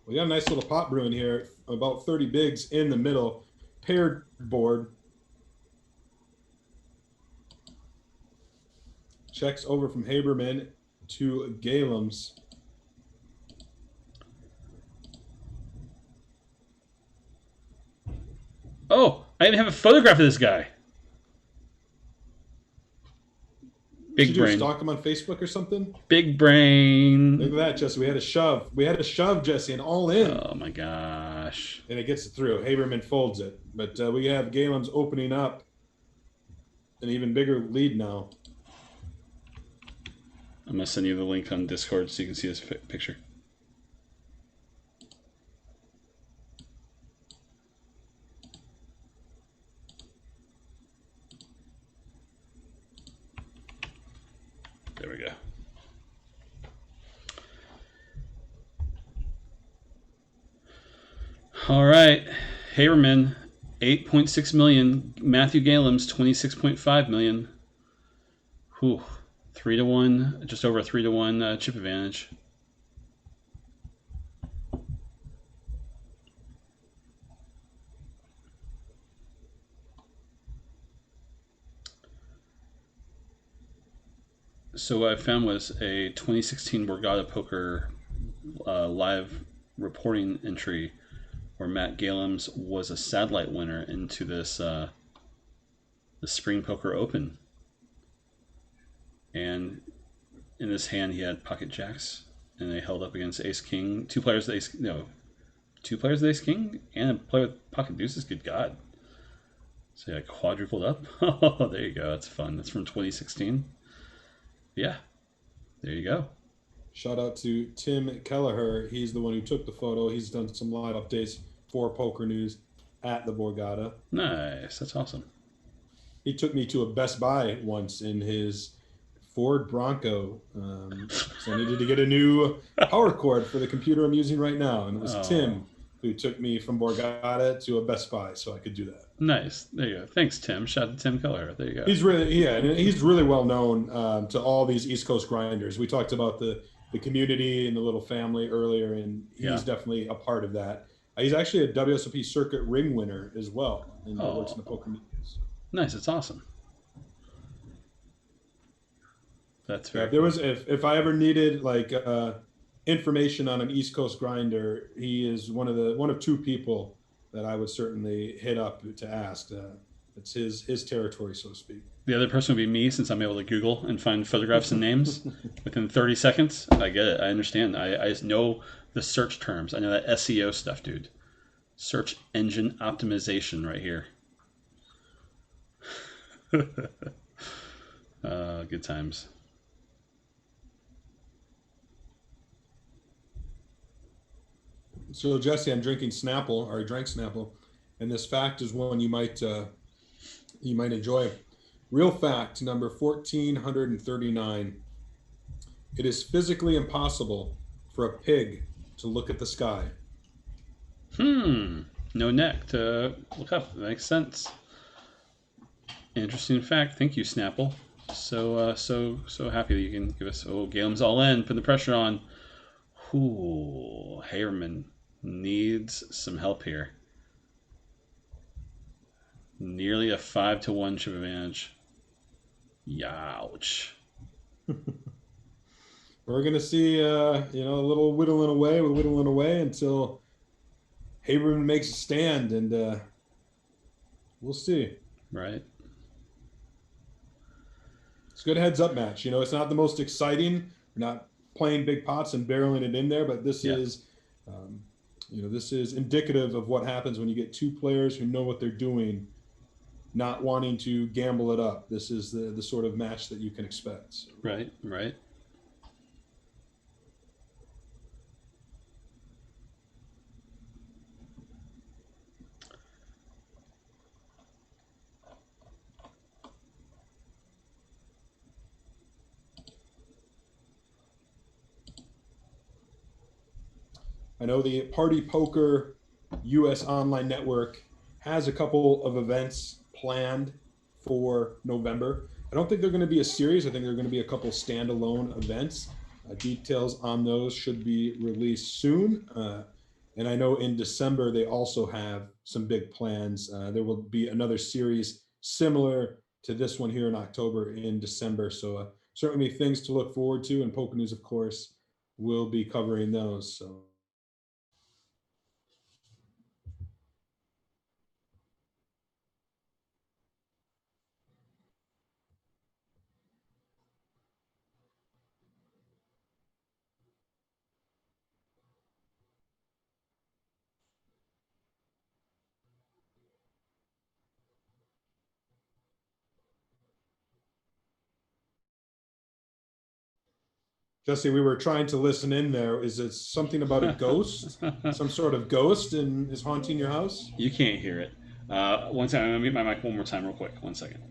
S2: We got a nice little pot brewing here. About 30 bigs in the middle. Paired board. Checks over from Haberman to Galums.
S3: Oh, I even have a photograph of this guy. Big brain.
S2: Stalk him on Facebook or something?
S3: Big brain.
S2: Look at that, Jesse. We had a shove, Jesse, and all in.
S3: Oh my gosh.
S2: And it gets through. Haberman folds it. But we have Galums opening up an even bigger lead now.
S3: I'm going to send you the link on Discord so you can see this picture. There we go. All right. Haberman, 8.6 million. Matthew Galums, 26.5 million. Whew. 3-1, just over a 3-1 chip advantage. So what I found was a 2016 Borgata Poker live reporting entry where Matt Galums was a satellite winner into this the Spring Poker Open. And in his hand, he had pocket jacks and they held up against Ace King. Two players of Ace King, and a player with pocket deuces. Good God! So yeah, quadrupled up. Oh, there you go. That's fun. That's from 2016. Yeah, there you go.
S2: Shout out to Tim Kelleher. He's the one who took the photo. He's done some live updates for Poker News at the Borgata.
S3: Nice. That's awesome.
S2: He took me to a Best Buy once in his Ford Bronco. So I needed to get a new power cord for the computer I'm using right now. And it was Tim who took me from Borgata to a Best Buy so I could do that.
S3: Nice. There you go. Thanks, Tim. Shout out to Tim Keller. There you go.
S2: He's really well known to all these East Coast grinders. We talked about the community and the little family earlier, and he's definitely a part of that. He's actually a WSOP circuit ring winner as well, and works in the poker media.
S3: Nice. It's awesome. That's very.
S2: There was if I ever needed like information on an East Coast grinder, he is one of two people that I would certainly hit up to ask. It's his territory, so to speak.
S3: The other person would be me, since I'm able to Google and find photographs and names within 30 seconds. I get it. I understand. I just know the search terms. I know that SEO stuff, dude. Search engine optimization right here. Good times.
S2: So Jesse, I'm drinking Snapple, or I drank Snapple, and this fact is one you might enjoy. Real fact number 1439. It is physically impossible for a pig to look at the sky.
S3: No neck to look up. That makes sense. Interesting fact. Thank you, Snapple. So happy that you can give us. Oh, Galem's all in. Put the pressure on. Ooh, Haberman needs some help here. Nearly a 5-1 chip advantage. Youch.
S2: We're gonna see, a little whittling away until Haberman makes a stand, and we'll see.
S3: Right.
S2: It's a good heads-up match. It's not the most exciting. We're not playing big pots and barreling it in there, but this is, this is indicative of what happens when you get two players who know what they're doing, not wanting to gamble it up. This is the sort of match that you can expect. So.
S3: Right.
S2: I know the Party Poker US online network has a couple of events planned for November. I don't think they're going to be a series. I think they're going to be a couple standalone events. Details on those should be released soon. And I know in December, they also have some big plans. There will be another series similar to this one here in October in December. So certainly things to look forward to. And Poker News, of course, will be covering those. So. Jesse, we were trying to listen in there. Is it something about a ghost? Some sort of ghost is haunting your house?
S3: You can't hear it. One second. I'm going to mute my mic one more time real quick. 1 second.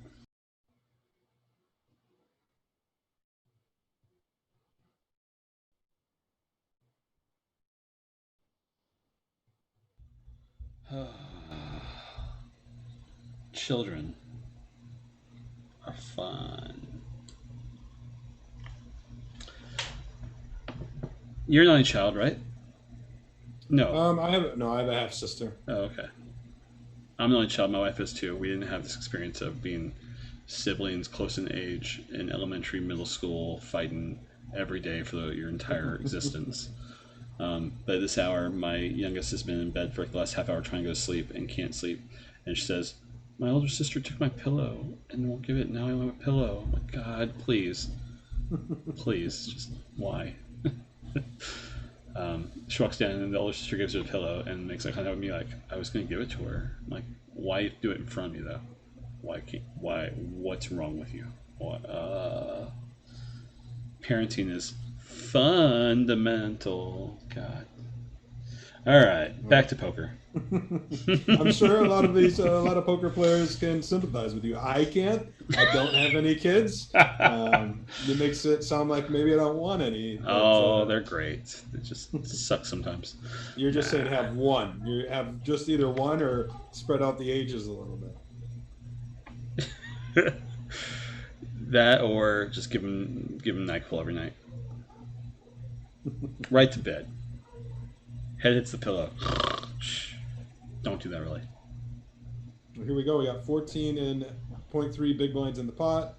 S3: Children are fun. You're an only child, right? No.
S2: I have a half sister.
S3: Oh, okay. I'm the only child. My wife is too. We didn't have this experience of being siblings close in age in elementary, middle school, fighting every day for your entire existence. But at this hour, my youngest has been in bed for like the last half hour trying to go to sleep and can't sleep. And she says, "My older sister took my pillow and won't give it. Now I want a pillow." I'm like, God, please. Please, just why? She walks down and the older sister gives her a pillow and makes eye contact with me like, I was going to give it to her. I'm like, why do it in front of me though? What's wrong with you? Parenting is fundamental. God. All right, back to poker.
S2: I'm sure a lot of poker players can sympathize with you. I can't. I don't have any kids. It makes it sound like maybe I don't want any. But,
S3: they're great. It just sucks sometimes.
S2: You're just saying have one. You have just either one or spread out the ages a little bit.
S3: That or just give them NyQuil every night. Right to bed. Head hits the pillow. Don't do that, really.
S2: Well, here we go. We got 14.3 big blinds in the pot.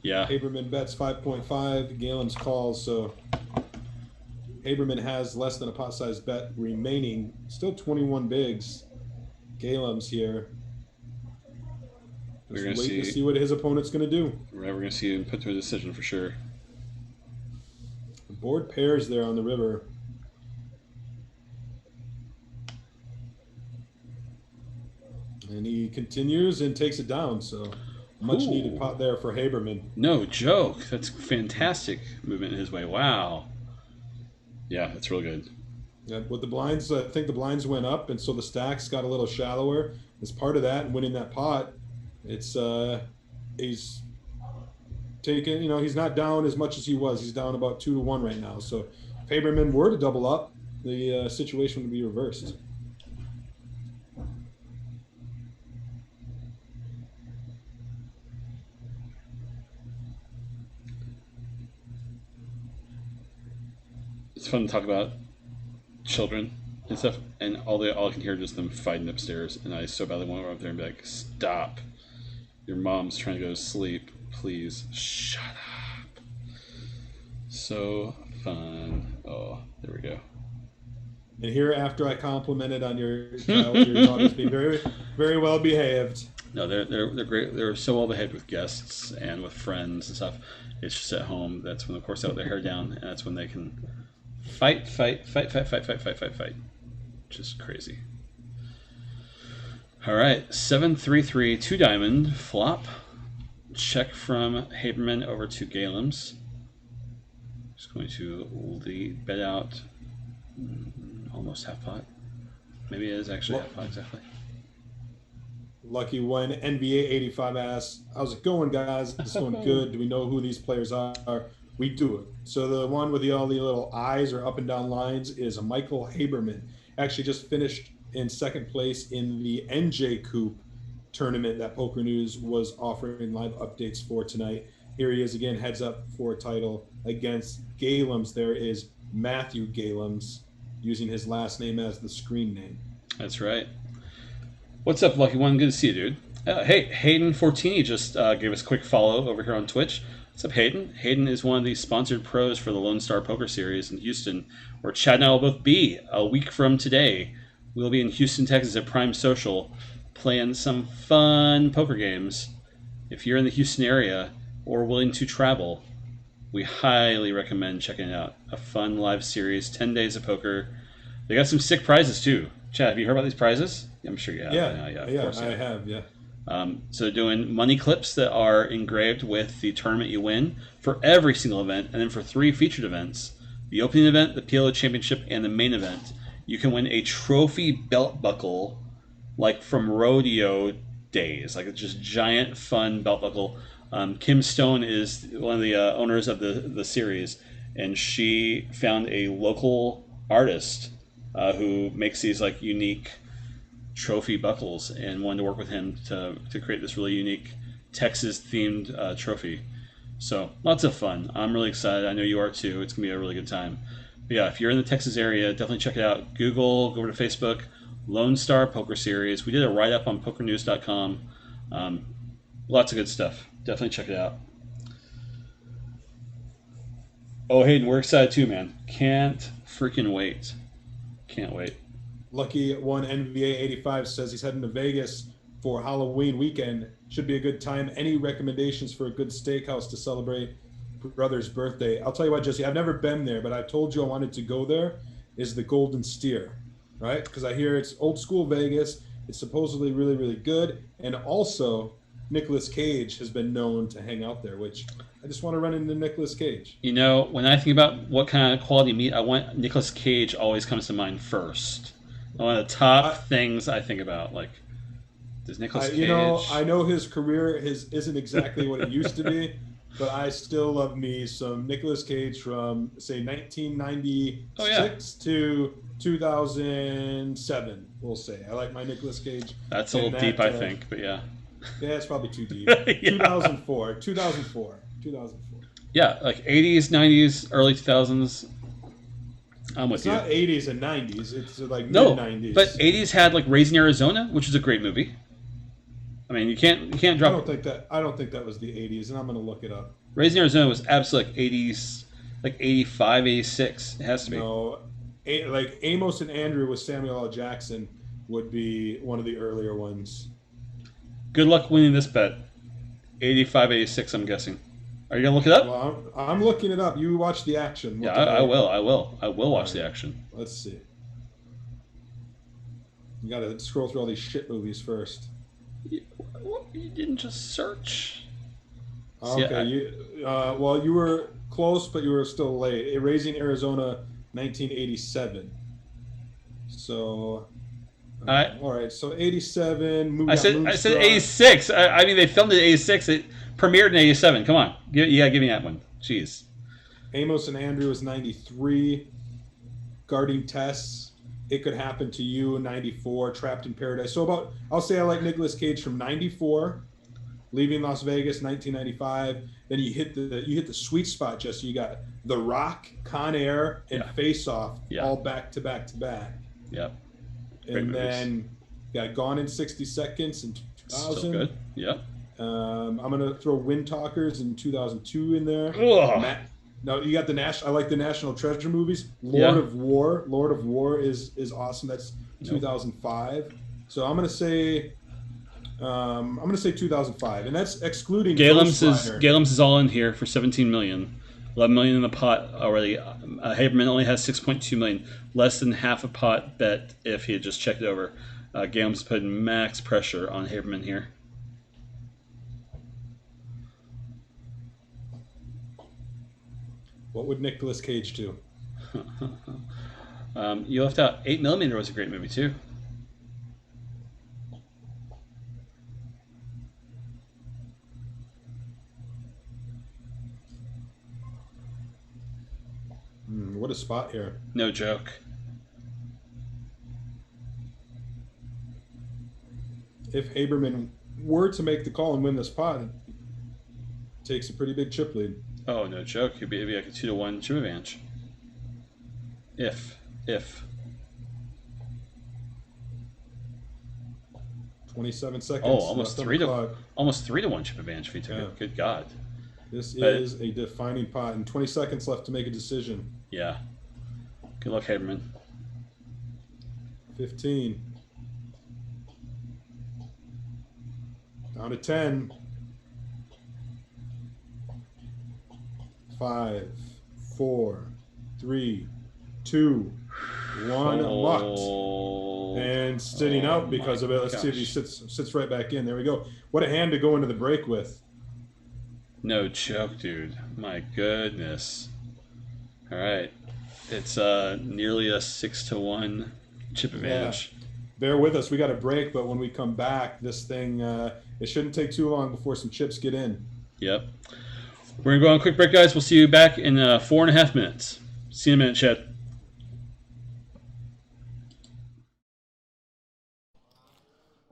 S3: Yeah.
S2: Haberman bets 5.5. Galen's calls. So Haberman has less than a pot size bet remaining. Still 21 bigs. Galen's here.
S3: We're gonna
S2: waiting to see what his opponent's going to do.
S3: We're going to see him put to a decision for sure.
S2: The board pairs there on the river. And he continues and takes it down. So much needed pot there for Haberman.
S3: No joke. That's fantastic movement his way. Wow. Yeah, that's real good.
S2: Yeah, with the blinds, I think the blinds went up, and so the stacks got a little shallower. As part of that, and winning that pot, it's he's taken. He's not down as much as he was. He's down about 2-1 right now. So if Haberman were to double up, the situation would be reversed.
S3: It's fun to talk about children and stuff, and all I can hear is them fighting upstairs, and I so badly want to go up there and be like, stop. Your mom's trying to go to sleep. Please, shut up. So fun. Oh, there we go.
S2: And here, after I complimented on your child, your daughter's being very, very well behaved.
S3: No, they're great. They're so well behaved with guests and with friends and stuff. It's just at home. That's when, of course, they let their hair down, and that's when they can fight. Just crazy. All right, 7-3-3, 2 diamond flop. Check from Haberman over to Galem's. Just going to bet out almost half pot. Maybe it is actually half pot exactly.
S2: Lucky One NBA 85 asks, how's it going, guys? It's going good. Do we know who these players are? We do it. So the one with all the little eyes or up and down lines is Michael Haberman. Actually just finished in second place in the NJ Coupe tournament that Poker News was offering live updates for tonight. Here he is again, heads up for a title against Galems. There is Matthew Galems, using his last name as the screen name.
S3: That's right. What's up, Lucky One? Good to see you, dude. Hey, Hayden Fortini just gave us a quick follow over here on Twitch. What's up, Hayden? Hayden is one of the sponsored pros for the Lone Star Poker Series in Houston, where Chad and I will both be a week from today. We'll be in Houston, Texas at Prime Social playing some fun poker games. If you're in the Houston area or willing to travel, we highly recommend checking it out. A fun live series, 10 days of poker. They got some sick prizes too. Chad, have you heard about these prizes? I'm sure you have.
S2: Yeah,
S3: of course
S2: I have.
S3: So they're doing money clips that are engraved with the tournament you win for every single event, and then for 3 featured events, the opening event, the PLO Championship, and the main event, you can win a trophy belt buckle like from rodeo days, like it's just giant fun belt buckle. Kim Stone is one of the owners of the series, and she found a local artist who makes these like unique trophy buckles and wanted to work with him to create this really unique Texas themed trophy. So lots of fun. I'm really excited. I know you are too. It's gonna be a really good time. But yeah, if you're in the Texas area, definitely check it out. Google, go over to Facebook, Lone Star Poker Series. We did a write-up on pokernews.com. Lots of good stuff. Definitely check it out. Oh, Hayden, we're excited too, man. Can't freaking wait. Can't wait.
S2: Lucky One NBA 85 says he's heading to Vegas for Halloween weekend. Should be a good time. Any recommendations for a good steakhouse to celebrate brother's birthday. I'll tell you what, Jesse, I've never been there, but I told you I wanted to go there, is the Golden Steer, right? Because I hear it's old school Vegas. It's supposedly really, really good. And also, Nicolas Cage has been known to hang out there, which I just want to run into Nicolas Cage.
S3: You know, when I think about what kind of quality meat I want, Nicolas Cage always comes to mind first. One of the top things I think about, like, does Nicolas Cage...
S2: You know, I know his career isn't exactly what it used to be, but I still love me some Nicolas Cage from, say, 1996 to 2007, we'll say. I like my Nicolas Cage.
S3: That's a little deep, I think, but yeah.
S2: Yeah, it's probably too deep.
S3: Yeah.
S2: 2004.
S3: Yeah, like 80s, 90s, early 2000s. I'm with
S2: It's
S3: you.
S2: not 80s and 90s. It's like
S3: No,
S2: mid-90s.
S3: but 80s had like Raising Arizona, which is a great movie. I mean, you can't drop.
S2: I don't think that was the 80s, and I'm going to look it up.
S3: Raising Arizona was absolutely like 80s, like 85, 86. It has to be.
S2: No, like Amos and Andrew with Samuel L. Jackson would be one of the earlier ones.
S3: Good luck winning this bet. 85, 86, I'm guessing. Are you gonna look it up?
S2: Well, I'm looking it up. You watch the action.
S3: Yeah, I will. I will watch the action.
S2: Let's see. You got to scroll through all these shit movies first.
S3: You didn't just search.
S2: Okay, you were close, but you were still late. Raising Arizona, 1987. So, all right. So 87. Movie
S3: I said 86. I mean, they filmed it in 86. It premiered in 87. Come on, give me that one. Jeez.
S2: Amos and Andrew is 93. Guarding Tests. It Could Happen to You, 94. Trapped in Paradise. So I'll say I like Nicolas Cage from 94. Leaving Las Vegas, 1995. Then you hit the sweet spot, Jesse. You got The Rock, Con Air, and Face Off, all back to back to back.
S3: Yep.
S2: And then got Gone in 60 Seconds in 2000.
S3: Still good. Yep.
S2: I'm gonna throw Wind Talkers in 2002 in there. No, you got I like the National Treasure movies. Lord of War is awesome. That's 2005. So I'm gonna say 2005, and that's excluding
S3: Galem's is all in here for 17 million. 11 million in the pot already. Haberman only has 6.2 million, less than half a pot bet if he had just checked it over. Galem's putting max pressure on Haberman here.
S2: What would Nicolas Cage do?
S3: You left out 8mm was a great movie too.
S2: What a spot here.
S3: No joke.
S2: If Haberman were to make the call and win this pot, it takes a pretty big chip lead.
S3: Oh, no joke. It'd be like a 2-1 chip advantage. If.
S2: 27 seconds.
S3: Oh, almost 3-1 chip advantage if he took it. Good God.
S2: This is a defining pot, and 20 seconds left to make a decision.
S3: Yeah. Good luck, Haberman.
S2: 15. Down to 10. 5, 4, 3, 2, 1. Mucked. And sitting out because of it. Let's see if he sits right back in. There we go. What a hand to go into the break with.
S3: No joke, dude. My goodness. All right. It's nearly a 6-1 chip advantage.
S2: Yeah. Bear with us. We got a break, but when we come back, this thing, it shouldn't take too long before some chips get in.
S3: Yep. We're going to go on a quick break, guys. We'll see you back in 4.5 minutes. See you in a minute, Chad.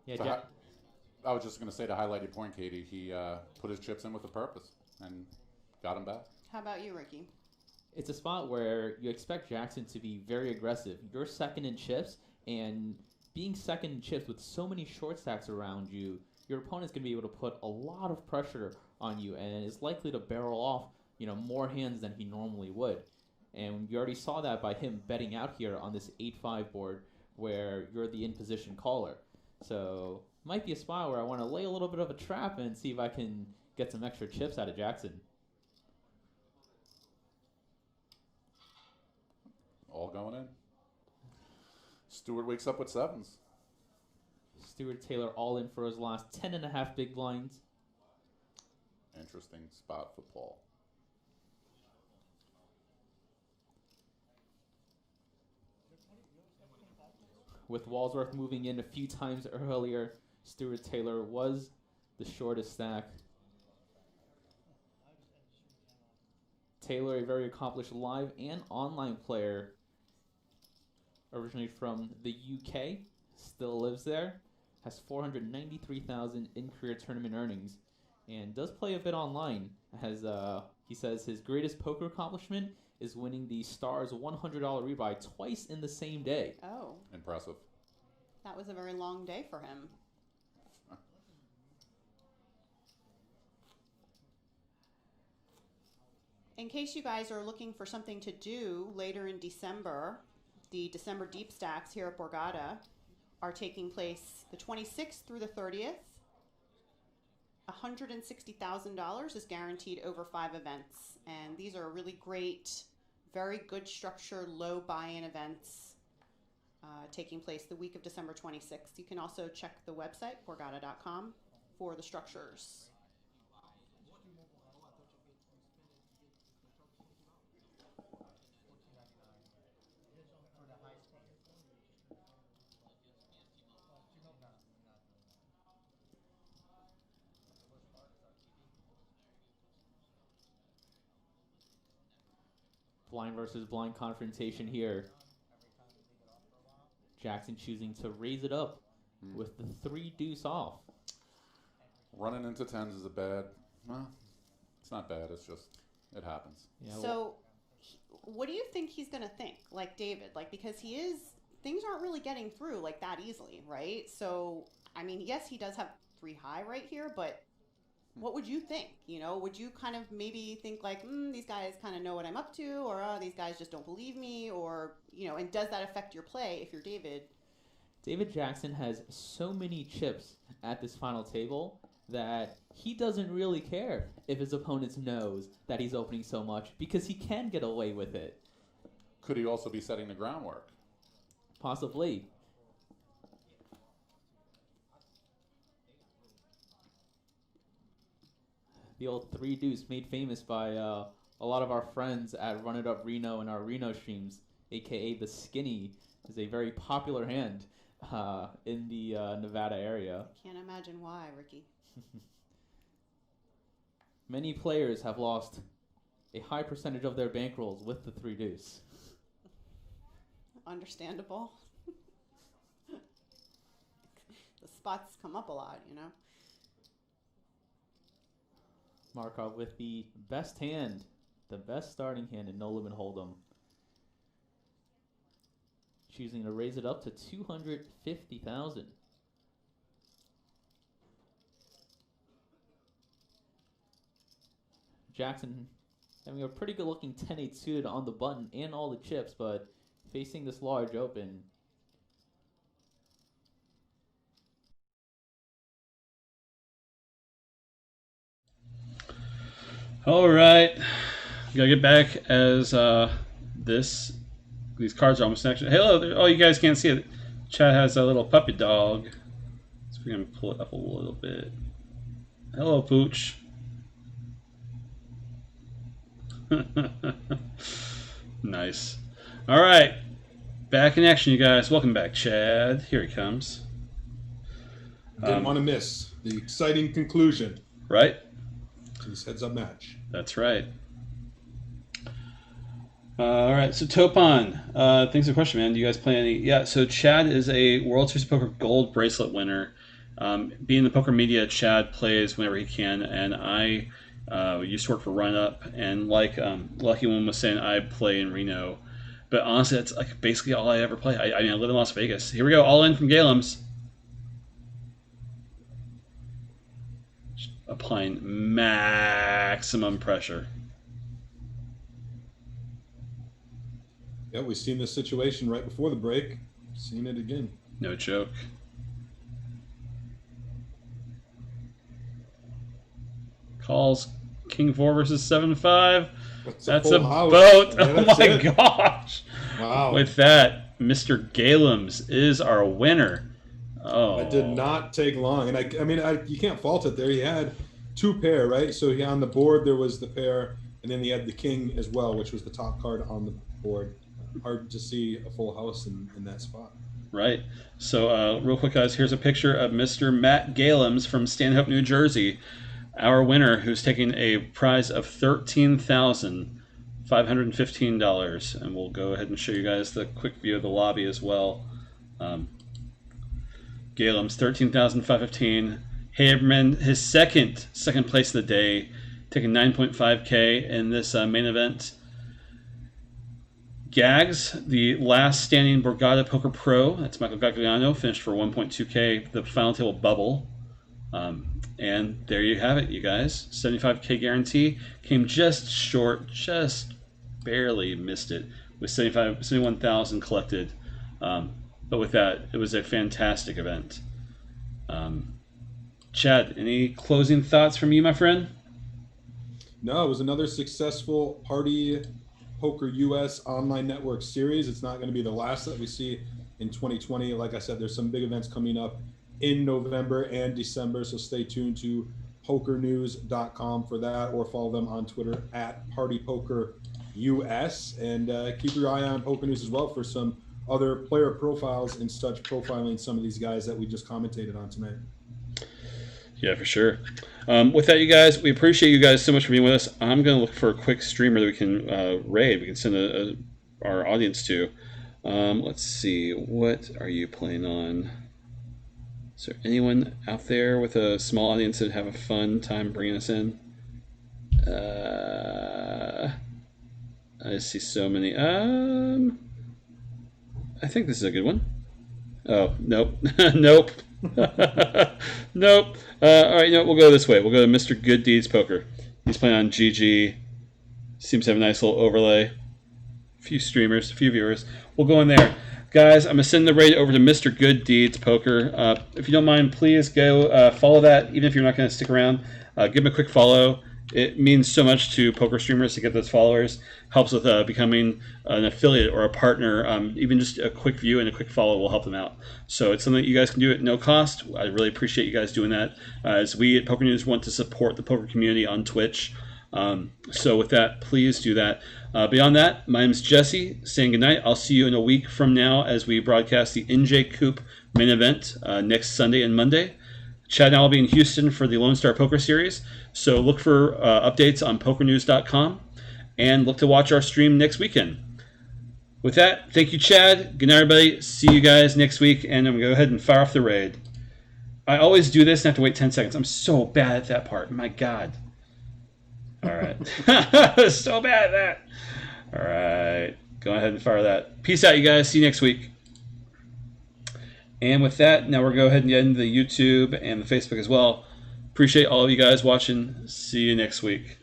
S5: Yeah,
S6: I was just going to say to highlight your point, Katie, he put his chips in with a purpose and got him back.
S4: How about you, Ricky?
S5: It's a spot where you expect Jackson to be very aggressive. You're second in chips, and being second in chips with so many short stacks around you, your opponent's going to be able to put a lot of pressure on you and is likely to barrel off, more hands than he normally would. And you already saw that by him betting out here on this 8-5 board where you're the in-position caller. So might be a spot where I want to lay a little bit of a trap and see if I can get some extra chips out of Jackson.
S6: going in. Stewart wakes up with sevens.
S5: Stuart Taylor all in for his last 10.5 big blinds.
S6: Interesting spot for Paul.
S5: With Walsworth moving in a few times earlier, Stuart Taylor was the shortest stack. Taylor, a very accomplished live and online player, originally from the UK, still lives there, has 493,000 in career tournament earnings, and does play a bit online. He says his greatest poker accomplishment is winning the Stars $100 rebuy twice in the same day.
S4: Oh,
S6: Impressive.
S4: that was a very long day for him. In case you guys are looking for something to do later in December, the December Deep Stacks here at Borgata are taking place the 26th through the 30th. $160,000 is guaranteed over 5 events. And these are really great, very good structured, low buy-in events taking place the week of December 26th. You can also check the website, borgata.com, for the structures.
S5: Blind versus blind confrontation here. Jackson choosing to raise it up with the 3 deuce off.
S6: Running into tens is well, it's not bad. It's just, it happens.
S5: Yeah,
S4: So, what do you think he's going to think, like David? Like, because things aren't really getting through like that easily, right? So, I mean, yes, he does have 3 high right here, but what would you think? You know, would you kind of maybe think like, these guys kind of know what I'm up to, or these guys just don't believe me, or, you know, and does that affect your play if you're David?
S5: David Jackson has so many chips at this final table that he doesn't really care if his opponent knows that he's opening so much, because he can get away with it.
S6: Could he also be setting the groundwork?
S5: Possibly. The old 3 deuce made famous by a lot of our friends at Run It Up Reno and our Reno streams, aka the Skinny, is a very popular hand in the Nevada area.
S4: Can't imagine why, Ricky.
S5: Many players have lost a high percentage of their bankrolls with the 3 deuce.
S4: Understandable. The spots come up a lot, you know.
S5: Markov with the best hand, the best starting hand in No Limit Hold'em. Choosing to raise it up to 250,000. Jackson having a pretty good looking 10-8 suited on the button and all the chips, but facing this large open.
S3: All right, gotta get back as these cards are almost next. Hello, oh, you guys can't see it. Chad has a little puppy dog, so we're gonna pull it up a little bit. Hello, Pooch. Nice. All right, back in action, you guys. Welcome back, Chad. Here he comes.
S2: Didn't want to miss the exciting conclusion
S3: Right.
S2: to this heads-up match.
S3: That's right. All right, so Topon, thanks for the question, man. Do you guys play any? Yeah, so Chad is a World Series of Poker Gold bracelet winner. Being in the poker media, Chad plays whenever he can, and I used to work for Run Up, and like Lucky One was saying, I play in Reno. But honestly, that's like basically all I ever play. I mean, I live in Las Vegas. Here we go, all in from Galem's. Applying maximum pressure.
S2: Yeah, we've seen this situation right before the break. Seen it again.
S3: No joke. Calls King 4 versus 7-5. That's a
S2: full house.
S3: boat.
S2: Yeah,
S3: Oh
S2: that's
S3: my
S2: it.
S3: gosh.
S2: Wow.
S3: With that, Mr. Galums is our winner. Oh,
S2: It did not take long, and I mean, you can't fault it there. He had two pair, right? So on the board there was the pair, and then he had the king as well, which was the top card on the board. Hard to see a full house in that spot.
S3: Right. So, real quick, guys, here's a picture of Mr. Matt Galums from Stanhope, New Jersey, our winner, who's taking a prize of $13,515. And we'll go ahead and show you guys the quick view of the lobby as well. Galums, $13,515. Haberman, his second place of the day, taking 9.5K in this main event. Gags, the last standing Borgata Poker Pro, that's Michael Gagliano, finished for 1.2K, the final table bubble. And there you have it, you guys. 75K guarantee. Came just short, just barely missed it, with 71,000 collected. But with that, it was a fantastic event. Chad, any closing thoughts from you, my friend?
S2: No, it was another successful partypokerUS online network series. It's not going to be the last that we see in 2020. Like I said, there's some big events coming up in November and December, so stay tuned to pokernews.com for that, or follow them on Twitter at partypokerUS, and keep your eye on Poker News as well for some other player profiles and such, profiling some of these guys that we just commentated on tonight.
S3: Yeah, for sure. With that, you guys, we appreciate you guys so much for being with us. I'm going to look for a quick streamer that we can raid. We can send our audience to. Let's see. What are you playing on? Is there anyone out there with a small audience that have a fun time bringing us in? I see so many. I think this is a good one. Oh, nope. Nope. Nope. All right, no, we'll go this way. We'll go to Mr. Good Deeds Poker. He's playing on GG. Seems to have a nice little overlay. A few streamers, a few viewers. We'll go in there. Guys, I'm going to send the raid over to Mr. Good Deeds Poker. If you don't mind, please go follow that, even if you're not going to stick around. Give him a quick follow. It means so much to poker streamers to get those followers. Helps with becoming an affiliate or a partner. Even just a quick view and a quick follow will help them out. So it's something that you guys can do at no cost. I really appreciate you guys doing that, as we at Poker News want to support the poker community on Twitch. So with that, please do that. Beyond that, my name is Jesse, saying goodnight. I'll see you in a week from now as we broadcast the NJ Coop main event next Sunday and Monday. Chad and I will be in Houston for the Lone Star Poker Series, so look for updates on pokernews.com, and look to watch our stream next weekend. With that, thank you, Chad. Good night, everybody. See you guys next week, and I'm going to go ahead and fire off the raid. I always do this and have to wait 10 seconds. I'm so bad at that part. My God. All right. So bad at that. All right. Go ahead and fire that. Peace out, you guys. See you next week. And with that, now we're going to go ahead and get into the YouTube and the Facebook as well. Appreciate all of you guys watching. See you next week.